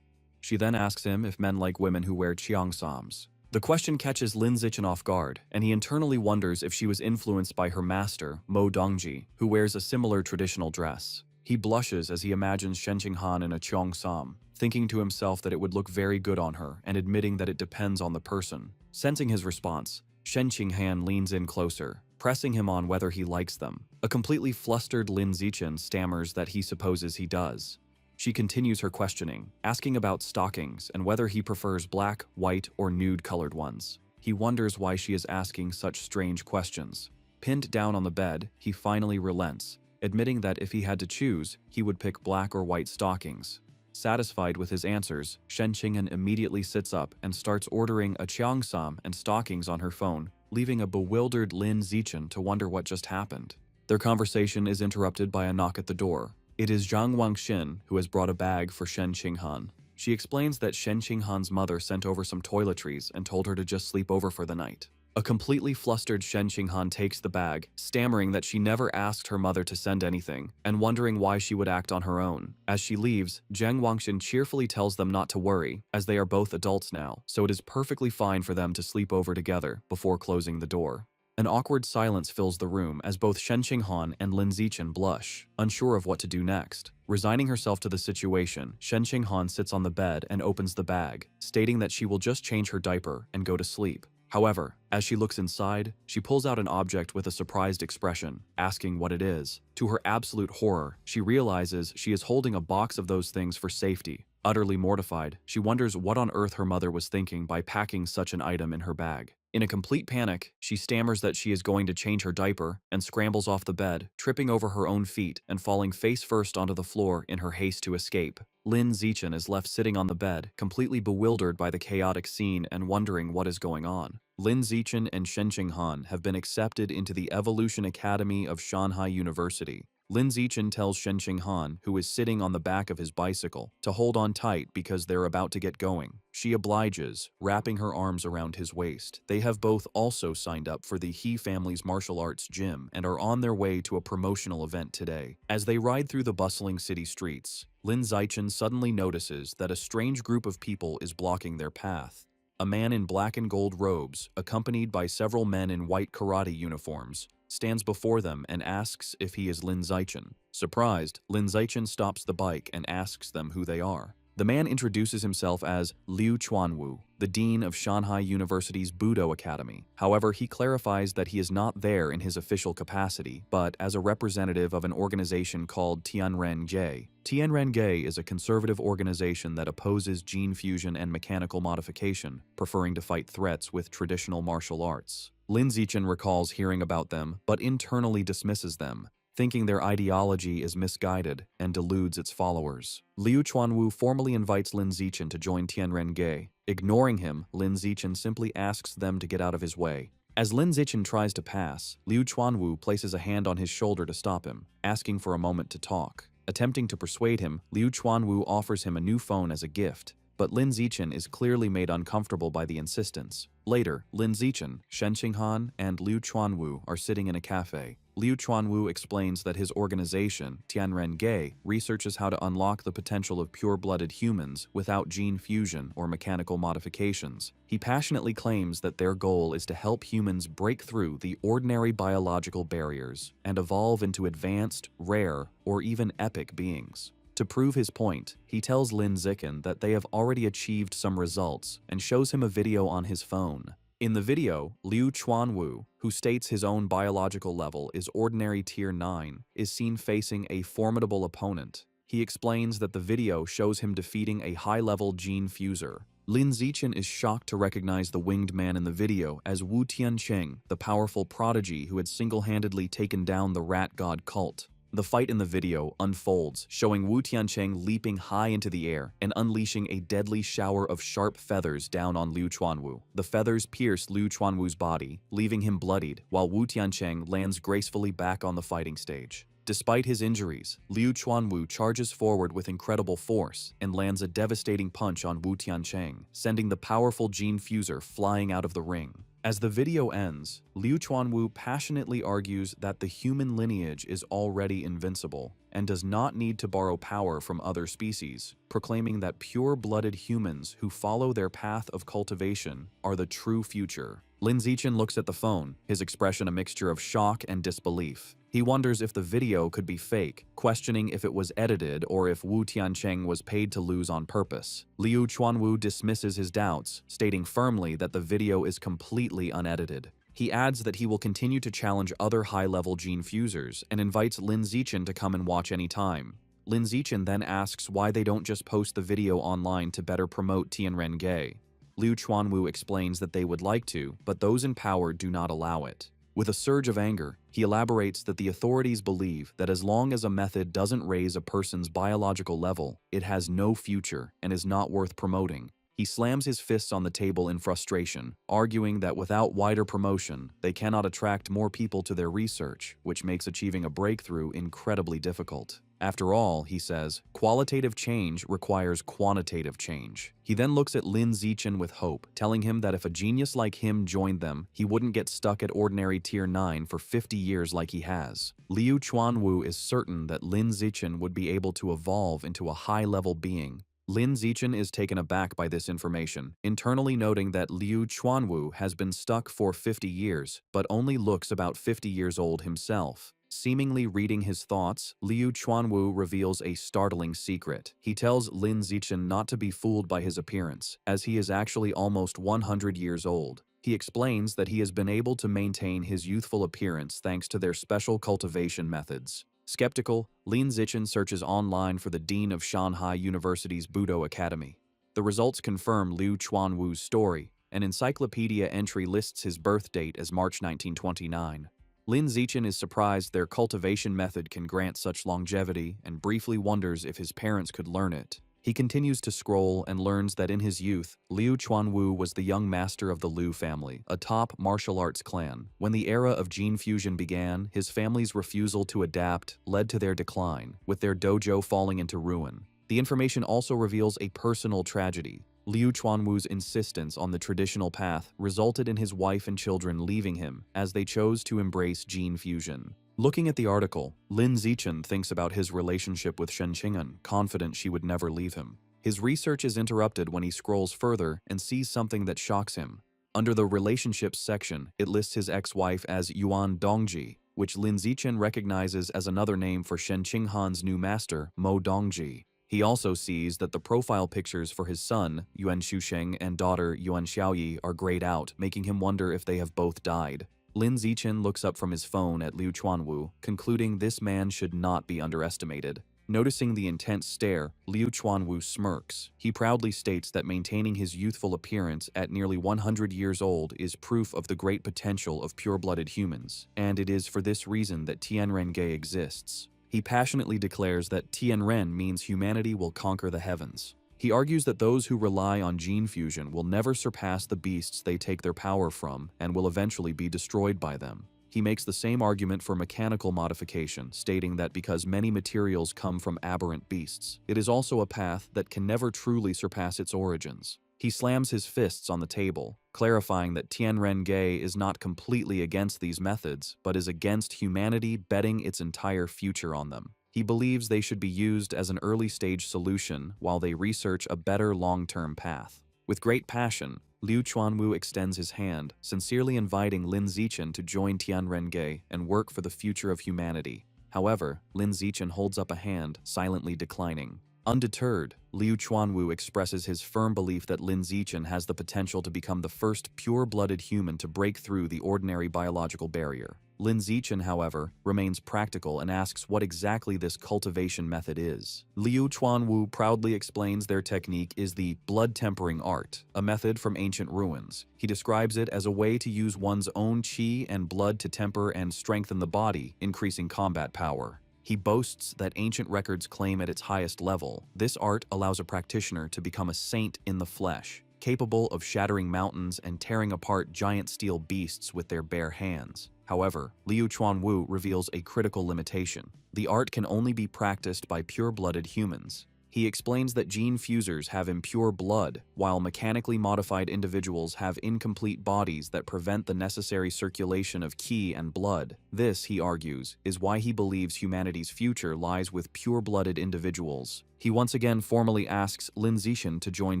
She then asks him if men like women who wear cheongsams. The question catches Lin Zichen off guard, and he internally wonders if she was influenced by her master, Mo Dongji, who wears a similar traditional dress. He blushes as he imagines Shen Qinghan in a cheongsam, thinking to himself that it would look very good on her and admitting that it depends on the person. Sensing his response, Shen Qinghan leans in closer, pressing him on whether he likes them. A completely flustered Lin Zichen stammers that he supposes he does. She continues her questioning, asking about stockings and whether he prefers black, white, or nude-colored ones. He wonders why she is asking such strange questions. Pinned down on the bed, he finally relents, admitting that if he had to choose, he would pick black or white stockings. Satisfied with his answers, Shen Qinghan immediately sits up and starts ordering a cheongsam and stockings on her phone, leaving a bewildered Lin Zichen to wonder what just happened. Their conversation is interrupted by a knock at the door. It is Zhang Wangxin who has brought a bag for Shen Qinghan. She explains that Shen Qinghan's mother sent over some toiletries and told her to just sleep over for the night. A completely flustered Shen Qinghan takes the bag, stammering that she never asked her mother to send anything, and wondering why she would act on her own. As she leaves, Zhang Wangxin cheerfully tells them not to worry, as they are both adults now, so it is perfectly fine for them to sleep over together before closing the door. An awkward silence fills the room as both Shen Qinghan and Lin Zichen blush, unsure of what to do next. Resigning herself to the situation, Shen Qinghan sits on the bed and opens the bag, stating that she will just change her diaper and go to sleep. However, as she looks inside, she pulls out an object with a surprised expression, asking what it is. To her absolute horror, she realizes she is holding a box of those things for safety. Utterly mortified, she wonders what on earth her mother was thinking by packing such an item in her bag. In a complete panic, she stammers that she is going to change her diaper and scrambles off the bed, tripping over her own feet and falling face first onto the floor in her haste to escape. Lin Zichen is left sitting on the bed, completely bewildered by the chaotic scene and wondering what is going on. Lin Zichen and Shen Qinghan have been accepted into the Evolution Academy of Shanghai University. Lin Zichen tells Shen Qinghan, who is sitting on the back of his bicycle, to hold on tight because they're about to get going. She obliges, wrapping her arms around his waist. They have both also signed up for the He family's martial arts gym and are on their way to a promotional event today. As they ride through the bustling city streets, Lin Zichen suddenly notices that a strange group of people is blocking their path. A man in black and gold robes, accompanied by several men in white karate uniforms, stands before them and asks if he is Lin Zichen. Surprised, Lin Zichen stops the bike and asks them who they are. The man introduces himself as Liu Chuanwu, the dean of Shanghai University's Budo Academy. However, he clarifies that he is not there in his official capacity, but as a representative of an organization called Tianren-Ge. Tianren-Ge is a conservative organization that opposes gene fusion and mechanical modification, preferring to fight threats with traditional martial arts. Lin Zichen recalls hearing about them, but internally dismisses them, thinking their ideology is misguided and deludes its followers. Liu Chuanwu formally invites Lin Zichen to join Tianren-Ge. Ignoring him, Lin Zichen simply asks them to get out of his way. As Lin Zichen tries to pass, Liu Chuanwu places a hand on his shoulder to stop him, asking for a moment to talk. Attempting to persuade him, Liu Chuanwu offers him a new phone as a gift, but Lin Zichen is clearly made uncomfortable by the insistence. Later, Lin Zichen, Shen Qinghan, and Liu Chuanwu are sitting in a cafe. Liu Chuanwu explains that his organization, Tianren-ge, researches how to unlock the potential of pure-blooded humans without gene fusion or mechanical modifications. He passionately claims that their goal is to help humans break through the ordinary biological barriers and evolve into advanced, rare, or even epic beings. To prove his point, he tells Lin Zichen that they have already achieved some results and shows him a video on his phone. In the video, Liu Chuanwu, who states his own biological level is ordinary tier 9, is seen facing a formidable opponent. He explains that the video shows him defeating a high-level gene fuser. Lin Zichen is shocked to recognize the winged man in the video as Wu Tiancheng, the powerful prodigy who had single-handedly taken down the rat god cult. The fight in the video unfolds, showing Wu Tiancheng leaping high into the air and unleashing a deadly shower of sharp feathers down on Liu Chuanwu. The feathers pierce Liu Chuanwu's body, leaving him bloodied, while Wu Tiancheng lands gracefully back on the fighting stage. Despite his injuries, Liu Chuanwu charges forward with incredible force and lands a devastating punch on Wu Tiancheng, sending the powerful gene fuser flying out of the ring. As the video ends, Liu Chuanwu passionately argues that the human lineage is already invincible and does not need to borrow power from other species, proclaiming that pure-blooded humans who follow their path of cultivation are the true future. Lin Zichen looks at the phone, his expression a mixture of shock and disbelief. He wonders if the video could be fake, questioning if it was edited or if Wu Tiancheng was paid to lose on purpose. Liu Chuanwu dismisses his doubts, stating firmly that the video is completely unedited. He adds that he will continue to challenge other high-level gene fusers and invites Lin Zichen to come and watch anytime. Lin Zichen then asks why they don't just post the video online to better promote Tianren-ge. Liu Chuanwu explains that they would like to, but those in power do not allow it. With a surge of anger, he elaborates that the authorities believe that as long as a method doesn't raise a person's biological level, it has no future and is not worth promoting. He slams his fists on the table in frustration, arguing that without wider promotion, they cannot attract more people to their research, which makes achieving a breakthrough incredibly difficult. After all, he says, qualitative change requires quantitative change. He then looks at Lin Zichen with hope, telling him that if a genius like him joined them, he wouldn't get stuck at ordinary tier 9 for 50 years like he has. Liu Chuanwu is certain that Lin Zichen would be able to evolve into a high-level being. Lin Zichen is taken aback by this information, internally noting that Liu Chuanwu has been stuck for 50 years, but only looks about 50 years old himself. Seemingly reading his thoughts, Liu Chuanwu reveals a startling secret. He tells Lin Zichen not to be fooled by his appearance, as he is actually almost 100 years old. He explains that he has been able to maintain his youthful appearance thanks to their special cultivation methods. Skeptical, Lin Zichen searches online for the dean of Shanghai University's Budo Academy. The results confirm Liu Chuanwu's story. An encyclopedia entry lists his birth date as March 1929. Lin Zichen is surprised their cultivation method can grant such longevity and briefly wonders if his parents could learn it. He continues to scroll and learns that in his youth, Liu Chuanwu was the young master of the Liu family, a top martial arts clan. When the era of gene fusion began, his family's refusal to adapt led to their decline, with their dojo falling into ruin. The information also reveals a personal tragedy. Liu Chuanwu's insistence on the traditional path resulted in his wife and children leaving him as they chose to embrace gene fusion. Looking at the article, Lin Zichen thinks about his relationship with Shen Qinghan, confident she would never leave him. His research is interrupted when he scrolls further and sees something that shocks him. Under the relationships section, it lists his ex-wife as Yuan Dongji, which Lin Zichen recognizes as another name for Shen Qinghan's new master, Mo Dongji. He also sees that the profile pictures for his son, Yuan Xusheng, and daughter, Yuan Xiaoyi, are grayed out, making him wonder if they have both died. Lin Zichen looks up from his phone at Liu Chuanwu, concluding this man should not be underestimated. Noticing the intense stare, Liu Chuanwu smirks. He proudly states that maintaining his youthful appearance at nearly 100 years old is proof of the great potential of pure-blooded humans, and it is for this reason that Tianren-ge exists. He passionately declares that Tianren means humanity will conquer the heavens. He argues that those who rely on gene fusion will never surpass the beasts they take their power from and will eventually be destroyed by them. He makes the same argument for mechanical modification, stating that because many materials come from aberrant beasts, it is also a path that can never truly surpass its origins. He slams his fists on the table, clarifying that Tianren-ge is not completely against these methods, but is against humanity betting its entire future on them. He believes they should be used as an early-stage solution while they research a better long-term path. With great passion, Liu Chuanwu extends his hand, sincerely inviting Lin Zichen to join Tianren-ge and work for the future of humanity. However, Lin Zichen holds up a hand, silently declining. Undeterred, Liu Chuanwu expresses his firm belief that Lin Zichen has the potential to become the first pure-blooded human to break through the ordinary biological barrier. Lin Zichen, however, remains practical and asks what exactly this cultivation method is. Liu Chuanwu proudly explains their technique is the blood-tempering art, a method from ancient ruins. He describes it as a way to use one's own qi and blood to temper and strengthen the body, increasing combat power. He boasts that ancient records claim at its highest level, this art allows a practitioner to become a saint in the flesh, capable of shattering mountains and tearing apart giant steel beasts with their bare hands. However, Liu Chuanwu reveals a critical limitation. The art can only be practiced by pure-blooded humans. He explains that gene fusers have impure blood, while mechanically modified individuals have incomplete bodies that prevent the necessary circulation of qi and blood. This, he argues, is why he believes humanity's future lies with pure-blooded individuals. He once again formally asks Lin Zichen to join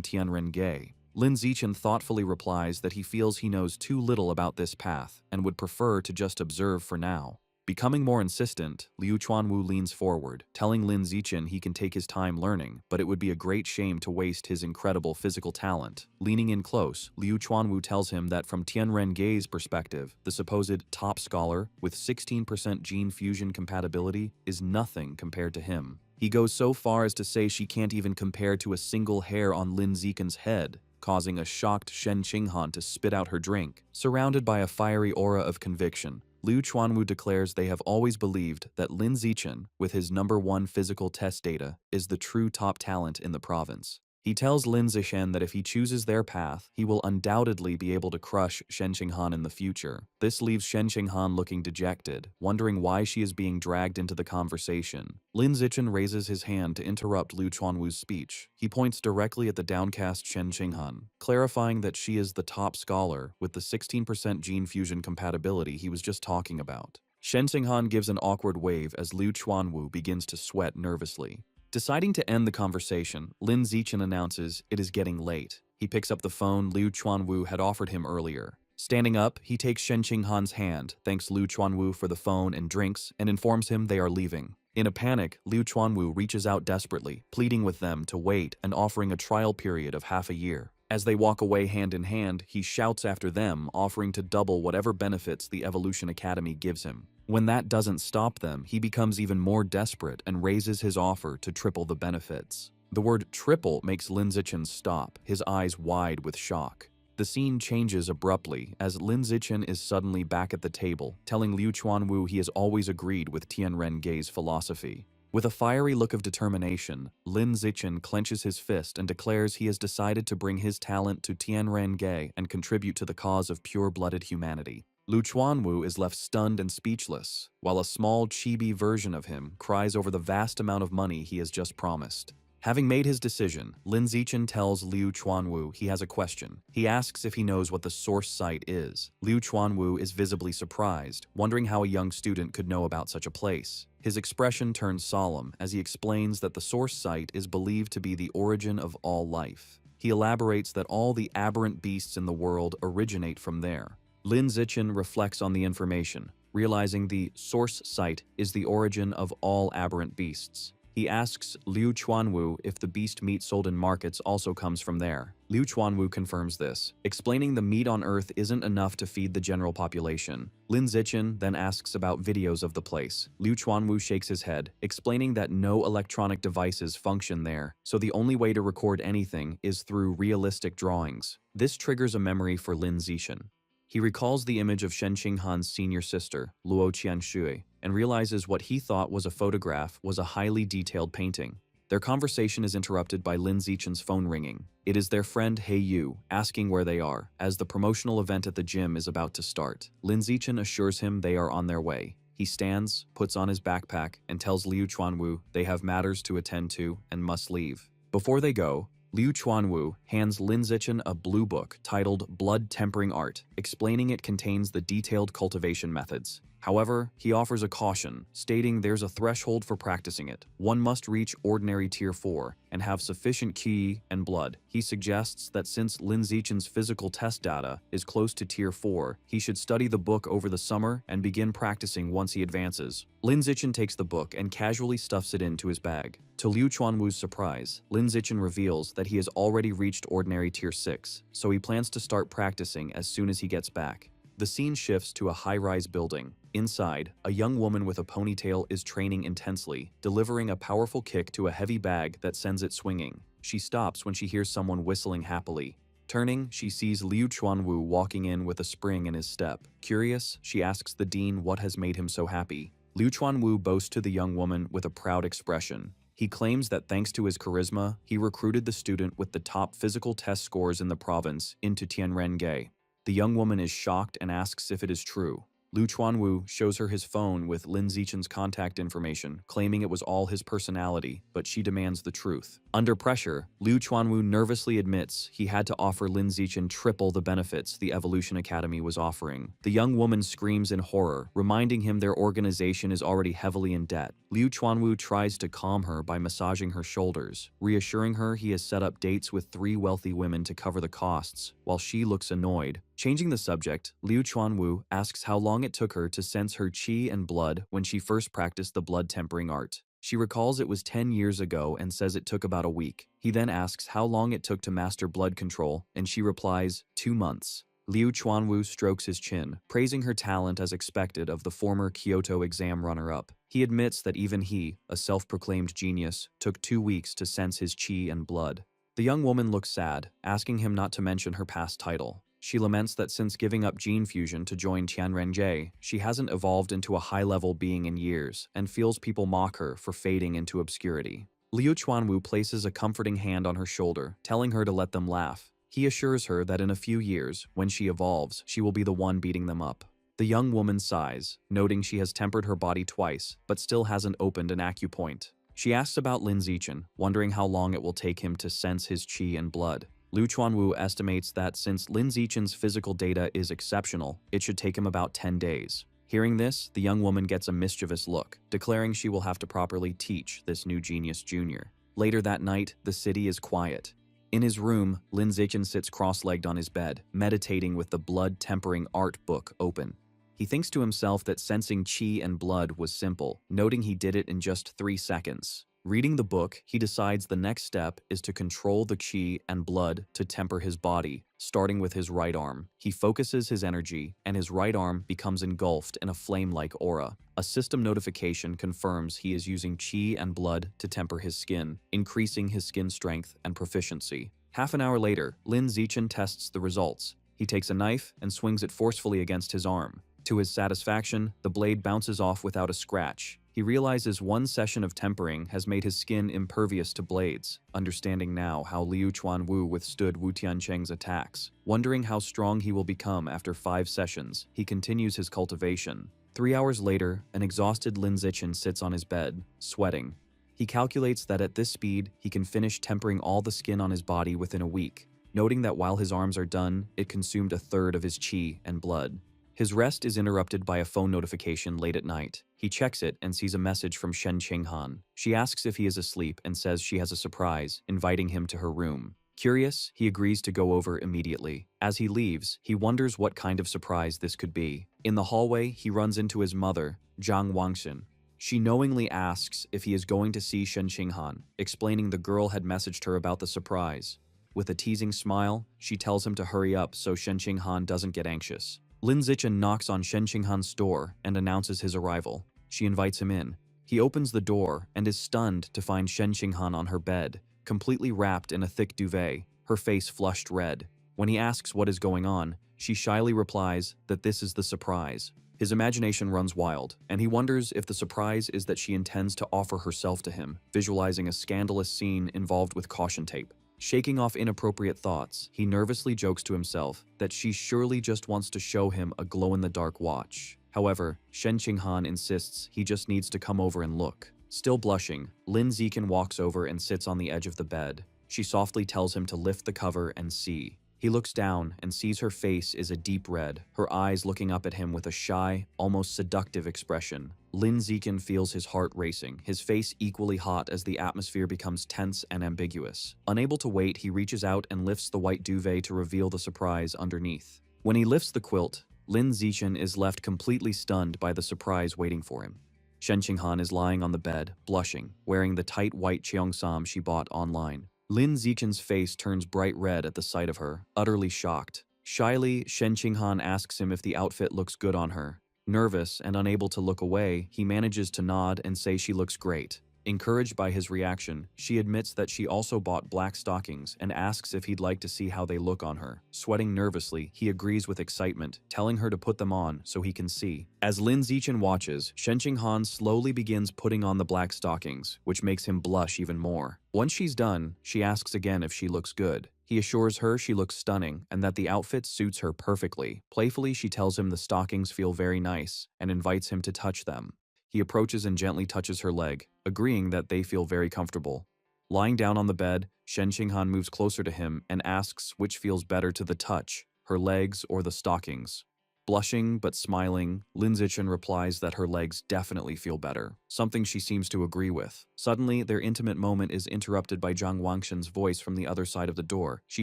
Tianren-ge. Lin Zichen thoughtfully replies that he feels he knows too little about this path and would prefer to just observe for now. Becoming more insistent, Liu Chuanwu leans forward, telling Lin Zichen he can take his time learning, but it would be a great shame to waste his incredible physical talent. Leaning in close, Liu Chuanwu tells him that from Tianren-ge's perspective, the supposed top scholar with 16% gene fusion compatibility is nothing compared to him. He goes so far as to say she can't even compare to a single hair on Lin Zichen's head, causing a shocked Shen Qinghan to spit out her drink. Surrounded by a fiery aura of conviction, Liu Chuanwu declares they have always believed that Lin Zichen, with his #1 physical test data, is the true top talent in the province. He tells Lin Zichen that if he chooses their path, he will undoubtedly be able to crush Shen Qinghan in the future. This leaves Shen Qinghan looking dejected, wondering why she is being dragged into the conversation. Lin Zichen raises his hand to interrupt Liu Chuanwu's speech. He points directly at the downcast Shen Qinghan, clarifying that she is the top scholar with the 16% gene fusion compatibility he was just talking about. Shen Qinghan gives an awkward wave as Liu Chuanwu begins to sweat nervously. Deciding to end the conversation, Lin Zichen announces it is getting late. He picks up the phone Liu Chuanwu had offered him earlier. Standing up, he takes Shen Qinghan's hand, thanks Liu Chuanwu for the phone and drinks, and informs him they are leaving. In a panic, Liu Chuanwu reaches out desperately, pleading with them to wait and offering a trial period of half a year. As they walk away hand in hand, he shouts after them, offering to double whatever benefits the Evolution Academy gives him. When that doesn't stop them, he becomes even more desperate and raises his offer to triple the benefits. The word triple makes Lin Zichen stop, his eyes wide with shock. The scene changes abruptly as Lin Zichen is suddenly back at the table, telling Liu Chuanwu he has always agreed with Tianren-ge's philosophy. With a fiery look of determination, Lin Zichen clenches his fist and declares he has decided to bring his talent to Tianren-ge and contribute to the cause of pure-blooded humanity. Liu Chuanwu is left stunned and speechless, while a small chibi version of him cries over the vast amount of money he has just promised. Having made his decision, Lin Zichen tells Liu Chuanwu he has a question. He asks if he knows what the source site is. Liu Chuanwu is visibly surprised, wondering how a young student could know about such a place. His expression turns solemn as he explains that the source site is believed to be the origin of all life. He elaborates that all the aberrant beasts in the world originate from there. Lin Zichen reflects on the information, realizing the source site is the origin of all aberrant beasts. He asks Liu Chuanwu if the beast meat sold in markets also comes from there. Liu Chuanwu confirms this, explaining the meat on Earth isn't enough to feed the general population. Lin Zichen then asks about videos of the place. Liu Chuanwu shakes his head, explaining that no electronic devices function there, so the only way to record anything is through realistic drawings. This triggers a memory for Lin Zichen. He recalls the image of Shen Qinghan's senior sister, Luo Qianshui, and realizes what he thought was a photograph was a highly detailed painting. Their conversation is interrupted by Lin Zichen's phone ringing. It is their friend Hey Yu asking where they are, as the promotional event at the gym is about to start. Lin Zichen assures him they are on their way. He stands, puts on his backpack, and tells Liu Chuanwu they have matters to attend to and must leave. Before they go, Liu Chuanwu hands Lin Zichen a blue book titled Blood Tempering Art, explaining it contains the detailed cultivation methods. However, he offers a caution, stating there's a threshold for practicing it. One must reach ordinary tier 4 and have sufficient ki and blood. He suggests that since Lin Zichen's physical test data is close to tier 4, he should study the book over the summer and begin practicing once he advances. Lin Zichen takes the book and casually stuffs it into his bag. To Liu Chuanwu's surprise, Lin Zichen reveals that he has already reached ordinary tier 6, so he plans to start practicing as soon as he gets back. The scene shifts to a high-rise building. Inside, a young woman with a ponytail is training intensely, delivering a powerful kick to a heavy bag that sends it swinging. She stops when she hears someone whistling happily. Turning, she sees Liu Chuanwu walking in with a spring in his step. Curious, she asks the dean what has made him so happy. Liu Chuanwu boasts to the young woman with a proud expression. He claims that thanks to his charisma, he recruited the student with the top physical test scores in the province into Tianrenge. The young woman is shocked and asks if it is true. Liu Chuanwu shows her his phone with Lin Zichen's contact information, claiming it was all his personality, but she demands the truth. Under pressure, Liu Chuanwu nervously admits he had to offer Lin Zichen triple the benefits the Evolution Academy was offering. The young woman screams in horror, reminding him their organization is already heavily in debt. Liu Chuanwu tries to calm her by massaging her shoulders, reassuring her he has set up dates with 3 wealthy women to cover the costs, while she looks annoyed. Changing the subject, Liu Chuanwu asks how long it took her to sense her qi and blood when she first practiced the blood tempering art. She recalls it was 10 years ago and says it took about a week. He then asks how long it took to master blood control, and she replies, 2 months. Liu Chuanwu strokes his chin, praising her talent as expected of the former Kyoto exam runner-up. He admits that even he, a self-proclaimed genius, took 2 weeks to sense his qi and blood. The young woman looks sad, asking him not to mention her past title. She laments that since giving up gene fusion to join Tianrenge, she hasn't evolved into a high-level being in years, and feels people mock her for fading into obscurity. Liu Chuanwu places a comforting hand on her shoulder, telling her to let them laugh. He assures her that in a few years, when she evolves, she will be the one beating them up. The young woman sighs, noting she has tempered her body twice, but still hasn't opened an acupoint. She asks about Lin Zichen, wondering how long it will take him to sense his qi and blood. Liu Chuanwu estimates that since Lin Zichen's physical data is exceptional, it should take him about 10 days. Hearing this, the young woman gets a mischievous look, declaring she will have to properly teach this new genius junior. Later that night, the city is quiet. In his room, Lin Zichen sits cross-legged on his bed, meditating with the blood-tempering art book open. He thinks to himself that sensing qi and blood was simple, noting he did it in just 3 seconds. Reading the book, he decides the next step is to control the qi and blood to temper his body, starting with his right arm. He focuses his energy, and his right arm becomes engulfed in a flame-like aura. A system notification confirms he is using qi and blood to temper his skin, increasing his skin strength and proficiency. Half an hour later, Lin Zichen tests the results. He takes a knife and swings it forcefully against his arm. To his satisfaction, the blade bounces off without a scratch. He realizes one session of tempering has made his skin impervious to blades, understanding now how Liu Chuanwu withstood Wu Tiancheng's attacks. Wondering how strong he will become after 5 sessions, he continues his cultivation. 3 hours later, an exhausted Lin Zichen sits on his bed, sweating. He calculates that at this speed, he can finish tempering all the skin on his body within a week, noting that while his arms are done, it consumed 1/3 of his qi and blood. His rest is interrupted by a phone notification late at night. He checks it and sees a message from Shen Qinghan. She asks if he is asleep and says she has a surprise, inviting him to her room. Curious, he agrees to go over immediately. As he leaves, he wonders what kind of surprise this could be. In the hallway, he runs into his mother, Zhang Wangxin. She knowingly asks if he is going to see Shen Qinghan, explaining the girl had messaged her about the surprise. With a teasing smile, she tells him to hurry up so Shen Qinghan doesn't get anxious. Lin Zichen knocks on Shen Qinghan's door and announces his arrival. She invites him in. He opens the door and is stunned to find Shen Qinghan on her bed, completely wrapped in a thick duvet, her face flushed red. When he asks what is going on, she shyly replies that this is the surprise. His imagination runs wild, and he wonders if the surprise is that she intends to offer herself to him, visualizing a scandalous scene involved with caution tape. Shaking off inappropriate thoughts, he nervously jokes to himself that she surely just wants to show him a glow-in-the-dark watch. However, Shen Qinghan insists he just needs to come over and look. Still blushing, Lin Ziqin walks over and sits on the edge of the bed. She softly tells him to lift the cover and see. He looks down and sees her face is a deep red, her eyes looking up at him with a shy, almost seductive expression. Lin Ziqin feels his heart racing, his face equally hot as the atmosphere becomes tense and ambiguous. Unable to wait, he reaches out and lifts the white duvet to reveal the surprise underneath. When he lifts the quilt, Lin Ziqin is left completely stunned by the surprise waiting for him. Shen Qinghan is lying on the bed, blushing, wearing the tight white cheongsam she bought online. Lin Ziqin's face turns bright red at the sight of her, utterly shocked. Shyly, Shen Qinghan asks him if the outfit looks good on her. Nervous and unable to look away, he manages to nod and say she looks great. Encouraged by his reaction, she admits that she also bought black stockings and asks if he'd like to see how they look on her. Sweating nervously, he agrees with excitement, telling her to put them on so he can see. As Lin Ziqin watches, Shen Qinghan slowly begins putting on the black stockings, which makes him blush even more. Once she's done, she asks again if she looks good. He assures her she looks stunning and that the outfit suits her perfectly. Playfully, she tells him the stockings feel very nice and invites him to touch them. He approaches and gently touches her leg, agreeing that they feel very comfortable. Lying down on the bed, Shen Qinghan moves closer to him and asks which feels better to the touch, her legs or the stockings. Blushing but smiling, Lin Ziqin replies that her legs definitely feel better, something she seems to agree with. Suddenly, their intimate moment is interrupted by Zhang Wangshen's voice from the other side of the door. She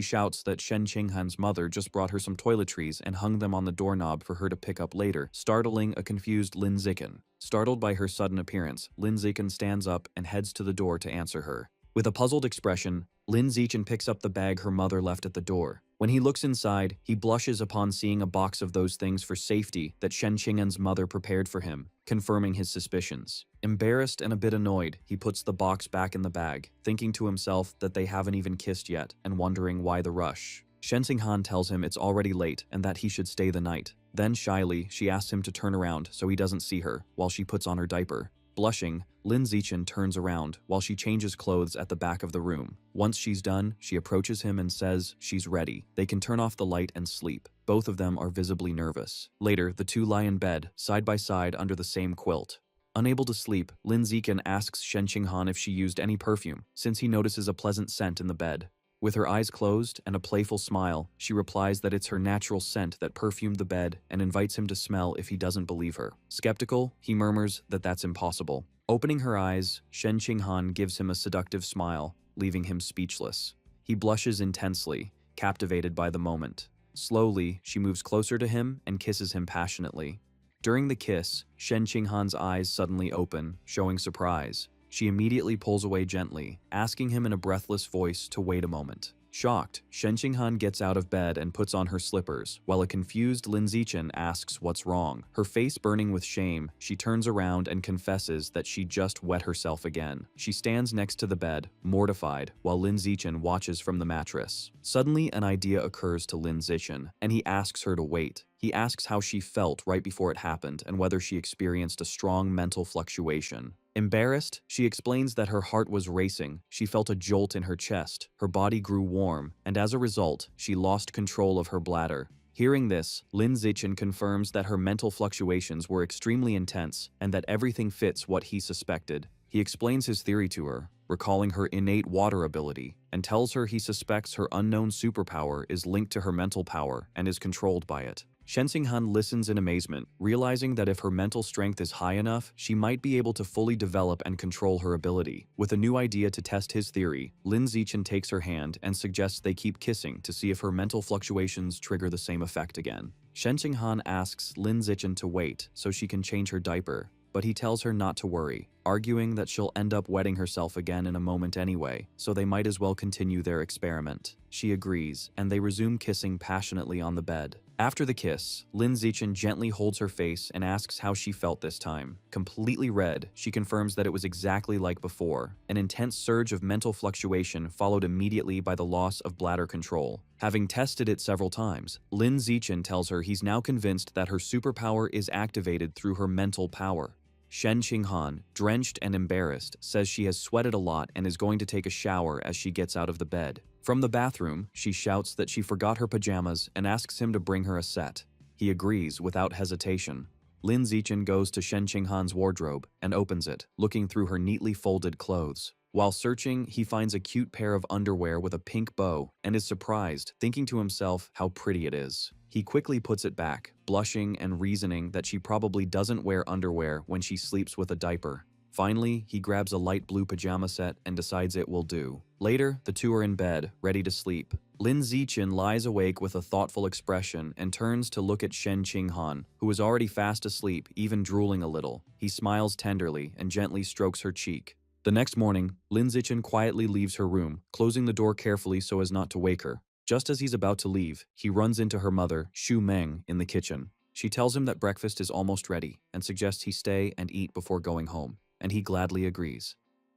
shouts that Shen Qinghan's mother just brought her some toiletries and hung them on the doorknob for her to pick up later, startling a confused Lin Ziqin. Startled by her sudden appearance, Lin Ziqin stands up and heads to the door to answer her. With a puzzled expression, Lin Ziqin picks up the bag her mother left at the door. When he looks inside, he blushes upon seeing a box of those things for safety that Shen Qinghan's mother prepared for him, confirming his suspicions. Embarrassed and a bit annoyed, he puts the box back in the bag, thinking to himself that they haven't even kissed yet and wondering why the rush. Shen Qinghan tells him it's already late and that he should stay the night. Then shyly, she asks him to turn around so he doesn't see her while she puts on her diaper. Blushing, Lin Ziqin turns around while she changes clothes at the back of the room. Once she's done, she approaches him and says she's ready. They can turn off the light and sleep. Both of them are visibly nervous. Later, the two lie in bed, side by side under the same quilt. Unable to sleep, Lin Ziqin asks Shen Qinghan if she used any perfume, since he notices a pleasant scent in the bed. With her eyes closed and a playful smile, she replies that it's her natural scent that perfumed the bed and invites him to smell if he doesn't believe her. Skeptical, he murmurs that that's impossible. Opening her eyes, Shen Qinghan gives him a seductive smile, leaving him speechless. He blushes intensely, captivated by the moment. Slowly, she moves closer to him and kisses him passionately. During the kiss, Shen Qinghan's eyes suddenly open, showing surprise. She immediately pulls away gently, asking him in a breathless voice to wait a moment. Shocked, Shen Qinghan gets out of bed and puts on her slippers, while a confused Lin Ziqin asks what's wrong. Her face burning with shame, she turns around and confesses that she just wet herself again. She stands next to the bed, mortified, while Lin Ziqin watches from the mattress. Suddenly, an idea occurs to Lin Ziqin, and he asks her to wait. He asks how she felt right before it happened and whether she experienced a strong mental fluctuation. Embarrassed, she explains that her heart was racing, she felt a jolt in her chest, her body grew warm, and as a result, she lost control of her bladder. Hearing this, Lin Ziqin confirms that her mental fluctuations were extremely intense and that everything fits what he suspected. He explains his theory to her, recalling her innate water ability, and tells her he suspects her unknown superpower is linked to her mental power and is controlled by it. Shen Qinghan listens in amazement, realizing that if her mental strength is high enough, she might be able to fully develop and control her ability. With a new idea to test his theory, Lin Ziqin takes her hand and suggests they keep kissing to see if her mental fluctuations trigger the same effect again. Shen Qinghan asks Lin Ziqin to wait so she can change her diaper, but he tells her not to worry, arguing that she'll end up wetting herself again in a moment anyway, so they might as well continue their experiment. She agrees, and they resume kissing passionately on the bed. After the kiss, Lin Zichen gently holds her face and asks how she felt this time. Completely red, she confirms that it was exactly like before. An intense surge of mental fluctuation followed immediately by the loss of bladder control. Having tested it several times, Lin Zichen tells her he's now convinced that her superpower is activated through her mental power. Shen Qinghan, drenched and embarrassed, says she has sweated a lot and is going to take a shower as she gets out of the bed. From the bathroom, she shouts that she forgot her pajamas and asks him to bring her a set. He agrees without hesitation. Lin Zichen goes to Shen Qinghan's wardrobe and opens it, looking through her neatly folded clothes. While searching, he finds a cute pair of underwear with a pink bow and is surprised, thinking to himself how pretty it is. He quickly puts it back, blushing and reasoning that she probably doesn't wear underwear when she sleeps with a diaper. Finally, he grabs a light blue pajama set and decides it will do. Later, the two are in bed, ready to sleep. Lin Zichen lies awake with a thoughtful expression and turns to look at Shen Qinghan, who is already fast asleep, even drooling a little. He smiles tenderly and gently strokes her cheek. The next morning, Lin Zichen quietly leaves her room, closing the door carefully so as not to wake her. Just as he's about to leave, he runs into her mother, Xu Meng, in the kitchen. She tells him that breakfast is almost ready and suggests he stay and eat before going home, and he gladly agrees.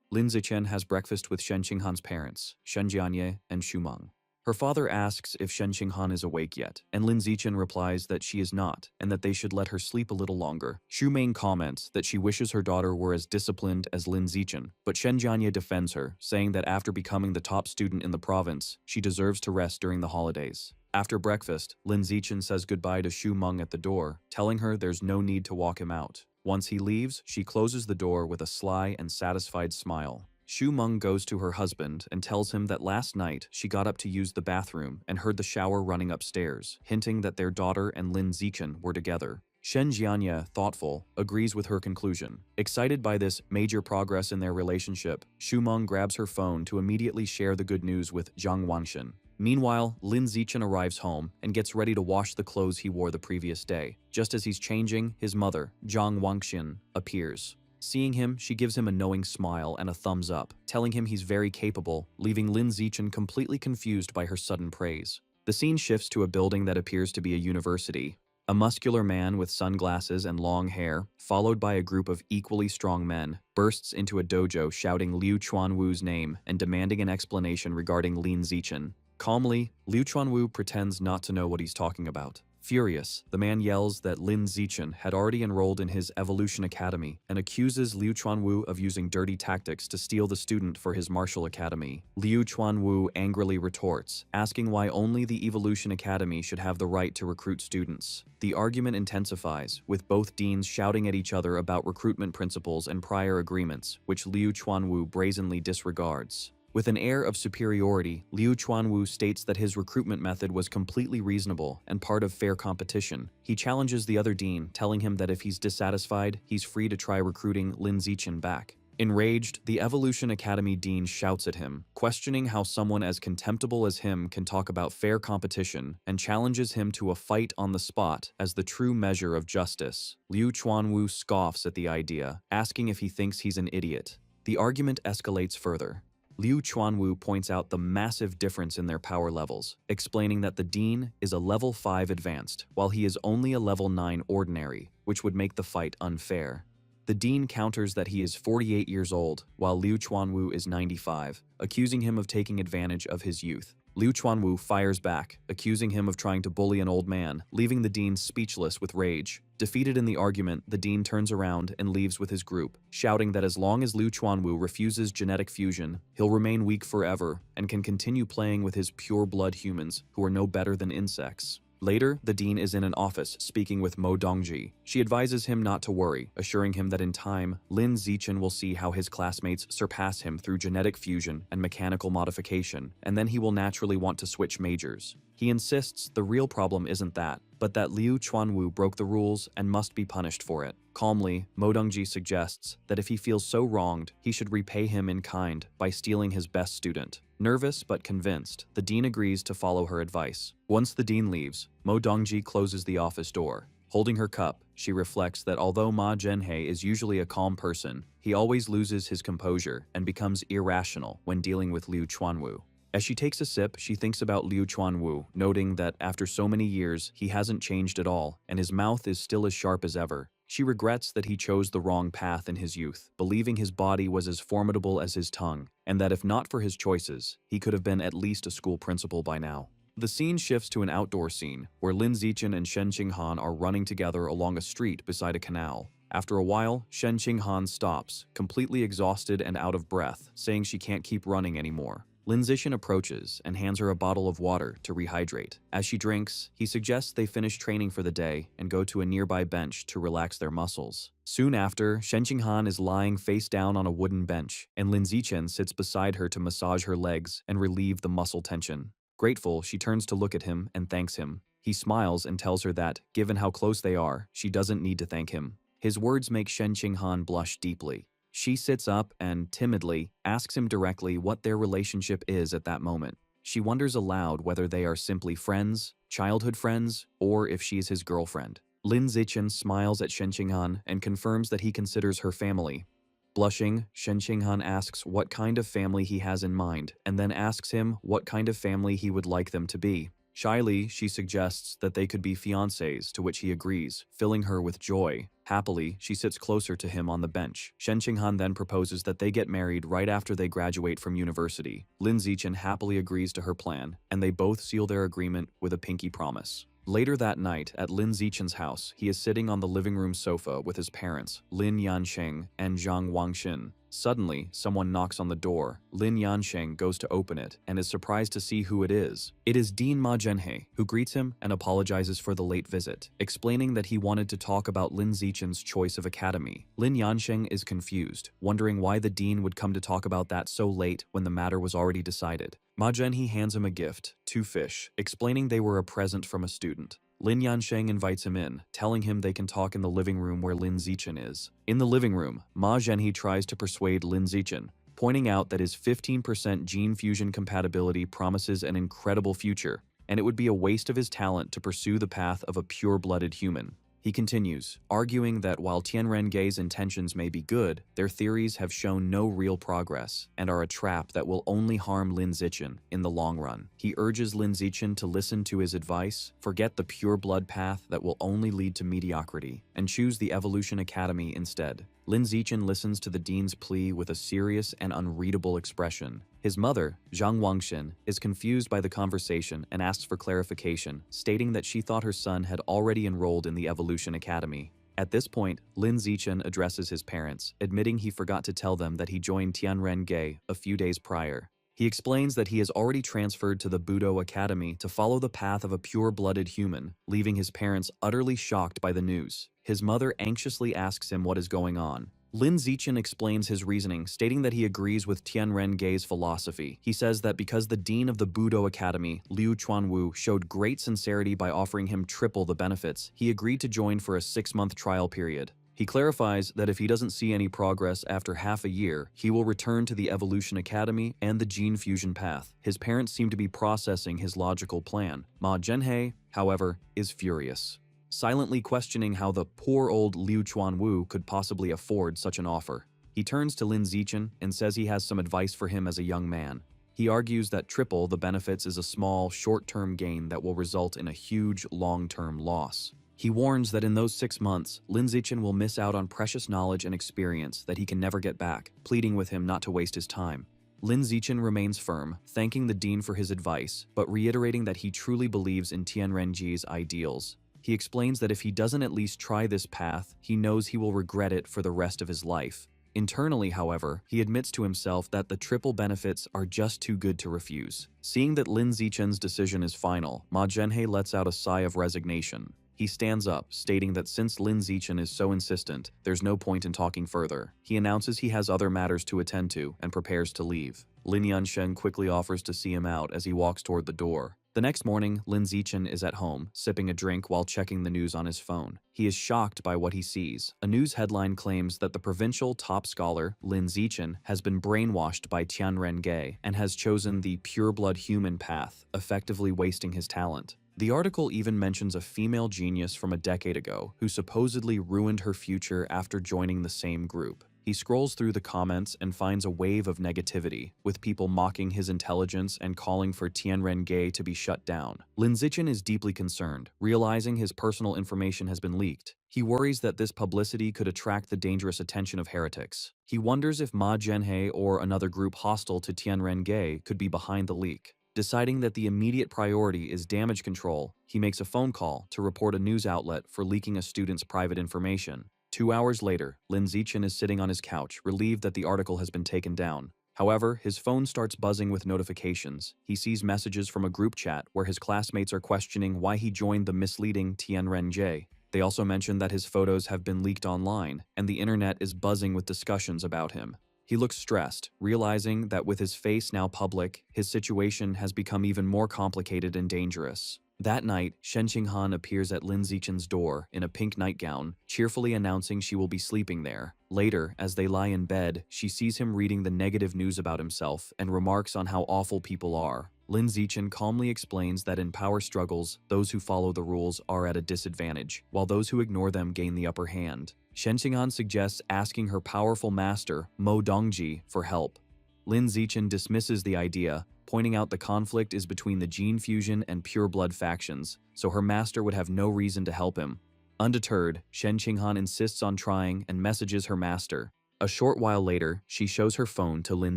Lin Zichen has breakfast with Shen Qinghan's parents, Shen Jianye and Xu Meng. Her father asks if Shen Qinghan is awake yet, and Lin Zichen replies that she is not, and that they should let her sleep a little longer. Xu Meng comments that she wishes her daughter were as disciplined as Lin Zichen, but Shen Jianye defends her, saying that after becoming the top student in the province, she deserves to rest during the holidays. After breakfast, Lin Zichen says goodbye to Xu Meng at the door, telling her there's no need to walk him out. Once he leaves, she closes the door with a sly and satisfied smile. Xu Meng goes to her husband and tells him that last night she got up to use the bathroom and heard the shower running upstairs, hinting that their daughter and Lin Zichen were together. Shen Jianye, thoughtful, agrees with her conclusion. Excited by this major progress in their relationship, Xu Meng grabs her phone to immediately share the good news with Zhang Wangshan. Meanwhile, Lin Zichen arrives home and gets ready to wash the clothes he wore the previous day. Just as he's changing, his mother, Zhang Wangshan, appears. Seeing him, she gives him a knowing smile and a thumbs up, telling him he's very capable, leaving Lin Zichen completely confused by her sudden praise. The scene shifts to a building that appears to be a university. A muscular man with sunglasses and long hair, followed by a group of equally strong men, bursts into a dojo shouting Liu Chuanwu's name and demanding an explanation regarding Lin Zichen. Calmly, Liu Chuanwu pretends not to know what he's talking about. Furious, the man yells that Lin Zichen had already enrolled in his Evolution Academy and accuses Liu Chuanwu of using dirty tactics to steal the student for his martial academy. Liu Chuanwu angrily retorts, asking why only the Evolution Academy should have the right to recruit students. The argument intensifies, with both deans shouting at each other about recruitment principles and prior agreements, which Liu Chuanwu brazenly disregards. With an air of superiority, Liu Chuanwu states that his recruitment method was completely reasonable and part of fair competition. He challenges the other dean, telling him that if he's dissatisfied, he's free to try recruiting Lin Zichen back. Enraged, the Evolution Academy dean shouts at him, questioning how someone as contemptible as him can talk about fair competition, and challenges him to a fight on the spot as the true measure of justice. Liu Chuanwu scoffs at the idea, asking if he thinks he's an idiot. The argument escalates further. Liu Chuanwu points out the massive difference in their power levels, explaining that the dean is a level 5 advanced, while he is only a level 9 ordinary, which would make the fight unfair. The dean counters that he is 48 years old, while Liu Chuanwu is 95, accusing him of taking advantage of his youth. Liu Chuanwu fires back, accusing him of trying to bully an old man, leaving the dean speechless with rage. Defeated in the argument, the dean turns around and leaves with his group, shouting that as long as Liu Chuanwu refuses genetic fusion, he'll remain weak forever and can continue playing with his pure-blood humans who are no better than insects. Later, the dean is in an office speaking with Mo Dongji. She advises him not to worry, assuring him that in time, Lin Zichen will see how his classmates surpass him through genetic fusion and mechanical modification, and then he will naturally want to switch majors. He insists the real problem isn't that, but that Liu Chuanwu broke the rules and must be punished for it. Calmly, Mo Dongji suggests that if he feels so wronged, he should repay him in kind by stealing his best student. Nervous but convinced, the dean agrees to follow her advice. Once the dean leaves, Mo Dongji closes the office door. Holding her cup, she reflects that although Ma Zhenhe is usually a calm person, he always loses his composure and becomes irrational when dealing with Liu Chuanwu. As she takes a sip, she thinks about Liu Chuanwu, noting that after so many years, he hasn't changed at all, and his mouth is still as sharp as ever. She regrets that he chose the wrong path in his youth, believing his body was as formidable as his tongue, and that if not for his choices, he could have been at least a school principal by now. The scene shifts to an outdoor scene, where Lin Zichen and Shen Qinghan are running together along a street beside a canal. After a while, Shen Qinghan stops, completely exhausted and out of breath, saying she can't keep running anymore. Lin Zichen approaches and hands her a bottle of water to rehydrate. As she drinks, he suggests they finish training for the day and go to a nearby bench to relax their muscles. Soon after, Shen Qinghan is lying face down on a wooden bench, and Lin Zichen sits beside her to massage her legs and relieve the muscle tension. Grateful, she turns to look at him and thanks him. He smiles and tells her that, given how close they are, she doesn't need to thank him. His words make Shen Qinghan blush deeply. She sits up and, timidly, asks him directly what their relationship is at that moment. She wonders aloud whether they are simply friends, childhood friends, or if she is his girlfriend. Lin Zichen smiles at Shen Qinghan and confirms that he considers her family. Blushing, Shen Qinghan asks what kind of family he has in mind, and then asks him what kind of family he would like them to be. Shyly, she suggests that they could be fiancés, to which he agrees, filling her with joy. Happily, she sits closer to him on the bench. Shen Qinghan then proposes that they get married right after they graduate from university. Lin Zichen happily agrees to her plan, and they both seal their agreement with a pinky promise. Later that night, at Lin Zichen's house, he is sitting on the living room sofa with his parents, Lin Yansheng and Zhang Wangxin. Suddenly, someone knocks on the door. Lin Yansheng goes to open it and is surprised to see who it is. It is Dean Ma Zhenhe, who greets him and apologizes for the late visit, explaining that he wanted to talk about Lin Zichen's choice of academy. Lin Yansheng is confused, wondering why the dean would come to talk about that so late when the matter was already decided. Ma Zhenhe hands him a gift, 2 fish, explaining they were a present from a student. Lin Yansheng invites him in, telling him they can talk in the living room where Lin Zichen is. In the living room, Ma Zhenhe tries to persuade Lin Zichen, pointing out that his 15% gene fusion compatibility promises an incredible future, and it would be a waste of his talent to pursue the path of a pure-blooded human. He continues, arguing that while Tianren Gei's intentions may be good, their theories have shown no real progress and are a trap that will only harm Lin Zichen in the long run. He urges Lin Zichen to listen to his advice, forget the pure blood path that will only lead to mediocrity, and choose the Evolution Academy instead. Lin Zichen listens to the dean's plea with a serious and unreadable expression. His mother, Zhang Wangxin, is confused by the conversation and asks for clarification, stating that she thought her son had already enrolled in the Evolution Academy. At this point, Lin Zichen addresses his parents, admitting he forgot to tell them that he joined Tianren Gei a few days prior. He explains that he has already transferred to the Budo Academy to follow the path of a pure-blooded human, leaving his parents utterly shocked by the news. His mother anxiously asks him what is going on. Lin Zichen explains his reasoning, stating that he agrees with Tianren Gei's philosophy. He says that because the dean of the Budo Academy, Liu Chuanwu, showed great sincerity by offering him triple the benefits, he agreed to join for a 6-month trial period. He clarifies that if he doesn't see any progress after half a year, he will return to the Evolution Academy and the gene fusion path. His parents seem to be processing his logical plan. Ma Zhenhe, however, is furious, silently questioning how the poor old Liu Chuanwu could possibly afford such an offer. He turns to Lin Zichen and says he has some advice for him as a young man. He argues that triple the benefits is a small, short-term gain that will result in a huge, long-term loss. He warns that in those 6 months, Lin Zichen will miss out on precious knowledge and experience that he can never get back, pleading with him not to waste his time. Lin Zichen remains firm, thanking the dean for his advice, but reiterating that he truly believes in Tianren Gei's ideals. He explains that if he doesn't at least try this path, he knows he will regret it for the rest of his life. Internally, however, he admits to himself that the triple benefits are just too good to refuse. Seeing that Lin Zichen's decision is final, Ma Zhenhe lets out a sigh of resignation. He stands up, stating that since Lin Zichen is so insistent, there's no point in talking further. He announces he has other matters to attend to and prepares to leave. Lin Yansheng quickly offers to see him out as he walks toward the door. The next morning, Lin Zichen is at home, sipping a drink while checking the news on his phone. He is shocked by what he sees. A news headline claims that the provincial top scholar, Lin Zichen, has been brainwashed by Tianren Gei and has chosen the pure-blood human path, effectively wasting his talent. The article even mentions a female genius from a decade ago who supposedly ruined her future after joining the same group. He scrolls through the comments and finds a wave of negativity, with people mocking his intelligence and calling for Tianrenge to be shut down. Lin Zichen is deeply concerned, realizing his personal information has been leaked. He worries that this publicity could attract the dangerous attention of heretics. He wonders if Ma Zhenhe or another group hostile to Tianrenge could be behind the leak. Deciding that the immediate priority is damage control, he makes a phone call to report a news outlet for leaking a student's private information. 2 hours later, Lin Zichen is sitting on his couch, relieved that the article has been taken down. However, his phone starts buzzing with notifications. He sees messages from a group chat where his classmates are questioning why he joined the misleading Tianrenge. They also mention that his photos have been leaked online, and the internet is buzzing with discussions about him. He looks stressed, realizing that with his face now public, his situation has become even more complicated and dangerous. That night, Shen Qinghan appears at Lin Zichen's door in a pink nightgown, cheerfully announcing she will be sleeping there. Later, as they lie in bed, she sees him reading the negative news about himself and remarks on how awful people are. Lin Zichen calmly explains that in power struggles, those who follow the rules are at a disadvantage, while those who ignore them gain the upper hand. Shen Qinghan suggests asking her powerful master, Mo Dongji, for help. Lin Zichen dismisses the idea, pointing out the conflict is between the gene fusion and pure blood factions, so her master would have no reason to help him. Undeterred, Shen Qinghan insists on trying and messages her master. A short while later, she shows her phone to Lin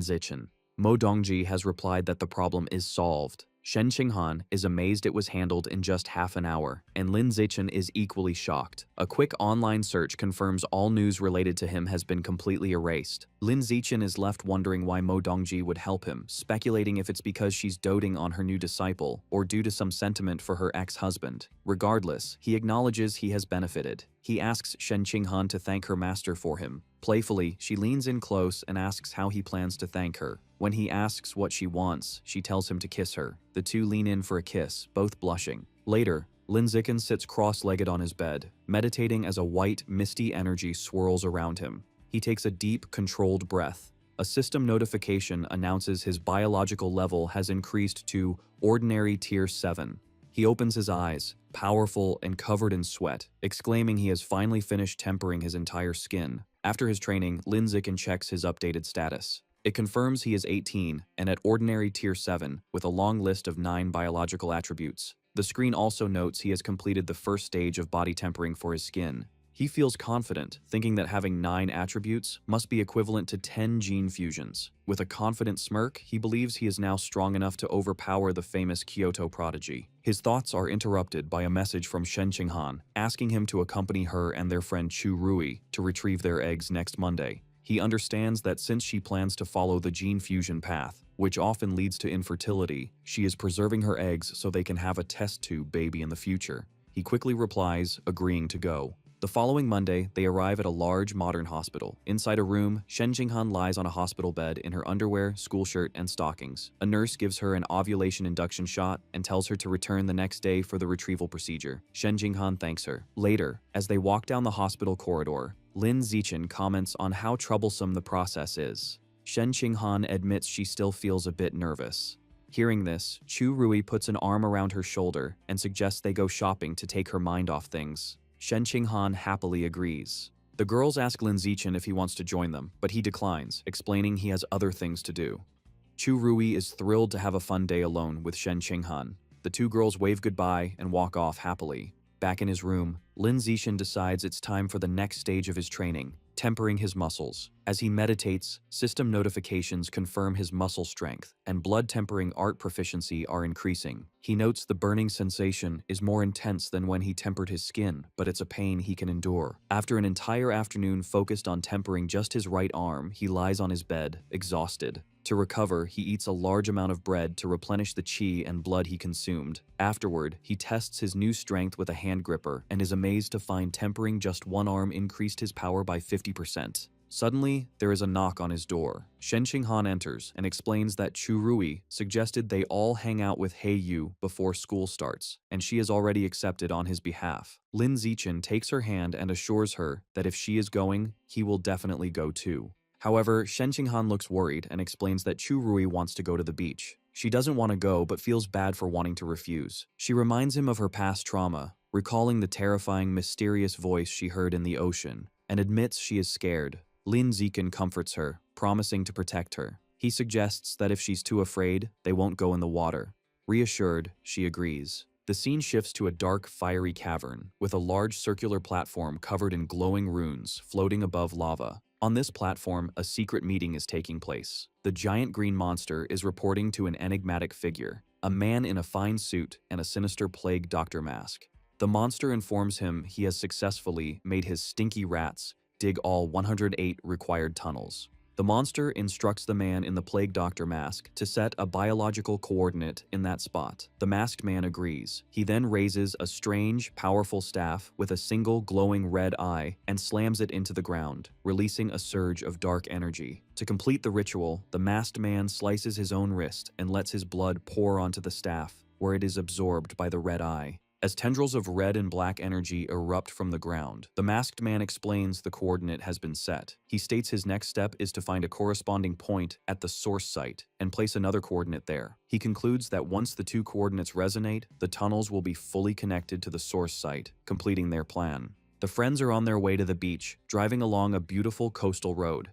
Zichen. Mo Dongji has replied that the problem is solved. Shen Qinghan is amazed it was handled in just half an hour, and Lin Zichen is equally shocked. A quick online search confirms all news related to him has been completely erased. Lin Zichen is left wondering why Mo Dongji would help him, speculating if it's because she's doting on her new disciple, or due to some sentiment for her ex-husband. Regardless, he acknowledges he has benefited. He asks Shen Qinghan to thank her master for him. Playfully, she leans in close and asks how he plans to thank her. When he asks what she wants, she tells him to kiss her. The two lean in for a kiss, both blushing. Later, Lin Zichen sits cross-legged on his bed, meditating as a white, misty energy swirls around him. He takes a deep, controlled breath. A system notification announces his biological level has increased to Ordinary Tier 7. He opens his eyes, powerful and covered in sweat, exclaiming he has finally finished tempering his entire skin. After his training, Lin Zichen checks his updated status. It confirms he is 18 and at Ordinary Tier 7 with a long list of 9 biological attributes. The screen also notes he has completed the first stage of body tempering for his skin. He feels confident, thinking that having 9 attributes must be equivalent to 10 gene fusions. With a confident smirk, he believes he is now strong enough to overpower the famous Kyoto prodigy. His thoughts are interrupted by a message from Shen Qinghan, asking him to accompany her and their friend Chu Rui to retrieve their eggs next Monday. He understands that since she plans to follow the gene fusion path, which often leads to infertility, she is preserving her eggs so they can have a test tube baby in the future. He quickly replies, agreeing to go. The following Monday, they arrive at a large modern hospital. Inside a room, Shen Qinghan lies on a hospital bed in her underwear, school shirt, and stockings. A nurse gives her an ovulation induction shot and tells her to return the next day for the retrieval procedure. Shen Qinghan thanks her. Later, as they walk down the hospital corridor, Lin Zichen comments on how troublesome the process is. Shen Qinghan admits she still feels a bit nervous. Hearing this, Chu Rui puts an arm around her shoulder and suggests they go shopping to take her mind off things. Shen Qinghan happily agrees. The girls ask Lin Zichen if he wants to join them, but he declines, explaining he has other things to do. Chu Rui is thrilled to have a fun day alone with Shen Qinghan. The two girls wave goodbye and walk off happily. Back in his room, Lin Zichen decides it's time for the next stage of his training, tempering his muscles. As he meditates, system notifications confirm his muscle strength, and blood tempering art proficiency are increasing. He notes the burning sensation is more intense than when he tempered his skin, but it's a pain he can endure. After an entire afternoon focused on tempering just his right arm, he lies on his bed, exhausted. To recover, he eats a large amount of bread to replenish the qi and blood he consumed. Afterward, he tests his new strength with a hand gripper and is amazed to find tempering just one arm increased his power by 50%. Suddenly, there is a knock on his door. Shen Qinghan enters and explains that Chu Rui suggested they all hang out with He Yu before school starts, and she has already accepted on his behalf. Lin Zichen takes her hand and assures her that if she is going, he will definitely go too. However, Shen Qinghan looks worried and explains that Chu Rui wants to go to the beach. She doesn't want to go but feels bad for wanting to refuse. She reminds him of her past trauma, recalling the terrifying, mysterious voice she heard in the ocean, and admits she is scared. Lin Zikan comforts her, promising to protect her. He suggests that if she's too afraid, they won't go in the water. Reassured, she agrees. The scene shifts to a dark, fiery cavern, with a large circular platform covered in glowing runes floating above lava. On this platform, a secret meeting is taking place. The giant green monster is reporting to an enigmatic figure, a man in a fine suit and a sinister plague doctor mask. The monster informs him he has successfully made his stinky rats dig all 108 required tunnels. The monster instructs the man in the plague doctor mask to set a biological coordinate in that spot. The masked man agrees. He then raises a strange, powerful staff with a single glowing red eye and slams it into the ground, releasing a surge of dark energy. To complete the ritual, the masked man slices his own wrist and lets his blood pour onto the staff, where it is absorbed by the red eye. As tendrils of red and black energy erupt from the ground, the masked man explains the coordinate has been set. He states his next step is to find a corresponding point at the source site and place another coordinate there. He concludes that once the two coordinates resonate, the tunnels will be fully connected to the source site, completing their plan. The friends are on their way to the beach, driving along a beautiful coastal road.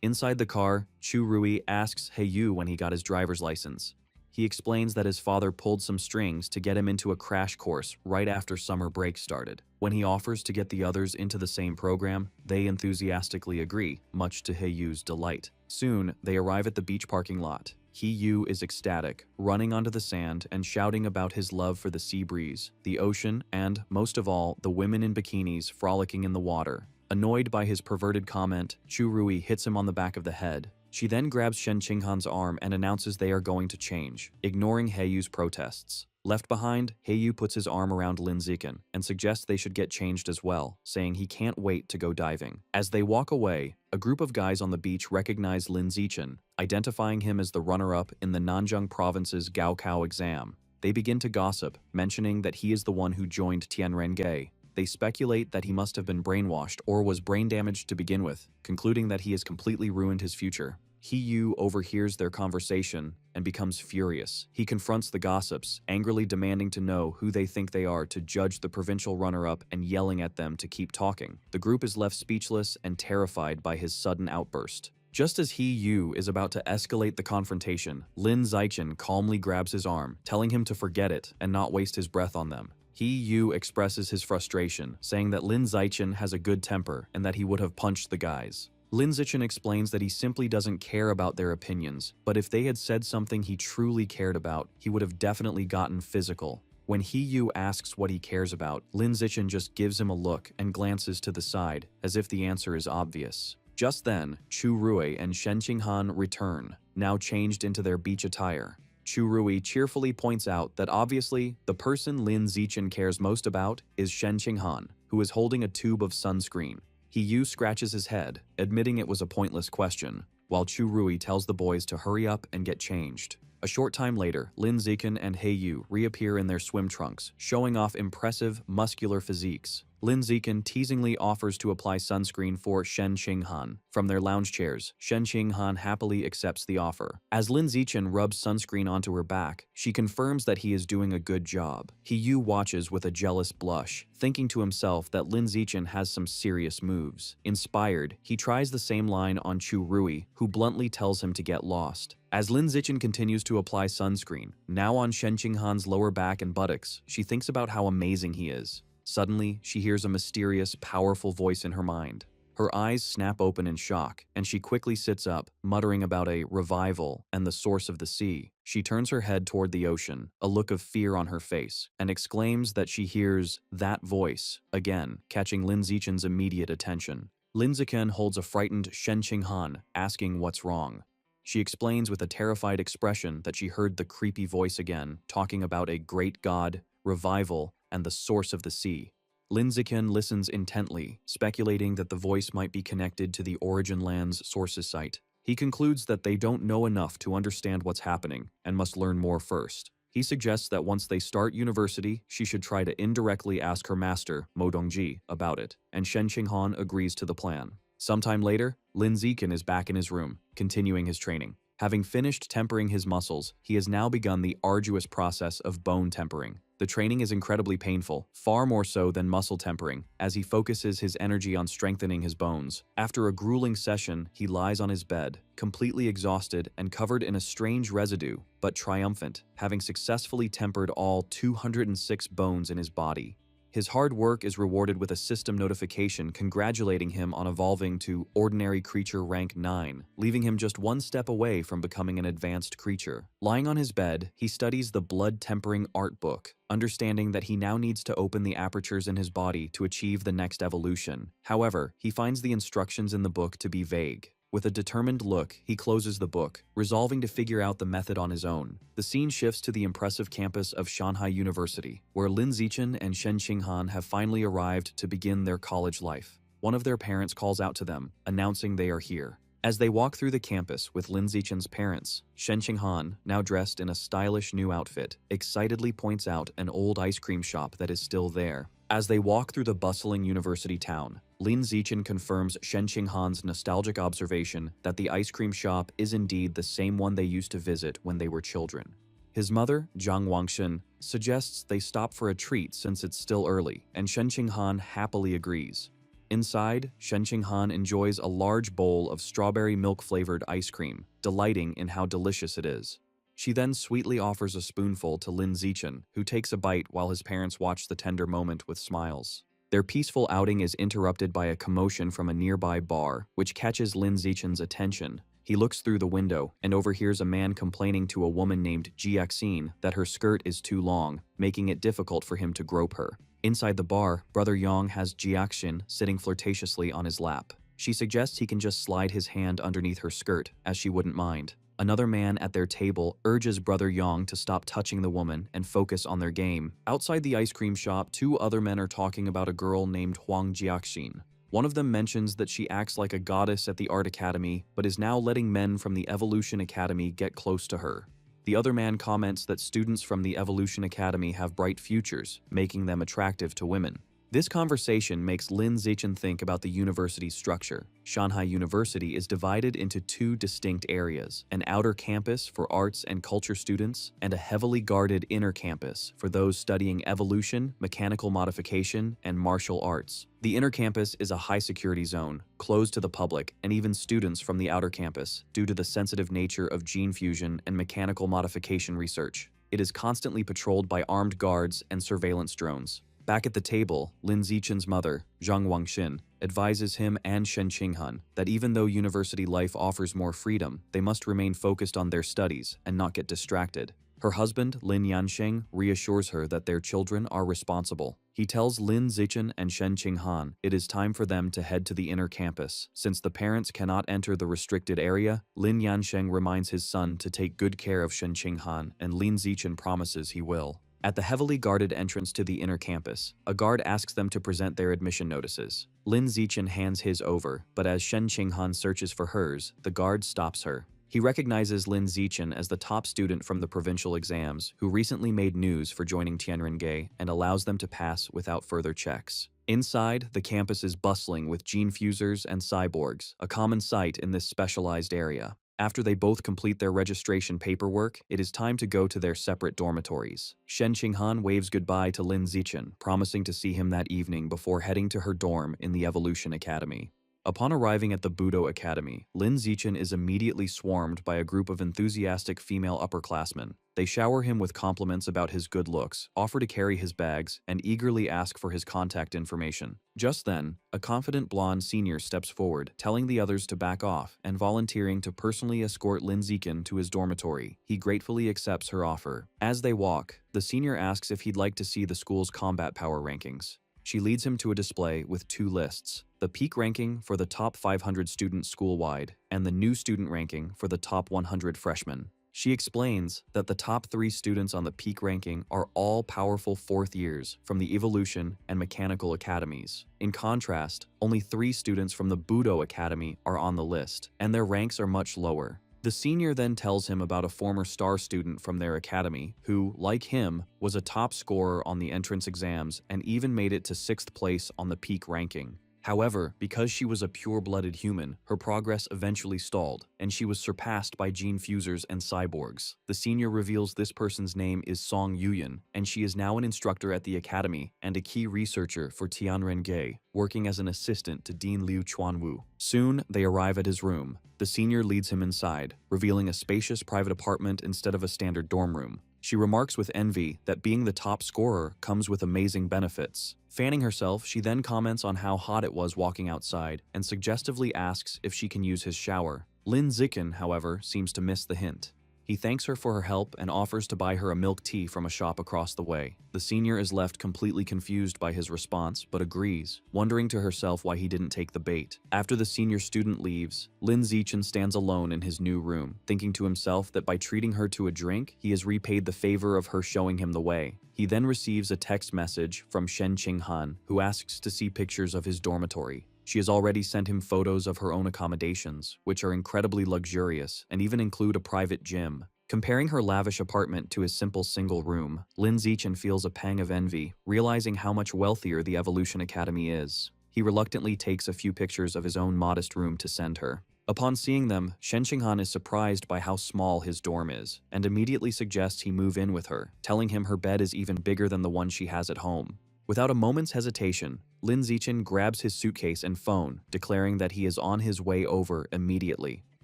Inside the car, Chu Rui asks Heyu when he got his driver's license. He explains that his father pulled some strings to get him into a crash course right after summer break started. When he offers to get the others into the same program, they enthusiastically agree, much to Heiyu's delight. Soon, they arrive at the beach parking lot. Heiyu is ecstatic, running onto the sand and shouting about his love for the sea breeze, the ocean, and, most of all, the women in bikinis frolicking in the water. Annoyed by his perverted comment, Chu Rui hits him on the back of the head. She then grabs Shen Qinghan's arm and announces they are going to change, ignoring Heiyu's protests. Left behind, Heiyu puts his arm around Lin Zikan and suggests they should get changed as well, saying he can't wait to go diving. As they walk away, a group of guys on the beach recognize Lin Zikan, identifying him as the runner-up in the Nanjing province's Gaokao exam. They begin to gossip, mentioning that he is the one who joined Tianrenge. They speculate that he must have been brainwashed or was brain damaged to begin with, concluding that he has completely ruined his future. Heiyu overhears their conversation and becomes furious. He confronts the gossips, angrily demanding to know who they think they are to judge the provincial runner-up and yelling at them to keep talking. The group is left speechless and terrified by his sudden outburst. Just as Heiyu is about to escalate the confrontation, Lin Zikan calmly grabs his arm, telling him to forget it and not waste his breath on them. Heiyu expresses his frustration, saying that Lin Zikan has a good temper and that he would have punched the guys. Lin Zikan explains that he simply doesn't care about their opinions, but if they had said something he truly cared about, he would have definitely gotten physical. When Heiyu asks what he cares about, Lin Zikan just gives him a look and glances to the side, as if the answer is obvious. Just then, Chu Rui and Shen Qinghan return, now changed into their beach attire. Chu Rui cheerfully points out that obviously, the person Lin Zikan cares most about is Shen Qinghan, who is holding a tube of sunscreen. Heiyu scratches his head, admitting it was a pointless question, while Chu Rui tells the boys to hurry up and get changed. A short time later, Lin Zikan and Heiyu reappear in their swim trunks, showing off impressive, muscular physiques. Lin Zikan teasingly offers to apply sunscreen for Shen Qinghan. From their lounge chairs, Shen Qinghan happily accepts the offer. As Lin Zikan rubs sunscreen onto her back, she confirms that he is doing a good job. Heiyu watches with a jealous blush, thinking to himself that Lin Zikan has some serious moves. Inspired, he tries the same line on Chu Rui, who bluntly tells him to get lost. As Lin Zikan continues to apply sunscreen, now on Shen Qinghan's lower back and buttocks, she thinks about how amazing he is. Suddenly, she hears a mysterious, powerful voice in her mind. Her eyes snap open in shock, and she quickly sits up, muttering about a revival and the source of the sea. She turns her head toward the ocean, a look of fear on her face, and exclaims that she hears that voice, again, catching Lin Zikan's immediate attention. Lin Zikan holds a frightened Shen Qinghan, asking what's wrong. She explains with a terrified expression that she heard the creepy voice again, talking about a great god, revival, and the source of the sea. Lin Zikan listens intently, speculating that the voice might be connected to the Origin Land's sources site. He concludes that they don't know enough to understand what's happening and must learn more first. He suggests that once they start university, she should try to indirectly ask her master, Mo Dongji, about it, and Shen Qinghan agrees to the plan. Sometime later, Lin Zikan is back in his room, continuing his training. Having finished tempering his muscles, he has now begun the arduous process of bone tempering. The training is incredibly painful, far more so than muscle tempering, as he focuses his energy on strengthening his bones. After a grueling session, he lies on his bed, completely exhausted and covered in a strange residue, but triumphant, having successfully tempered all 206 bones in his body. His hard work is rewarded with a system notification congratulating him on evolving to Ordinary Creature Rank 9, leaving him just one step away from becoming an advanced creature. Lying on his bed, he studies the blood-tempering art book, understanding that he now needs to open the apertures in his body to achieve the next evolution. However, he finds the instructions in the book to be vague. With a determined look, he closes the book, resolving to figure out the method on his own. The scene shifts to the impressive campus of Shanghai University, where Lin Zichen and Shen Qinghan have finally arrived to begin their college life. One of their parents calls out to them, announcing they are here. As they walk through the campus with Lin Zichen's parents, Shen Qinghan, now dressed in a stylish new outfit, excitedly points out an old ice cream shop that is still there. As they walk through the bustling university town, Lin Zichen confirms Shen Qinghan's nostalgic observation that the ice cream shop is indeed the same one they used to visit when they were children. His mother, Zhang Wangshen, suggests they stop for a treat since it's still early, and Shen Qinghan happily agrees. Inside, Shen Qinghan enjoys a large bowl of strawberry milk-flavored ice cream, delighting in how delicious it is. She then sweetly offers a spoonful to Lin Zichen, who takes a bite while his parents watch the tender moment with smiles. Their peaceful outing is interrupted by a commotion from a nearby bar, which catches Lin Zichen's attention. He looks through the window and overhears a man complaining to a woman named Jiaxin that her skirt is too long, making it difficult for him to grope her. Inside the bar, Brother Yang has Jiaxin sitting flirtatiously on his lap. She suggests he can just slide his hand underneath her skirt, as she wouldn't mind. Another man at their table urges Brother Yang to stop touching the woman and focus on their game. Outside the ice cream shop, two other men are talking about a girl named Huang Jiaxin. One of them mentions that she acts like a goddess at the art academy, but is now letting men from the Evolution Academy get close to her. The other man comments that students from the Evolution Academy have bright futures, making them attractive to women. This conversation makes Lin Zichen think about the university's structure. Shanghai University is divided into two distinct areas, an outer campus for arts and culture students, and a heavily guarded inner campus for those studying evolution, mechanical modification, and martial arts. The inner campus is a high-security zone, closed to the public and even students from the outer campus, due to the sensitive nature of gene fusion and mechanical modification research. It is constantly patrolled by armed guards and surveillance drones. Back at the table, Lin Zichen's mother, Zhang Wangshen, advises him and Shen Qinghan that even though university life offers more freedom, they must remain focused on their studies and not get distracted. Her husband, Lin Yansheng, reassures her that their children are responsible. He tells Lin Zichen and Shen Qinghan it is time for them to head to the inner campus. Since the parents cannot enter the restricted area, Lin Yansheng reminds his son to take good care of Shen Qinghan, and Lin Zichen promises he will. At the heavily guarded entrance to the inner campus, a guard asks them to present their admission notices. Lin Zichen hands his over, but as Shen Qinghan searches for hers, the guard stops her. He recognizes Lin Zichen as the top student from the provincial exams who recently made news for joining Tianrengei and allows them to pass without further checks. Inside, the campus is bustling with gene fusers and cyborgs, a common sight in this specialized area. After they both complete their registration paperwork, it is time to go to their separate dormitories. Shen Qinghan waves goodbye to Lin Zichen, promising to see him that evening before heading to her dorm in the Evolution Academy. Upon arriving at the Budo Academy, Lin Zichen is immediately swarmed by a group of enthusiastic female upperclassmen. They shower him with compliments about his good looks, offer to carry his bags, and eagerly ask for his contact information. Just then, a confident blonde senior steps forward, telling the others to back off and volunteering to personally escort Lin Zichen to his dormitory. He gratefully accepts her offer. As they walk, the senior asks if he'd like to see the school's combat power rankings. She leads him to a display with two lists, the peak ranking for the top 500 students school-wide and the new student ranking for the top 100 freshmen. She explains that the top 3 students on the peak ranking are all powerful 4th years from the Evolution and Mechanical Academies. In contrast, only 3 students from the Budo Academy are on the list, and their ranks are much lower. The senior then tells him about a former star student from their academy who, like him, was a top scorer on the entrance exams and even made it to 6th place on the peak ranking. However, because she was a pure-blooded human, her progress eventually stalled, and she was surpassed by gene fusers and cyborgs. The senior reveals this person's name is Song Yuyan, and she is now an instructor at the academy and a key researcher for Tianren-ge, working as an assistant to Dean Liu Chuanwu. Soon, they arrive at his room. The senior leads him inside, revealing a spacious private apartment instead of a standard dorm room. She remarks with envy that being the top scorer comes with amazing benefits. Fanning herself, she then comments on how hot it was walking outside and suggestively asks if she can use his shower. Lin Zikin, however, seems to miss the hint. He thanks her for her help and offers to buy her a milk tea from a shop across the way. The senior is left completely confused by his response, but agrees, wondering to herself why he didn't take the bait. After the senior student leaves, Lin Zichen stands alone in his new room, thinking to himself that by treating her to a drink, he has repaid the favor of her showing him the way. He then receives a text message from Shen Qinghan, who asks to see pictures of his dormitory. She has already sent him photos of her own accommodations, which are incredibly luxurious and even include a private gym. Comparing her lavish apartment to his simple single room, Lin Zichen feels a pang of envy, realizing how much wealthier the Evolution Academy is. He reluctantly takes a few pictures of his own modest room to send her. Upon seeing them, Shen Qinghan is surprised by how small his dorm is, and immediately suggests he move in with her, telling him her bed is even bigger than the one she has at home. Without a moment's hesitation, Lin Zichen grabs his suitcase and phone, declaring that he is on his way over immediately.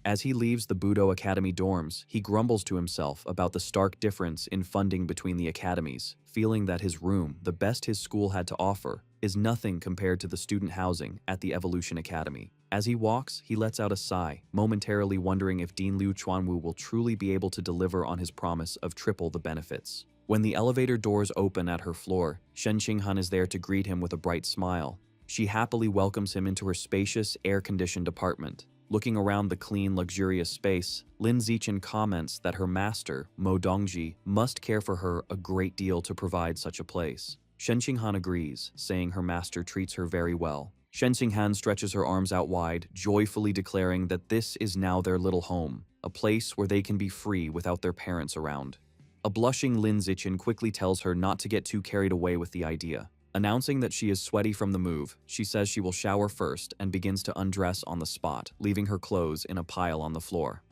As he leaves the Budo Academy dorms, he grumbles to himself about the stark difference in funding between the academies, feeling that his room, the best his school had to offer, is nothing compared to the student housing at the Evolution Academy. As he walks, he lets out a sigh, momentarily wondering if Dean Liu Chuanwu will truly be able to deliver on his promise of triple the benefits. When the elevator doors open at her floor, Shen Qinghan is there to greet him with a bright smile. She happily welcomes him into her spacious, air-conditioned apartment. Looking around the clean, luxurious space, Lin Zichen comments that her master, Mo Dongji, must care for her a great deal to provide such a place. Shen Qinghan agrees, saying her master treats her very well. Shen Qinghan stretches her arms out wide, joyfully declaring that this is now their little home, a place where they can be free without their parents around. A blushing Lin Zichen quickly tells her not to get too carried away with the idea. Announcing that she is sweaty from the move, she says she will shower first and begins to undress on the spot, leaving her clothes in a pile on the floor.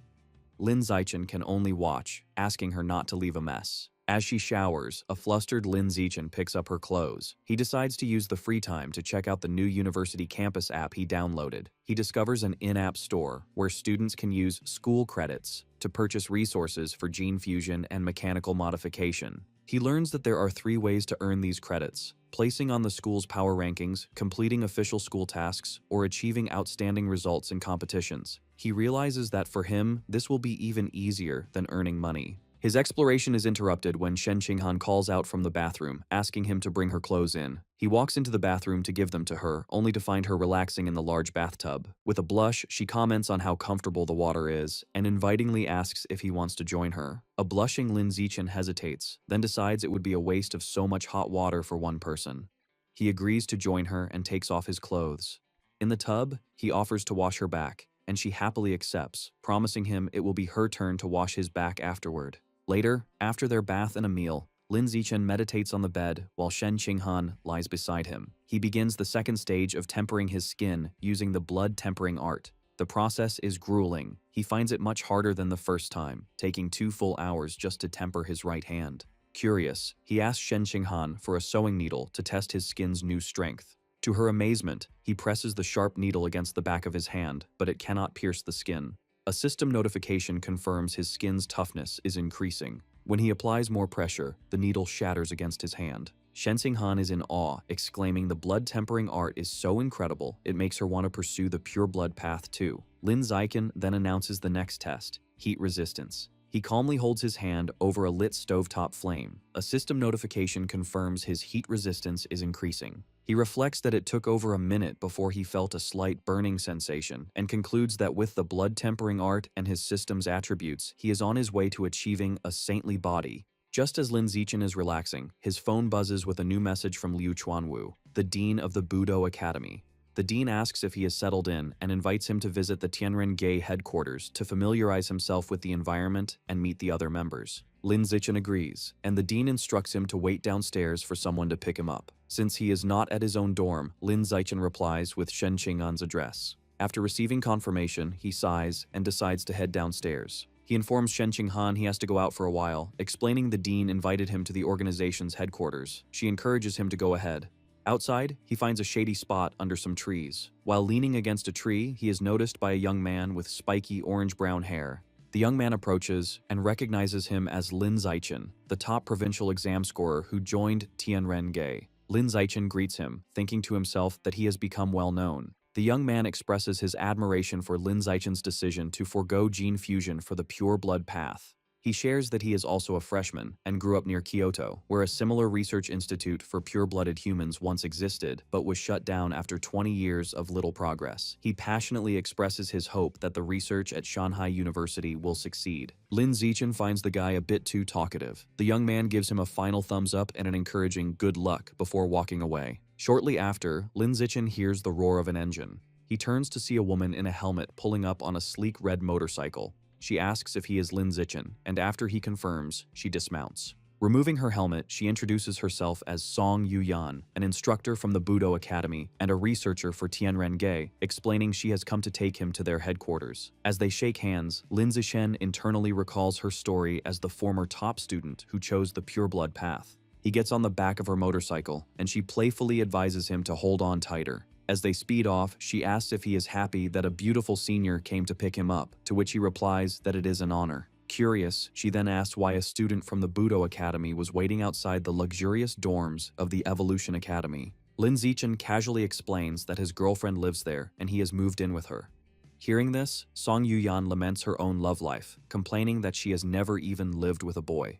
Lin Zichen can only watch, asking her not to leave a mess. As she showers, a flustered Lin Zichen picks up her clothes. He decides to use the free time to check out the new university campus app he downloaded. He discovers an in-app store where students can use school credits to purchase resources for gene fusion and mechanical modification. He learns that there are 3 ways to earn these credits: placing on the school's power rankings, completing official school tasks, or achieving outstanding results in competitions. He realizes that for him, this will be even easier than earning money. His exploration is interrupted when Shen Qinghan calls out from the bathroom, asking him to bring her clothes in. He walks into the bathroom to give them to her, only to find her relaxing in the large bathtub. With a blush, she comments on how comfortable the water is, and invitingly asks if he wants to join her. A blushing Lin Zichen hesitates, then decides it would be a waste of so much hot water for one person. He agrees to join her and takes off his clothes. In the tub, he offers to wash her back, and she happily accepts, promising him it will be her turn to wash his back afterward. Later, after their bath and a meal, Lin Zichen meditates on the bed while Shen Qinghan lies beside him. He begins the second stage of tempering his skin using the blood tempering art. The process is grueling. He finds it much harder than the first time, taking 2 full hours just to temper his right hand. Curious, he asks Shen Qinghan for a sewing needle to test his skin's new strength. To her amazement, he presses the sharp needle against the back of his hand, but it cannot pierce the skin. A system notification confirms his skin's toughness is increasing. When he applies more pressure, the needle shatters against his hand. Shen Qinghan is in awe, exclaiming the blood tempering art is so incredible, it makes her want to pursue the pure blood path too. Lin Zichen then announces the next test, heat resistance. He calmly holds his hand over a lit stovetop flame. A system notification confirms his heat resistance is increasing. He reflects that it took over a minute before he felt a slight burning sensation, and concludes that with the blood tempering art and his system's attributes, he is on his way to achieving a saintly body. Just as Lin Zichen is relaxing, his phone buzzes with a new message from Liu Chuanwu, the dean of the Budo Academy. The dean asks if he is settled in and invites him to visit the Tianren-ge headquarters to familiarize himself with the environment and meet the other members. Lin Zichen agrees, and the dean instructs him to wait downstairs for someone to pick him up. Since he is not at his own dorm, Lin Zichen replies with Shen Qing'an's address. After receiving confirmation, he sighs and decides to head downstairs. He informs Shen Qing'an he has to go out for a while, explaining the dean invited him to the organization's headquarters. She encourages him to go ahead. Outside, he finds a shady spot under some trees. While leaning against a tree, he is noticed by a young man with spiky orange-brown hair. The young man approaches and recognizes him as Lin Zichen, the top provincial exam scorer who joined Tianren-ge. Lin Zichen greets him, thinking to himself that he has become well known. The young man expresses his admiration for Lin Zichen's decision to forego gene fusion for the pure blood path. He shares that he is also a freshman and grew up near Kyoto, where a similar research institute for pure-blooded humans once existed, but was shut down after 20 years of little progress. He passionately expresses his hope that the research at Shanghai University will succeed. Lin Zichen finds the guy a bit too talkative. The young man gives him a final thumbs up and an encouraging good luck before walking away. Shortly after, Lin Zichen hears the roar of an engine. He turns to see a woman in a helmet pulling up on a sleek red motorcycle. She asks if he is Lin Zichen, and after he confirms, she dismounts. Removing her helmet, she introduces herself as Song Yuyan, an instructor from the Budo Academy and a researcher for Tianren-ge, explaining she has come to take him to their headquarters. As they shake hands, Lin Zichen internally recalls her story as the former top student who chose the pure-blood path. He gets on the back of her motorcycle, and she playfully advises him to hold on tighter. As they speed off, she asks if he is happy that a beautiful senior came to pick him up, to which he replies that it is an honor. Curious, she then asks why a student from the Budo Academy was waiting outside the luxurious dorms of the Evolution Academy. Lin Zichen casually explains that his girlfriend lives there and he has moved in with her. Hearing this, Song Yuyan laments her own love life, complaining that she has never even lived with a boy.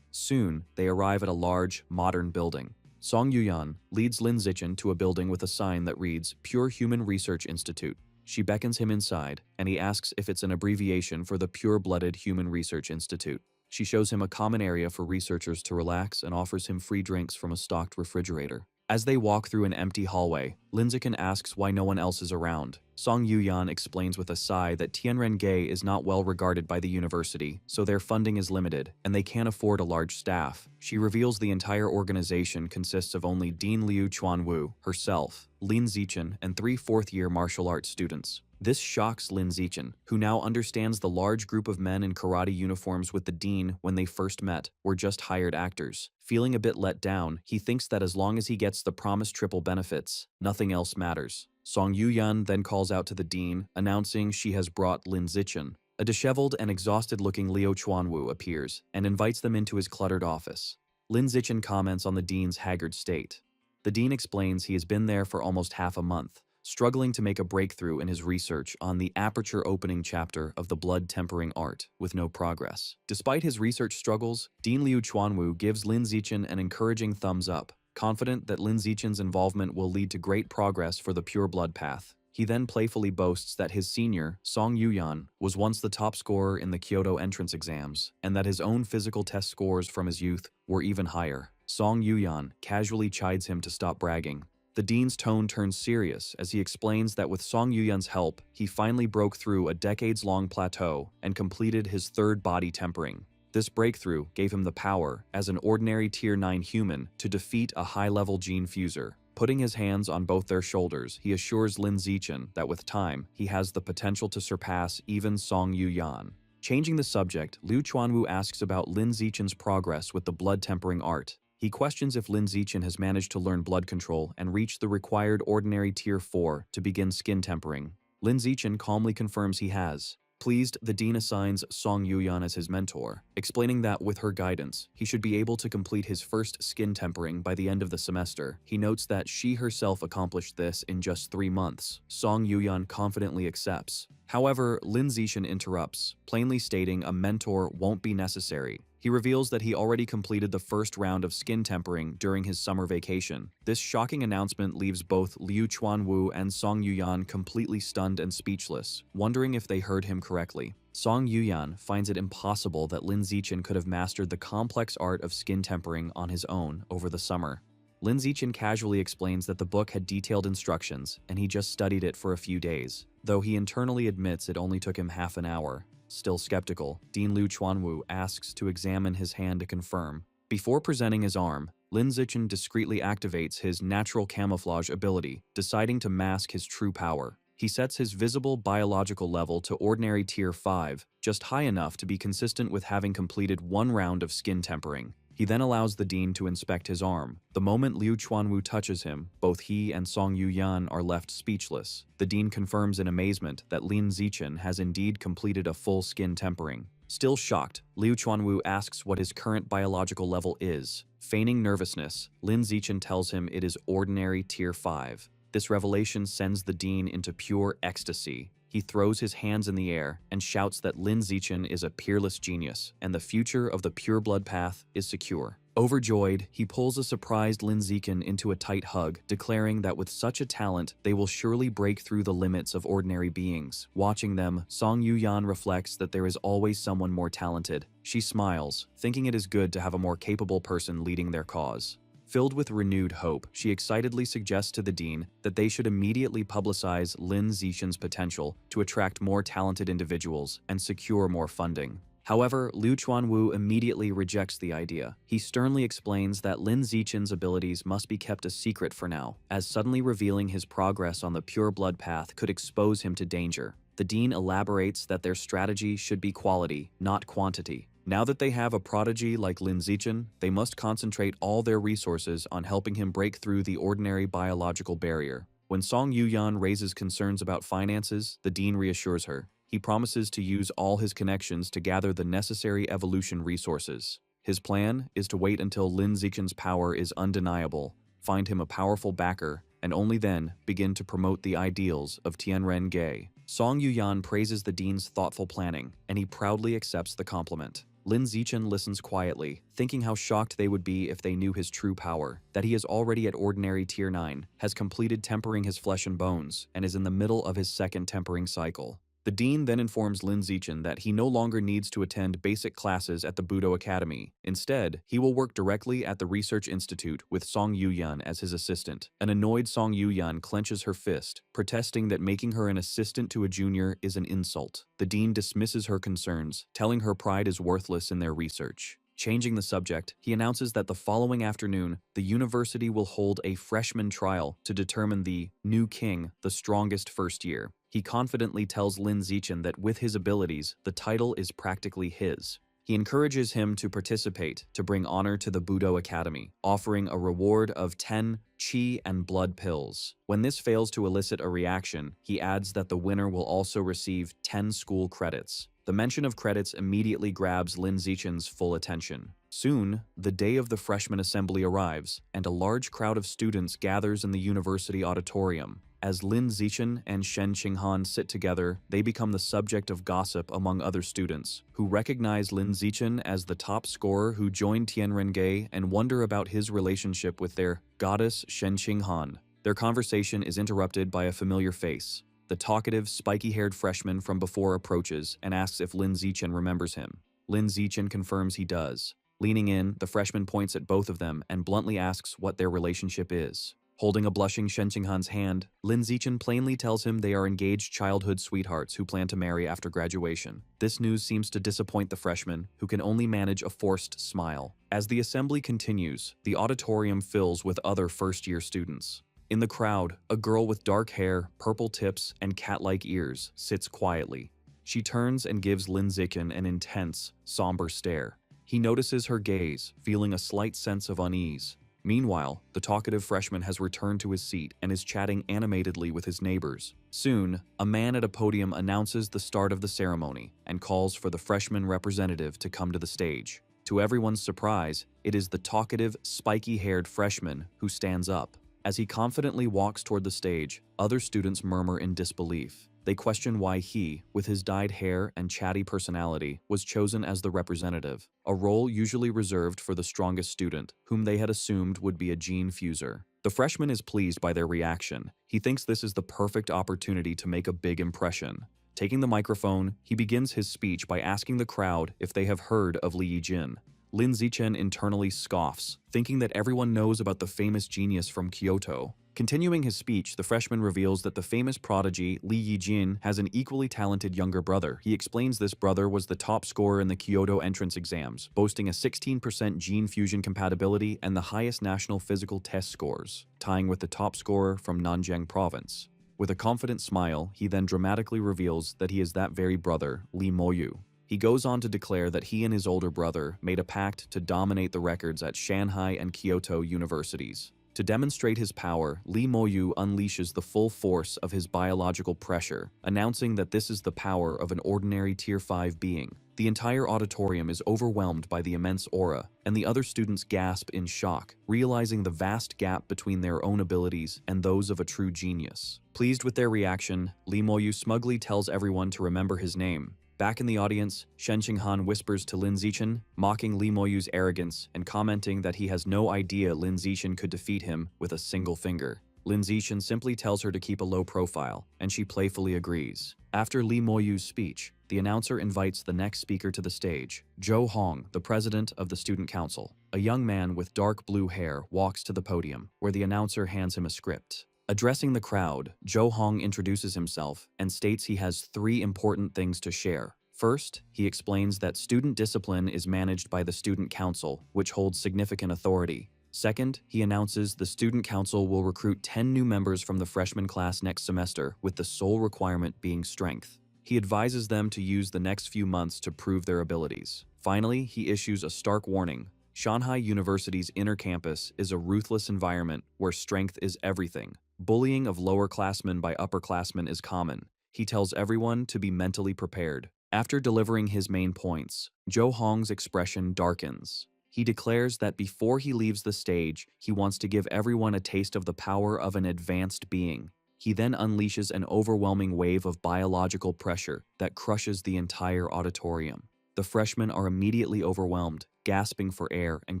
Soon, they arrive at a large, modern building. Song Yuyan leads Lin Zichen to a building with a sign that reads Pure Human Research Institute. She beckons him inside, and he asks if it's an abbreviation for the Pure-Blooded Human Research Institute. She shows him a common area for researchers to relax and offers him free drinks from a stocked refrigerator. As they walk through an empty hallway, Lin Zichen asks why no one else is around. Song Yuyan explains with a sigh that Tianren-ge is not well regarded by the university, so their funding is limited, and they can't afford a large staff. She reveals the entire organization consists of only Dean Liu Chuanwu, herself, Lin Zichen, and 3 fourth-year martial arts students. This shocks Lin Zichen, who now understands the large group of men in karate uniforms with the dean when they first met were just hired actors. Feeling a bit let down, he thinks that as long as he gets the promised triple benefits, nothing else matters. Song Yuyan then calls out to the dean, announcing she has brought Lin Zichen. A disheveled and exhausted-looking Liu Chuanwu appears and invites them into his cluttered office. Lin Zichen comments on the dean's haggard state. The dean explains he has been there for almost half a month, struggling to make a breakthrough in his research on the aperture opening chapter of the blood tempering art, with no progress. Despite his research struggles, Dean Liu Chuanwu gives Lin Zichen an encouraging thumbs up, confident that Lin Zichen's involvement will lead to great progress for the pure blood path. He then playfully boasts that his senior, Song Yuyan, was once the top scorer in the Kyoto entrance exams, and that his own physical test scores from his youth were even higher. Song Yuyan casually chides him to stop bragging. The dean's tone turns serious as he explains that with Song Yuyan's help, he finally broke through a decades-long plateau and completed his 3rd body tempering. This breakthrough gave him the power, as an ordinary Tier 9 human, to defeat a high-level gene fuser. Putting his hands on both their shoulders, he assures Lin Zichen that with time, he has the potential to surpass even Song Yuyan. Changing the subject, Liu Chuanwu asks about Lin Zichen's progress with the blood tempering art. He questions if Lin Zichen has managed to learn blood control and reach the required ordinary Tier 4 to begin skin tempering. Lin Zichen calmly confirms he has. Pleased, the dean assigns Song Yuyan as his mentor, explaining that with her guidance, he should be able to complete his first skin tempering by the end of the semester. He notes that she herself accomplished this in just 3 months. Song Yuyan confidently accepts. However, Lin Zichen interrupts, plainly stating a mentor won't be necessary. He reveals that he already completed the first round of skin tempering during his summer vacation. This shocking announcement leaves both Liu Chuanwu and Song Yuyan completely stunned and speechless, wondering if they heard him correctly. Song Yuyan finds it impossible that Lin Zichen could have mastered the complex art of skin tempering on his own over the summer. Lin Zichen casually explains that the book had detailed instructions and he just studied it for a few days, though he internally admits it only took him half an hour. Still skeptical, Dean Liu Chuanwu asks to examine his hand to confirm. Before presenting his arm, Lin Zichen discreetly activates his natural camouflage ability, deciding to mask his true power. He sets his visible biological level to ordinary tier 5, just high enough to be consistent with having completed one round of skin tempering. He then allows the dean to inspect his arm. The moment Liu Chuanwu touches him, both he and Song Yuyan are left speechless. The dean confirms in amazement that Lin Zichen has indeed completed a full skin tempering. Still shocked, Liu Chuanwu asks what his current biological level is. Feigning nervousness, Lin Zichen tells him it is ordinary tier 5. This revelation sends the dean into pure ecstasy. He throws his hands in the air and shouts that Lin Zichen is a peerless genius and the future of the pureblood path is secure. Overjoyed, he pulls a surprised Lin Zichen into a tight hug, declaring that with such a talent, they will surely break through the limits of ordinary beings. Watching them, Song Yuyan reflects that there is always someone more talented. She smiles, thinking it is good to have a more capable person leading their cause. Filled with renewed hope, she excitedly suggests to the dean that they should immediately publicize Lin Zichen's potential to attract more talented individuals and secure more funding. However, Liu Chuanwu immediately rejects the idea. He sternly explains that Lin Zichen's abilities must be kept a secret for now, as suddenly revealing his progress on the pure blood path could expose him to danger. The dean elaborates that their strategy should be quality, not quantity. Now that they have a prodigy like Lin Zichen, they must concentrate all their resources on helping him break through the ordinary biological barrier. When Song Yuyan raises concerns about finances, the dean reassures her. He promises to use all his connections to gather the necessary evolution resources. His plan is to wait until Lin Zichen's power is undeniable, find him a powerful backer, and only then begin to promote the ideals of Tianren-ge. Song Yuyan praises the dean's thoughtful planning, and he proudly accepts the compliment. Lin Zichen listens quietly, thinking how shocked they would be if they knew his true power, that he is already at ordinary tier 9, has completed tempering his flesh and bones, and is in the middle of his second tempering cycle. The dean then informs Lin Zichen that he no longer needs to attend basic classes at the Budo Academy. Instead, he will work directly at the Research Institute with Song Yuyan as his assistant. An annoyed Song Yuyan clenches her fist, protesting that making her an assistant to a junior is an insult. The dean dismisses her concerns, telling her pride is worthless in their research. Changing the subject, he announces that the following afternoon, the university will hold a freshman trial to determine the new king, the strongest first year. He confidently tells Lin Zichen that with his abilities, the title is practically his. He encourages him to participate to bring honor to the Budo Academy, offering a reward of 10 chi and blood pills. When this fails to elicit a reaction, he adds that the winner will also receive 10 school credits. The mention of credits immediately grabs Lin Zichen's full attention. Soon, the day of the freshman assembly arrives, and a large crowd of students gathers in the university auditorium. As Lin Zichen and Shen Qinghan sit together, they become the subject of gossip among other students, who recognize Lin Zichen as the top scorer who joined Tianren-ge and wonder about his relationship with their goddess Shen Qinghan. Their conversation is interrupted by a familiar face. The talkative, spiky-haired freshman from before approaches and asks if Lin Zichen remembers him. Lin Zichen confirms he does. Leaning in, the freshman points at both of them and bluntly asks what their relationship is. Holding a blushing Shen Qinghan's hand, Lin Zichen plainly tells him they are engaged childhood sweethearts who plan to marry after graduation. This news seems to disappoint the freshman, who can only manage a forced smile. As the assembly continues, the auditorium fills with other first-year students. In the crowd, a girl with dark hair, purple tips, and cat-like ears sits quietly. She turns and gives Lin Zichen an intense, somber stare. He notices her gaze, feeling a slight sense of unease. Meanwhile, the talkative freshman has returned to his seat and is chatting animatedly with his neighbors. Soon, a man at a podium announces the start of the ceremony and calls for the freshman representative to come to the stage. To everyone's surprise, it is the talkative, spiky-haired freshman who stands up. As he confidently walks toward the stage, other students murmur in disbelief. They question why he, with his dyed hair and chatty personality, was chosen as the representative, a role usually reserved for the strongest student, whom they had assumed would be a gene fuser. The freshman is pleased by their reaction. He thinks this is the perfect opportunity to make a big impression. Taking the microphone, he begins his speech by asking the crowd if they have heard of Li Yijin. Lin Zichen internally scoffs, thinking that everyone knows about the famous genius from Kyoto. Continuing his speech, the freshman reveals that the famous prodigy Li Yijin has an equally talented younger brother. He explains this brother was the top scorer in the Kyoto entrance exams, boasting a 16% gene fusion compatibility and the highest national physical test scores, tying with the top scorer from Nanjing province. With a confident smile, he then dramatically reveals that he is that very brother, Li Moyu. He goes on to declare that he and his older brother made a pact to dominate the records at Shanghai and Kyoto universities. To demonstrate his power, Li Moyu unleashes the full force of his biological pressure, announcing that this is the power of an ordinary Tier 5 being. The entire auditorium is overwhelmed by the immense aura, and the other students gasp in shock, realizing the vast gap between their own abilities and those of a true genius. Pleased with their reaction, Li Moyu smugly tells everyone to remember his name. Back in the audience, Shen Qinghan whispers to Lin Zichen, mocking Li Moyu's arrogance and commenting that he has no idea Lin Zichen could defeat him with a single finger. Lin Zichen simply tells her to keep a low profile, and she playfully agrees. After Li Moyu's speech, the announcer invites the next speaker to the stage. Zhou Hong, the president of the student council. A young man with dark blue hair walks to the podium, where the announcer hands him a script. Addressing the crowd, Zhou Hong introduces himself and states he has 3 important things to share. First, he explains that student discipline is managed by the student council, which holds significant authority. Second, he announces the student council will recruit 10 new members from the freshman class next semester, with the sole requirement being strength. He advises them to use the next few months to prove their abilities. Finally, he issues a stark warning. Shanghai University's inner campus is a ruthless environment where strength is everything. Bullying of lower-classmen by upperclassmen is common. He tells everyone to be mentally prepared. After delivering his main points, Zhou Hong's expression darkens. He declares that before he leaves the stage, he wants to give everyone a taste of the power of an advanced being. He then unleashes an overwhelming wave of biological pressure that crushes the entire auditorium. The freshmen are immediately overwhelmed, gasping for air and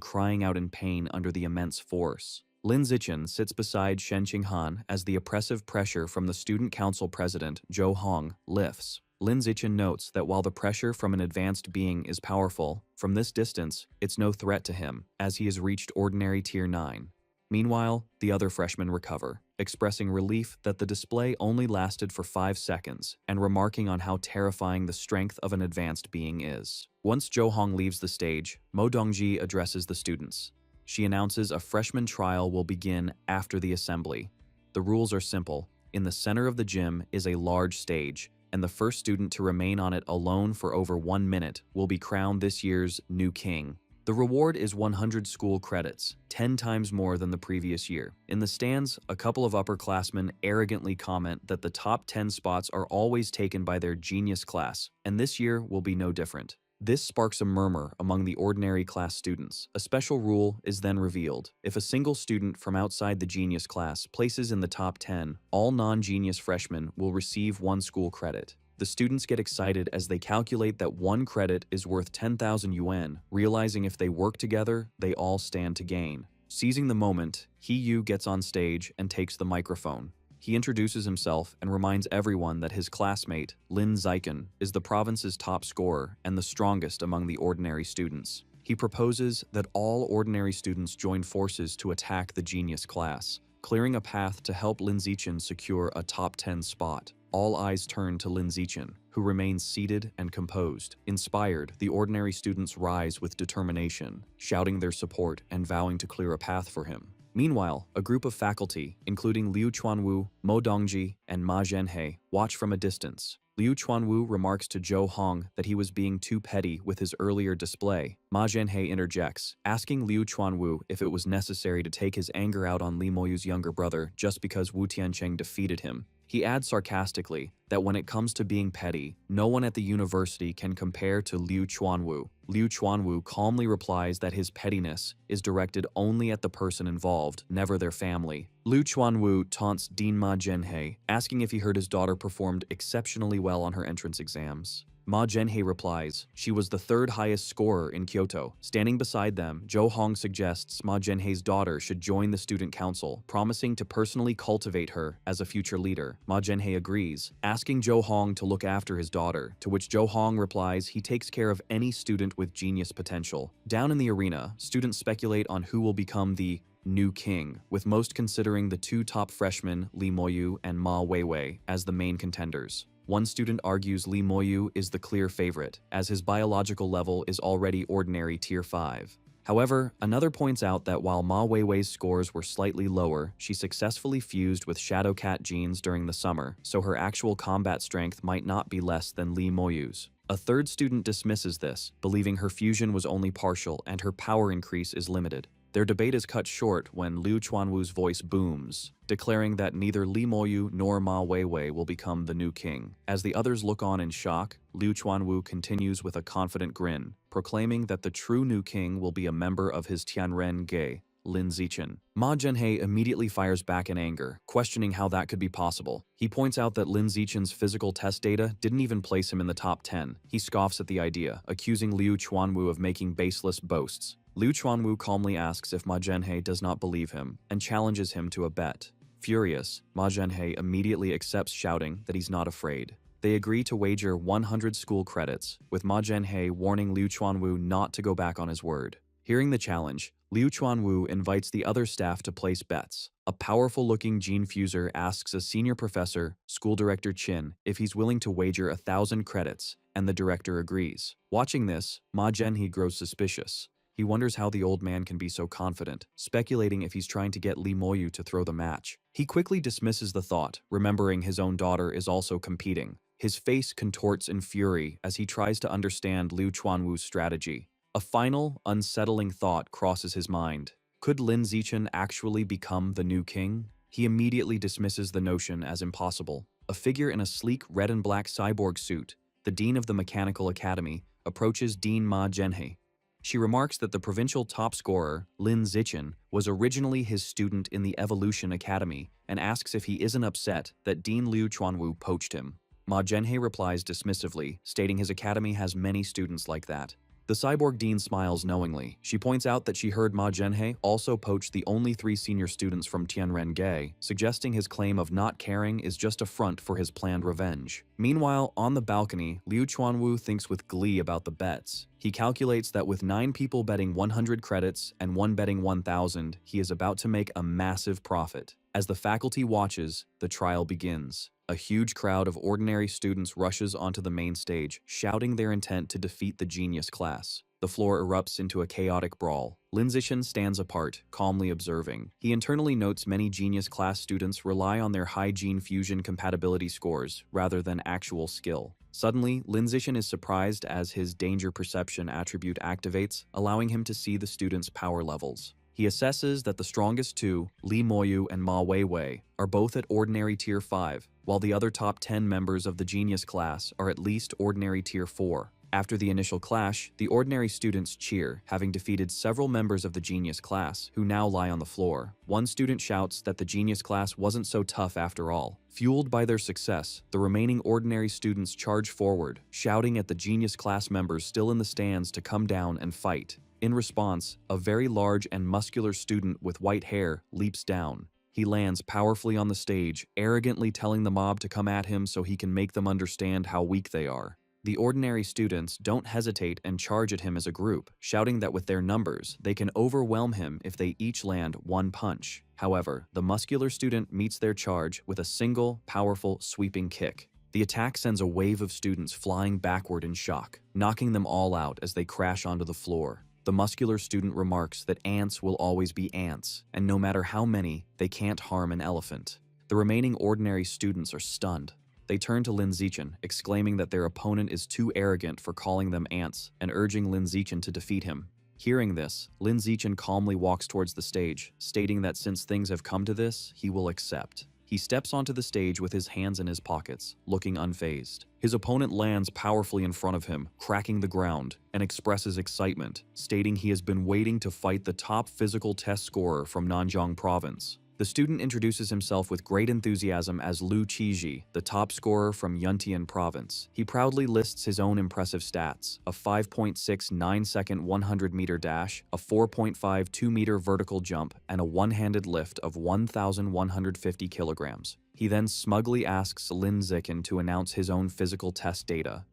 crying out in pain under the immense force. Lin Zichen sits beside Shen Qinghan as the oppressive pressure from the student council president, Zhou Hong, lifts. Lin Zichen notes that while the pressure from an advanced being is powerful, from this distance, it's no threat to him, as he has reached ordinary Tier 9. Meanwhile, the other freshmen recover, expressing relief that the display only lasted for 5 seconds, and remarking on how terrifying the strength of an advanced being is. Once Zhou Hong leaves the stage, Mo Dongji addresses the students. She announces a freshman trial will begin after the assembly. The rules are simple. In the center of the gym is a large stage, and the first student to remain on it alone for over 1 minute will be crowned this year's new king. The reward is 100 school credits, 10 times more than the previous year. In the stands, a couple of upperclassmen arrogantly comment that the top 10 spots are always taken by their genius class, and this year will be no different. This sparks a murmur among the ordinary class students. A special rule is then revealed. If a single student from outside the genius class places in the top 10, all non-genius freshmen will receive 1 school credit. The students get excited as they calculate that 1 credit is worth 10,000 yuan, realizing if they work together, they all stand to gain. Seizing the moment, He Yu gets on stage and takes the microphone. He introduces himself and reminds everyone that his classmate, Lin Zichen, is the province's top scorer and the strongest among the ordinary students. He proposes that all ordinary students join forces to attack the genius class, clearing a path to help Lin Zichen secure a top 10 spot. All eyes turn to Lin Zichen, who remains seated and composed. Inspired, the ordinary students rise with determination, shouting their support and vowing to clear a path for him. Meanwhile, a group of faculty, including Liu Chuanwu, Mo Dongji, and Ma Zhenhe, watch from a distance. Liu Chuanwu remarks to Zhou Hong that he was being too petty with his earlier display. Ma Zhenhe interjects, asking Liu Chuanwu if it was necessary to take his anger out on Li Moyu's younger brother just because Wu Tiancheng defeated him. He adds sarcastically that when it comes to being petty, no one at the university can compare to Liu Chuanwu. Liu Chuanwu calmly replies that his pettiness is directed only at the person involved, never their family. Liu Chuanwu taunts Dean Ma Zhenhe, asking if he heard his daughter performed exceptionally well on her entrance exams. Ma Zhenhe replies, she was the 3rd highest scorer in Kyoto. Standing beside them, Zhou Hong suggests Ma Zhenhe's daughter should join the student council, promising to personally cultivate her as a future leader. Ma Zhenhe agrees, asking Zhou Hong to look after his daughter, to which Zhou Hong replies he takes care of any student with genius potential. Down in the arena, students speculate on who will become the new king, with most considering the two top freshmen, Lee Moyu and Ma Weiwei, as the main contenders. One student argues Lee Moyu is the clear favorite, as his biological level is already ordinary tier 5. However, another points out that while Ma Weiwei's scores were slightly lower, she successfully fused with Shadow Cat genes during the summer, so her actual combat strength might not be less than Lee Moyu's. A third student dismisses this, believing her fusion was only partial and her power increase is limited. Their debate is cut short when Liu Chuanwu's voice booms, declaring that neither Lee Moyu nor Ma Weiwei will become the new king. As the others look on in shock, Liu Chuanwu continues with a confident grin, proclaiming that the true new king will be a member of his Tianren Ge, Lin Zichen. Ma Zhenhe immediately fires back in anger, questioning how that could be possible. He points out that Lin Zichen's physical test data didn't even place him in the top 10. He scoffs at the idea, accusing Liu Chuanwu of making baseless boasts. Liu Chuanwu calmly asks if Ma Zhenhe does not believe him, and challenges him to a bet. Furious, Ma Zhenhe immediately accepts, shouting that he's not afraid. They agree to wager 100 school credits, with Ma Zhenhe warning Liu Chuanwu not to go back on his word. Hearing the challenge, Liu Chuanwu invites the other staff to place bets. A powerful-looking gene fuser asks a senior professor, School Director Qin, if he's willing to wager 1,000 credits, and the director agrees. Watching this, Ma Zhenhe grows suspicious. He wonders how the old man can be so confident, speculating if he's trying to get Lee Moyu to throw the match. He quickly dismisses the thought, remembering his own daughter is also competing. His face contorts in fury as he tries to understand Liu Chuanwu's strategy. A final, unsettling thought crosses his mind. Could Lin Zichen actually become the new king? He immediately dismisses the notion as impossible. A figure in a sleek red and black cyborg suit, the dean of the Mechanical Academy, approaches Dean Ma Zhenhe. She remarks that the provincial top scorer, Lin Zichen, was originally his student in the Evolution Academy and asks if he isn't upset that Dean Liu Chuanwu poached him. Ma Zhenhe replies dismissively, stating his academy has many students like that. The cyborg dean smiles knowingly. She points out that she heard Ma Zhenhe also poached the only 3 senior students from Tianren Ge, suggesting his claim of not caring is just a front for his planned revenge. Meanwhile, on the balcony, Liu Chuanwu thinks with glee about the bets. He calculates that with 9 people betting 100 credits and 1 betting 1,000, he is about to make a massive profit. As the faculty watches, the trial begins. A huge crowd of ordinary students rushes onto the main stage, shouting their intent to defeat the genius class. The floor erupts into a chaotic brawl. Lin Zichen stands apart, calmly observing. He internally notes many genius class students rely on their high gene fusion compatibility scores rather than actual skill. Suddenly, Lin Zichen is surprised as his danger perception attribute activates, allowing him to see the students' power levels. He assesses that the strongest 2, Lee Moyu and Ma Weiwei, are both at ordinary tier 5, while the other top 10 members of the genius class are at least ordinary tier 4. After the initial clash, the ordinary students cheer, having defeated several members of the genius class, who now lie on the floor. One student shouts that the genius class wasn't so tough after all. Fueled by their success, the remaining ordinary students charge forward, shouting at the genius class members still in the stands to come down and fight. In response, a very large and muscular student with white hair leaps down. He lands powerfully on the stage, arrogantly telling the mob to come at him so he can make them understand how weak they are. The ordinary students don't hesitate and charge at him as a group, shouting that with their numbers, they can overwhelm him if they each land 1 punch. However, the muscular student meets their charge with a single, powerful, sweeping kick. The attack sends a wave of students flying backward in shock, knocking them all out as they crash onto the floor. The muscular student remarks that ants will always be ants, and no matter how many, they can't harm an elephant. The remaining ordinary students are stunned. They turn to Lin Zichen, exclaiming that their opponent is too arrogant for calling them ants, and urging Lin Zichen to defeat him. Hearing this, Lin Zichen calmly walks towards the stage, stating that since things have come to this, he will accept. He steps onto the stage with his hands in his pockets, looking unfazed. His opponent lands powerfully in front of him, cracking the ground, and expresses excitement, stating he has been waiting to fight the top physical test scorer from Nanjiang province. The student introduces himself with great enthusiasm as Lu Qiji, the top scorer from Yuntian province. He proudly lists his own impressive stats: a 5.69-second 100-meter dash, a 4.52-meter vertical jump, and a one-handed lift of 1,150 kilograms. He then smugly asks Lin Zichen to announce his own physical test data.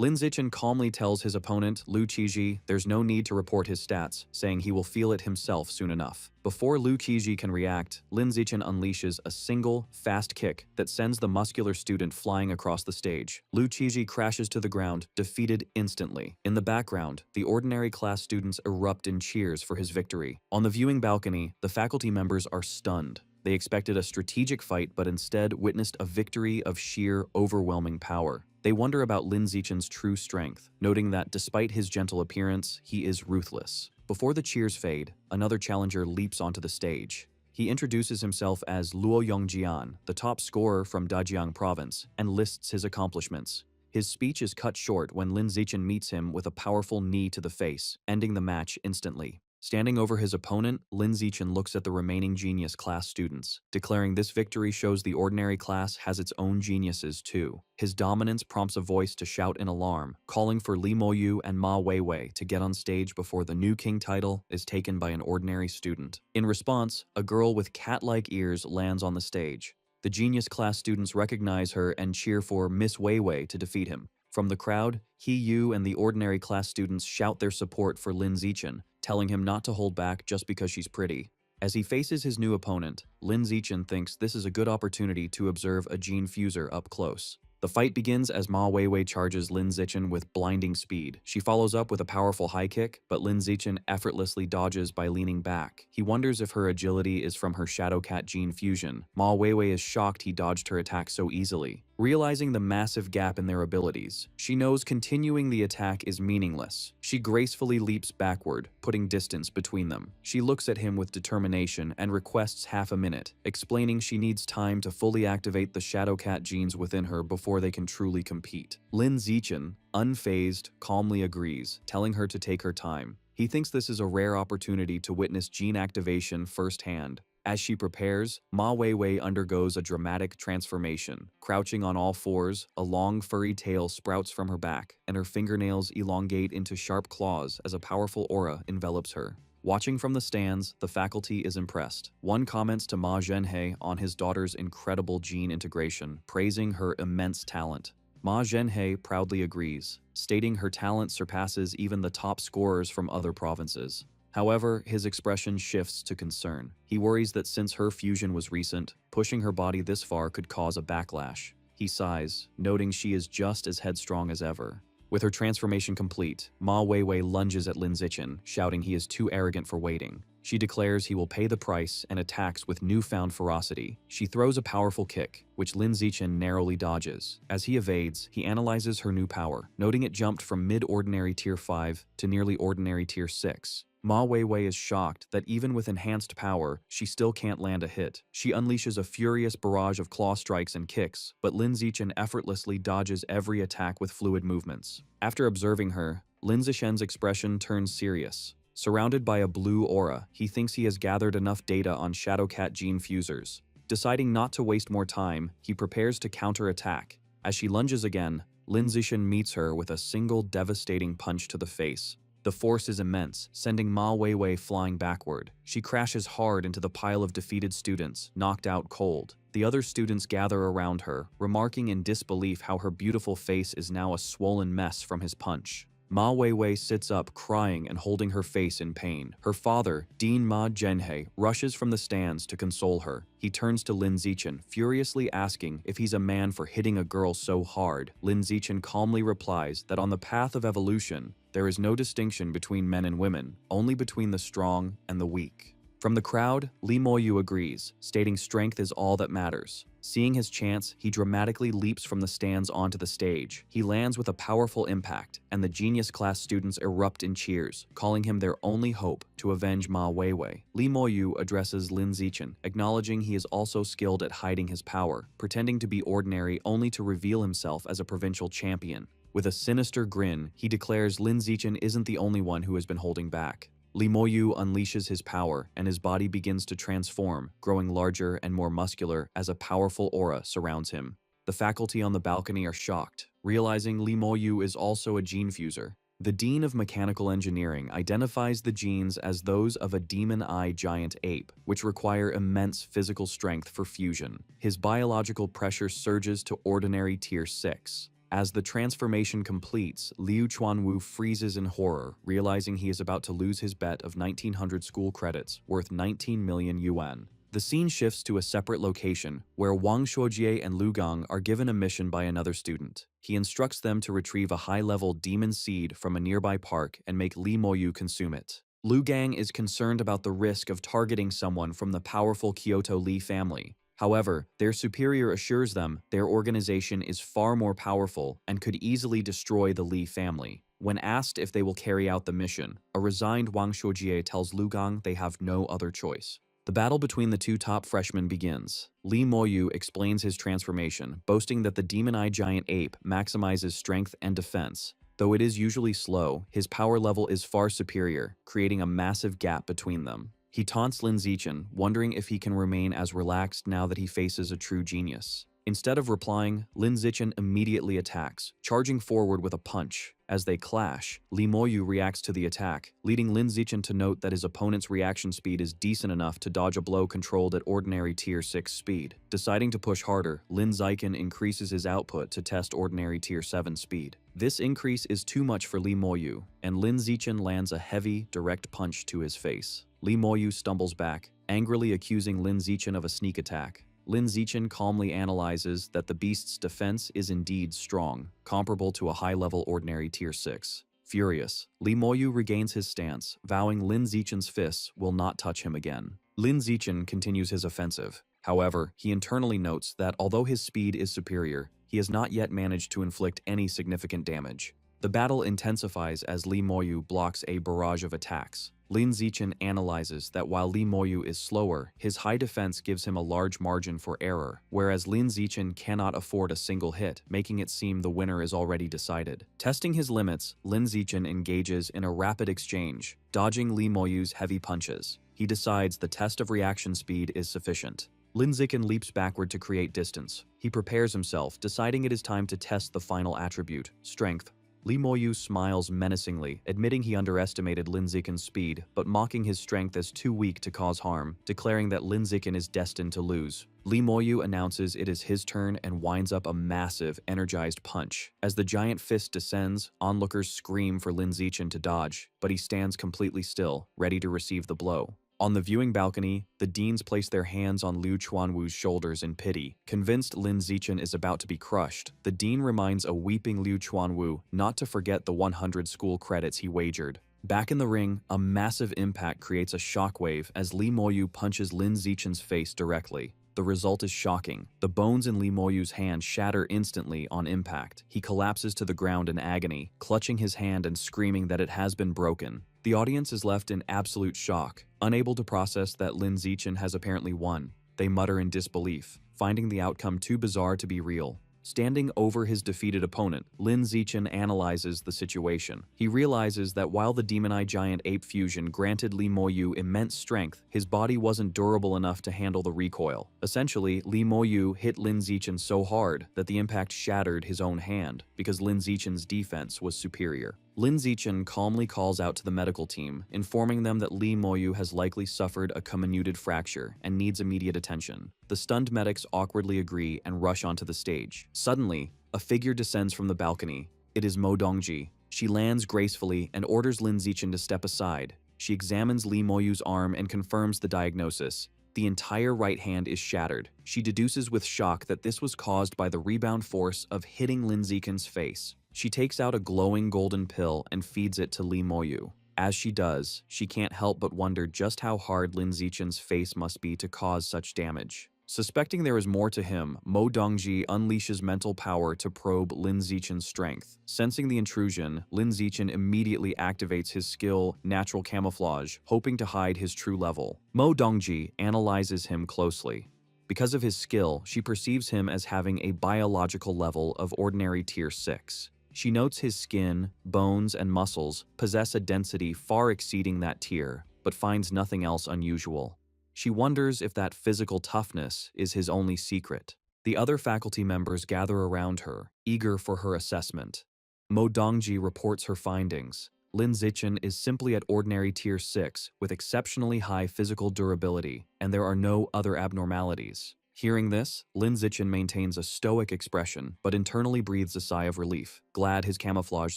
Lin Zichen calmly tells his opponent, Lu Qiji, there's no need to report his stats, saying he will feel it himself soon enough. Before Lu Qiji can react, Lin Zichen unleashes a single, fast kick that sends the muscular student flying across the stage. Lu Qiji crashes to the ground, defeated instantly. In the background, the ordinary class students erupt in cheers for his victory. On the viewing balcony, the faculty members are stunned. They expected a strategic fight, but instead witnessed a victory of sheer, overwhelming power. They wonder about Lin Zichen's true strength, noting that despite his gentle appearance, he is ruthless. Before the cheers fade, another challenger leaps onto the stage. He introduces himself as Luo Yongjian, the top scorer from Dajiang province, and lists his accomplishments. His speech is cut short when Lin Zichen meets him with a powerful knee to the face, ending the match instantly. Standing over his opponent, Lin Zichen looks at the remaining genius class students, declaring this victory shows the ordinary class has its own geniuses too. His dominance prompts a voice to shout in alarm, calling for Li Moyu and Ma Weiwei to get on stage before the new king title is taken by an ordinary student. In response, a girl with cat-like ears lands on the stage. The genius class students recognize her and cheer for Miss Weiwei to defeat him. From the crowd, He Yu and the ordinary class students shout their support for Lin Zichen, telling him not to hold back just because she's pretty. As he faces his new opponent, Lin Zichen thinks this is a good opportunity to observe a gene fuser up close. The fight begins as Ma Weiwei charges Lin Zichen with blinding speed. She follows up with a powerful high kick, but Lin Zichen effortlessly dodges by leaning back. He wonders if her agility is from her Shadow Cat gene fusion. Ma Weiwei is shocked he dodged her attack so easily. Realizing the massive gap in their abilities, she knows continuing the attack is meaningless. She gracefully leaps backward, putting distance between them. She looks at him with determination and requests half a minute, explaining she needs time to fully activate the Shadow Cat genes within her before they can truly compete. Lin Zichen, unfazed, calmly agrees, telling her to take her time. He thinks this is a rare opportunity to witness gene activation firsthand. As she prepares, Ma Weiwei undergoes a dramatic transformation. Crouching on all fours, a long furry tail sprouts from her back, and her fingernails elongate into sharp claws as a powerful aura envelops her. Watching from the stands, the faculty is impressed. One comments to Ma Zhenhe on his daughter's incredible gene integration, praising her immense talent. Ma Zhenhe proudly agrees, stating her talent surpasses even the top scorers from other provinces. However, his expression shifts to concern. He worries that since her fusion was recent, pushing her body this far could cause a backlash. He sighs, noting she is just as headstrong as ever. With her transformation complete, Ma Weiwei lunges at Lin Zichen, shouting he is too arrogant for waiting. She declares he will pay the price and attacks with newfound ferocity. She throws a powerful kick, which Lin Zichen narrowly dodges. As he evades, he analyzes her new power, noting it jumped from mid-ordinary tier 5 to nearly ordinary tier 6. Ma Weiwei is shocked that even with enhanced power, she still can't land a hit. She unleashes a furious barrage of claw strikes and kicks, but Lin Zichen effortlessly dodges every attack with fluid movements. After observing her, Lin Zichen's expression turns serious. Surrounded by a blue aura, he thinks he has gathered enough data on Shadow Cat gene fusers. Deciding not to waste more time, he prepares to counterattack. As she lunges again, Lin Zichen meets her with a single devastating punch to the face. The force is immense, sending Ma Weiwei flying backward. She crashes hard into the pile of defeated students, knocked out cold. The other students gather around her, remarking in disbelief how her beautiful face is now a swollen mess from his punch. Ma Weiwei sits up, crying and holding her face in pain. Her father, Dean Ma Zhenhe, rushes from the stands to console her. He turns to Lin Zichen, furiously asking if he's a man for hitting a girl so hard. Lin Zichen calmly replies that on the path of evolution, there is no distinction between men and women, only between the strong and the weak. From the crowd, Li Moyu agrees, stating strength is all that matters. Seeing his chance, he dramatically leaps from the stands onto the stage. He lands with a powerful impact, and the genius class students erupt in cheers, calling him their only hope to avenge Ma Weiwei. Li Moyu addresses Lin Zichen, acknowledging he is also skilled at hiding his power, pretending to be ordinary only to reveal himself as a provincial champion. With a sinister grin, he declares Lin Zichen isn't the only one who has been holding back. Li Moyu unleashes his power, and his body begins to transform, growing larger and more muscular as a powerful aura surrounds him. The faculty on the balcony are shocked, realizing Li Moyu is also a gene fuser. The Dean of Mechanical Engineering identifies the genes as those of a demon-eye giant ape, which require immense physical strength for fusion. His biological pressure surges to ordinary tier 6. As the transformation completes, Liu Chuanwu freezes in horror, realizing he is about to lose his bet of 1900 school credits, worth 19 million yuan. The scene shifts to a separate location, where Wang Shuojie and Lu Gang are given a mission by another student. He instructs them to retrieve a high-level demon seed from a nearby park and make Li Moyu consume it. Lu Gang is concerned about the risk of targeting someone from the powerful Kyoto Li family. However, their superior assures them their organization is far more powerful and could easily destroy the Li family. When asked if they will carry out the mission, a resigned Wang Shuojie tells Lu Gang they have no other choice. The battle between the two top freshmen begins. Li Moyu explains his transformation, boasting that the demon-eye giant ape maximizes strength and defense. Though it is usually slow, his power level is far superior, creating a massive gap between them. He taunts Lin Zichen, wondering if he can remain as relaxed now that he faces a true genius. Instead of replying, Lin Zichen immediately attacks, charging forward with a punch. As they clash, Li Moyu reacts to the attack, leading Lin Zichen to note that his opponent's reaction speed is decent enough to dodge a blow controlled at ordinary Tier 6 speed. Deciding to push harder, Lin Zichen increases his output to test ordinary Tier 7 speed. This increase is too much for Li Moyu, and Lin Zichen lands a heavy, direct punch to his face. Li Moyu stumbles back, angrily accusing Lin Zichen of a sneak attack. Lin Zichen calmly analyzes that the beast's defense is indeed strong, comparable to a high-level ordinary Tier 6. Furious, Li Moyu regains his stance, vowing Lin Zichen's fists will not touch him again. Lin Zichen continues his offensive. However, he internally notes that although his speed is superior, he has not yet managed to inflict any significant damage. The battle intensifies as Li Moyu blocks a barrage of attacks. Lin Zichen analyzes that while Li Moyu is slower, his high defense gives him a large margin for error, whereas Lin Zichen cannot afford a single hit, making it seem the winner is already decided. Testing his limits, Lin Zichen engages in a rapid exchange, dodging Li Moyu's heavy punches. He decides the test of reaction speed is sufficient. Lin Zichen leaps backward to create distance. He prepares himself, deciding it is time to test the final attribute, strength. Li Moyu smiles menacingly, admitting he underestimated Lin Zichen's speed, but mocking his strength as too weak to cause harm, declaring that Lin Zichen is destined to lose. Li Moyu announces it is his turn and winds up a massive, energized punch. As the giant fist descends, onlookers scream for Lin Zichen to dodge, but he stands completely still, ready to receive the blow. On the viewing balcony, the deans place their hands on Liu Chuanwu's shoulders in pity. Convinced Lin Zichen is about to be crushed, the dean reminds a weeping Liu Chuanwu not to forget the 100 school credits he wagered. Back in the ring, a massive impact creates a shockwave as Li Moyu punches Lin Zichen's face directly. The result is shocking. The bones in Li Moyu's hand shatter instantly on impact. He collapses to the ground in agony, clutching his hand and screaming that it has been broken. The audience is left in absolute shock, unable to process that Lin Zichen has apparently won. They mutter in disbelief, finding the outcome too bizarre to be real. Standing over his defeated opponent, Lin Zichen analyzes the situation. He realizes that while the demon-eye giant ape fusion granted Li Moyu immense strength, his body wasn't durable enough to handle the recoil. Essentially, Li Moyu hit Lin Zichen so hard that the impact shattered his own hand, because Lin Zichen's defense was superior. Lin Zichen calmly calls out to the medical team, informing them that Li Moyu has likely suffered a comminuted fracture and needs immediate attention. The stunned medics awkwardly agree and rush onto the stage. Suddenly, a figure descends from the balcony. It is Mo Dongji. She lands gracefully and orders Lin Zichen to step aside. She examines Li Moyu's arm and confirms the diagnosis. The entire right hand is shattered. She deduces with shock that this was caused by the rebound force of hitting Lin Zichen's face. She takes out a glowing golden pill and feeds it to Li Moyu. As she does, she can't help but wonder just how hard Lin Zichen's face must be to cause such damage. Suspecting there is more to him, Mo Dongji unleashes mental power to probe Lin Zichen's strength. Sensing the intrusion, Lin Zichen immediately activates his skill, Natural Camouflage, hoping to hide his true level. Mo Dongji analyzes him closely. Because of his skill, she perceives him as having a biological level of ordinary Tier 6. She notes his skin, bones, and muscles possess a density far exceeding that tier, but finds nothing else unusual. She wonders if that physical toughness is his only secret. The other faculty members gather around her, eager for her assessment. Mo Dongji reports her findings. Lin Zichen is simply at ordinary Tier 6 with exceptionally high physical durability, and there are no other abnormalities. Hearing this, Lin Zichen maintains a stoic expression, but internally breathes a sigh of relief, glad his camouflage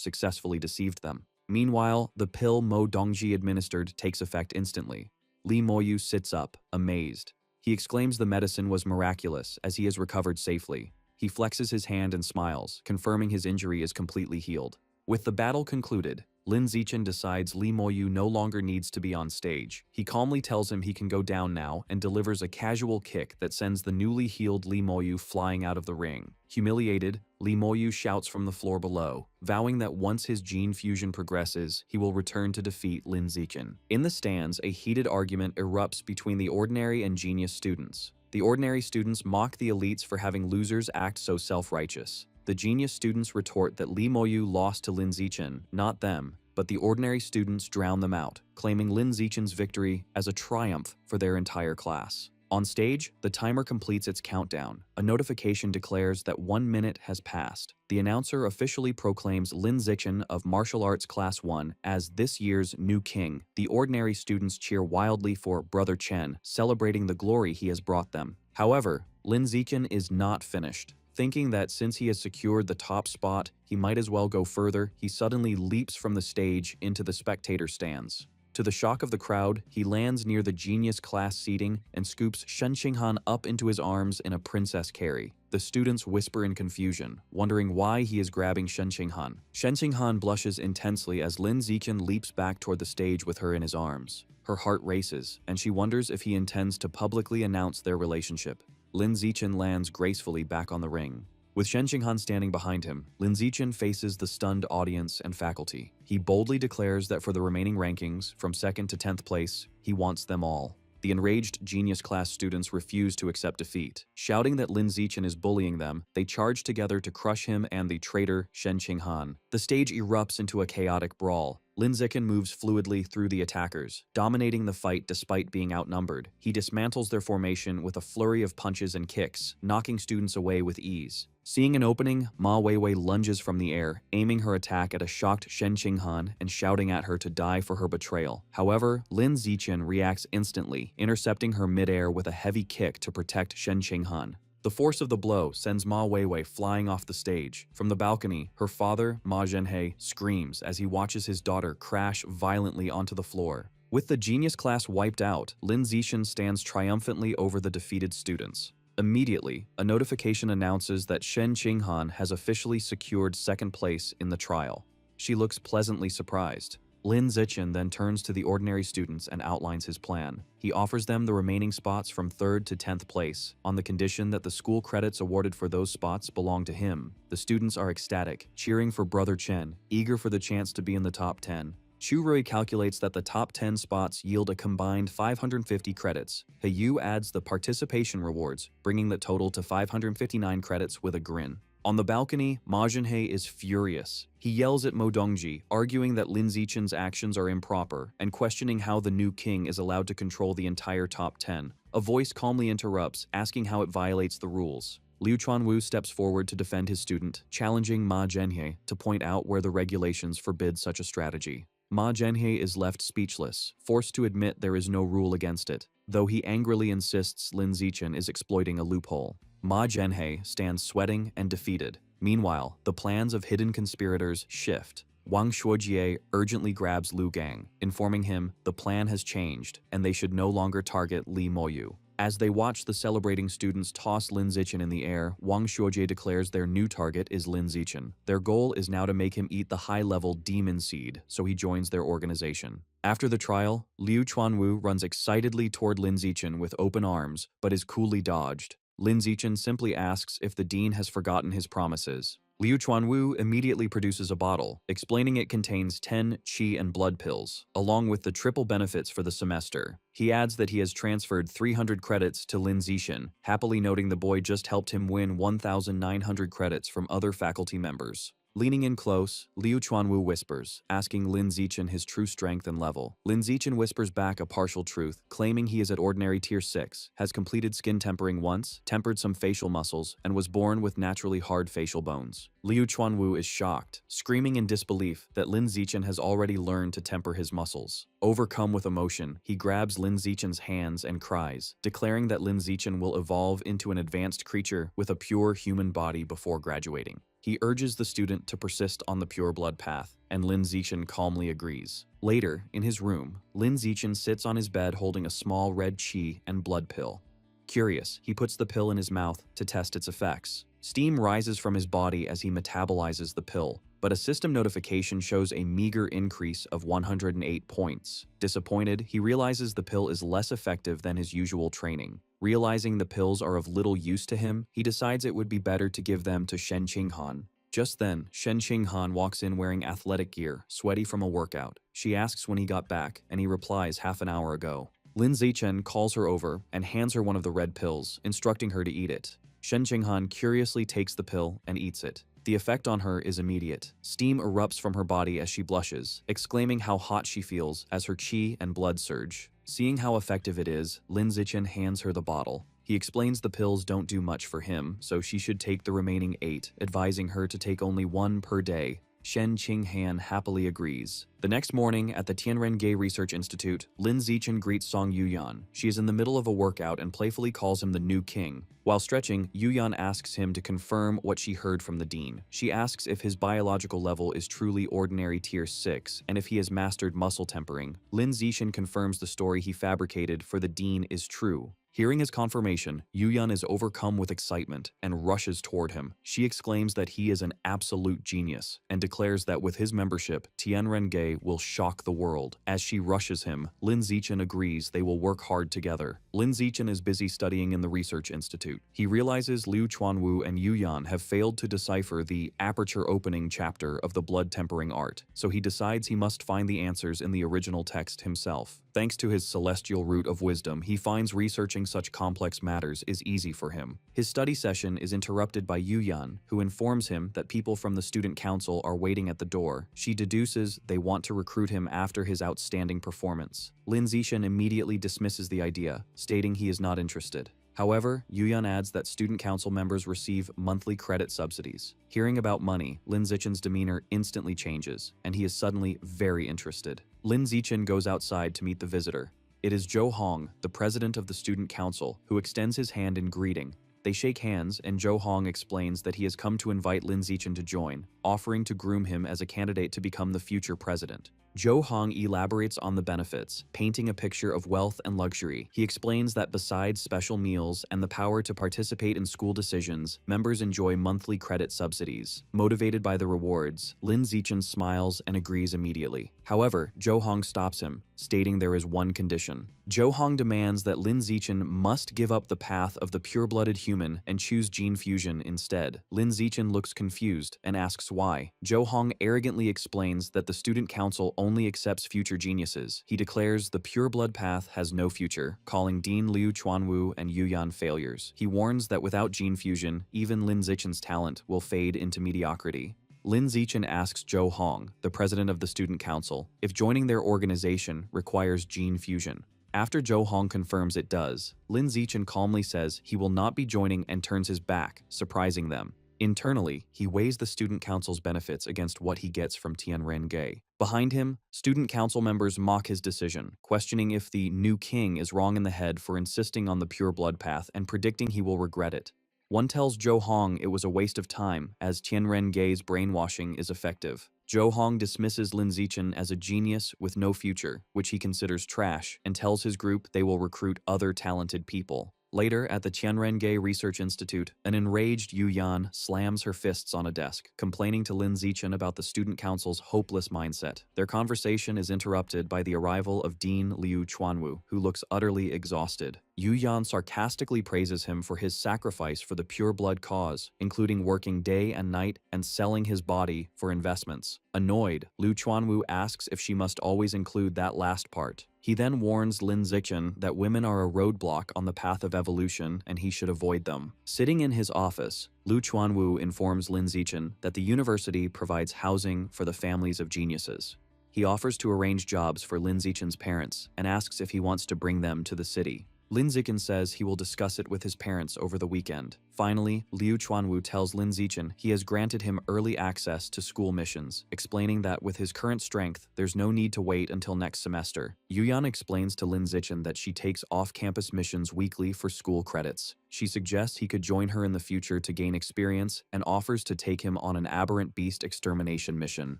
successfully deceived them. Meanwhile, the pill Mo Dongji administered takes effect instantly. Li Moyu sits up, amazed. He exclaims the medicine was miraculous as he has recovered safely. He flexes his hand and smiles, confirming his injury is completely healed. With the battle concluded, Lin Zichen decides Li Moyu no longer needs to be on stage. He calmly tells him he can go down now and delivers a casual kick that sends the newly healed Li Moyu flying out of the ring. Humiliated, Li Moyu shouts from the floor below, vowing that once his gene fusion progresses, he will return to defeat Lin Zichen. In the stands, a heated argument erupts between the ordinary and genius students. The ordinary students mock the elites for having losers act so self-righteous. The genius students retort that Li Moyu lost to Lin Zichen, not them, but the ordinary students drown them out, claiming Lin Zichen's victory as a triumph for their entire class. On stage, the timer completes its countdown. A notification declares that 1 minute has passed. The announcer officially proclaims Lin Zichen of Martial Arts Class 1 as this year's new king. The ordinary students cheer wildly for Brother Chen, celebrating the glory he has brought them. However, Lin Zichen is not finished. Thinking that since he has secured the top spot, he might as well go further, he suddenly leaps from the stage into the spectator stands. To the shock of the crowd, he lands near the genius class seating and scoops Shen Qinghan up into his arms in a princess carry. The students whisper in confusion, wondering why he is grabbing Shen Qinghan. Shen Qinghan blushes intensely as Lin Zichen leaps back toward the stage with her in his arms. Her heart races, and she wonders if he intends to publicly announce their relationship. Lin Zichen lands gracefully back on the ring. With Shen Qinghan standing behind him, Lin Zichen faces the stunned audience and faculty. He boldly declares that for the remaining rankings, from 2nd to 10th place, he wants them all. The enraged genius class students refuse to accept defeat. Shouting that Lin Zichen is bullying them, they charge together to crush him and the traitor Shen Qinghan. The stage erupts into a chaotic brawl. Lin Zichen moves fluidly through the attackers, dominating the fight despite being outnumbered. He dismantles their formation with a flurry of punches and kicks, knocking students away with ease. Seeing an opening, Ma Weiwei lunges from the air, aiming her attack at a shocked Shen Qinghan and shouting at her to die for her betrayal. However, Lin Zichen reacts instantly, intercepting her midair with a heavy kick to protect Shen Qinghan. The force of the blow sends Ma Weiwei flying off the stage. From the balcony, her father, Ma Zhenhe, screams as he watches his daughter crash violently onto the floor. With the genius class wiped out, Lin Zichen stands triumphantly over the defeated students. Immediately, a notification announces that Shen Qinghan has officially secured 2nd place in the trial. She looks pleasantly surprised. Lin Zichen then turns to the ordinary students and outlines his plan. He offers them the remaining spots from 3rd to 10th place, on the condition that the school credits awarded for those spots belong to him. The students are ecstatic, cheering for Brother Chen, eager for the chance to be in the top 10. Chu Rui calculates that the top 10 spots yield a combined 550 credits. He Yu adds the participation rewards, bringing the total to 559 credits with a grin. On the balcony, Ma Zhenhe is furious. He yells at Mo Dongji, arguing that Lin Zichen's actions are improper and questioning how the new king is allowed to control the entire top 10. A voice calmly interrupts, asking how it violates the rules. Liu Chuanwu steps forward to defend his student, challenging Ma Zhenhe to point out where the regulations forbid such a strategy. Ma Zhenhe is left speechless, forced to admit there is no rule against it, though he angrily insists Lin Zichen is exploiting a loophole. Ma Zhenhe stands sweating and defeated. Meanwhile, the plans of hidden conspirators shift. Wang Shuojie urgently grabs Lu Gang, informing him the plan has changed and they should no longer target Li Moyu. As they watch the celebrating students toss Lin Zichen in the air, Wang Shuojie declares their new target is Lin Zichen. Their goal is now to make him eat the high-level demon seed, so he joins their organization. After the trial, Liu Chuanwu runs excitedly toward Lin Zichen with open arms, but is coolly dodged. Lin Zichen simply asks if the dean has forgotten his promises. Liu Chuanwu immediately produces a bottle, explaining it contains 10 qi and blood pills, along with the triple benefits for the semester. He adds that he has transferred 300 credits to Lin Zichen, happily noting the boy just helped him win 1,900 credits from other faculty members. Leaning in close, Liu Chuanwu whispers, asking Lin Zichen his true strength and level. Lin Zichen whispers back a partial truth, claiming he is at ordinary tier 6, has completed skin tempering once, tempered some facial muscles, and was born with naturally hard facial bones. Liu Chuanwu is shocked, screaming in disbelief that Lin Zichen has already learned to temper his muscles. Overcome with emotion, he grabs Lin Zichen's hands and cries, declaring that Lin Zichen will evolve into an advanced creature with a pure human body before graduating. He urges the student to persist on the pure blood path, and Lin Zichen calmly agrees. Later, in his room, Lin Zichen sits on his bed holding a small red qi and blood pill. Curious, he puts the pill in his mouth to test its effects. Steam rises from his body as he metabolizes the pill, but a system notification shows a meager increase of 108 points. Disappointed, he realizes the pill is less effective than his usual training. Realizing the pills are of little use to him, he decides it would be better to give them to Shen Qinghan. Just then, Shen Qinghan walks in wearing athletic gear, sweaty from a workout. She asks when he got back, and he replies half an hour ago. Lin Zichen calls her over and hands her one of the red pills, instructing her to eat it. Shen Qinghan curiously takes the pill and eats it. The effect on her is immediate. Steam erupts from her body as she blushes, exclaiming how hot she feels as her qi and blood surge. Seeing how effective it is, Lin Zichen hands her the bottle. He explains the pills don't do much for him, so she should take the remaining 8, advising her to take only 1 per day. Shen Qinghan happily agrees. The next morning, at the Tianrenge Research Institute, Lin Zichen greets Song Yuyan. She is in the middle of a workout and playfully calls him the new king. While stretching, Yuyan asks him to confirm what she heard from the dean. She asks if his biological level is truly ordinary tier 6, and if he has mastered muscle tempering. Lin Zichen confirms the story he fabricated for the dean is true. Hearing his confirmation, Yuyan is overcome with excitement and rushes toward him. She exclaims that he is an absolute genius and declares that with his membership, Tianrenge will shock the world. As she rushes him, Lin Zichen agrees they will work hard together. Lin Zichen is busy studying in the research institute. He realizes Liu Chuanwu and Yuyan have failed to decipher the aperture opening chapter of the blood tempering art, so he decides he must find the answers in the original text himself. Thanks to his celestial root of wisdom, he finds researching such complex matters is easy for him. His study session is interrupted by Yuyan, who informs him that people from the student council are waiting at the door. She deduces they want to recruit him after his outstanding performance. Lin Zichen immediately dismisses the idea, stating he is not interested. However, Yuyan adds that student council members receive monthly credit subsidies. Hearing about money, Lin Zichen's demeanor instantly changes, and he is suddenly very interested. Lin Zichen goes outside to meet the visitor. It is Zhou Hong, the president of the student council, who extends his hand in greeting. They shake hands, and Zhou Hong explains that he has come to invite Lin Zichen to join, offering to groom him as a candidate to become the future president. Zhou Hong elaborates on the benefits, painting a picture of wealth and luxury. He explains that besides special meals and the power to participate in school decisions, members enjoy monthly credit subsidies. Motivated by the rewards, Lin Zichen smiles and agrees immediately. However, Zhou Hong stops him, stating there is one condition. Zhou Hong demands that Lin Zichen must give up the path of the pure-blooded human and choose gene fusion instead. Lin Zichen looks confused and asks why. Zhou Hong arrogantly explains that the student council only accepts future geniuses. He declares the pure blood path has no future, calling Dean Liu Chuanwu and Yuyan failures. He warns that without gene fusion, even Lin Zichen's talent will fade into mediocrity. Lin Zichen asks Zhou Hong, the president of the student council, if joining their organization requires gene fusion. After Zhou Hong confirms it does, Lin Zichen calmly says he will not be joining and turns his back, surprising them. Internally, he weighs the student council's benefits against what he gets from Tianrenge. Behind him, student council members mock his decision, questioning if the new king is wrong in the head for insisting on the pure blood path and predicting he will regret it. One tells Zhou Hong it was a waste of time, as Tianrenge's brainwashing is effective. Zhou Hong dismisses Lin Zichen as a genius with no future, which he considers trash, and tells his group they will recruit other talented people. Later, at the Tianrenge Research Institute, an enraged Yuyan slams her fists on a desk, complaining to Lin Zichen about the student council's hopeless mindset. Their conversation is interrupted by the arrival of Dean Liu Chuanwu, who looks utterly exhausted. Yu Yan sarcastically praises him for his sacrifice for the pure blood cause, including working day and night and selling his body for investments. Annoyed, Liu Chuanwu asks if she must always include that last part. He then warns Lin Zichen that women are a roadblock on the path of evolution and he should avoid them. Sitting in his office, Liu Chuanwu informs Lin Zichen that the university provides housing for the families of geniuses. He offers to arrange jobs for Lin Zichen's parents and asks if he wants to bring them to the city. Lin Zichen says he will discuss it with his parents over the weekend. Finally, Liu Chuanwu tells Lin Zichen he has granted him early access to school missions, explaining that with his current strength, there's no need to wait until next semester. Yu Yan explains to Lin Zichen that she takes off-campus missions weekly for school credits. She suggests he could join her in the future to gain experience and offers to take him on an aberrant beast extermination mission.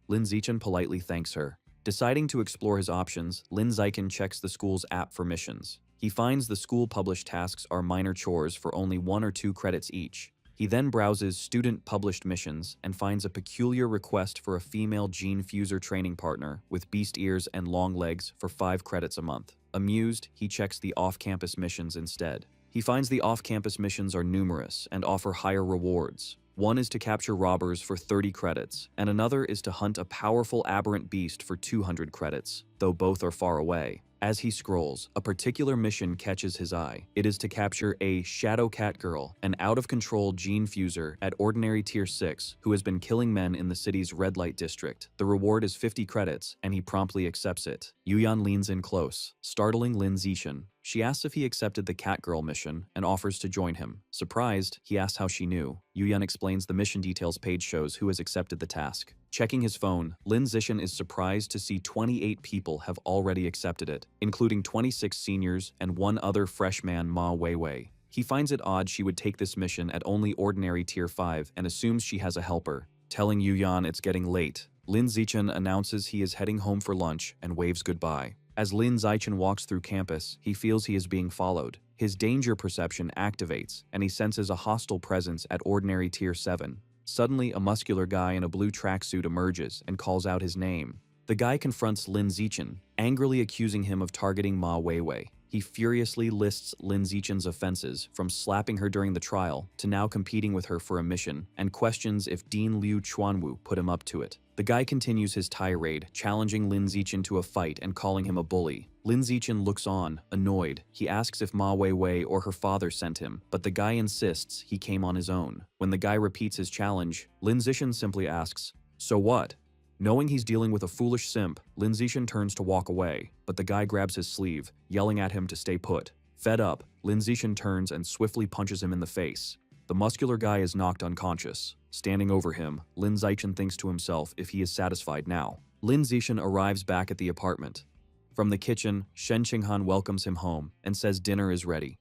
Lin Zichen politely thanks her. Deciding to explore his options, Lin Zichen checks the school's app for missions. He finds the school-published tasks are minor chores for only 1 or 2 credits each. He then browses student-published missions and finds a peculiar request for a female gene fuser training partner with beast ears and long legs for 5 credits a month. Amused, he checks the off-campus missions instead. He finds the off-campus missions are numerous and offer higher rewards. One is to capture robbers for 30 credits, and another is to hunt a powerful aberrant beast for 200 credits, though both are far away. As he scrolls, a particular mission catches his eye. It is to capture a Shadow Cat Girl, an out-of-control gene fuser at ordinary tier 6 who has been killing men in the city's red light district. The reward is 50 credits, and he promptly accepts it. Yu Yan leans in close, startling Lin Zichen. She asks if he accepted the Cat Girl mission and offers to join him. Surprised, he asks how she knew. Yu Yan explains the mission details page shows who has accepted the task. Checking his phone, Lin Zichen is surprised to see 28 people have already accepted it, including 26 seniors and 1 other fresh man, Ma Weiwei. He finds it odd she would take this mission at only ordinary tier 5 and assumes she has a helper. Telling Yu Yan it's getting late, Lin Zichen announces he is heading home for lunch and waves goodbye. As Lin Zichen walks through campus, he feels he is being followed. His danger perception activates, and he senses a hostile presence at ordinary tier 7. Suddenly, a muscular guy in a blue tracksuit emerges and calls out his name. The guy confronts Lin Zichen, angrily accusing him of targeting Ma Weiwei. He furiously lists Lin Zichen's offenses, from slapping her during the trial to now competing with her for a mission, and questions if Dean Liu Chuanwu put him up to it. The guy continues his tirade, challenging Lin Zichen to a fight and calling him a bully. Lin Zichen looks on, annoyed. He asks if Ma Weiwei or her father sent him, but the guy insists he came on his own. When the guy repeats his challenge, Lin Zichen simply asks, "So what?" Knowing he's dealing with a foolish simp, Lin Zichen turns to walk away, but the guy grabs his sleeve, yelling at him to stay put. Fed up, Lin Zichen turns and swiftly punches him in the face. The muscular guy is knocked unconscious. Standing over him, Lin Zichen thinks to himself if he is satisfied now. Lin Zichen arrives back at the apartment. From the kitchen, Shen Qinghan welcomes him home and says dinner is ready.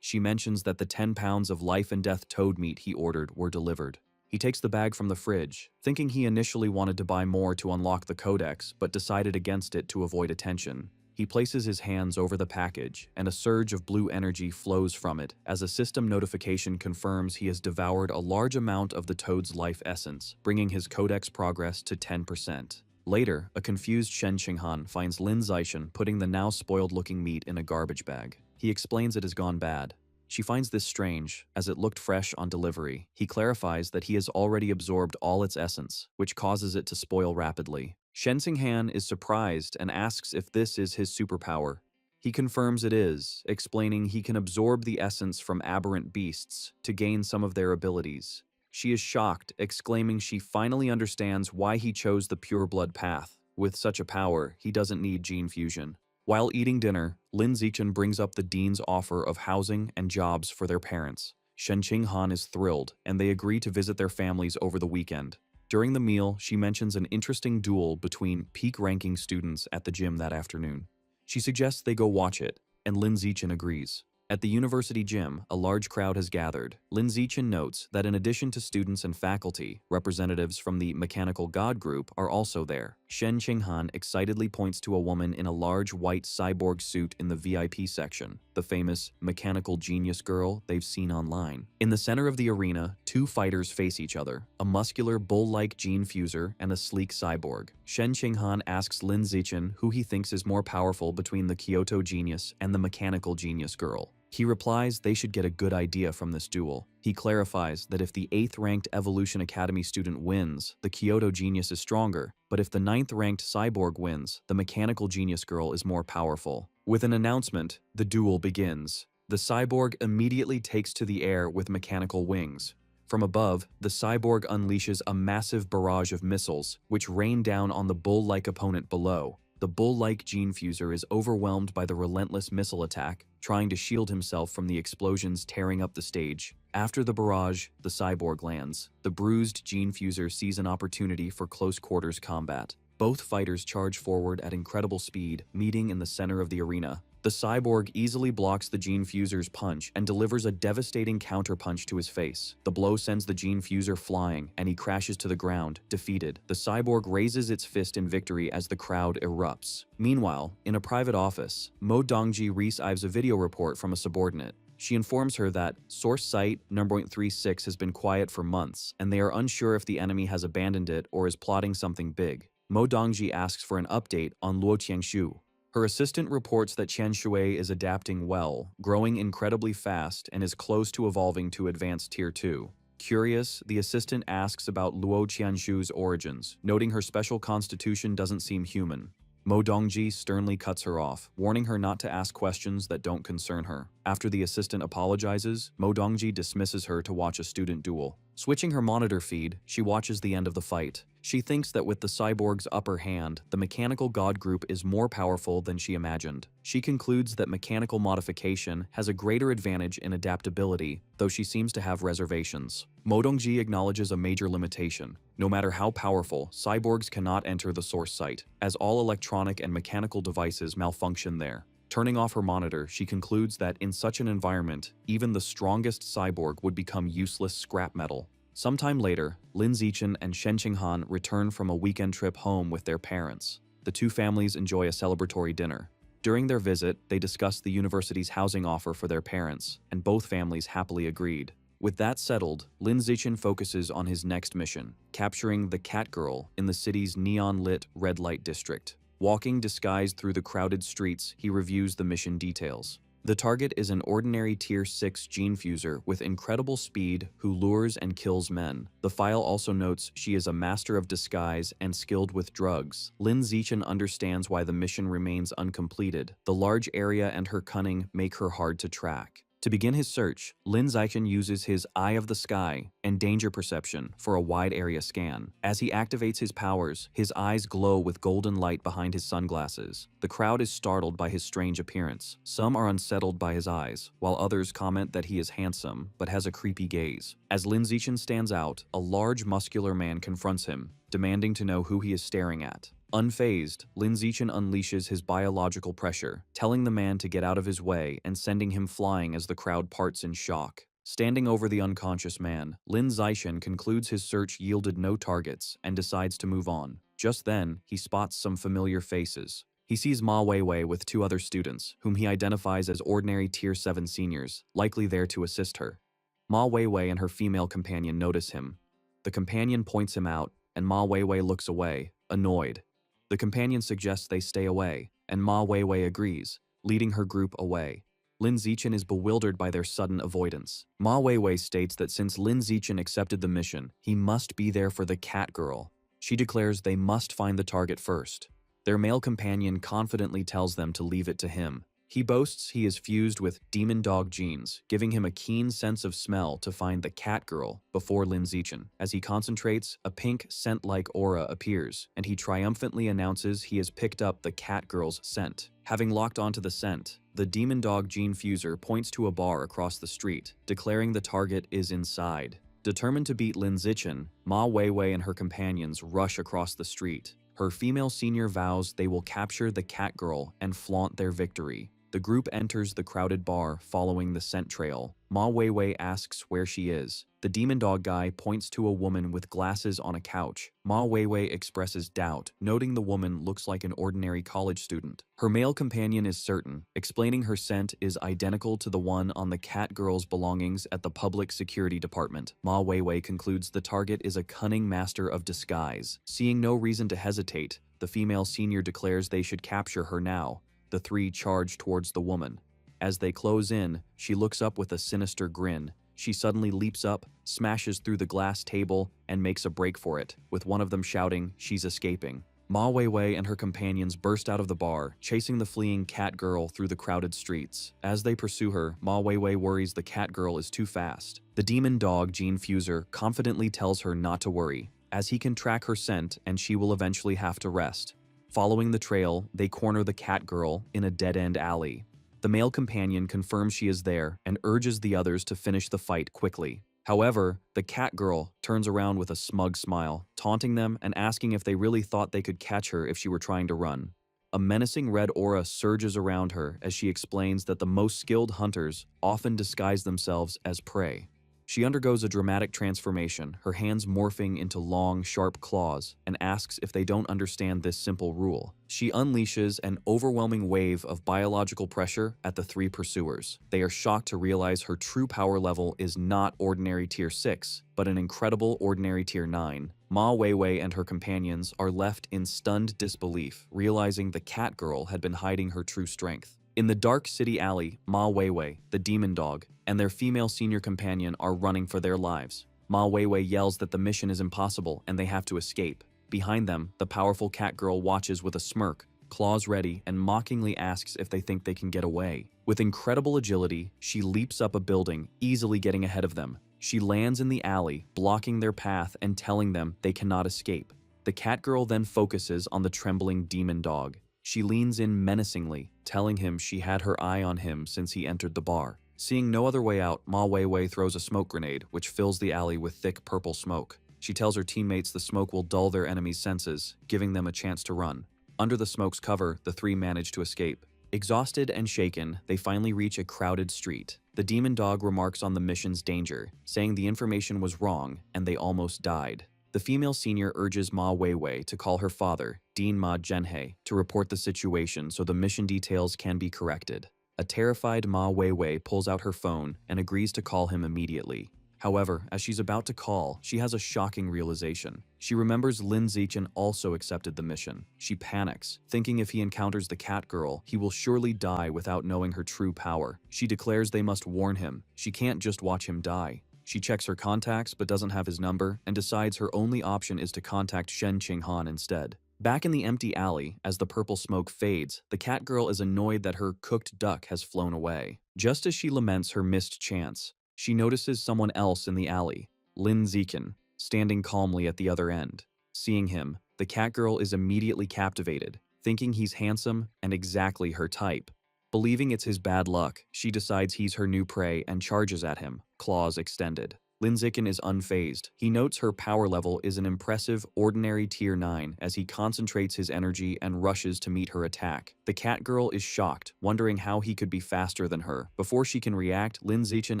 She mentions that the 10 pounds of life and death toad meat he ordered were delivered. He takes the bag from the fridge, thinking he initially wanted to buy more to unlock the codex, but decided against it to avoid attention. He places his hands over the package, and a surge of blue energy flows from it as a system notification confirms he has devoured a large amount of the toad's life essence, bringing his codex progress to 10%. Later, a confused Shen Qinghan finds Lin Zichen putting the now spoiled-looking meat in a garbage bag. He explains it has gone bad. She finds this strange, as it looked fresh on delivery. He clarifies that he has already absorbed all its essence, which causes it to spoil rapidly. Shen Qinghan is surprised and asks if this is his superpower. He confirms it is, explaining he can absorb the essence from aberrant beasts to gain some of their abilities. She is shocked, exclaiming she finally understands why he chose the pure blood path. With such a power, he doesn't need gene fusion. While eating dinner, Lin Zichen brings up the dean's offer of housing and jobs for their parents. Shen Qinghan is thrilled, and they agree to visit their families over the weekend. During the meal, she mentions an interesting duel between peak-ranking students at the gym that afternoon. She suggests they go watch it, and Lin Zichen agrees. At the university gym, a large crowd has gathered. Lin Zichen notes that in addition to students and faculty, representatives from the Mechanical God group are also there. Shen Qinghan excitedly points to a woman in a large white cyborg suit in the VIP section. the famous mechanical genius girl they've seen online. In the center of the arena, two fighters face each other, a muscular bull-like gene fuser and a sleek cyborg. Shen Qinghan asks Lin Zichen who he thinks is more powerful between the Kyoto genius and the mechanical genius girl. He replies they should get a good idea from this duel. He clarifies that if the 8th-ranked Evolution Academy student wins, the Kyoto genius is stronger, but if the 9th-ranked cyborg wins, the mechanical genius girl is more powerful. With an announcement, the duel begins. The cyborg immediately takes to the air with mechanical wings. From above, the cyborg unleashes a massive barrage of missiles, which rain down on the bull-like opponent below. The bull-like gene fuser is overwhelmed by the relentless missile attack, trying to shield himself from the explosions tearing up the stage. After the barrage, the cyborg lands. The bruised gene fuser sees an opportunity for close-quarters combat. Both fighters charge forward at incredible speed, meeting in the center of the arena. The cyborg easily blocks the gene fuser's punch and delivers a devastating counterpunch to his face. The blow sends the gene fuser flying, and he crashes to the ground, defeated. The cyborg raises its fist in victory as the crowd erupts. Meanwhile, in a private office, Mo Dongji receives a video report from a subordinate. She informs her that source site number 36 has been quiet for months, and they are unsure if the enemy has abandoned it or is plotting something big. Mo Dongji asks for an update on Luo Qiangshu. Her assistant reports that Qian Shui is adapting well, growing incredibly fast, and is close to evolving to advanced Tier 2. Curious, the assistant asks about Luo Qianshu's origins, noting her special constitution doesn't seem human. Mo Dongji sternly cuts her off, warning her not to ask questions that don't concern her. After the assistant apologizes, Mo Dongji dismisses her to watch a student duel. Switching her monitor feed, she watches the end of the fight. She thinks that with the cyborg's upper hand, the mechanical god group is more powerful than she imagined. She concludes that mechanical modification has a greater advantage in adaptability, though she seems to have reservations. Mo Dongji acknowledges a major limitation. No matter how powerful, cyborgs cannot enter the source site, as all electronic and mechanical devices malfunction there. Turning off her monitor, she concludes that in such an environment, even the strongest cyborg would become useless scrap metal. Sometime later, Lin Zichen and Shen Qinghan return from a weekend trip home with their parents. The two families enjoy a celebratory dinner. During their visit, they discuss the university's housing offer for their parents, and both families happily agreed. With that settled, Lin Zichen focuses on his next mission, capturing the cat girl in the city's neon-lit red light district. Walking disguised through the crowded streets, he reviews the mission details. The target is an ordinary Tier 6 gene fuser with incredible speed who lures and kills men. The file also notes she is a master of disguise and skilled with drugs. Lin Zichen understands why the mission remains uncompleted. The large area and her cunning make her hard to track. To begin his search, Lin Zichen uses his Eye of the Sky and Danger Perception for a wide area scan. As he activates his powers, his eyes glow with golden light behind his sunglasses. The crowd is startled by his strange appearance. Some are unsettled by his eyes, while others comment that he is handsome but has a creepy gaze. As Lin Zichen stands out, a large muscular man confronts him, demanding to know who he is staring at. Unfazed, Lin Zichen unleashes his biological pressure, telling the man to get out of his way and sending him flying as the crowd parts in shock. Standing over the unconscious man, Lin Zichen concludes his search yielded no targets and decides to move on. Just then, he spots some familiar faces. He sees Ma Weiwei with two other students, whom he identifies as ordinary Tier 7 seniors, likely there to assist her. Ma Weiwei and her female companion notice him. The companion points him out, and Ma Weiwei looks away, annoyed. The companion suggests they stay away, and Ma Weiwei agrees, leading her group away. Lin Zichen is bewildered by their sudden avoidance. Ma Weiwei states that since Lin Zichen accepted the mission, he must be there for the cat girl. She declares they must find the target first. Their male companion confidently tells them to leave it to him. He boasts he is fused with demon dog genes, giving him a keen sense of smell to find the cat girl before Lin Zichen. As he concentrates, a pink scent-like aura appears, and he triumphantly announces he has picked up the cat girl's scent. Having locked onto the scent, the demon dog gene fuser points to a bar across the street, declaring the target is inside. Determined to beat Lin Zichen, Ma Weiwei and her companions rush across the street. Her female senior vows they will capture the cat girl and flaunt their victory. The group enters the crowded bar following the scent trail. Ma Weiwei asks where she is. The demon dog guy points to a woman with glasses on a couch. Ma Weiwei expresses doubt, noting the woman looks like an ordinary college student. Her male companion is certain, explaining her scent is identical to the one on the cat girl's belongings at the public security department. Ma Weiwei concludes the target is a cunning master of disguise. Seeing no reason to hesitate, the female senior declares they should capture her now. The three charge towards the woman. As they close in, she looks up with a sinister grin. She suddenly leaps up, smashes through the glass table, and makes a break for it, with one of them shouting she's escaping. Ma Weiwei and her companions burst out of the bar, chasing the fleeing cat girl through the crowded streets. As they pursue her, Ma Weiwei worries the cat girl is too fast. The demon dog, Gene Fuser, confidently tells her not to worry, as he can track her scent and she will eventually have to rest. Following the trail, they corner the cat girl in a dead-end alley. The male companion confirms she is there and urges the others to finish the fight quickly. However, the cat girl turns around with a smug smile, taunting them and asking if they really thought they could catch her if she were trying to run. A menacing red aura surges around her as she explains that the most skilled hunters often disguise themselves as prey. She undergoes a dramatic transformation, her hands morphing into long, sharp claws, and asks if they don't understand this simple rule. She unleashes an overwhelming wave of biological pressure at the three pursuers. They are shocked to realize her true power level is not ordinary tier 6, but an incredible ordinary tier 9. Ma Weiwei and her companions are left in stunned disbelief, realizing the cat girl had been hiding her true strength. In the dark city alley, Ma Weiwei, the demon dog, and their female senior companion are running for their lives. Ma Weiwei yells that the mission is impossible and they have to escape. Behind them, the powerful cat girl watches with a smirk, claws ready, and mockingly asks if they think they can get away. With incredible agility, she leaps up a building, easily getting ahead of them. She lands in the alley, blocking their path and telling them they cannot escape. The cat girl then focuses on the trembling demon dog. She leans in menacingly, telling him she had her eye on him since he entered the bar. Seeing no other way out, Ma Weiwei throws a smoke grenade, which fills the alley with thick purple smoke. She tells her teammates the smoke will dull their enemies' senses, giving them a chance to run. Under the smoke's cover, the three manage to escape. Exhausted and shaken, they finally reach a crowded street. The demon dog remarks on the mission's danger, saying the information was wrong and they almost died. The female senior urges Ma Weiwei to call her father, Dean Ma Zhenhe, to report the situation so the mission details can be corrected. A terrified Ma Weiwei pulls out her phone and agrees to call him immediately. However, as she's about to call, she has a shocking realization. She remembers Lin Zichen also accepted the mission. She panics, thinking if he encounters the cat girl, he will surely die without knowing her true power. She declares they must warn him. She can't just watch him die. She checks her contacts but doesn't have his number and decides her only option is to contact Shen Qinghan instead. Back in the empty alley, as the purple smoke fades, the cat girl is annoyed that her cooked duck has flown away. Just as she laments her missed chance, she notices someone else in the alley, Lin Zichen, standing calmly at the other end. Seeing him, the cat girl is immediately captivated, thinking he's handsome and exactly her type. Believing it's his bad luck, she decides he's her new prey and charges at him, claws extended. Lin Zichen is unfazed. He notes her power level is an impressive ordinary tier 9 as he concentrates his energy and rushes to meet her attack. The cat girl is shocked, wondering how he could be faster than her. Before she can react, Lin Zichen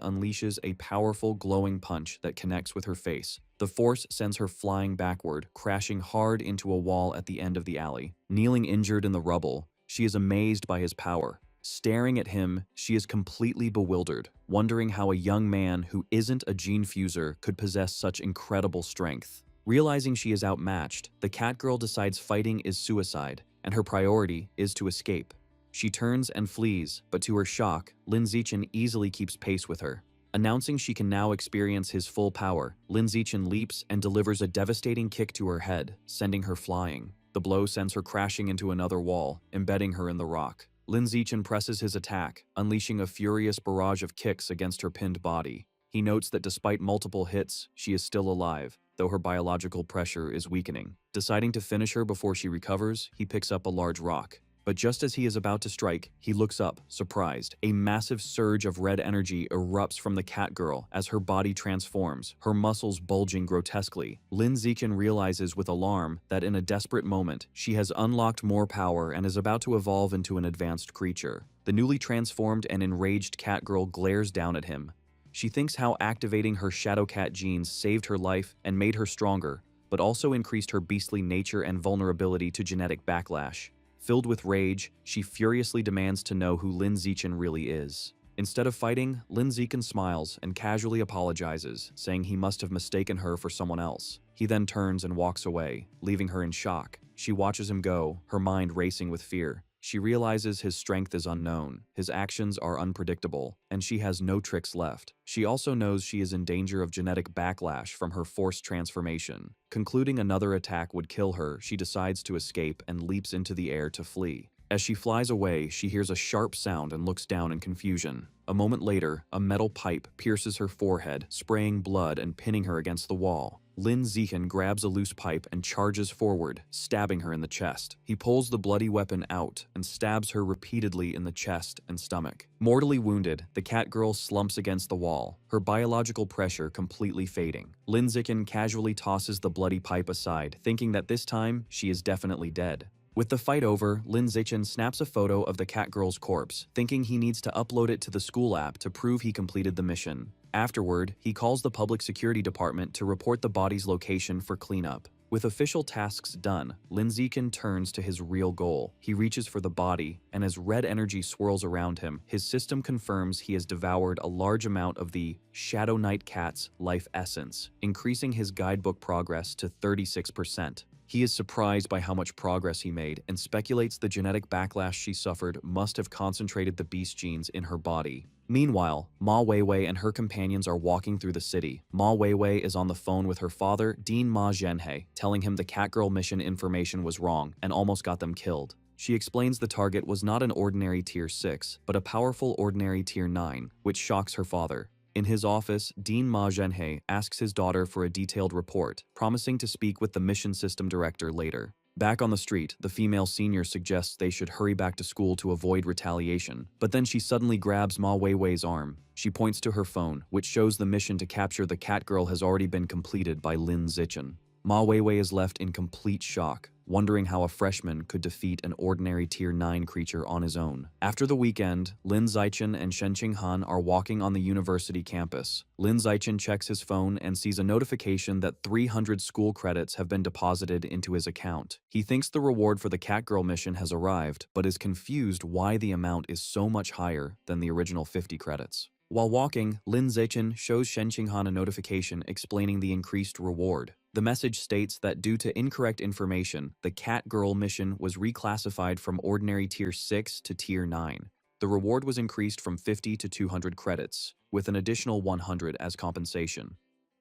unleashes a powerful glowing punch that connects with her face. The force sends her flying backward, crashing hard into a wall at the end of the alley. Kneeling injured in the rubble, she is amazed by his power. Staring at him, she is completely bewildered, wondering how a young man who isn't a gene fuser could possess such incredible strength. Realizing she is outmatched, the cat girl decides fighting is suicide, and her priority is to escape. She turns and flees, but to her shock, Lin Zichen easily keeps pace with her. Announcing she can now experience his full power, Lin Zichen leaps and delivers a devastating kick to her head, sending her flying. The blow sends her crashing into another wall, embedding her in the rock. Lin Zichen presses his attack, unleashing a furious barrage of kicks against her pinned body. He notes that despite multiple hits, she is still alive, though her biological pressure is weakening. Deciding to finish her before she recovers, he picks up a large rock. But just as he is about to strike, he looks up, surprised. A massive surge of red energy erupts from the cat girl as her body transforms, her muscles bulging grotesquely. Lin Zichen realizes with alarm that in a desperate moment, she has unlocked more power and is about to evolve into an advanced creature. The newly transformed and enraged cat girl glares down at him. She thinks how activating her shadow cat genes saved her life and made her stronger, but also increased her beastly nature and vulnerability to genetic backlash. Filled with rage, she furiously demands to know who Lin Zichen really is. Instead of fighting, Lin Zichen smiles and casually apologizes, saying he must have mistaken her for someone else. He then turns and walks away, leaving her in shock. She watches him go, her mind racing with fear. She realizes his strength is unknown, his actions are unpredictable, and she has no tricks left. She also knows she is in danger of genetic backlash from her forced transformation. Concluding another attack would kill her, she decides to escape and leaps into the air to flee. As she flies away, she hears a sharp sound and looks down in confusion. A moment later, a metal pipe pierces her forehead, spraying blood and pinning her against the wall. Lin Zichen grabs a loose pipe and charges forward, stabbing her in the chest. He pulls the bloody weapon out and stabs her repeatedly in the chest and stomach. Mortally wounded, the cat girl slumps against the wall, her biological pressure completely fading. Lin Zichen casually tosses the bloody pipe aside, thinking that this time she is definitely dead. With the fight over, Lin Zichen snaps a photo of the cat girl's corpse, thinking he needs to upload it to the school app to prove he completed the mission. Afterward, he calls the public security department to report the body's location for cleanup. With official tasks done, Lin Zichen turns to his real goal. He reaches for the body, and as red energy swirls around him, his system confirms he has devoured a large amount of the Shadow Knight cat's life essence, increasing his guidebook progress to 36%. He is surprised by how much progress he made and speculates the genetic backlash she suffered must have concentrated the beast genes in her body. Meanwhile, Ma Weiwei and her companions are walking through the city. Ma Weiwei is on the phone with her father, Dean Ma Zhenhe, telling him the Catgirl mission information was wrong and almost got them killed. She explains the target was not an ordinary Tier 6, but a powerful ordinary Tier 9, which shocks her father. In his office, Dean Ma Zhenhe asks his daughter for a detailed report, promising to speak with the mission system director later. Back on the street, the female senior suggests they should hurry back to school to avoid retaliation, but then she suddenly grabs Ma Weiwei's arm. She points to her phone, which shows the mission to capture the cat girl has already been completed by Lin Zichen. Ma Weiwei is left in complete shock, wondering how a freshman could defeat an ordinary Tier 9 creature on his own. After the weekend, Lin Zichen and Shen Qinghan are walking on the university campus. Lin Zichen checks his phone and sees a notification that 300 school credits have been deposited into his account. He thinks the reward for the Catgirl mission has arrived, but is confused why the amount is so much higher than the original 50 credits. While walking, Lin Zichen shows Shen Qinghan a notification explaining the increased reward. The message states that due to incorrect information, the Cat Girl mission was reclassified from ordinary Tier 6 to Tier 9. The reward was increased from 50 to 200 credits, with an additional 100 as compensation.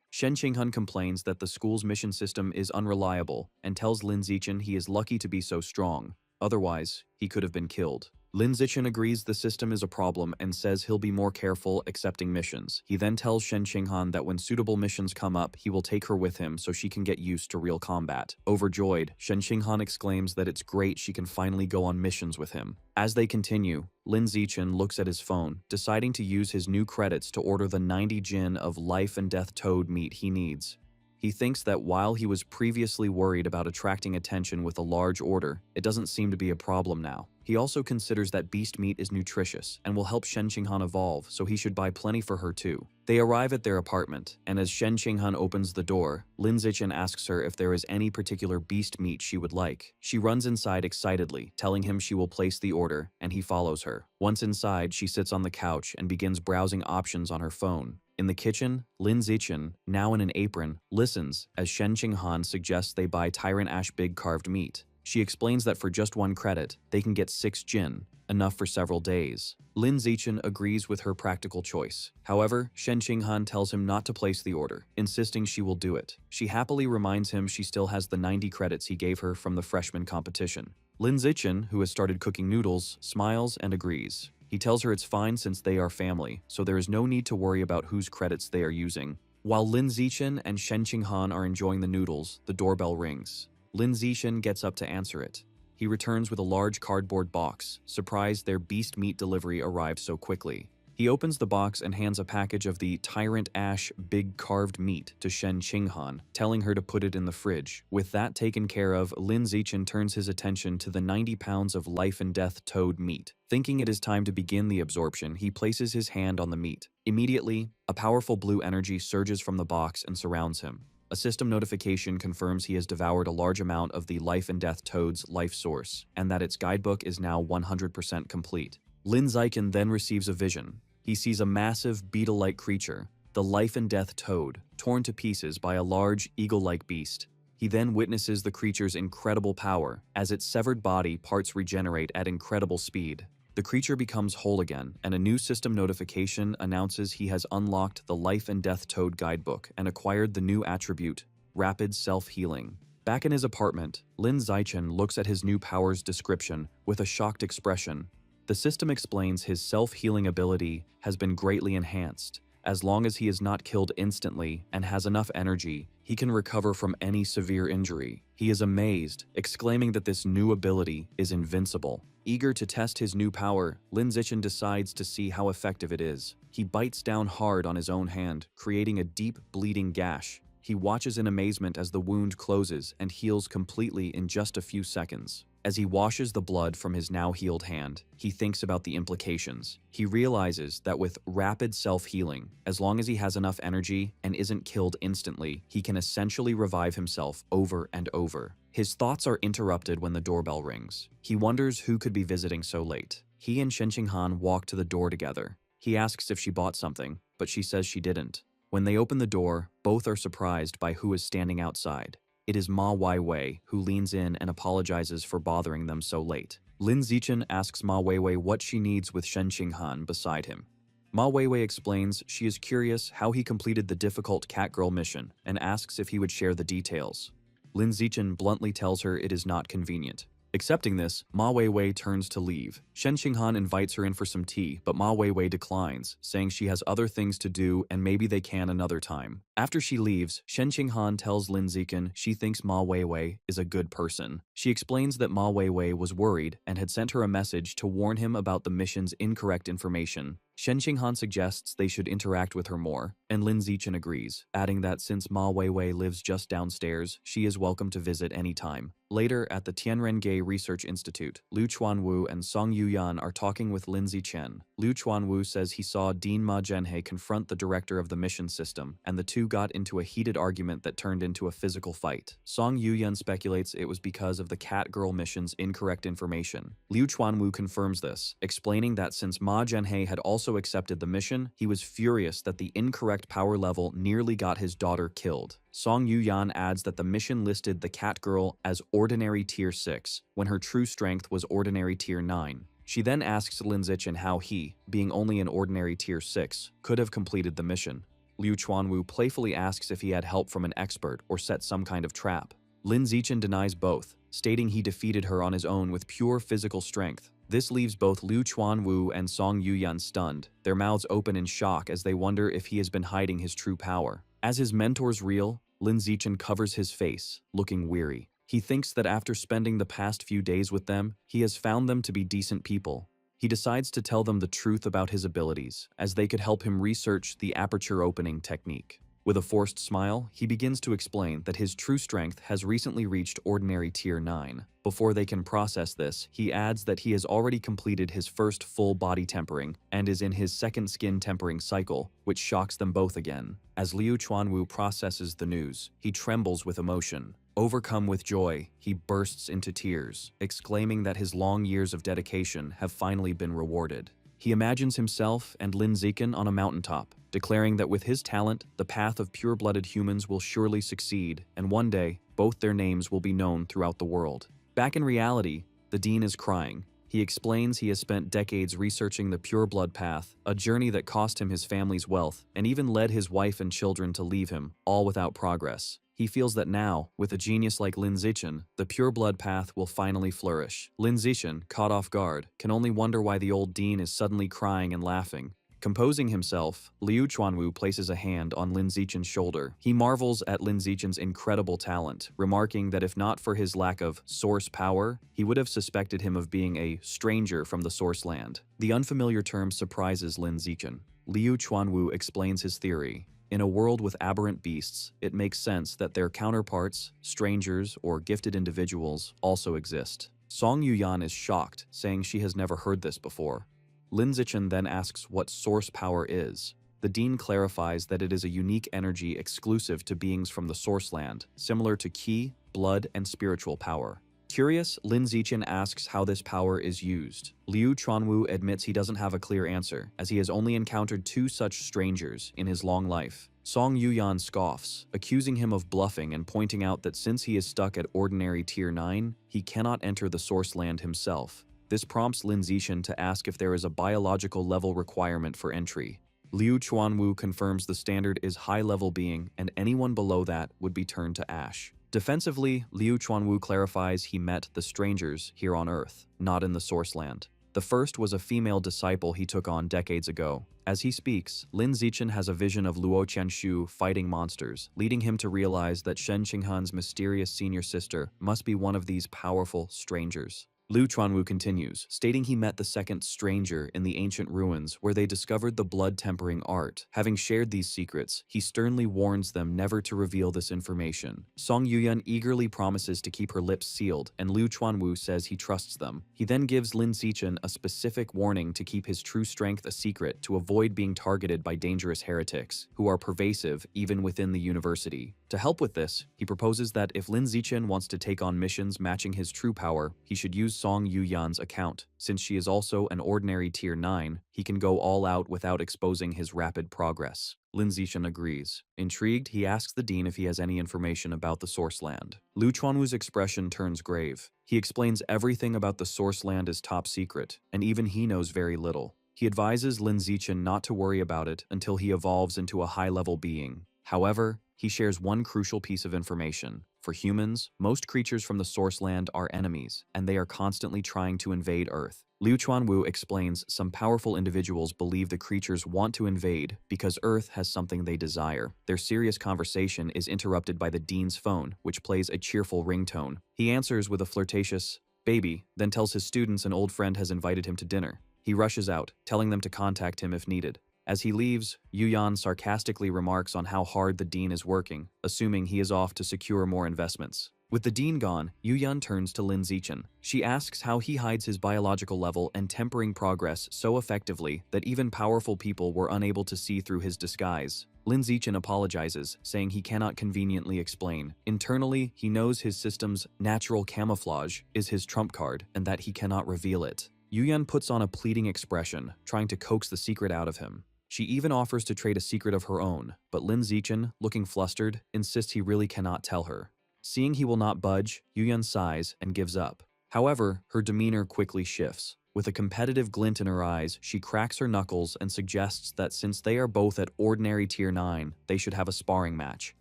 Shen Qinghan complains that the school's mission system is unreliable and tells Lin Zichen he is lucky to be so strong, otherwise he could have been killed. Lin Zichen agrees the system is a problem and says he'll be more careful accepting missions. He then tells Shen Qinghan that when suitable missions come up, he will take her with him so she can get used to real combat. Overjoyed, Shen Qinghan exclaims that it's great she can finally go on missions with him. As they continue, Lin Zichen looks at his phone, deciding to use his new credits to order the 90 jin of life and death toad meat he needs. He thinks that while he was previously worried about attracting attention with a large order, it doesn't seem to be a problem now. He also considers that beast meat is nutritious and will help Shen Qinghan evolve, so he should buy plenty for her too. They arrive at their apartment, and as Shen Qinghan opens the door, Lin Zichen asks her if there is any particular beast meat she would like. She runs inside excitedly, telling him she will place the order, and he follows her. Once inside, she sits on the couch and begins browsing options on her phone. In the kitchen, Lin Zichen, now in an apron, listens as Shen Qinghan suggests they buy Tyrant Ash Big carved meat. She explains that for just 1 credit, they can get 6 jin, enough for several days. Lin Zichen agrees with her practical choice. However, Shen Qinghan tells him not to place the order, insisting she will do it. She happily reminds him she still has the 90 credits he gave her from the freshman competition. Lin Zichen, who has started cooking noodles, smiles and agrees. He tells her it's fine since they are family, so there is no need to worry about whose credits they are using. While Lin Zichen and Shen Qinghan are enjoying the noodles, the doorbell rings. Lin Zichen gets up to answer it. He returns with a large cardboard box, surprised their beast meat delivery arrived so quickly. He opens the box and hands a package of the Tyrant Ash big carved meat to Shen Qinghan, telling her to put it in the fridge. With that taken care of, Lin Zichen turns his attention to the 90 pounds of life and death toad meat. Thinking it is time to begin the absorption, he places his hand on the meat. Immediately, a powerful blue energy surges from the box and surrounds him. A system notification confirms he has devoured a large amount of the life and death toad's life source, and that its guidebook is now 100% complete. Lin Zichen then receives a vision. He sees a massive beetle-like creature, the life and death toad, torn to pieces by a large eagle-like beast. He then witnesses the creature's incredible power as its severed body parts regenerate at incredible speed. The creature becomes whole again, and a new system notification announces he has unlocked the Life and Death Toad guidebook and acquired the new attribute, Rapid Self-Healing. Back in his apartment, Lin Zichen looks at his new power's description with a shocked expression. The system explains his self-healing ability has been greatly enhanced. As long as he is not killed instantly and has enough energy, he can recover from any severe injury. He is amazed, exclaiming that this new ability is invincible. Eager to test his new power, Lin Zichen decides to see how effective it is. He bites down hard on his own hand, creating a deep, bleeding gash. He watches in amazement as the wound closes and heals completely in just a few seconds. As he washes the blood from his now healed hand, he thinks about the implications. He realizes that with rapid self-healing, as long as he has enough energy and isn't killed instantly, he can essentially revive himself over and over. His thoughts are interrupted when the doorbell rings. He wonders who could be visiting so late. He and Shen Qinghan walk to the door together. He asks if she bought something, but she says she didn't. When they open the door, both are surprised by who is standing outside. It is Ma Weiwei, who leans in and apologizes for bothering them so late. Lin Zichen asks Ma Weiwei what she needs with Shen Qinghan beside him. Ma Weiwei explains she is curious how he completed the difficult Catgirl mission and asks if he would share the details. Lin Zichen bluntly tells her it is not convenient. Accepting this, Ma Weiwei turns to leave. Shen Qinghan invites her in for some tea, but Ma Weiwei declines, saying she has other things to do and maybe they can another time. After she leaves, Shen Qinghan tells Lin Zichen she thinks Ma Weiwei is a good person. She explains that Ma Weiwei was worried and had sent her a message to warn him about the mission's incorrect information. Shen Qinghan suggests they should interact with her more, and Lin Zichen agrees, adding that since Ma Weiwei lives just downstairs, she is welcome to visit anytime. Later, at the Tianrengei Research Institute, Liu Chuanwu and Song Yuyan are talking with Lin Zichen. Liu Chuanwu says he saw Dean Ma Zhenhe confront the director of the mission system, and the two got into a heated argument that turned into a physical fight. Song Yuyan speculates it was because of the Catgirl mission's incorrect information. Liu Chuanwu confirms this, explaining that since Ma Zhenhe had also accepted the mission, he was furious that the incorrect power level nearly got his daughter killed. Song Yuyan adds that the mission listed the Catgirl as Ordinary Tier 6, when her true strength was Ordinary Tier 9. She then asks Lin Zichen how he, being only an Ordinary Tier 6, could have completed the mission. Liu Chuanwu playfully asks if he had help from an expert or set some kind of trap. Lin Zichen denies both, stating he defeated her on his own with pure physical strength. This leaves both Liu Chuanwu and Song Yuyan stunned, their mouths open in shock as they wonder if he has been hiding his true power. As his mentors reel, Lin Zichen covers his face, looking weary. He thinks that after spending the past few days with them, he has found them to be decent people. He decides to tell them the truth about his abilities, as they could help him research the aperture opening technique. With a forced smile, he begins to explain that his true strength has recently reached Ordinary Tier 9. Before they can process this, he adds that he has already completed his first full body tempering and is in his second skin tempering cycle, which shocks them both again. As Liu Chuanwu processes the news, he trembles with emotion. Overcome with joy, he bursts into tears, exclaiming that his long years of dedication have finally been rewarded. He imagines himself and Lin Zichen on a mountaintop, declaring that with his talent, the path of pure-blooded humans will surely succeed, and one day, both their names will be known throughout the world. Back in reality, the Dean is crying. He explains he has spent decades researching the pure blood path, a journey that cost him his family's wealth, and even led his wife and children to leave him, all without progress. He feels that now, with a genius like Lin Zichen, the pure blood path will finally flourish. Lin Zichen, caught off guard, can only wonder why the old Dean is suddenly crying and laughing. Composing himself, Liu Chuanwu places a hand on Lin Zichen's shoulder. He marvels at Lin Zichen's incredible talent, remarking that if not for his lack of source power, he would have suspected him of being a stranger from the source land. The unfamiliar term surprises Lin Zichen. Liu Chuanwu explains his theory. In a world with aberrant beasts, it makes sense that their counterparts, strangers, or gifted individuals also exist. Song Yuyan is shocked, saying she has never heard this before. Lin Zichen then asks what source power is. The dean clarifies that it is a unique energy exclusive to beings from the source land, similar to ki, blood, and spiritual power. Curious, Lin Zichen asks how this power is used. Liu Chuanwu admits he doesn't have a clear answer, as he has only encountered 2 such strangers in his long life. Song Yuyan scoffs, accusing him of bluffing and pointing out that since he is stuck at ordinary Tier 9, he cannot enter the source land himself. This prompts Lin Zichen to ask if there is a biological level requirement for entry. Liu Chuanwu confirms the standard is high-level being, and anyone below that would be turned to ash. Defensively, Liu Chuanwu clarifies he met the strangers here on Earth, not in the source land. The first was a female disciple he took on decades ago. As he speaks, Lin Zichen has a vision of Luo Qianshu fighting monsters, leading him to realize that Shen Qinghan's mysterious senior sister must be one of these powerful strangers. Liu Chuanwu continues, stating he met the second stranger in the ancient ruins where they discovered the blood-tempering art. Having shared these secrets, he sternly warns them never to reveal this information. Song Yuyan eagerly promises to keep her lips sealed, and Liu Chuanwu says he trusts them. He then gives Lin Zichen a specific warning to keep his true strength a secret to avoid being targeted by dangerous heretics, who are pervasive even within the university. To help with this, he proposes that if Lin Zichen wants to take on missions matching his true power, he should use Song Yuyan's account. Since she is also an ordinary Tier 9, he can go all out without exposing his rapid progress. Lin Zichen agrees. Intrigued, he asks the dean if he has any information about the source land. Liu Chuanwu's expression turns grave. He explains everything about the source land is top secret, and even he knows very little. He advises Lin Zichen not to worry about it until he evolves into a high-level being. However, he shares one crucial piece of information. For humans, most creatures from the source land are enemies, and they are constantly trying to invade Earth. Liu Chuanwu explains some powerful individuals believe the creatures want to invade because Earth has something they desire. Their serious conversation is interrupted by the dean's phone, which plays a cheerful ringtone. He answers with a flirtatious, "Baby," then tells his students an old friend has invited him to dinner. He rushes out, telling them to contact him if needed. As he leaves, Yuyan sarcastically remarks on how hard the dean is working, assuming he is off to secure more investments. With the dean gone, Yuyan turns to Lin Zichen. She asks how he hides his biological level and tempering progress so effectively that even powerful people were unable to see through his disguise. Lin Zichen apologizes, saying he cannot conveniently explain. Internally, he knows his system's natural camouflage is his trump card and that he cannot reveal it. Yuyan puts on a pleading expression, trying to coax the secret out of him. She even offers to trade a secret of her own, but Lin Zichen, looking flustered, insists he really cannot tell her. Seeing he will not budge, Yuyan sighs and gives up. However, her demeanor quickly shifts. With a competitive glint in her eyes, she cracks her knuckles and suggests that since they are both at ordinary Tier 9, they should have a sparring match.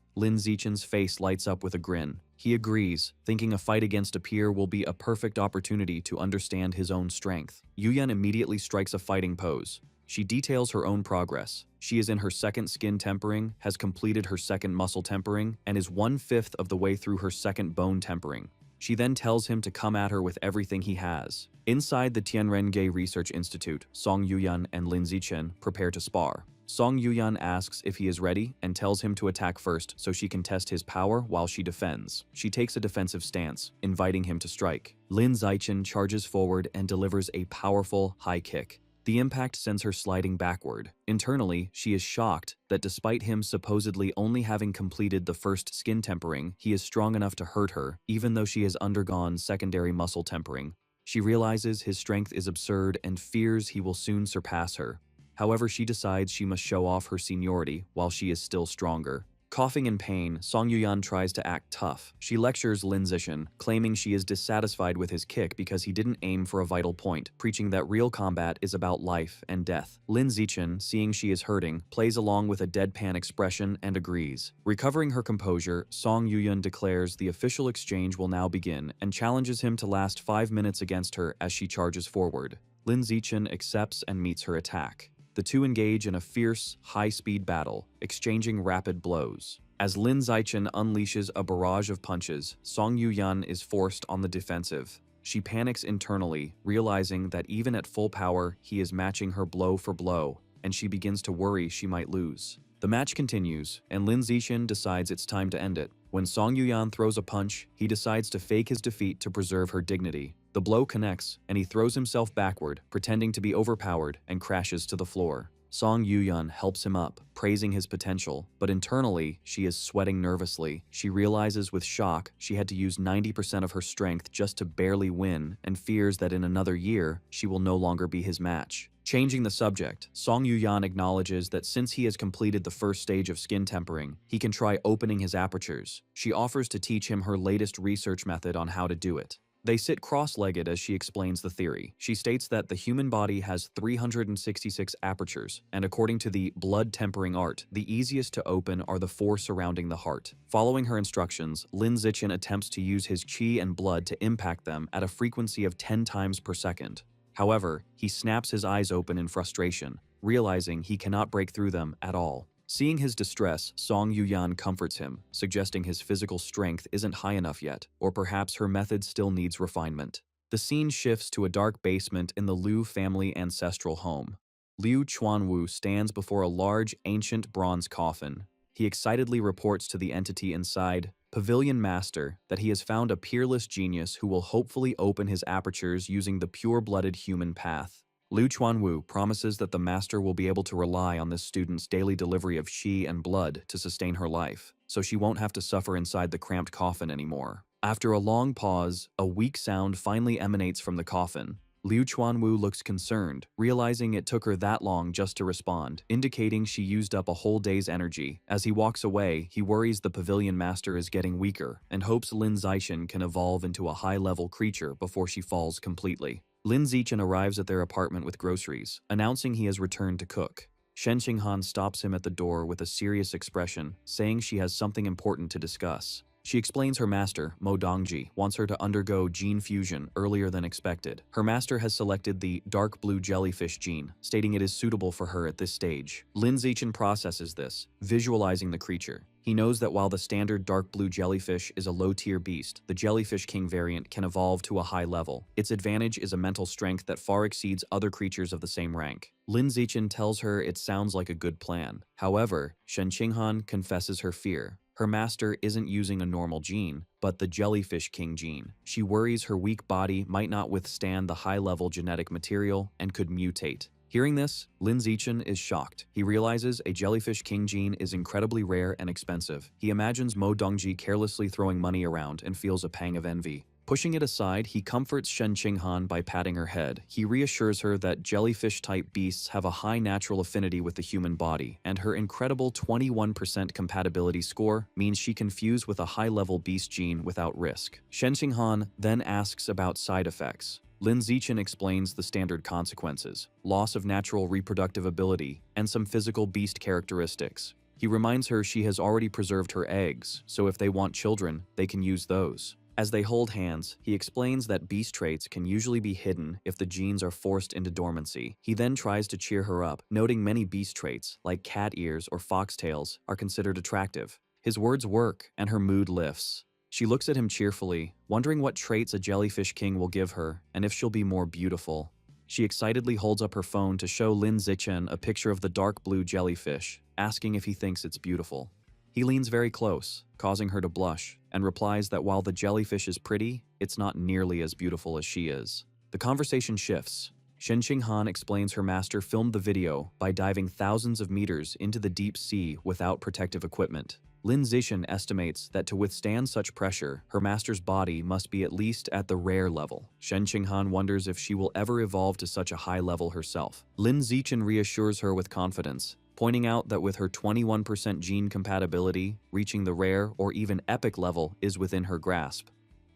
Lin Zichen's face lights up with a grin. He agrees, thinking a fight against a peer will be a perfect opportunity to understand his own strength. Yuyan immediately strikes a fighting pose. She details her own progress. She is in her second skin tempering, has completed her second muscle tempering, and is 1/5 of the way through her second bone tempering. She then tells him to come at her with everything he has. Inside the Tianrenge Research Institute, Song Yuyan and Lin Zichen prepare to spar. Song Yuyan asks if he is ready and tells him to attack first so she can test his power while she defends. She takes a defensive stance, inviting him to strike. Lin Zichen charges forward and delivers a powerful high kick. The impact sends her sliding backward. Internally, she is shocked that despite him supposedly only having completed the first skin tempering, he is strong enough to hurt her, even though she has undergone secondary muscle tempering. She realizes his strength is absurd and fears he will soon surpass her. However, she decides she must show off her seniority while she is still stronger. Coughing in pain, Song Yuyan tries to act tough. She lectures Lin Zichen, claiming she is dissatisfied with his kick because he didn't aim for a vital point, preaching that real combat is about life and death. Lin Zichen, seeing she is hurting, plays along with a deadpan expression and agrees. Recovering her composure, Song Yuyan declares the official exchange will now begin and challenges him to last 5 minutes against her as she charges forward. Lin Zichen accepts and meets her attack. The two engage in a fierce, high-speed battle, exchanging rapid blows. As Lin Zichen unleashes a barrage of punches, Song Yuyan is forced on the defensive. She panics internally, realizing that even at full power, he is matching her blow for blow, and she begins to worry she might lose. The match continues, and Lin Zichen decides it's time to end it. When Song Yuyan throws a punch, he decides to fake his defeat to preserve her dignity. The blow connects, and he throws himself backward, pretending to be overpowered, and crashes to the floor. Song Yuyan helps him up, praising his potential, but internally, she is sweating nervously. She realizes with shock she had to use 90% of her strength just to barely win, and fears that in another year, she will no longer be his match. Changing the subject, Song Yuyan acknowledges that since he has completed the first stage of skin tempering, he can try opening his apertures. She offers to teach him her latest research method on how to do it. They sit cross-legged as she explains the theory. She states that the human body has 366 apertures, and according to the blood tempering art, the easiest to open are the 4 surrounding the heart. Following her instructions, Lin Zichen attempts to use his qi and blood to impact them at a frequency of 10 times per second. However, he snaps his eyes open in frustration, realizing he cannot break through them at all. Seeing his distress, Song Yuyan comforts him, suggesting his physical strength isn't high enough yet, or perhaps her method still needs refinement. The scene shifts to a dark basement in the Liu family ancestral home. Liu Chuanwu stands before a large, ancient bronze coffin. He excitedly reports to the entity inside, Pavilion Master, that he has found a peerless genius who will hopefully open his apertures using the pure-blooded human path. Liu Chuanwu promises that the master will be able to rely on this student's daily delivery of qi and blood to sustain her life, so she won't have to suffer inside the cramped coffin anymore. After a long pause, a weak sound finally emanates from the coffin. Liu Chuanwu looks concerned, realizing it took her that long just to respond, indicating she used up a whole day's energy. As he walks away, he worries the Pavilion Master is getting weaker, and hopes Lin Zichen can evolve into a high-level creature before she falls completely. Lin Zichen arrives at their apartment with groceries, announcing he has returned to cook. Shen Qinghan stops him at the door with a serious expression, saying she has something important to discuss. She explains her master, Mo Dongji, wants her to undergo gene fusion earlier than expected. Her master has selected the dark blue jellyfish gene, stating it is suitable for her at this stage. Lin Zichen processes this, visualizing the creature. He knows that while the standard dark blue jellyfish is a low-tier beast, the Jellyfish King variant can evolve to a high level. Its advantage is a mental strength that far exceeds other creatures of the same rank. Lin Zichen tells her it sounds like a good plan. However, Shen Qinghan confesses her fear. Her master isn't using a normal gene, but the Jellyfish King gene. She worries her weak body might not withstand the high-level genetic material and could mutate. Hearing this, Lin Zichen is shocked. He realizes a Jellyfish King gene is incredibly rare and expensive. He imagines Mo Dongji carelessly throwing money around and feels a pang of envy. Pushing it aside, he comforts Shen Qinghan by patting her head. He reassures her that jellyfish-type beasts have a high natural affinity with the human body, and her incredible 21% compatibility score means she can fuse with a high-level beast gene without risk. Shen Qinghan then asks about side effects. Lin Zichen explains the standard consequences: loss of natural reproductive ability, and some physical beast characteristics. He reminds her she has already preserved her eggs, so if they want children, they can use those. As they hold hands, he explains that beast traits can usually be hidden if the genes are forced into dormancy. He then tries to cheer her up, noting many beast traits, like cat ears or foxtails, are considered attractive. His words work, and her mood lifts. She looks at him cheerfully, wondering what traits a Jellyfish King will give her, and if she'll be more beautiful. She excitedly holds up her phone to show Lin Zichen a picture of the dark blue jellyfish, asking if he thinks it's beautiful. He leans very close, causing her to blush, and replies that while the jellyfish is pretty, it's not nearly as beautiful as she is. The conversation shifts. Shen Qinghan explains her master filmed the video by diving thousands of meters into the deep sea without protective equipment. Lin Zichen estimates that to withstand such pressure, her master's body must be at least at the rare level. Shen Qinghan wonders if she will ever evolve to such a high level herself. Lin Zichen reassures her with confidence, pointing out that with her 21% gene compatibility, reaching the rare or even epic level is within her grasp.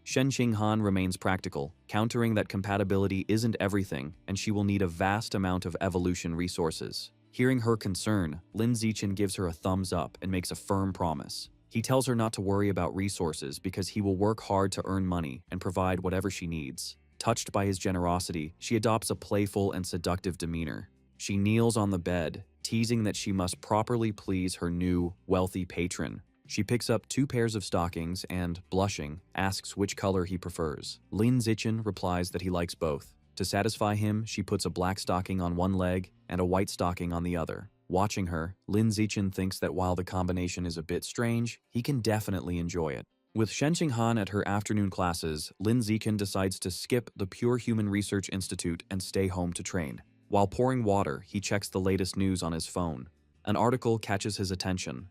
Shen Qinghan remains practical, countering that compatibility isn't everything and she will need a vast amount of evolution resources. Hearing her concern, Lin Zichen gives her a thumbs up and makes a firm promise. He tells her not to worry about resources because he will work hard to earn money and provide whatever she needs. Touched by his generosity, she adopts a playful and seductive demeanor. She kneels on the bed, teasing that she must properly please her new, wealthy patron. She picks up 2 pairs of stockings and, blushing, asks which color he prefers. Lin Zichen replies that he likes both. To satisfy him, she puts a black stocking on one leg and a white stocking on the other. Watching her, Lin Zichen thinks that while the combination is a bit strange, he can definitely enjoy it. With Shen Qinghan at her afternoon classes, Lin Zichen decides to skip the Pure Human Research Institute and stay home to train. While pouring water, he checks the latest news on his phone. An article catches his attention.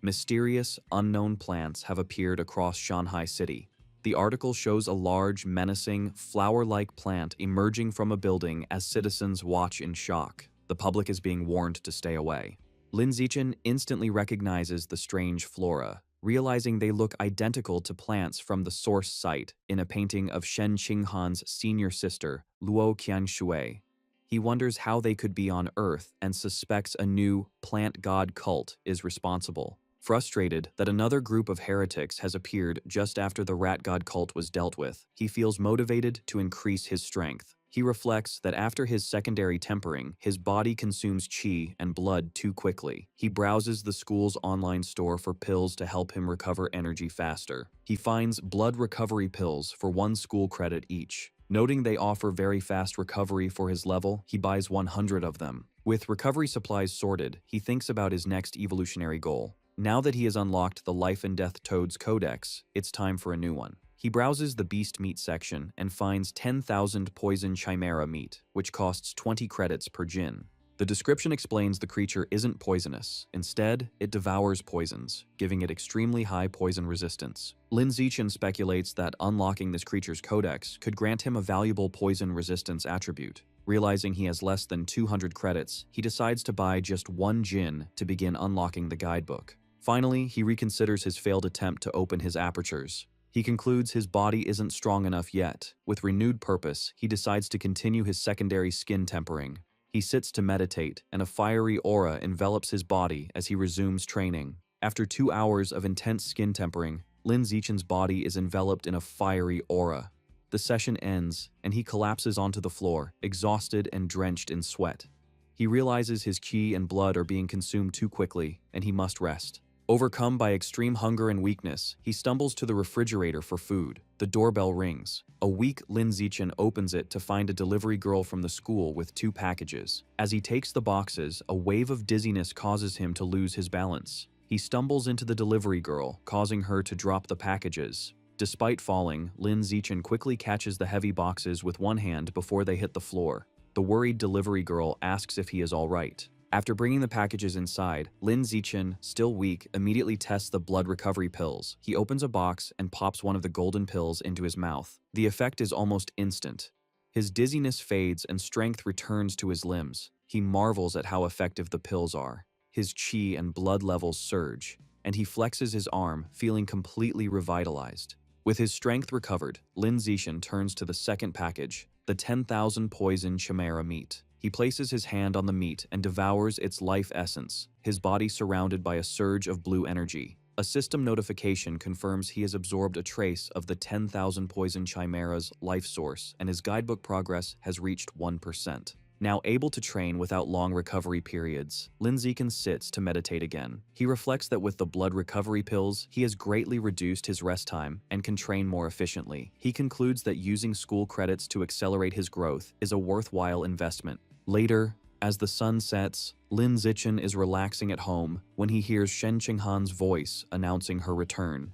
Mysterious, unknown plants have appeared across Shanghai City. The article shows a large, menacing, flower-like plant emerging from a building as citizens watch in shock. The public is being warned to stay away. Lin Zichen instantly recognizes the strange flora, realizing they look identical to plants from the source site in a painting of Shen Qinghan's senior sister, Luo Qianshui. He wonders how they could be on Earth and suspects a new plant god cult is responsible. Frustrated that another group of heretics has appeared just after the rat god cult was dealt with, he feels motivated to increase his strength. He reflects that after his secondary tempering, his body consumes qi and blood too quickly. He browses the school's online store for pills to help him recover energy faster. He finds blood recovery pills for 1 school credit each. Noting they offer very fast recovery for his level, he buys 100 of them. With recovery supplies sorted, he thinks about his next evolutionary goal. Now that he has unlocked the Life and Death Toads Codex, it's time for a new one. He browses the beast meat section and finds 10,000 poison chimera meat, which costs 20 credits per jin. The description explains the creature isn't poisonous. Instead, it devours poisons, giving it extremely high poison resistance. Lin Zichen speculates that unlocking this creature's codex could grant him a valuable poison resistance attribute. Realizing he has less than 200 credits, he decides to buy just 1 jin to begin unlocking the guidebook. Finally, he reconsiders his failed attempt to open his apertures. He concludes his body isn't strong enough yet. With renewed purpose, he decides to continue his secondary skin tempering. He sits to meditate, and a fiery aura envelops his body as he resumes training. After 2 hours of intense skin tempering, Lin Zichen's body is enveloped in a fiery aura. The session ends, and he collapses onto the floor, exhausted and drenched in sweat. He realizes his qi and blood are being consumed too quickly, and he must rest. Overcome by extreme hunger and weakness, he stumbles to the refrigerator for food. The doorbell rings. A weak Lin Zichen opens it to find a delivery girl from the school with 2 packages. As he takes the boxes, a wave of dizziness causes him to lose his balance. He stumbles into the delivery girl, causing her to drop the packages. Despite falling, Lin Zichen quickly catches the heavy boxes with one hand before they hit the floor. The worried delivery girl asks if he is all right. After bringing the packages inside, Lin Zichen, still weak, immediately tests the blood recovery pills. He opens a box and pops one of the golden pills into his mouth. The effect is almost instant. His dizziness fades and strength returns to his limbs. He marvels at how effective the pills are. His qi and blood levels surge, and he flexes his arm, feeling completely revitalized. With his strength recovered, Lin Zichen turns to the second package, the 10,000 poison chimera meat. He places his hand on the meat and devours its life essence, his body surrounded by a surge of blue energy. A system notification confirms he has absorbed a trace of the 10,000 poison chimera's life source, and his guidebook progress has reached 1%. Now able to train without long recovery periods, Lin Zichen sits to meditate again. He reflects that with the blood recovery pills, he has greatly reduced his rest time and can train more efficiently. He concludes that using school credits to accelerate his growth is a worthwhile investment. Later, as the sun sets, Lin Zichen is relaxing at home when he hears Shen Qinghan's voice announcing her return.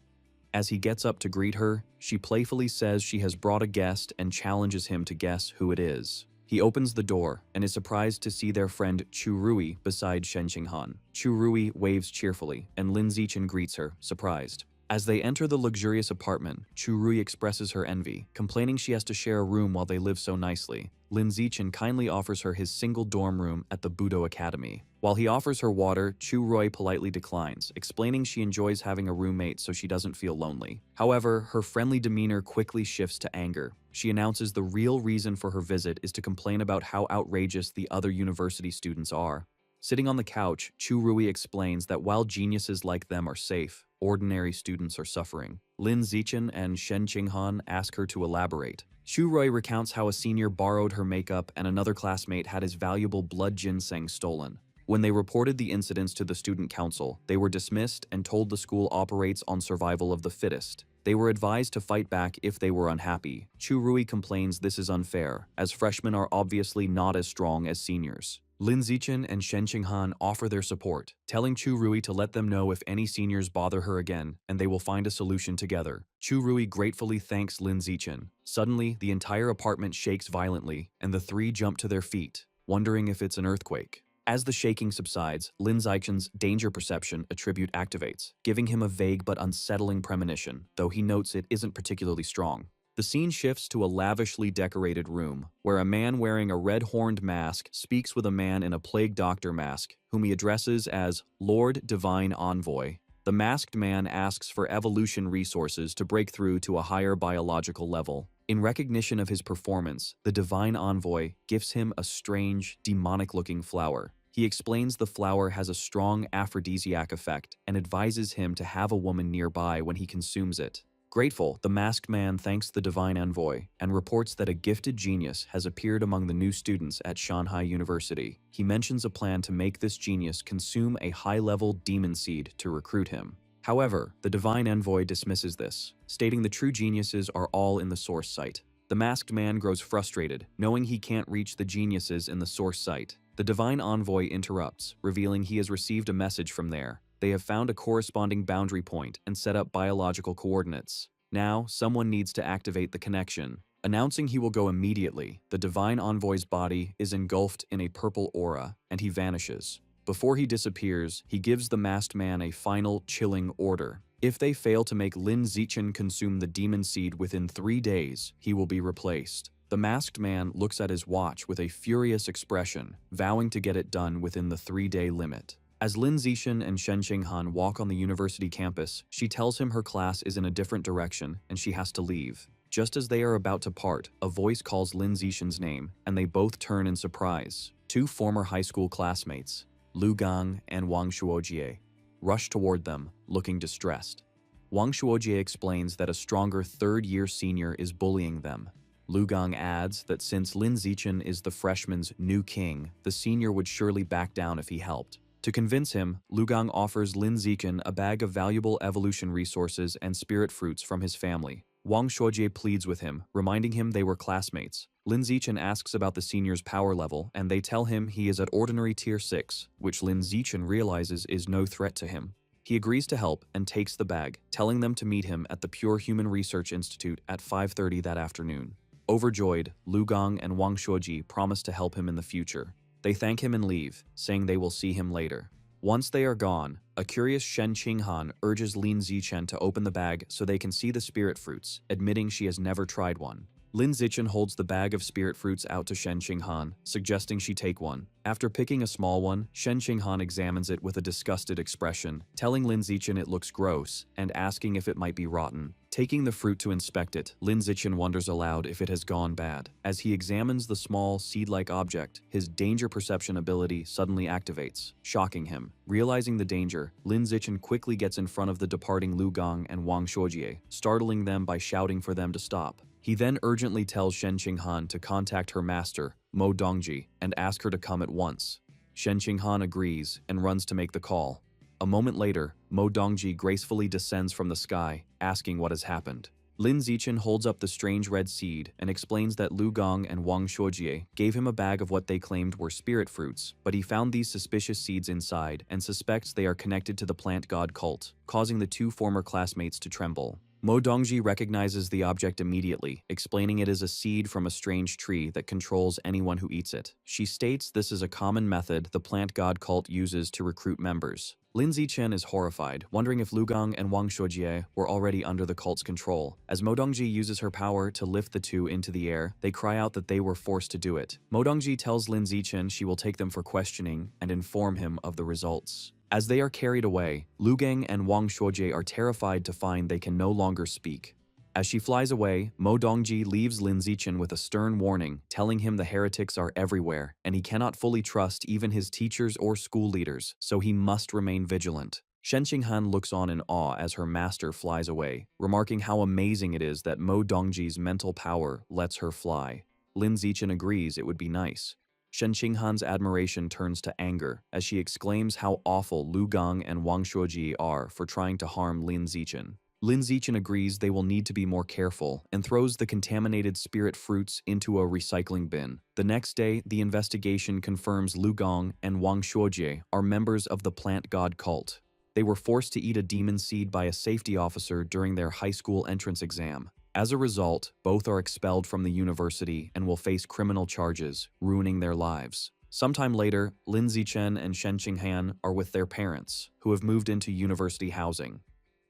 As he gets up to greet her, she playfully says she has brought a guest and challenges him to guess who it is. He opens the door and is surprised to see their friend Chu Rui beside Shen Qinghan. Chu Rui waves cheerfully, and Lin Zichen greets her, surprised. As they enter the luxurious apartment, Chu Rui expresses her envy, complaining she has to share a room while they live so nicely. Lin Zichen kindly offers her his single dorm room at the Budo Academy. While he offers her water, Chu Rui politely declines, explaining she enjoys having a roommate so she doesn't feel lonely. However, her friendly demeanor quickly shifts to anger. She announces the real reason for her visit is to complain about how outrageous the other university students are. Sitting on the couch, Chu Rui explains that while geniuses like them are safe, ordinary students are suffering. Lin Zichen and Shen Qinghan ask her to elaborate. Shu Rui recounts how a senior borrowed her makeup and another classmate had his valuable blood ginseng stolen. When they reported the incidents to the student council, they were dismissed and told the school operates on survival of the fittest. They were advised to fight back if they were unhappy. Chu Rui complains this is unfair, as freshmen are obviously not as strong as seniors. Lin Zichen and Shen Qinghan offer their support, telling Chu Rui to let them know if any seniors bother her again, and they will find a solution together. Chu Rui gratefully thanks Lin Zichen. Suddenly, the entire apartment shakes violently, and the three jump to their feet, wondering if it's an earthquake. As the shaking subsides, Lin Zichen's danger perception attribute activates, giving him a vague but unsettling premonition, though he notes it isn't particularly strong. The scene shifts to a lavishly decorated room, where a man wearing a red-horned mask speaks with a man in a plague doctor mask, whom he addresses as Lord Divine Envoy. The masked man asks for evolution resources to break through to a higher biological level. In recognition of his performance, the Divine Envoy gifts him a strange, demonic-looking flower. He explains the flower has a strong aphrodisiac effect and advises him to have a woman nearby when he consumes it. Grateful, the masked man thanks the Divine Envoy and reports that a gifted genius has appeared among the new students at Shanghai University. He mentions a plan to make this genius consume a high-level demon seed to recruit him. However, the Divine Envoy dismisses this, stating the true geniuses are all in the source site. The masked man grows frustrated, knowing he can't reach the geniuses in the source site. The Divine Envoy interrupts, revealing he has received a message from there. They have found a corresponding boundary point and set up biological coordinates. Now, someone needs to activate the connection. Announcing he will go immediately, the Divine Envoy's body is engulfed in a purple aura, and he vanishes. Before he disappears, he gives the masked man a final, chilling order. If they fail to make Lin Zichen consume the demon seed within 3 days, he will be replaced. The masked man looks at his watch with a furious expression, vowing to get it done within the 3-day limit. As Lin Zichen and Shen Qinghan walk on the university campus, she tells him her class is in a different direction and she has to leave. Just as they are about to part, a voice calls Lin Zichen's name, and they both turn in surprise. Two former high school classmates, Lu Gang and Wang Shuojie, rush toward them, looking distressed. Wang Shuojie explains that a stronger third-year senior is bullying them. Lu Gang adds that since Lin Zichen is the freshman's new king, the senior would surely back down if he helped. To convince him, Lu Gang offers Lin Zichen a bag of valuable evolution resources and spirit fruits from his family. Wang Shuojie pleads with him, reminding him they were classmates. Lin Zichen asks about the senior's power level, and they tell him he is at ordinary tier 6, which Lin Zichen realizes is no threat to him. He agrees to help and takes the bag, telling them to meet him at the Pure Human Research Institute at 5:30 that afternoon. Overjoyed, Lu Gang and Wang Shuojie promise to help him in the future. They thank him and leave, saying they will see him later. Once they are gone, a curious Shen Qinghan urges Lin Zichen to open the bag so they can see the spirit fruits, admitting she has never tried one. Lin Zichen holds the bag of spirit fruits out to Shen Qinghan, suggesting she take one. After picking a small one, Shen Qinghan examines it with a disgusted expression, telling Lin Zichen it looks gross and asking if it might be rotten. Taking the fruit to inspect it, Lin Zichen wonders aloud if it has gone bad. As he examines the small, seed-like object, his danger perception ability suddenly activates, shocking him. Realizing the danger, Lin Zichen quickly gets in front of the departing Lu Gang and Wang Shuojie, startling them by shouting for them to stop. He then urgently tells Shen Qinghan to contact her master, Mo Dongji, and ask her to come at once. Shen Qinghan agrees and runs to make the call. A moment later, Mo Dongji gracefully descends from the sky, asking what has happened. Lin Zichen holds up the strange red seed and explains that Lu Gang and Wang Shuojie gave him a bag of what they claimed were spirit fruits, but he found these suspicious seeds inside and suspects they are connected to the plant god cult, causing the two former classmates to tremble. Mo Dongji recognizes the object immediately, explaining it is a seed from a strange tree that controls anyone who eats it. She states this is a common method the plant god cult uses to recruit members. Lin Zichen is horrified, wondering if Lu Gang and Wang Shuojie were already under the cult's control. As Mo Dongji uses her power to lift the two into the air, they cry out that they were forced to do it. Mo Dongji tells Lin Zichen she will take them for questioning and inform him of the results. As they are carried away, Lu Gang and Wang Shuojie are terrified to find they can no longer speak. As she flies away, Mo Dongji leaves Lin Zichen with a stern warning, telling him the heretics are everywhere, and he cannot fully trust even his teachers or school leaders, so he must remain vigilant. Shen Qinghan looks on in awe as her master flies away, remarking how amazing it is that Mo Dongji's mental power lets her fly. Lin Zichen agrees it would be nice. Shen Qinghan's admiration turns to anger as she exclaims how awful Lu Gang and Wang Shuoji are for trying to harm Lin Zichen. Lin Zichen agrees they will need to be more careful and throws the contaminated spirit fruits into a recycling bin. The next day, the investigation confirms Lu Gang and Wang Shuoji are members of the plant god cult. They were forced to eat a demon seed by a safety officer during their high school entrance exam. As a result, both are expelled from the university and will face criminal charges, ruining their lives. Sometime later, Lin Zichen and Shen Qinghan are with their parents, who have moved into university housing.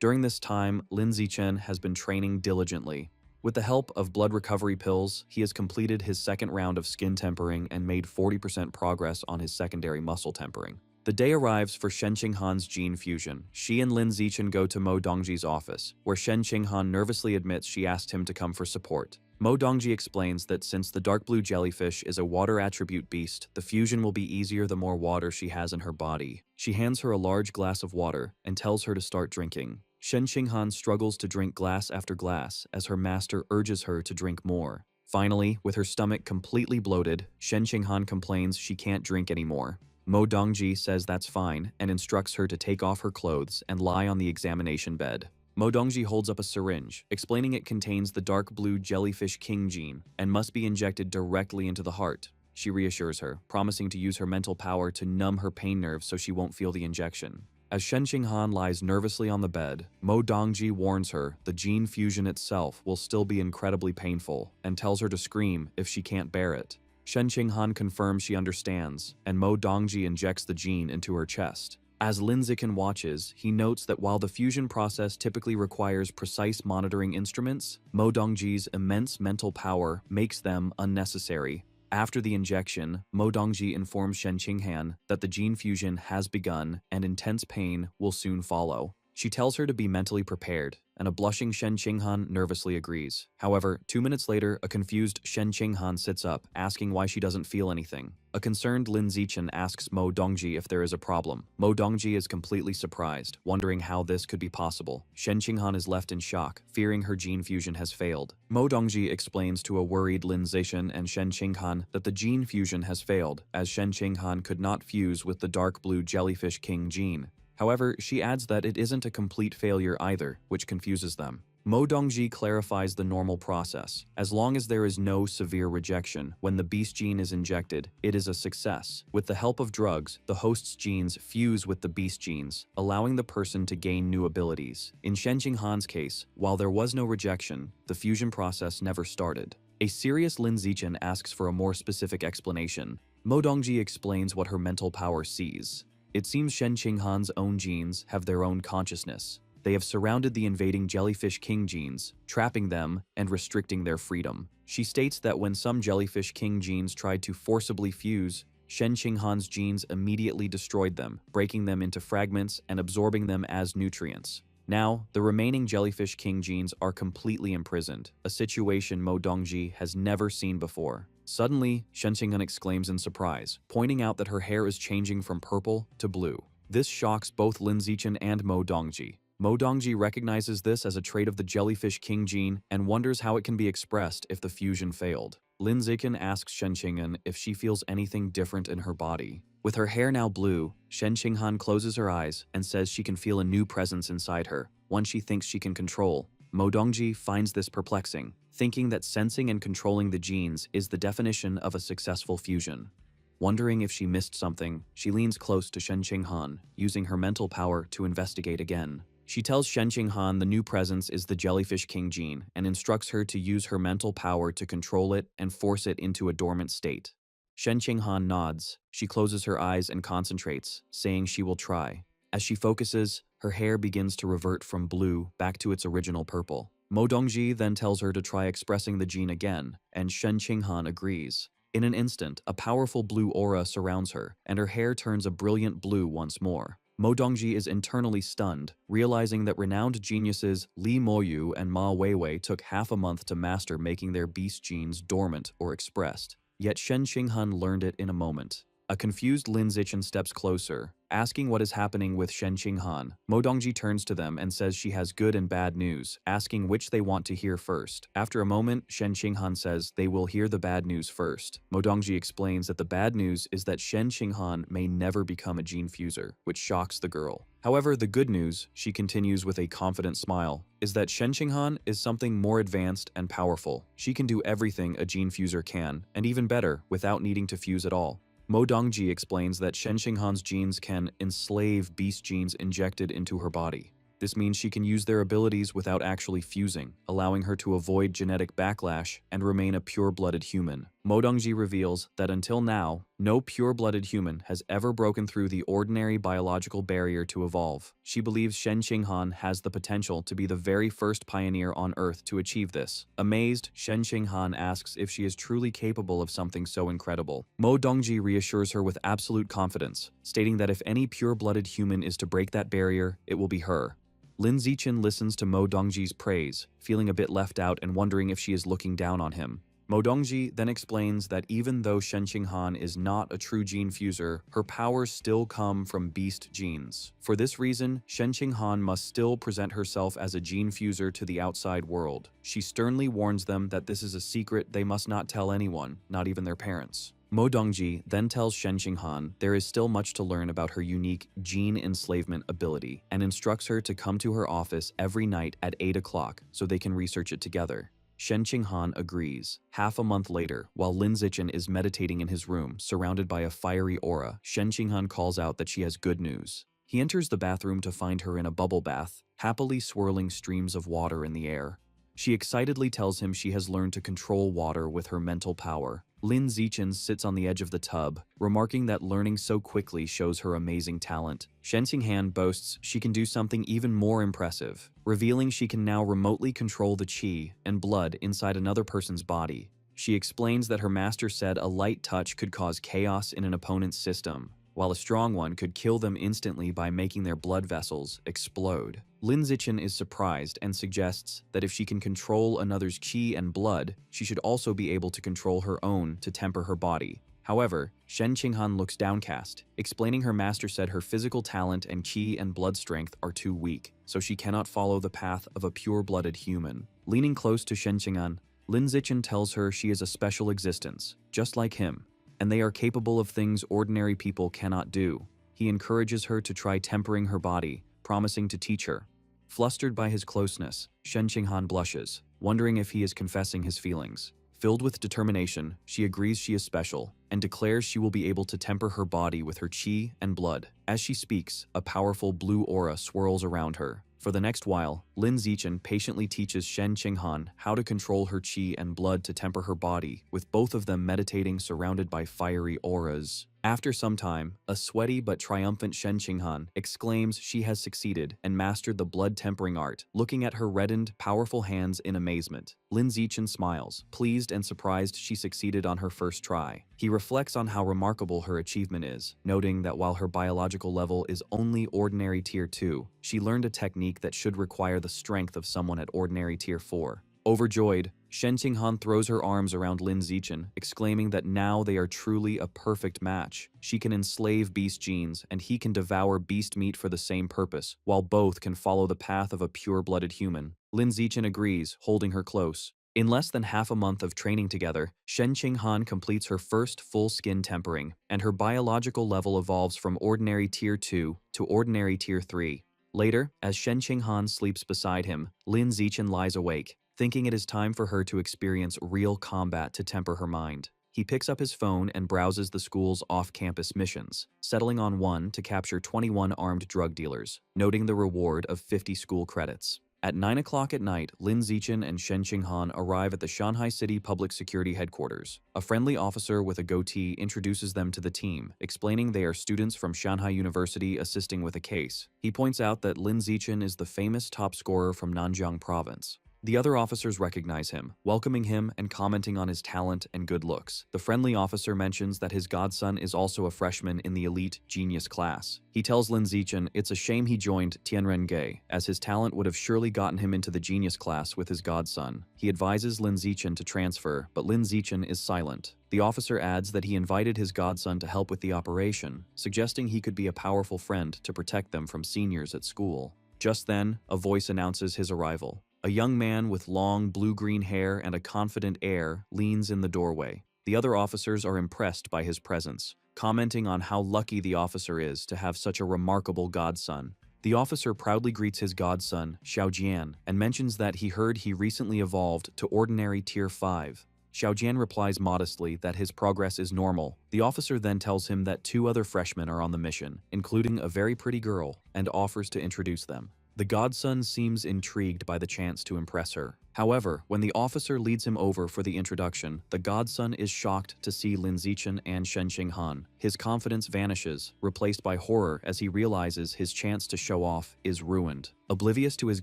During this time, Lin Zichen has been training diligently. With the help of blood recovery pills, he has completed his second round of skin tempering and made 40% progress on his secondary muscle tempering. The day arrives for Shen Qinghan's gene fusion. She and Lin Zichen go to Mo Dongji's office, where Shen Qinghan nervously admits she asked him to come for support. Mo Dongji explains that since the dark blue jellyfish is a water attribute beast, the fusion will be easier the more water she has in her body. She hands her a large glass of water and tells her to start drinking. Shen Qinghan struggles to drink glass after glass as her master urges her to drink more. Finally, with her stomach completely bloated, Shen Qinghan complains she can't drink anymore. Mo Dongji says that's fine and instructs her to take off her clothes and lie on the examination bed. Mo Dongji holds up a syringe, explaining it contains the dark blue jellyfish king gene and must be injected directly into the heart. She reassures her, promising to use her mental power to numb her pain nerves so she won't feel the injection. As Shen Qinghan lies nervously on the bed, Mo Dongji warns her the gene fusion itself will still be incredibly painful and tells her to scream if she can't bear it. Shen Qinghan confirms she understands, and Mo Dongji injects the gene into her chest. As Lin Zichen watches, he notes that while the fusion process typically requires precise monitoring instruments, Mo Dongji's immense mental power makes them unnecessary. After the injection, Mo Dongji informs Shen Qinghan that the gene fusion has begun and intense pain will soon follow. She tells her to be mentally prepared, and a blushing Shen Qinghan nervously agrees. However, 2 minutes later, a confused Shen Qinghan sits up, asking why she doesn't feel anything. A concerned Lin Zichen asks Mo Dongji if there is a problem. Mo Dongji is completely surprised, wondering how this could be possible. Shen Qinghan is left in shock, fearing her gene fusion has failed. Mo Dongji explains to a worried Lin Zichen and Shen Qinghan that the gene fusion has failed, as Shen Qinghan could not fuse with the dark blue jellyfish king gene. However, she adds that it isn't a complete failure either, which confuses them. Mo Dongji clarifies the normal process. As long as there is no severe rejection, when the beast gene is injected, it is a success. With the help of drugs, the host's genes fuse with the beast genes, allowing the person to gain new abilities. In Shen Qinghan's case, while there was no rejection, the fusion process never started. A serious Lin Zichen asks for a more specific explanation. Mo Dongji explains what her mental power sees. It seems Shen Qinghan's own genes have their own consciousness. They have surrounded the invading jellyfish king genes, trapping them and restricting their freedom. She states that when some jellyfish king genes tried to forcibly fuse, Shen Qinghan's genes immediately destroyed them, breaking them into fragments and absorbing them as nutrients. Now, the remaining jellyfish king genes are completely imprisoned, a situation Mo Dongji has never seen before. Suddenly, Shen Qinghan exclaims in surprise, pointing out that her hair is changing from purple to blue. This shocks both Lin Zichen and Mo Dongji. Mo Dongji recognizes this as a trait of the jellyfish king gene and wonders how it can be expressed if the fusion failed. Lin Zichen asks Shen Qinghan if she feels anything different in her body. With her hair now blue, Shen Qinghan closes her eyes and says she can feel a new presence inside her, one she thinks she can control. Mo Dongji finds this perplexing, thinking that sensing and controlling the genes is the definition of a successful fusion. Wondering if she missed something, she leans close to Shen Qinghan, using her mental power to investigate again. She tells Shen Qinghan the new presence is the jellyfish king gene and instructs her to use her mental power to control it and force it into a dormant state. Shen Qinghan nods. She closes her eyes and concentrates, saying she will try. As she focuses, her hair begins to revert from blue back to its original purple. Mo Dongji then tells her to try expressing the gene again, and Shen Qinghan agrees. In an instant, a powerful blue aura surrounds her, and her hair turns a brilliant blue once more. Mo Dongji is internally stunned, realizing that renowned geniuses Li Moyu and Ma Weiwei took half a month to master making their beast genes dormant or expressed. Yet Shen Qinghan learned it in a moment. A confused Lin Zichen steps closer, asking what is happening with Shen Qinghan. Mo Dongji turns to them and says she has good and bad news, asking which they want to hear first. After a moment, Shen Qinghan says they will hear the bad news first. Mo Dongji explains that the bad news is that Shen Qinghan may never become a gene fuser, which shocks the girl. However, the good news, she continues with a confident smile, is that Shen Qinghan is something more advanced and powerful. She can do everything a gene fuser can, and even better, without needing to fuse at all. Mo Dongji explains that Shen Qinghan's genes can enslave beast genes injected into her body. This means she can use their abilities without actually fusing, allowing her to avoid genetic backlash and remain a pure-blooded human. Mo Dongji reveals that until now, no pure-blooded human has ever broken through the ordinary biological barrier to evolve. She believes Shen Qinghan has the potential to be the very first pioneer on Earth to achieve this. Amazed, Shen Qinghan asks if she is truly capable of something so incredible. Mo Dongji reassures her with absolute confidence, stating that if any pure-blooded human is to break that barrier, it will be her. Lin Zichen listens to Mo Dongji's praise, feeling a bit left out and wondering if she is looking down on him. Mo Dongji then explains that even though Shen Qinghan is not a true gene fuser, her powers still come from beast genes. For this reason, Shen Qinghan must still present herself as a gene fuser to the outside world. She sternly warns them that this is a secret they must not tell anyone, not even their parents. Mo Dongji then tells Shen Qinghan there is still much to learn about her unique gene enslavement ability and instructs her to come to her office every night at 8 o'clock so they can research it together. Shen Qinghan agrees. Half a month later, while Lin Zichen is meditating in his room, surrounded by a fiery aura, Shen Qinghan calls out that she has good news. He enters the bathroom to find her in a bubble bath, happily swirling streams of water in the air. She excitedly tells him she has learned to control water with her mental power. Lin Zichen sits on the edge of the tub, remarking that learning so quickly shows her amazing talent. Shen Qinghan boasts she can do something even more impressive, revealing she can now remotely control the qi and blood inside another person's body. She explains that her master said a light touch could cause chaos in an opponent's system, while a strong one could kill them instantly by making their blood vessels explode. Lin Zichen is surprised and suggests that if she can control another's qi and blood, she should also be able to control her own to temper her body. However, Shen Qinghan looks downcast, explaining her master said her physical talent and qi and blood strength are too weak, so she cannot follow the path of a pure-blooded human. Leaning close to Shen Qinghan, Lin Zichen tells her she is a special existence, just like him, and they are capable of things ordinary people cannot do. He encourages her to try tempering her body, promising to teach her. Flustered by his closeness, Shen Qinghan blushes, wondering if he is confessing his feelings. Filled with determination, she agrees she is special, and declares she will be able to temper her body with her qi and blood. As she speaks, a powerful blue aura swirls around her. For the next while, Lin Zichen patiently teaches Shen Qinghan how to control her qi and blood to temper her body, with both of them meditating surrounded by fiery auras. After some time, a sweaty but triumphant Shen Qinghan exclaims she has succeeded and mastered the blood-tempering art, looking at her reddened, powerful hands in amazement. Lin Zichen smiles, pleased and surprised she succeeded on her first try. He reflects on how remarkable her achievement is, noting that while her biological level is only ordinary tier 2, she learned a technique that should require the strength of someone at ordinary tier 4. Overjoyed, Shen Qinghan throws her arms around Lin Zichen, exclaiming that now they are truly a perfect match. She can enslave beast genes, and he can devour beast meat for the same purpose, while both can follow the path of a pure-blooded human. Lin Zichen agrees, holding her close. In less than half a month of training together, Shen Qinghan completes her first full skin tempering, and her biological level evolves from ordinary tier 2 to ordinary tier 3. Later, as Shen Qinghan sleeps beside him, Lin Zichen lies awake, thinking it is time for her to experience real combat to temper her mind. He picks up his phone and browses the school's off-campus missions, settling on one to capture 21 armed drug dealers, noting the reward of 50 school credits. At 9 o'clock at night, Lin Zichen and Shen Qinghan arrive at the Shanghai City Public Security Headquarters. A friendly officer with a goatee introduces them to the team, explaining they are students from Shanghai University assisting with a case. He points out that Lin Zichen is the famous top scorer from Nanjiang Province. The other officers recognize him, welcoming him and commenting on his talent and good looks. The friendly officer mentions that his godson is also a freshman in the elite genius class. He tells Lin Zichen it's a shame he joined Tianrengei, as his talent would have surely gotten him into the genius class with his godson. He advises Lin Zichen to transfer, but Lin Zichen is silent. The officer adds that he invited his godson to help with the operation, suggesting he could be a powerful friend to protect them from seniors at school. Just then, a voice announces his arrival. A young man with long blue-green hair and a confident air leans in the doorway. The other officers are impressed by his presence, commenting on how lucky the officer is to have such a remarkable godson. The officer proudly greets his godson, Xiaojian, and mentions that he heard he recently evolved to ordinary Tier 5. Xiaojian replies modestly that his progress is normal. The officer then tells him that 2 other freshmen are on the mission, including a very pretty girl, and offers to introduce them. The godson seems intrigued by the chance to impress her. However, when the officer leads him over for the introduction, the godson is shocked to see Lin Zichen and Shen Qinghan. His confidence vanishes, replaced by horror as he realizes his chance to show off is ruined. Oblivious to his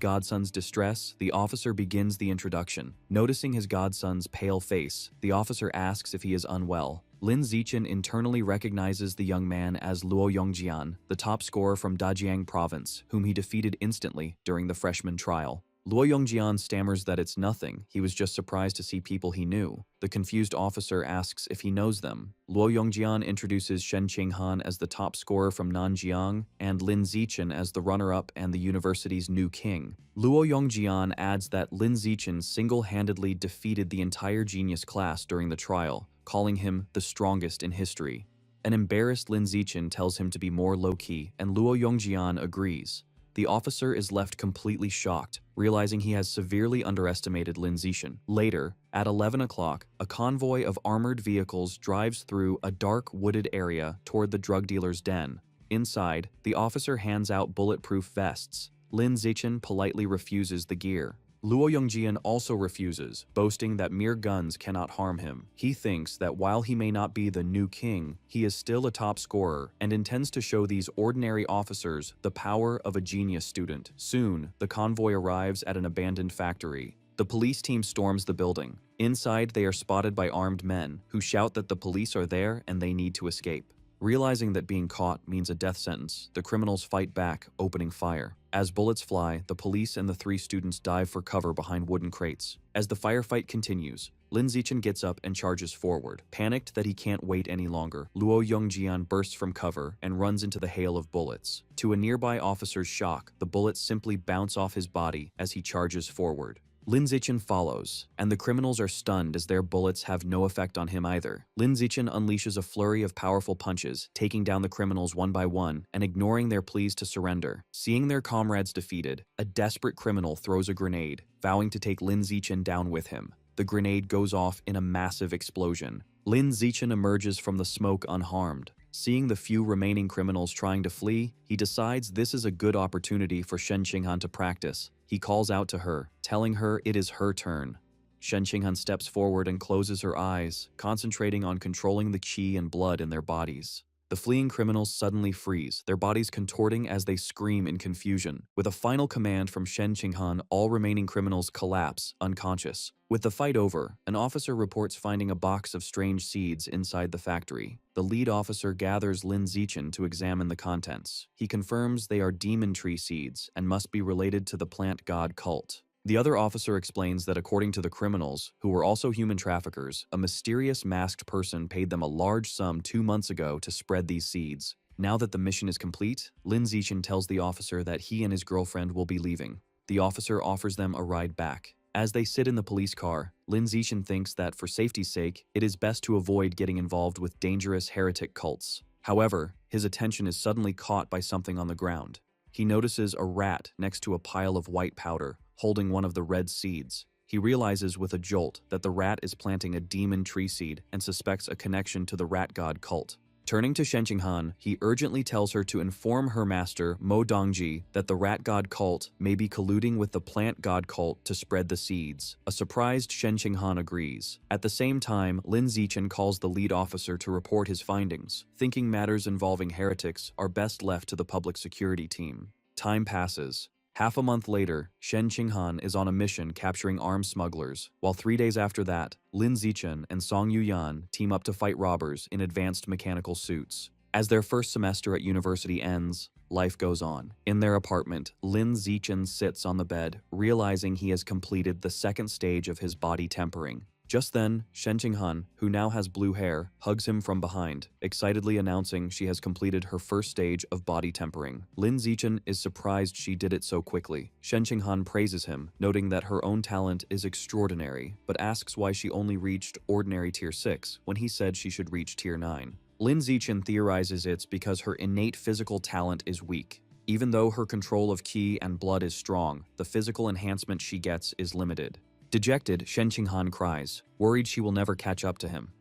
godson's distress, the officer begins the introduction. Noticing his godson's pale face, the officer asks if he is unwell. Lin Zichen internally recognizes the young man as Luo Yongjian, the top scorer from Dajiang province, whom he defeated instantly during the freshman trial. Luo Yongjian stammers that it's nothing, he was just surprised to see people he knew. The confused officer asks if he knows them. Luo Yongjian introduces Shen Qinghan as the top scorer from Nanjiang and Lin Zichen as the runner-up and the university's new king. Luo Yongjian adds that Lin Zichen single-handedly defeated the entire genius class during the trial, calling him the strongest in history. An embarrassed Lin Zichen tells him to be more low-key, and Luo Yongjian agrees. The officer is left completely shocked, realizing he has severely underestimated Lin Zichen. Later, at 11 o'clock, a convoy of armored vehicles drives through a dark wooded area toward the drug dealer's den. Inside, the officer hands out bulletproof vests. Lin Zichen politely refuses the gear. Luo Yongjian also refuses, boasting that mere guns cannot harm him. He thinks that while he may not be the new king, he is still a top scorer and intends to show these ordinary officers the power of a genius student. Soon, the convoy arrives at an abandoned factory. The police team storms the building. Inside, they are spotted by armed men, who shout that the police are there and they need to escape. Realizing that being caught means a death sentence, the criminals fight back, opening fire. As bullets fly, the police and the 3 students dive for cover behind wooden crates. As the firefight continues, Lin Zichen gets up and charges forward. Panicked that he can't wait any longer, Luo Yongjian bursts from cover and runs into the hail of bullets. To a nearby officer's shock, the bullets simply bounce off his body as he charges forward. Lin Zichen follows, and the criminals are stunned as their bullets have no effect on him either. Lin Zichen unleashes a flurry of powerful punches, taking down the criminals one by one and ignoring their pleas to surrender. Seeing their comrades defeated, a desperate criminal throws a grenade, vowing to take Lin Zichen down with him. The grenade goes off in a massive explosion. Lin Zichen emerges from the smoke unharmed. Seeing the few remaining criminals trying to flee, he decides this is a good opportunity for Shen Qinghan to practice. He calls out to her, telling her it is her turn. Shen Qinghan steps forward and closes her eyes, concentrating on controlling the qi and blood in their bodies. The fleeing criminals suddenly freeze, their bodies contorting as they scream in confusion. With a final command from Shen Qinghan, all remaining criminals collapse, unconscious. With the fight over, an officer reports finding a box of strange seeds inside the factory. The lead officer gathers Lin Zichen to examine the contents. He confirms they are demon tree seeds and must be related to the plant god cult. The other officer explains that according to the criminals, who were also human traffickers, a mysterious masked person paid them a large sum 2 months ago to spread these seeds. Now that the mission is complete, Lin Zichen tells the officer that he and his girlfriend will be leaving. The officer offers them a ride back. As they sit in the police car, Lin Zichen thinks that for safety's sake, it is best to avoid getting involved with dangerous heretic cults. However, his attention is suddenly caught by something on the ground. He notices a rat next to a pile of white powder, holding one of the red seeds. He realizes with a jolt that the rat is planting a demon tree seed and suspects a connection to the rat god cult. Turning to Shen Qinghan, he urgently tells her to inform her master, Mo Dongji, that the rat god cult may be colluding with the plant god cult to spread the seeds. A surprised Shen Qinghan agrees. At the same time, Lin Zichen calls the lead officer to report his findings, thinking matters involving heretics are best left to the public security team. Time passes. Half a month later, Shen Qinghan is on a mission capturing arms smugglers, while 3 days after that, Lin Zichen and Song Yuyan team up to fight robbers in advanced mechanical suits. As their first semester at university ends, life goes on. In their apartment, Lin Zichen sits on the bed, realizing he has completed the second stage of his body tempering. Just then, Shen Qinghan, who now has blue hair, hugs him from behind, excitedly announcing she has completed her first stage of body tempering. Lin Zichen is surprised she did it so quickly. Shen Qinghan praises him, noting that her own talent is extraordinary, but asks why she only reached ordinary tier 6 when he said she should reach tier 9. Lin Zichen theorizes it's because her innate physical talent is weak. Even though her control of ki and blood is strong, the physical enhancement she gets is limited. Dejected, Shen Qinghan cries, worried she will never catch up to him.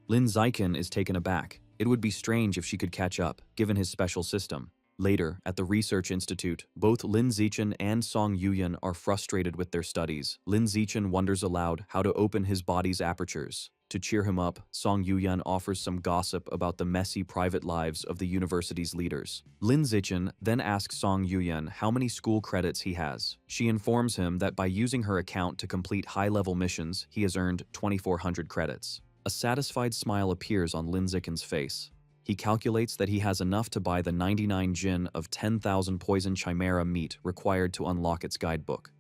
Lin Zichen is taken aback. It would be strange if she could catch up, given his special system. Later, at the research institute, both Lin Zichen and Song Yuyan are frustrated with their studies. Lin Zichen wonders aloud how to open his body's apertures. To cheer him up, Song Yuyan offers some gossip about the messy private lives of the university's leaders. Lin Zichen then asks Song Yuyan how many school credits he has. She informs him that by using her account to complete high-level missions, he has earned 2,400 credits. A satisfied smile appears on Lin Zichen's face. He calculates that he has enough to buy the 99 jin of 10,000 poison chimera meat required to unlock its guidebook.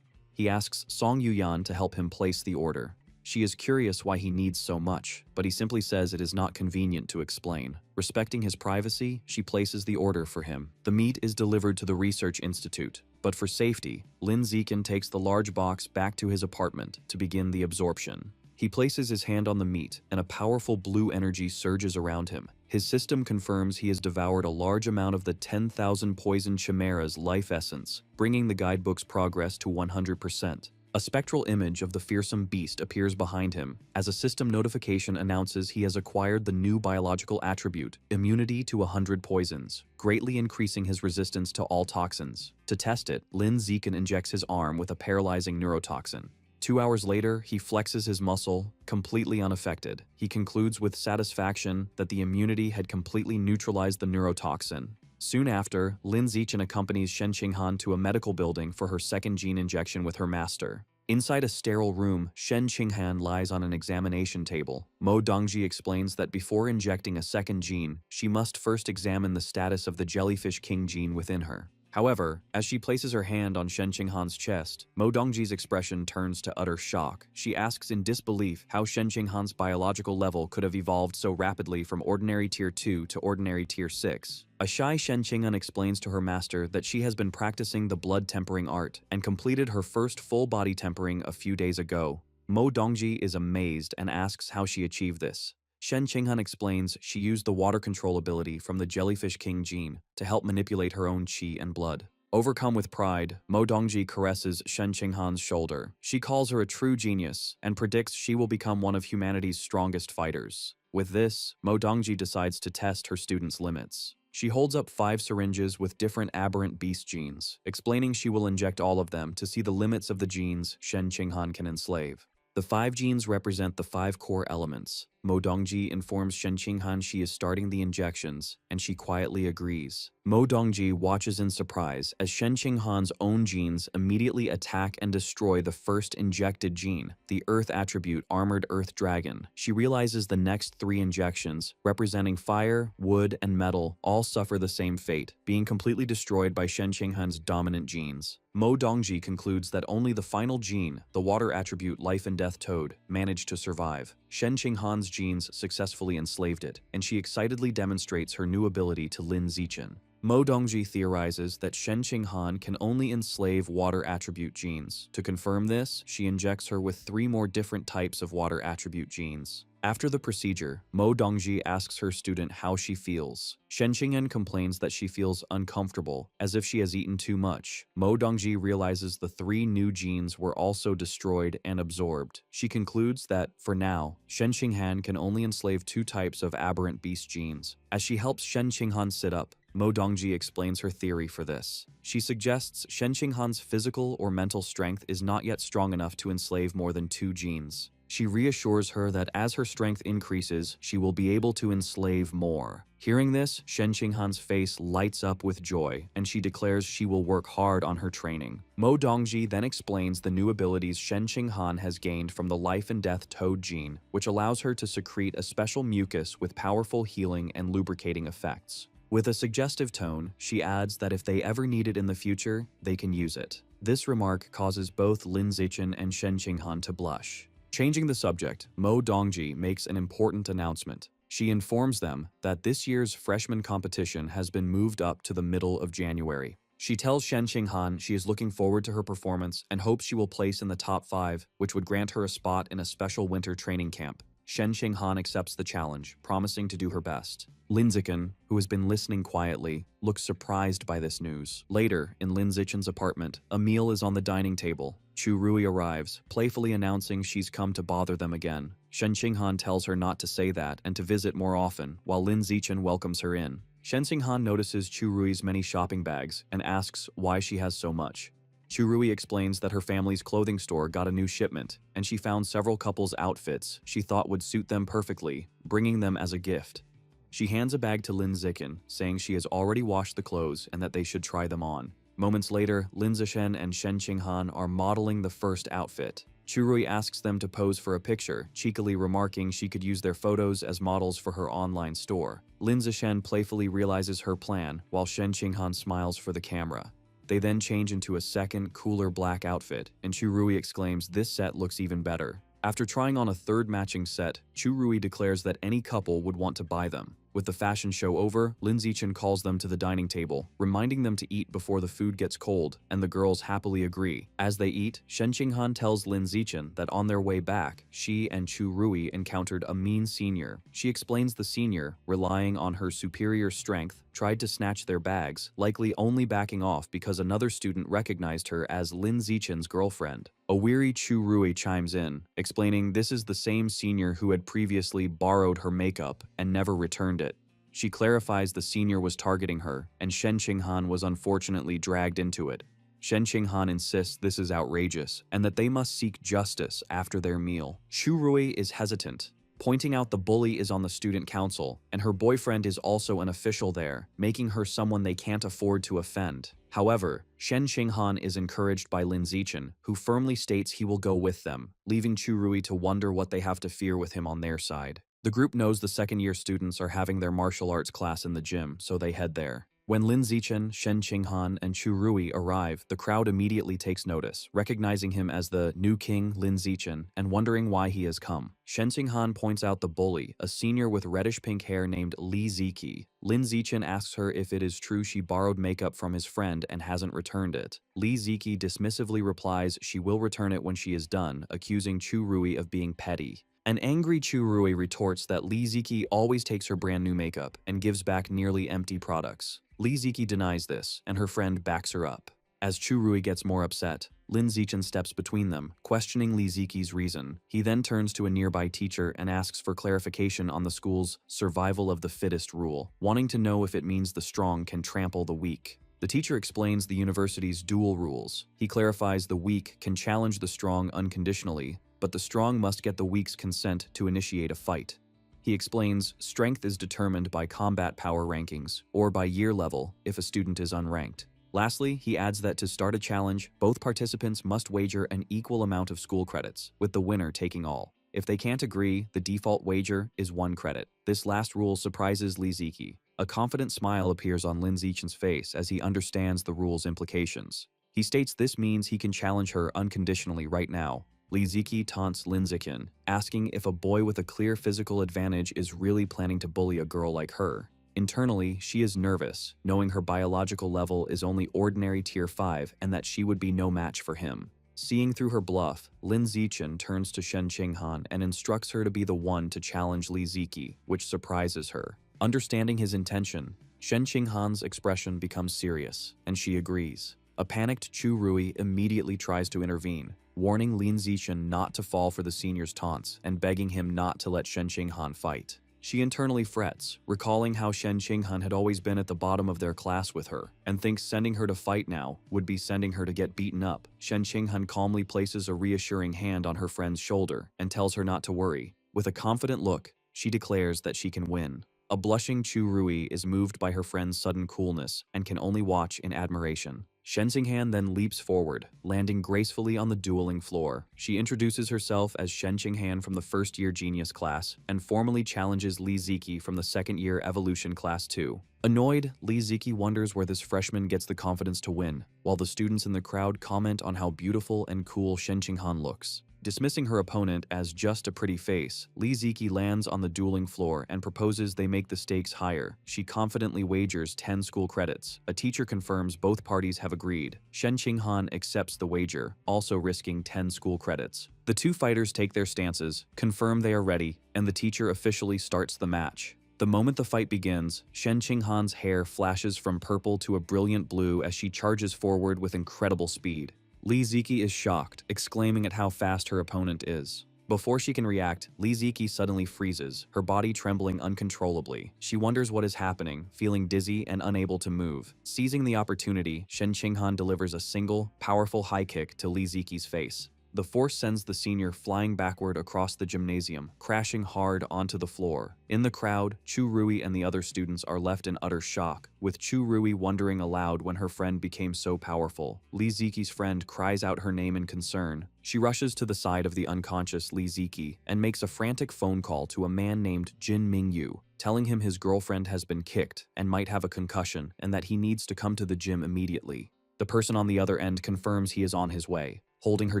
He asks Song Yuyan to help him place the order. She is curious why he needs so much, but he simply says it is not convenient to explain. Respecting his privacy, she places the order for him. The meat is delivered to the research institute, but for safety, Lin Zichen takes the large box back to his apartment to begin the absorption. He places his hand on the meat, and a powerful blue energy surges around him. His system confirms he has devoured a large amount of the 10,000 poison chimera's life essence, bringing the guidebook's progress to 100%. A spectral image of the fearsome beast appears behind him, as a system notification announces he has acquired the new biological attribute, immunity to 100 poisons, greatly increasing his resistance to all toxins. To test it, Lin Zichen injects his arm with a paralyzing neurotoxin. 2 hours later, he flexes his muscle, completely unaffected. He concludes with satisfaction that the immunity had completely neutralized the neurotoxin. Soon after, Lin Zichen accompanies Shen Qinghan to a medical building for her second gene injection with her master. Inside a sterile room, Shen Qinghan lies on an examination table. Mo Dongji explains that before injecting a second gene, she must first examine the status of the Jellyfish King gene within her. However, as she places her hand on Shen Qinghan's chest, Mo Dongji's expression turns to utter shock. She asks in disbelief how Shen Qinghan's biological level could have evolved so rapidly from ordinary tier 2 to ordinary tier 6. A shy Shen Qinghan explains to her master that she has been practicing the blood tempering art and completed her first full body tempering a few days ago. Mo Dongji is amazed and asks how she achieved this. Shen Qinghan explains she used the water control ability from the Jellyfish King gene to help manipulate her own chi and blood. Overcome with pride, Mo Dongji caresses Shen Qinghan's shoulder. She calls her a true genius and predicts she will become one of humanity's strongest fighters. With this, Mo Dongji decides to test her students' limits. She holds up 5 syringes with different aberrant beast genes, explaining she will inject all of them to see the limits of the genes Shen Qinghan can enslave. The 5 genes represent the 5 core elements. Mo Dongji informs Shen Qinghan she is starting the injections, and she quietly agrees. Mo Dongji watches in surprise as Shen Qinghan's own genes immediately attack and destroy the first injected gene, the Earth attribute Armored Earth Dragon. She realizes the next 3 injections, representing fire, wood, and metal, all suffer the same fate, being completely destroyed by Shen Qinghan's dominant genes. Mo Dongji concludes that only the final gene, the water attribute Life and Death Toad, managed to survive. Shen Qinghan's genes successfully enslaved it, and she excitedly demonstrates her new ability to Lin Zichen. Mo Dongji theorizes that Shen Qinghan can only enslave water attribute genes. To confirm this, she injects her with 3 more different types of water attribute genes. After the procedure, Mo Dongji asks her student how she feels. Shen Qinghan complains that she feels uncomfortable, as if she has eaten too much. Mo Dongji realizes the 3 new genes were also destroyed and absorbed. She concludes that, for now, Shen Qinghan can only enslave 2 types of aberrant beast genes. As she helps Shen Qinghan sit up, Mo Dongji explains her theory for this. She suggests Shen Qinghan's physical or mental strength is not yet strong enough to enslave more than 2 genes. She reassures her that as her strength increases, she will be able to enslave more. Hearing this, Shen Qinghan's face lights up with joy, and she declares she will work hard on her training. Mo Dongji then explains the new abilities Shen Qinghan has gained from the life and death toad gene, which allows her to secrete a special mucus with powerful healing and lubricating effects. With a suggestive tone, she adds that if they ever need it in the future, they can use it. This remark causes both Lin Zichen and Shen Qinghan to blush. Changing the subject, Mo Dongji makes an important announcement. She informs them that this year's freshman competition has been moved up to the middle of January. She tells Shen Qinghan she is looking forward to her performance and hopes she will place in the top 5, which would grant her a spot in a special winter training camp. Shen Qinghan accepts the challenge, promising to do her best. Lin Zichen, who has been listening quietly, looks surprised by this news. Later, in Lin Zichen's apartment, a meal is on the dining table. Chu Rui arrives, playfully announcing she's come to bother them again. Shen Qinghan tells her not to say that and to visit more often, while Lin Zichen welcomes her in. Shen Qinghan notices Chu Rui's many shopping bags and asks why she has so much. Chu Rui explains that her family's clothing store got a new shipment, and she found several couples' outfits she thought would suit them perfectly, bringing them as a gift. She hands a bag to Lin Zichen, saying she has already washed the clothes and that they should try them on. Moments later, Lin Zichen and Shen Qinghan are modeling the first outfit. Chu Rui asks them to pose for a picture, cheekily remarking she could use their photos as models for her online store. Lin Zichen playfully realizes her plan, while Shen Qinghan smiles for the camera. They then change into a second, cooler black outfit, and Chu Rui exclaims this set looks even better. After trying on a third matching set, Chu Rui declares that any couple would want to buy them. With the fashion show over, Lin Zichen calls them to the dining table, reminding them to eat before the food gets cold, and the girls happily agree. As they eat, Shen Qinghan tells Lin Zichen that on their way back, she and Chu Rui encountered a mean senior. She explains the senior, relying on her superior strength, tried to snatch their bags, likely only backing off because another student recognized her as Lin Zichen's girlfriend. A weary Chu Rui chimes in, explaining this is the same senior who had previously borrowed her makeup and never returned it. She clarifies the senior was targeting her, and Shen Qinghan was unfortunately dragged into it. Shen Qinghan insists this is outrageous, and that they must seek justice after their meal. Chu Rui is hesitant, pointing out the bully is on the student council, and her boyfriend is also an official there, making her someone they can't afford to offend. However, Shen Qinghan is encouraged by Lin Zichen, who firmly states he will go with them, leaving Chu Rui to wonder what they have to fear with him on their side. The group knows the second-year students are having their martial arts class in the gym, so they head there. When Lin Zichen, Shen Qinghan, and Chu Rui arrive, the crowd immediately takes notice, recognizing him as the new king Lin Zichen and wondering why he has come. Shen Qinghan points out the bully, a senior with reddish-pink hair named Li Ziki. Lin Zichen asks her if it is true she borrowed makeup from his friend and hasn't returned it. Li Ziki dismissively replies she will return it when she is done, accusing Chu Rui of being petty. An angry Chu Rui retorts that Li Ziki always takes her brand new makeup and gives back nearly empty products. Li Ziki denies this, and her friend backs her up. As Chu Rui gets more upset, Lin Zichen steps between them, questioning Li Ziki's reason. He then turns to a nearby teacher and asks for clarification on the school's survival of the fittest rule, wanting to know if it means the strong can trample the weak. The teacher explains the university's dual rules. He clarifies the weak can challenge the strong unconditionally, but the strong must get the weak's consent to initiate a fight. He explains strength is determined by combat power rankings, or by year level if a student is unranked. Lastly, he adds that to start a challenge, both participants must wager an equal amount of school credits, with the winner taking all. If they can't agree, the default wager is 1 credit. This last rule surprises Li Ziki. A confident smile appears on Lin Zichen's face as he understands the rule's implications. He states this means he can challenge her unconditionally right now. Li Ziki taunts Lin Zichen, asking if a boy with a clear physical advantage is really planning to bully a girl like her. Internally, she is nervous, knowing her biological level is only ordinary tier 5 and that she would be no match for him. Seeing through her bluff, Lin Zichen turns to Shen Qinghan and instructs her to be the one to challenge Li Ziki, which surprises her. Understanding his intention, Shen Qinghan's expression becomes serious, and she agrees. A panicked Chu Rui immediately tries to intervene, warning Lin Zichen not to fall for the senior's taunts and begging him not to let Shen Qinghan fight. She internally frets, recalling how Shen Qinghan had always been at the bottom of their class with her, and thinks sending her to fight now would be sending her to get beaten up. Shen Qinghan calmly places a reassuring hand on her friend's shoulder and tells her not to worry. With a confident look, she declares that she can win. A blushing Chu Rui is moved by her friend's sudden coolness and can only watch in admiration. Shen Qinghan then leaps forward, landing gracefully on the dueling floor. She introduces herself as Shen Qinghan from the first-year Genius class and formally challenges Li Ziki from the second-year Evolution class 2. Annoyed, Li Ziki wonders where this freshman gets the confidence to win, while the students in the crowd comment on how beautiful and cool Shen Qinghan looks. Dismissing her opponent as just a pretty face, Li Ziki lands on the dueling floor and proposes they make the stakes higher. She confidently wagers 10 school credits. A teacher confirms both parties have agreed. Shen Qinghan accepts the wager, also risking 10 school credits. The two fighters take their stances, confirm they are ready, and the teacher officially starts the match. The moment the fight begins, Shen Qinghan's hair flashes from purple to a brilliant blue as she charges forward with incredible speed. Li Ziki is shocked, exclaiming at how fast her opponent is. Before she can react, Li Ziki suddenly freezes, her body trembling uncontrollably. She wonders what is happening, feeling dizzy and unable to move. Seizing the opportunity, Shen Qinghan delivers a single, powerful high kick to Li Ziki's face. The force sends the senior flying backward across the gymnasium, crashing hard onto the floor. In the crowd, Chu Rui and the other students are left in utter shock, with Chu Rui wondering aloud when her friend became so powerful. Li Ziki's friend cries out her name in concern. She rushes to the side of the unconscious Li Ziki and makes a frantic phone call to a man named Jin Mingyu, telling him his girlfriend has been kicked and might have a concussion and that he needs to come to the gym immediately. The person on the other end confirms he is on his way. Holding her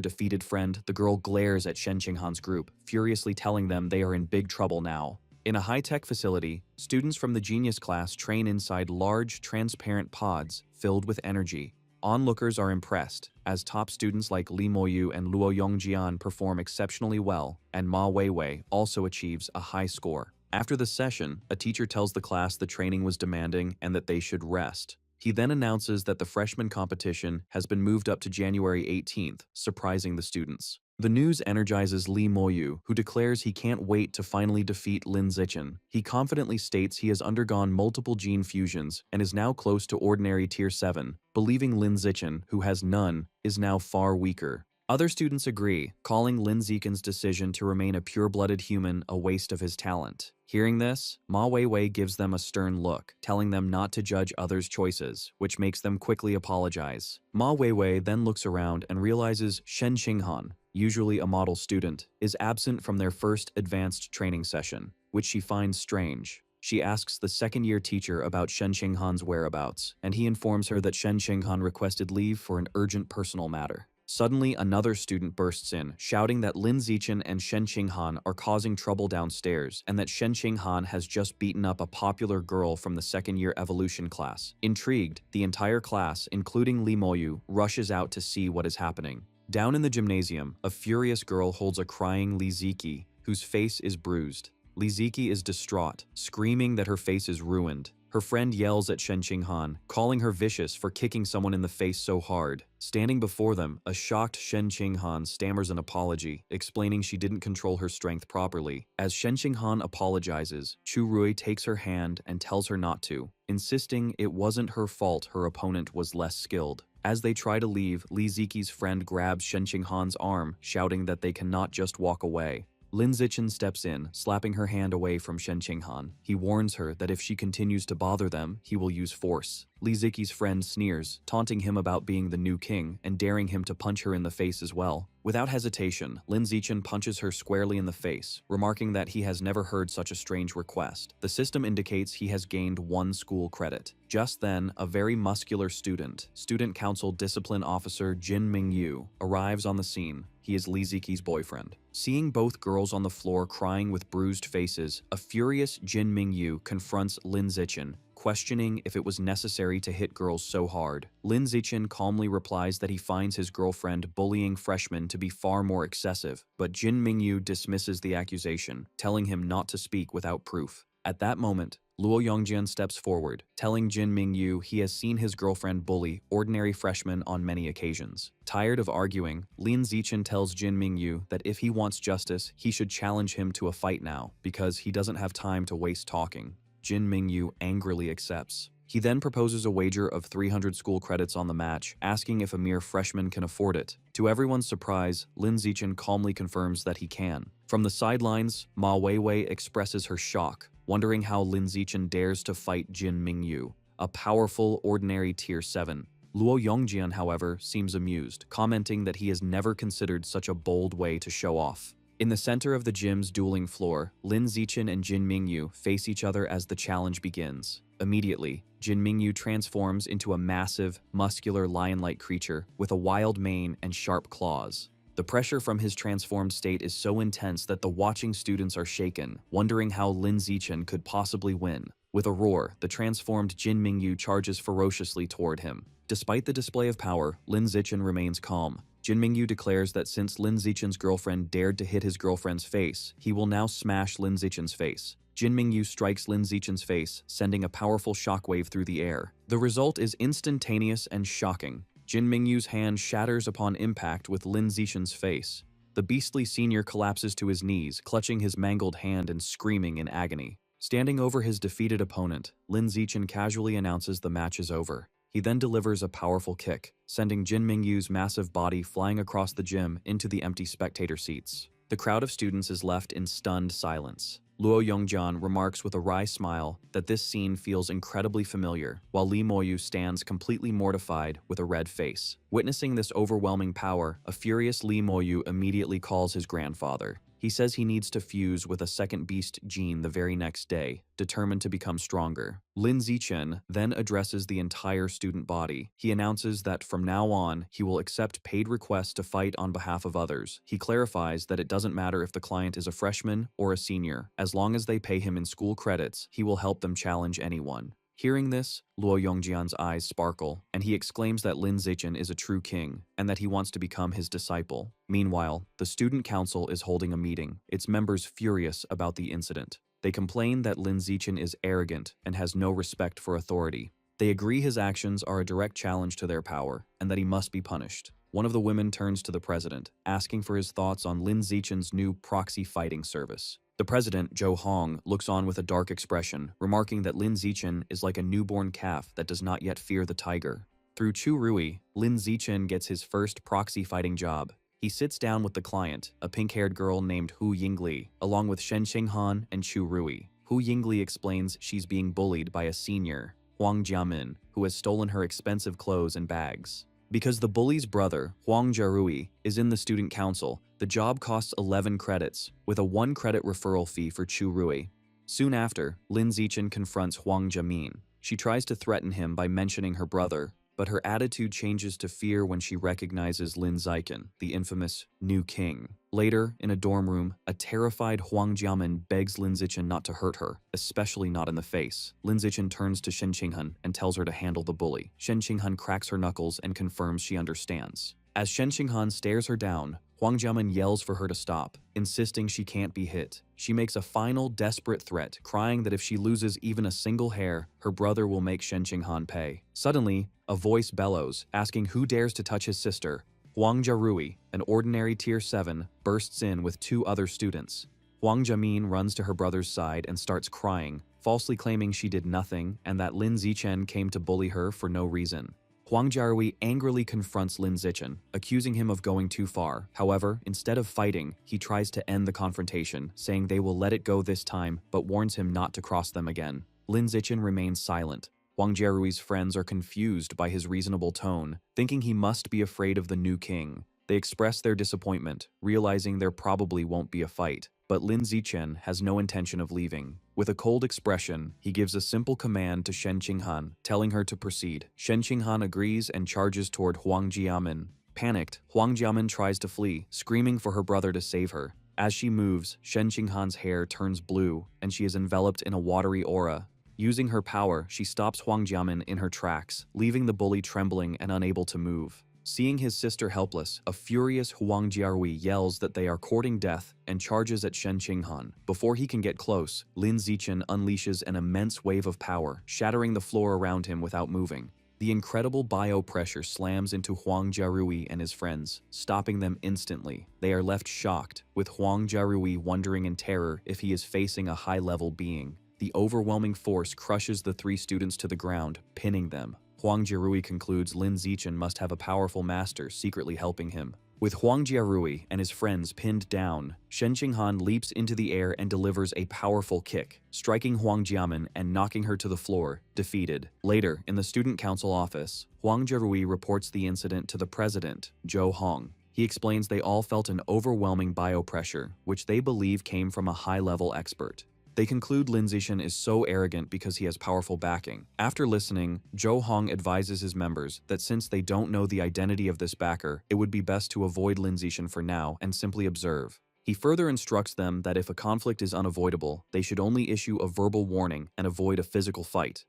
defeated friend, the girl glares at Shen Qinghan's group, furiously telling them they are in big trouble now. In a high-tech facility, students from the Genius class train inside large, transparent pods filled with energy. Onlookers are impressed, as top students like Li Moyu and Luo Yongjian perform exceptionally well, and Ma Weiwei also achieves a high score. After the session, a teacher tells the class the training was demanding and that they should rest. He then announces that the freshman competition has been moved up to January 18th, surprising the students. The news energizes Li Moyu, who declares he can't wait to finally defeat Lin Zichen. He confidently states he has undergone multiple gene fusions and is now close to ordinary Tier 7, believing Lin Zichen, who has none, is now far weaker. Other students agree, calling Lin Zichen's decision to remain a pure-blooded human a waste of his talent. Hearing this, Ma Weiwei gives them a stern look, telling them not to judge others' choices, which makes them quickly apologize. Ma Weiwei then looks around and realizes Shen Qinghan, usually a model student, is absent from their first advanced training session, which she finds strange. She asks the second-year teacher about Shen Qinghan's whereabouts, and he informs her that Shen Qinghan requested leave for an urgent personal matter. Suddenly, another student bursts in, shouting that Lin Zichen and Shen Qinghan are causing trouble downstairs and that Shen Qinghan has just beaten up a popular girl from the second-year Evolution class. Intrigued, the entire class, including Li Moyu, rushes out to see what is happening. Down in the gymnasium, a furious girl holds a crying Li Ziki, whose face is bruised. Li Ziki is distraught, screaming that her face is ruined. Her friend yells at Shen Qinghan, calling her vicious for kicking someone in the face so hard. Standing before them, a shocked Shen Qinghan stammers an apology, explaining she didn't control her strength properly. As Shen Qinghan apologizes, Chu Rui takes her hand and tells her not to, insisting it wasn't her fault her opponent was less skilled. As they try to leave, Li Ziki's friend grabs Shen Qinghan's arm, shouting that they cannot just walk away. Lin Zichen steps in, slapping her hand away from Shen Qinghan. He warns her that if she continues to bother them, he will use force. Li Ziki's friend sneers, taunting him about being the new king and daring him to punch her in the face as well. Without hesitation, Lin Zichen punches her squarely in the face, remarking that he has never heard such a strange request. The system indicates he has gained 1 school credit. Just then, a very muscular student council discipline officer Jin Mingyu, arrives on the scene. He is Li Ziki's boyfriend. Seeing both girls on the floor crying with bruised faces, a furious Jin Mingyu confronts Lin Zichen, questioning if it was necessary to hit girls so hard. Lin Zichen calmly replies that he finds his girlfriend bullying freshmen to be far more excessive, but Jin Mingyu dismisses the accusation, telling him not to speak without proof. At that moment, Luo Yongjian steps forward, telling Jin Mingyu he has seen his girlfriend bully ordinary freshmen on many occasions. Tired of arguing, Lin Zichen tells Jin Mingyu that if he wants justice, he should challenge him to a fight now, because he doesn't have time to waste talking. Jin Mingyu angrily accepts. He then proposes a wager of 300 school credits on the match, asking if a mere freshman can afford it. To everyone's surprise, Lin Zichen calmly confirms that he can. From the sidelines, Ma Weiwei expresses her shock, wondering how Lin Zichen dares to fight Jin Mingyu, a powerful, ordinary Tier 7. Luo Yongjian, however, seems amused, commenting that he has never considered such a bold way to show off. In the center of the gym's dueling floor, Lin Zichen and Jin Mingyu face each other as the challenge begins. Immediately, Jin Mingyu transforms into a massive, muscular lion-like creature with a wild mane and sharp claws. The pressure from his transformed state is so intense that the watching students are shaken, wondering how Lin Zichen could possibly win. With a roar, the transformed Jin Mingyu charges ferociously toward him. Despite the display of power, Lin Zichen remains calm. Jin Mingyu declares that since Lin Zichen's girlfriend dared to hit his girlfriend's face, he will now smash Lin Zichen's face. Jin Mingyu strikes Lin Zichen's face, sending a powerful shockwave through the air. The result is instantaneous and shocking. Jin Mingyu's hand shatters upon impact with Lin Zichen's face. The beastly senior collapses to his knees, clutching his mangled hand and screaming in agony. Standing over his defeated opponent, Lin Zichen casually announces the match is over. He then delivers a powerful kick, sending Jin Mingyu's massive body flying across the gym into the empty spectator seats. The crowd of students is left in stunned silence. Luo Yongjian remarks with a wry smile that this scene feels incredibly familiar, while Li Moyu stands completely mortified with a red face. Witnessing this overwhelming power, a furious Li Moyu immediately calls his grandfather. He says he needs to fuse with a second beast gene the very next day, determined to become stronger. Lin Zichen then addresses the entire student body. He announces that from now on, he will accept paid requests to fight on behalf of others. He clarifies that it doesn't matter if the client is a freshman or a senior. As long as they pay him in school credits, he will help them challenge anyone. Hearing this, Luo Yongjian's eyes sparkle, and he exclaims that Lin Zichen is a true king, and that he wants to become his disciple. Meanwhile, the student council is holding a meeting, its members furious about the incident. They complain that Lin Zichen is arrogant and has no respect for authority. They agree his actions are a direct challenge to their power, and that he must be punished. One of the women turns to the president, asking for his thoughts on Lin Zichen's new proxy fighting service. The president, Zhou Hong, looks on with a dark expression, remarking that Lin Zichen is like a newborn calf that does not yet fear the tiger. Through Chu Rui, Lin Zichen gets his first proxy fighting job. He sits down with the client, a pink-haired girl named Hu Yingli, along with Shen Qinghan and Chu Rui. Hu Yingli explains she's being bullied by a senior, Huang Jiamin, who has stolen her expensive clothes and bags. Because the bully's brother, Huang Jiarui, is in the student council, the job costs 11 credits, with a 1-credit referral fee for Chu Rui. Soon after, Lin Zichen confronts Huang Jiamin. She tries to threaten him by mentioning her brother, but her attitude changes to fear when she recognizes Lin Zichen, the infamous new king. Later, in a dorm room, a terrified Huang Jiamin begs Lin Zichen not to hurt her, especially not in the face. Lin Zichen turns to Shen Qinghan and tells her to handle the bully. Shen Qinghan cracks her knuckles and confirms she understands. As Shen Qinghan stares her down, Huang Jiamin yells for her to stop, insisting she can't be hit. She makes a final, desperate threat, crying that if she loses even a single hair, her brother will make Shen Qinghan pay. Suddenly, a voice bellows, asking who dares to touch his sister. Huang Jiarui, an ordinary Tier 7, bursts in with 2 other students. Huang Jiamin runs to her brother's side and starts crying, falsely claiming she did nothing and that Lin Zichen came to bully her for no reason. Huang Jiarui angrily confronts Lin Zichen, accusing him of going too far. However, instead of fighting, he tries to end the confrontation, saying they will let it go this time, but warns him not to cross them again. Lin Zichen remains silent. Huang Jiarui's friends are confused by his reasonable tone, thinking he must be afraid of the new king. They express their disappointment, realizing there probably won't be a fight. But Lin Zichen has no intention of leaving. With a cold expression, he gives a simple command to Shen Qinghan, telling her to proceed. Shen Qinghan agrees and charges toward Huang Jiamin. Panicked, Huang Jiamin tries to flee, screaming for her brother to save her. As she moves, Shen Qinghan's hair turns blue, and she is enveloped in a watery aura. Using her power, she stops Huang Jiamin in her tracks, leaving the bully trembling and unable to move. Seeing his sister helpless, a furious Huang Jiarui yells that they are courting death and charges at Shen Qinghan. Before he can get close, Lin Zichen unleashes an immense wave of power, shattering the floor around him without moving. The incredible bio-pressure slams into Huang Jiarui and his friends, stopping them instantly. They are left shocked, with Huang Jiarui wondering in terror if he is facing a high-level being. The overwhelming force crushes the three students to the ground, pinning them. Huang Jiarui concludes Lin Zichen must have a powerful master secretly helping him. With Huang Jiarui and his friends pinned down, Shen Qinghan leaps into the air and delivers a powerful kick, striking Huang Jiamin and knocking her to the floor, defeated. Later, in the student council office, Huang Jiarui reports the incident to the president, Zhou Hong. He explains they all felt an overwhelming biopressure, which they believe came from a high-level expert. They conclude Lin Zichen is so arrogant because he has powerful backing. After listening, Zhou Hong advises his members that since they don't know the identity of this backer, it would be best to avoid Lin Zichen for now and simply observe. He further instructs them that if a conflict is unavoidable, they should only issue a verbal warning and avoid a physical fight.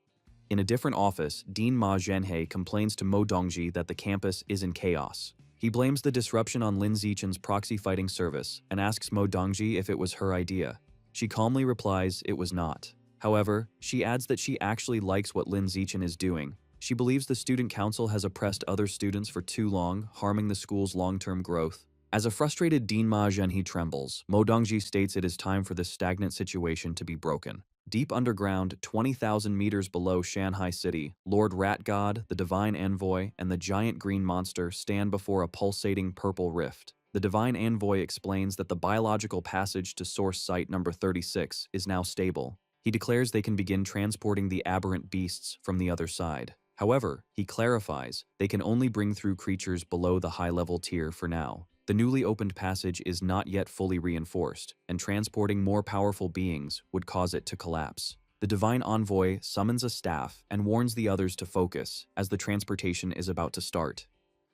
In a different office, Dean Ma Zhenhe complains to Mo Dongji that the campus is in chaos. He blames the disruption on Lin Zichen's proxy fighting service and asks Mo Dongji if it was her idea. She calmly replies it was not. However, she adds that she actually likes what Lin Zichen is doing. She believes the student council has oppressed other students for too long, harming the school's long-term growth. As a frustrated Dean Ma Zhenhe trembles, Mo Dongji states it is time for this stagnant situation to be broken. Deep underground, 20,000 meters below Shanghai City, Lord Rat God, the Divine Envoy, and the giant green monster stand before a pulsating purple rift. The Divine Envoy explains that the biological passage to source site number 36 is now stable. He declares they can begin transporting the aberrant beasts from the other side. However, he clarifies they can only bring through creatures below the high-level tier for now. The newly opened passage is not yet fully reinforced, and transporting more powerful beings would cause it to collapse. The Divine Envoy summons a staff and warns the others to focus, as the transportation is about to start.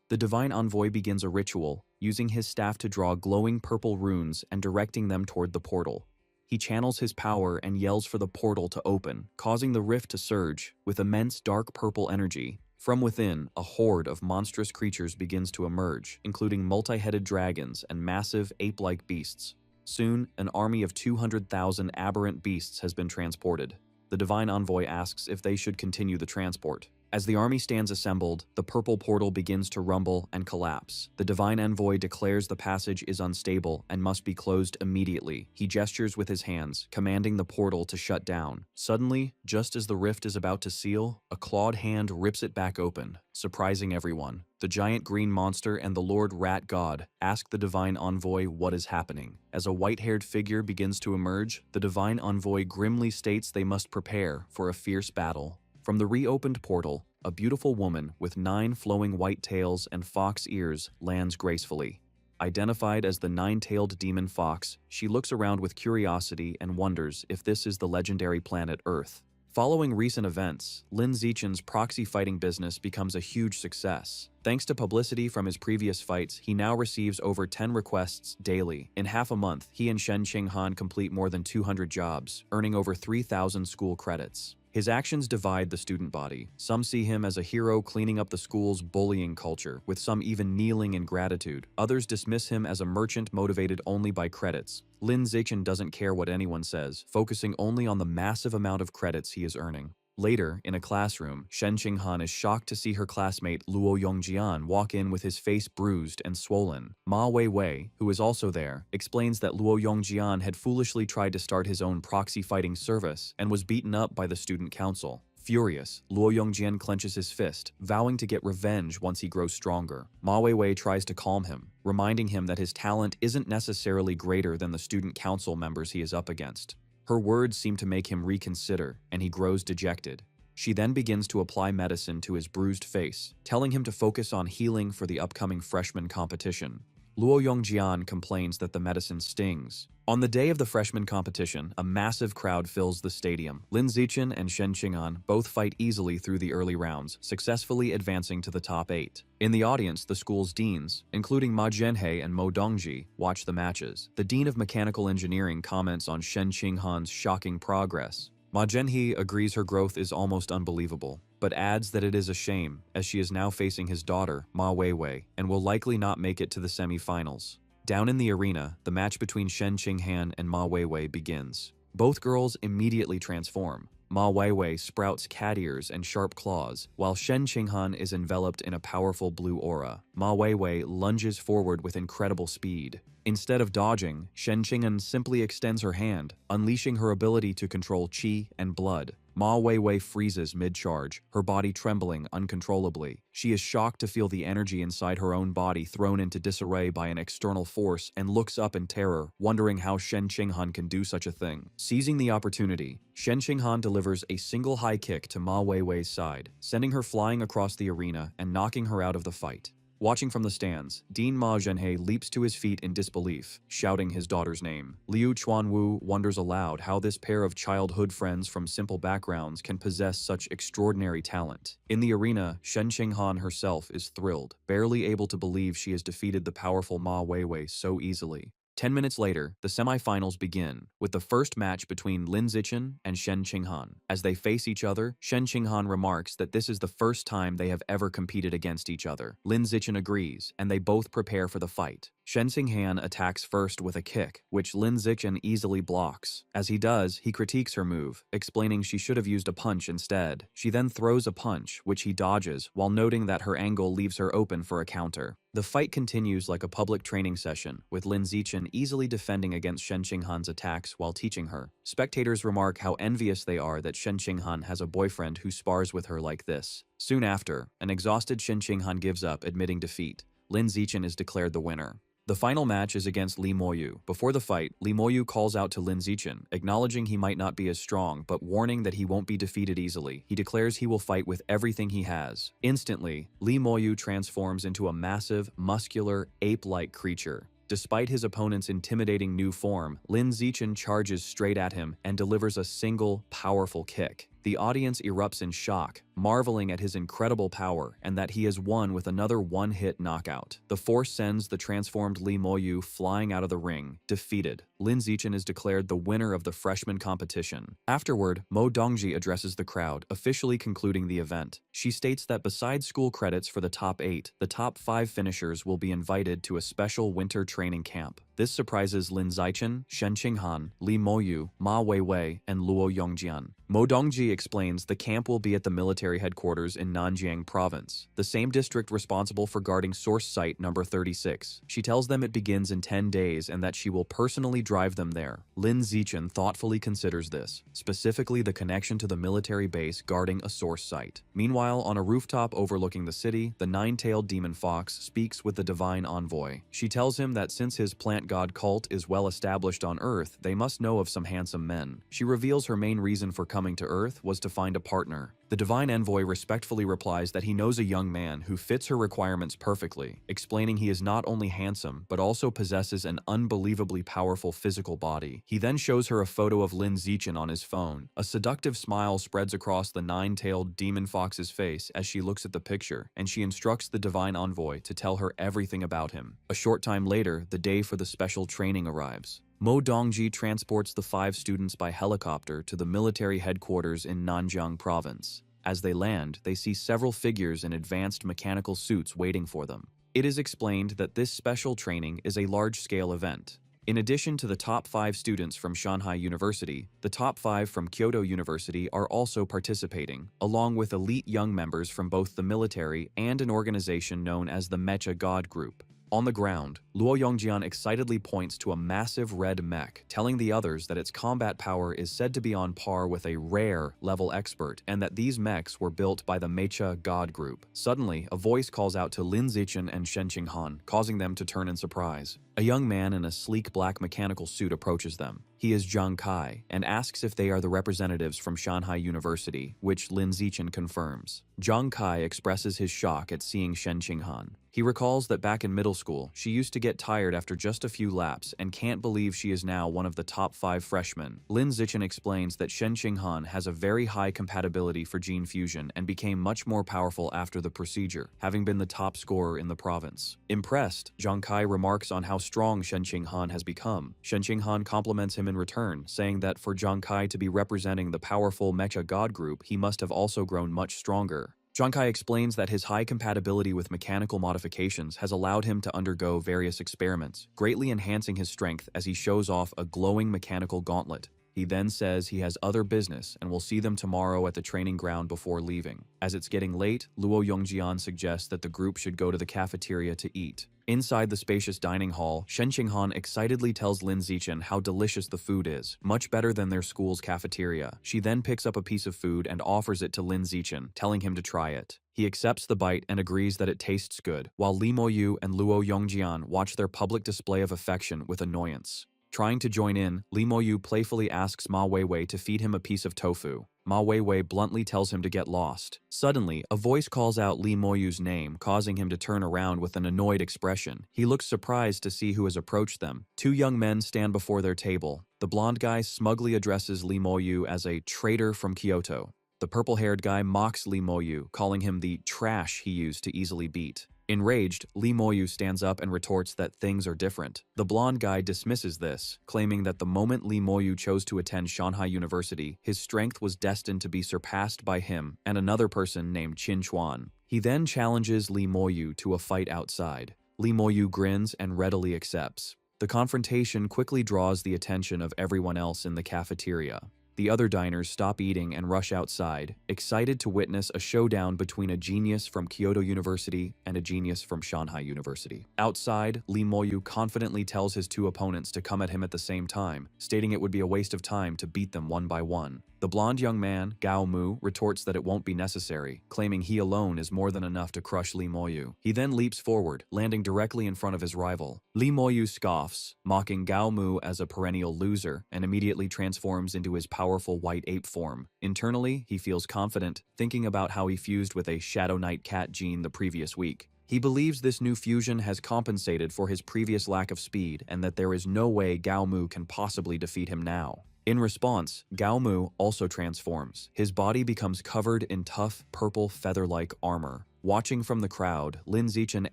The Divine Envoy begins a ritual, using his staff to draw glowing purple runes and directing them toward the portal. He channels his power and yells for the portal to open, causing the rift to surge with immense dark purple energy. From within, a horde of monstrous creatures begins to emerge, including multi-headed dragons and massive ape-like beasts. Soon, an army of 200,000 aberrant beasts has been transported. The Divine Envoy asks if they should continue the transport. As the army stands assembled, the purple portal begins to rumble and collapse. The Divine Envoy declares the passage is unstable and must be closed immediately. He gestures with his hands, commanding the portal to shut down. Suddenly, just as the rift is about to seal, a clawed hand rips it back open, surprising everyone. The giant green monster and the Lord Rat God ask the Divine Envoy what is happening. As a white-haired figure begins to emerge, the Divine Envoy grimly states they must prepare for a fierce battle. From the reopened portal, a beautiful woman with 9 flowing white tails and fox ears lands gracefully. Identified as the 9-tailed demon fox, she looks around with curiosity and wonders if this is the legendary planet Earth. Following recent events, Lin Zichen's proxy fighting business becomes a huge success. Thanks to publicity from his previous fights, he now receives over 10 requests daily. In half a month, he and Shen Qinghan complete more than 200 jobs, earning over 3,000 school credits. His actions divide the student body. Some see him as a hero cleaning up the school's bullying culture, with some even kneeling in gratitude. Others dismiss him as a merchant motivated only by credits. Lin Zichen doesn't care what anyone says, focusing only on the massive amount of credits he is earning. Later, in a classroom, Shen Qinghan is shocked to see her classmate Luo Yongjian walk in with his face bruised and swollen. Ma Weiwei, who is also there, explains that Luo Yongjian had foolishly tried to start his own proxy fighting service and was beaten up by the student council. Furious, Luo Yongjian clenches his fist, vowing to get revenge once he grows stronger. Ma Weiwei tries to calm him, reminding him that his talent isn't necessarily greater than the student council members he is up against. Her words seem to make him reconsider, and he grows dejected. She then begins to apply medicine to his bruised face, telling him to focus on healing for the upcoming freshman competition. Luo Yongjian complains that the medicine stings. On the day of the freshman competition, a massive crowd fills the stadium. Lin Zichen and Shen Qinghan both fight easily through the early rounds, successfully advancing to the top 8. In the audience, the school's deans, including Ma Zhenhe and Mo Dongji, watch the matches. The Dean of Mechanical Engineering comments on Shen Qinghan's shocking progress. Ma Zhenhe agrees her growth is almost unbelievable, but adds that it is a shame as she is now facing his daughter, Ma Weiwei, and will likely not make it to the semi-finals. Down in the arena, the match between Shen Qinghan and Ma Weiwei begins. Both girls immediately transform. Ma Weiwei sprouts cat ears and sharp claws, while Shen Qinghan is enveloped in a powerful blue aura. Ma Weiwei lunges forward with incredible speed. Instead of dodging, Shen Qinghan simply extends her hand, unleashing her ability to control qi and blood. Ma Weiwei freezes mid-charge, her body trembling uncontrollably. She is shocked to feel the energy inside her own body thrown into disarray by an external force and looks up in terror, wondering how Shen Qinghan can do such a thing. Seizing the opportunity, Shen Qinghan delivers a single high kick to Ma Weiwei's side, sending her flying across the arena and knocking her out of the fight. Watching from the stands, Dean Ma Zhenhe leaps to his feet in disbelief, shouting his daughter's name. Liu Chuanwu wonders aloud how this pair of childhood friends from simple backgrounds can possess such extraordinary talent. In the arena, Shen Qinghan herself is thrilled, barely able to believe she has defeated the powerful Ma Weiwei so easily. 10 minutes later, the semi-finals begin, with the first match between Lin Zichen and Shen Qinghan. As they face each other, Shen Qinghan remarks that this is the first time they have ever competed against each other. Lin Zichen agrees, and they both prepare for the fight. Shen Qinghan attacks first with a kick, which Lin Zichen easily blocks. As he does, he critiques her move, explaining she should have used a punch instead. She then throws a punch, which he dodges, while noting that her angle leaves her open for a counter. The fight continues like a public training session, with Lin Zichen easily defending against Shen Qinghan's attacks while teaching her. Spectators remark how envious they are that Shen Qinghan has a boyfriend who spars with her like this. Soon after, an exhausted Shen Qinghan gives up, admitting defeat. Lin Zichen is declared the winner. The final match is against Li Moyu. Before the fight, Li Moyu calls out to Lin Zichen, acknowledging he might not be as strong, but warning that he won't be defeated easily. He declares he will fight with everything he has. Instantly, Li Moyu transforms into a massive, muscular, ape-like creature. Despite his opponent's intimidating new form, Lin Zichen charges straight at him and delivers a single, powerful kick. The audience erupts in shock, marveling at his incredible power and that he has won with another one-hit knockout. The force sends the transformed Li Moyu flying out of the ring, defeated. Lin Zichen is declared the winner of the freshman competition. Afterward, Mo Dongji addresses the crowd, officially concluding the event. She states that besides school credits for the top 8, the top 5 finishers will be invited to a special winter training camp. This surprises Lin Zichen, Shen Qinghan, Li Moyu, Ma Weiwei, and Luo Yongjian. Mo Dongji explains the camp will be at the military headquarters in Nanjiang Province, the same district responsible for guarding source site number 36. She tells them it begins in 10 days and that she will personally drive them there. Lin Zichen thoughtfully considers this, specifically the connection to the military base guarding a source site. Meanwhile, on a rooftop overlooking the city, the nine-tailed demon fox speaks with the divine envoy. She tells him that since his plant god cult is well established on Earth, they must know of some handsome men. She reveals her main reason for coming to Earth was to find a partner. The divine envoy respectfully replies that he knows a young man who fits her requirements perfectly, explaining he is not only handsome, but also possesses an unbelievably powerful physical body. He then shows her a photo of Lin Zichen on his phone. A seductive smile spreads across the nine-tailed demon fox's face as she looks at the picture, and she instructs the divine envoy to tell her everything about him. A short time later, the day for the special training arrives. Mo Dongji transports the 5 students by helicopter to the military headquarters in Nanjiang Province. As they land, they see several figures in advanced mechanical suits waiting for them. It is explained that this special training is a large-scale event. In addition to the top 5 students from Shanghai University, the top 5 from Kyoto University are also participating, along with elite young members from both the military and an organization known as the Mecha God Group. On the ground, Luo Yongjian excitedly points to a massive red mech, telling the others that its combat power is said to be on par with a rare level expert and that these mechs were built by the Mecha God Group. Suddenly, a voice calls out to Lin Zichen and Shen Qinghan, causing them to turn in surprise. A young man in a sleek black mechanical suit approaches them. He is Zhang Kai and asks if they are the representatives from Shanghai University, which Lin Zichen confirms. Zhang Kai expresses his shock at seeing Shen Qinghan. He recalls that back in middle school, she used to get tired after just a few laps and can't believe she is now one of the top 5 freshmen. Lin Zichen explains that Shen Qinghan has a very high compatibility for gene fusion and became much more powerful after the procedure, having been the top scorer in the province. Impressed, Zhang Kai remarks on how strong Shen Qinghan has become. Shen Qinghan compliments him in return, saying that for Zhang Kai to be representing the powerful mecha god group, he must have also grown much stronger. Zhang Kai explains that his high compatibility with mechanical modifications has allowed him to undergo various experiments, greatly enhancing his strength as he shows off a glowing mechanical gauntlet. He then says he has other business and will see them tomorrow at the training ground before leaving. As it's getting late, Luo Yongjian suggests that the group should go to the cafeteria to eat. Inside the spacious dining hall, Shen Qinghan excitedly tells Lin Zichen how delicious the food is, much better than their school's cafeteria. She then picks up a piece of food and offers it to Lin Zichen, telling him to try it. He accepts the bite and agrees that it tastes good, while Li Moyu and Luo Yongjian watch their public display of affection with annoyance. Trying to join in, Li Moyu playfully asks Ma Weiwei to feed him a piece of tofu. Ma Weiwei bluntly tells him to get lost. Suddenly, a voice calls out Li Moyu's name, causing him to turn around with an annoyed expression. He looks surprised to see who has approached them. 2 young men stand before their table. The blonde guy smugly addresses Li Moyu as a traitor from Kyoto. The purple-haired guy mocks Li Moyu, calling him the trash he used to easily beat. Enraged, Li Moyu stands up and retorts that things are different. The blonde guy dismisses this, claiming that the moment Li Moyu chose to attend Shanghai University, his strength was destined to be surpassed by him and another person named Qin Chuan. He then challenges Li Moyu to a fight outside. Li Moyu grins and readily accepts. The confrontation quickly draws the attention of everyone else in the cafeteria. The other diners stop eating and rush outside, excited to witness a showdown between a genius from Kyoto University and a genius from Shanghai University. Outside, Li Moyu confidently tells his 2 opponents to come at him at the same time, stating it would be a waste of time to beat them one by one. The blonde young man, Gao Mu, retorts that it won't be necessary, claiming he alone is more than enough to crush Li Moyu. He then leaps forward, landing directly in front of his rival. Li Moyu scoffs, mocking Gao Mu as a perennial loser, and immediately transforms into his powerful white ape form. Internally, he feels confident, thinking about how he fused with a Shadow Knight cat gene the previous week. He believes this new fusion has compensated for his previous lack of speed and that there is no way Gao Mu can possibly defeat him now. In response, Gao Mu also transforms. His body becomes covered in tough, purple, feather-like armor. Watching from the crowd, Lin Zichen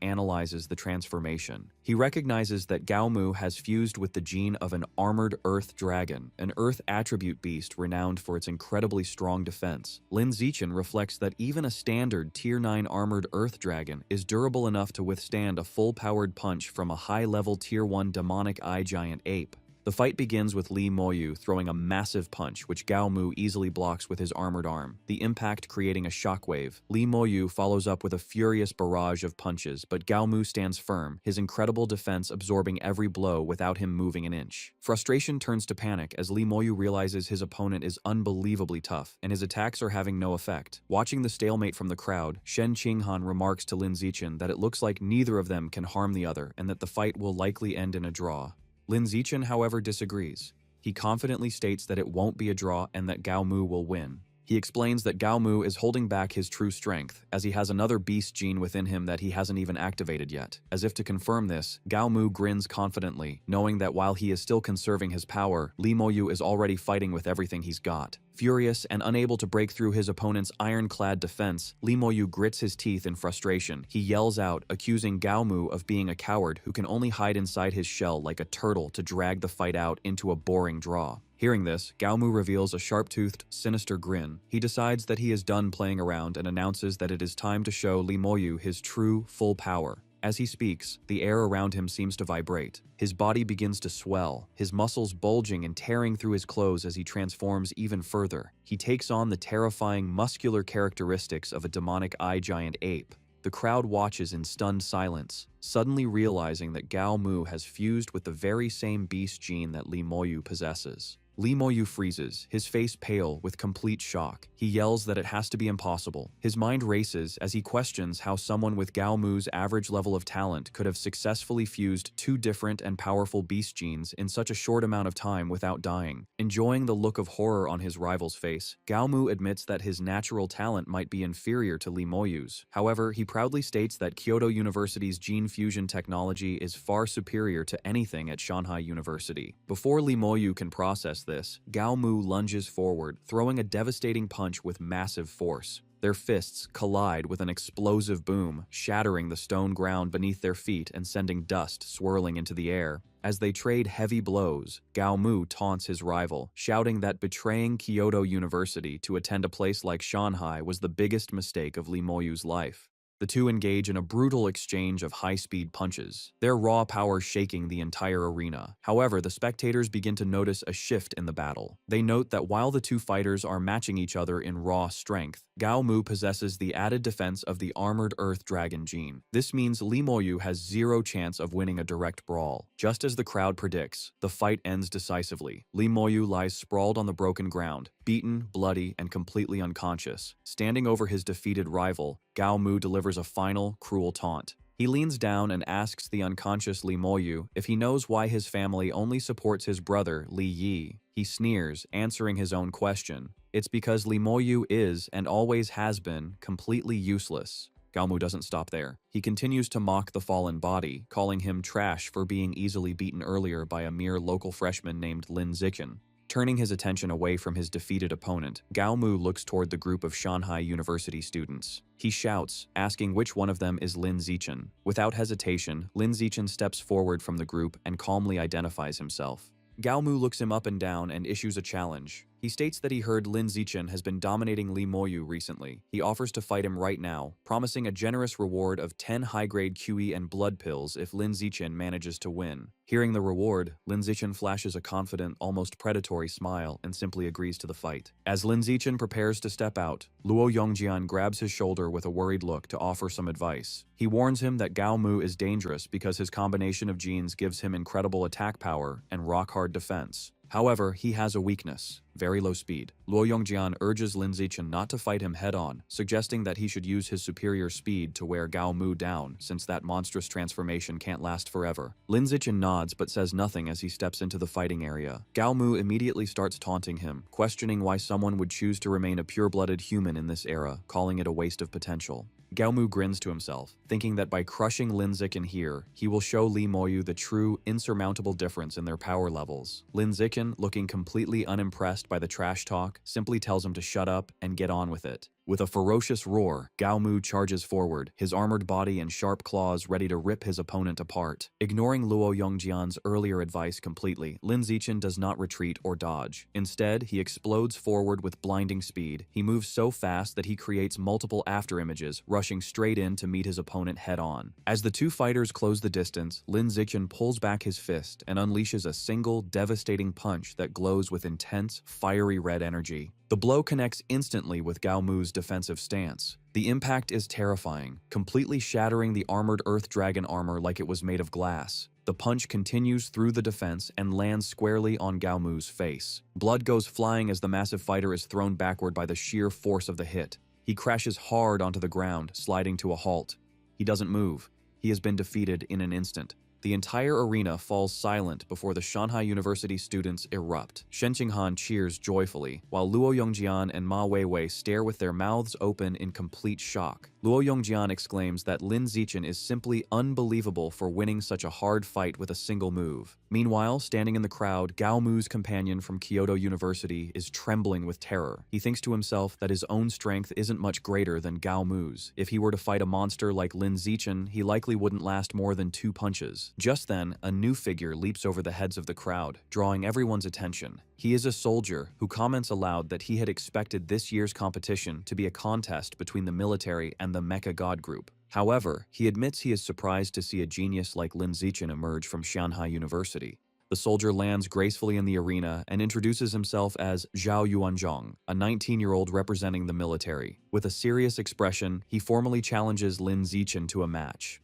analyzes the transformation. He recognizes that Gao Mu has fused with the gene of an armored earth dragon, an earth attribute beast renowned for its incredibly strong defense. Lin Zichen reflects that even a standard Tier 9 armored earth dragon is durable enough to withstand a full-powered punch from a high-level Tier 1 demonic eye giant ape. The fight begins with Li Moyu throwing a massive punch, which Gao Mu easily blocks with his armored arm, the impact creating a shockwave. Li Moyu follows up with a furious barrage of punches, but Gao Mu stands firm, his incredible defense absorbing every blow without him moving an inch. Frustration turns to panic as Li Moyu realizes his opponent is unbelievably tough, and his attacks are having no effect. Watching the stalemate from the crowd, Shen Qinghan remarks to Lin Zichen that it looks like neither of them can harm the other, and that the fight will likely end in a draw. Lin Zichen, however, disagrees. He confidently states that it won't be a draw and that Gao Mu will win. He explains that Gao Mu is holding back his true strength, as he has another beast gene within him that he hasn't even activated yet. As if to confirm this, Gao Mu grins confidently, knowing that while he is still conserving his power, Li Moyu is already fighting with everything he's got. Furious and unable to break through his opponent's ironclad defense, Li Moyu grits his teeth in frustration. He yells out, accusing Gao Mu of being a coward who can only hide inside his shell like a turtle to drag the fight out into a boring draw. Hearing this, Gao Mu reveals a sharp-toothed, sinister grin. He decides that he is done playing around and announces that it is time to show Li Moyu his true, full power. As he speaks, the air around him seems to vibrate. His body begins to swell, his muscles bulging and tearing through his clothes as he transforms even further. He takes on the terrifying muscular characteristics of a demonic eye giant ape. The crowd watches in stunned silence, suddenly realizing that Gao Mu has fused with the very same beast gene that Li Moyu possesses. Lee Moyu freezes, his face pale with complete shock. He yells that it has to be impossible. His mind races as he questions how someone with Gao Mu's average level of talent could have successfully fused two different and powerful beast genes in such a short amount of time without dying. Enjoying the look of horror on his rival's face, Gao Mu admits that his natural talent might be inferior to Lee Moyu's. However, he proudly states that Kyoto University's gene fusion technology is far superior to anything at Shanghai University. Before Lee Moyu can process this, Gao Mu lunges forward, throwing a devastating punch with massive force. Their fists collide with an explosive boom, shattering the stone ground beneath their feet and sending dust swirling into the air. As they trade heavy blows, Gao Mu taunts his rival, shouting that betraying Kyoto University to attend a place like Shanghai was the biggest mistake of Lee Moyu's life. The two engage in a brutal exchange of high-speed punches, their raw power shaking the entire arena. However, the spectators begin to notice a shift in the battle. They note that while the two fighters are matching each other in raw strength, Gao Mu possesses the added defense of the armored Earth Dragon gene. This means Lee Moyu has zero chance of winning a direct brawl. Just as the crowd predicts, the fight ends decisively. Lee Moyu lies sprawled on the broken ground, beaten, bloody, and completely unconscious. Standing over his defeated rival, Gao Mu delivers a final, cruel taunt. He leans down and asks the unconscious Lee Moyu if he knows why his family only supports his brother, Li Yi. He sneers, answering his own question. It's because Lee Moyu is, and always has been, completely useless. Gao Mu doesn't stop there. He continues to mock the fallen body, calling him trash for being easily beaten earlier by a mere local freshman named Lin Zichen. Turning his attention away from his defeated opponent, Gao Mu looks toward the group of Shanghai University students. He shouts, asking which one of them is Lin Zichen. Without hesitation, Lin Zichen steps forward from the group and calmly identifies himself. Gao Mu looks him up and down and issues a challenge. He states that he heard Lin Zichen has been dominating Lee Moyu recently. He offers to fight him right now, promising a generous reward of 10 high-grade QE and blood pills if Lin Zichen manages to win. Hearing the reward, Lin Zichen flashes a confident, almost predatory smile and simply agrees to the fight. As Lin Zichen prepares to step out, Luo Yongjian grabs his shoulder with a worried look to offer some advice. He warns him that Gao Mu is dangerous because his combination of genes gives him incredible attack power and rock-hard defense. However, he has a weakness: very low speed. Luo Yongjian urges Lin Zichen not to fight him head-on, suggesting that he should use his superior speed to wear Gao Mu down, since that monstrous transformation can't last forever. Lin Zichen nods but says nothing as he steps into the fighting area. Gao Mu immediately starts taunting him, questioning why someone would choose to remain a pure-blooded human in this era, calling it a waste of potential. Gao Mu grins to himself, thinking that by crushing Lin Zichen here, he will show Lee Moyu the true, insurmountable difference in their power levels. Lin Zichen, looking completely unimpressed by the trash talk, simply tells him to shut up and get on with it. With a ferocious roar, Gao Mu charges forward, his armored body and sharp claws ready to rip his opponent apart. Ignoring Luo Yongjian's earlier advice completely, Lin Zichen does not retreat or dodge. Instead, he explodes forward with blinding speed. He moves so fast that he creates multiple afterimages, rushing straight in to meet his opponent head-on. As the two fighters close the distance, Lin Zichen pulls back his fist and unleashes a single, devastating punch that glows with intense, fiery red energy. The blow connects instantly with Gao Mu's defensive stance. The impact is terrifying, completely shattering the armored Earth Dragon armor like it was made of glass. The punch continues through the defense and lands squarely on Gao Mu's face. Blood goes flying as the massive fighter is thrown backward by the sheer force of the hit. He crashes hard onto the ground, sliding to a halt. He doesn't move. He has been defeated in an instant. The entire arena falls silent before the Shanghai University students erupt. Shen Qinghan cheers joyfully, while Luo Yongjian and Ma Weiwei stare with their mouths open in complete shock. Luo Yongjian exclaims that Lin Zichen is simply unbelievable for winning such a hard fight with a single move. Meanwhile, standing in the crowd, Gao Mu's companion from Kyoto University is trembling with terror. He thinks to himself that his own strength isn't much greater than Gao Mu's. If he were to fight a monster like Lin Zichen, he likely wouldn't last more than 2 punches. Just then, a new figure leaps over the heads of the crowd, drawing everyone's attention. He is a soldier who comments aloud that he had expected this year's competition to be a contest between the military and the Mecha God group. However, he admits he is surprised to see a genius like Lin Zichen emerge from Shanghai University. The soldier lands gracefully in the arena and introduces himself as Zhao Yuanzhong, a 19-year-old representing the military. With a serious expression, he formally challenges Lin Zichen to a match.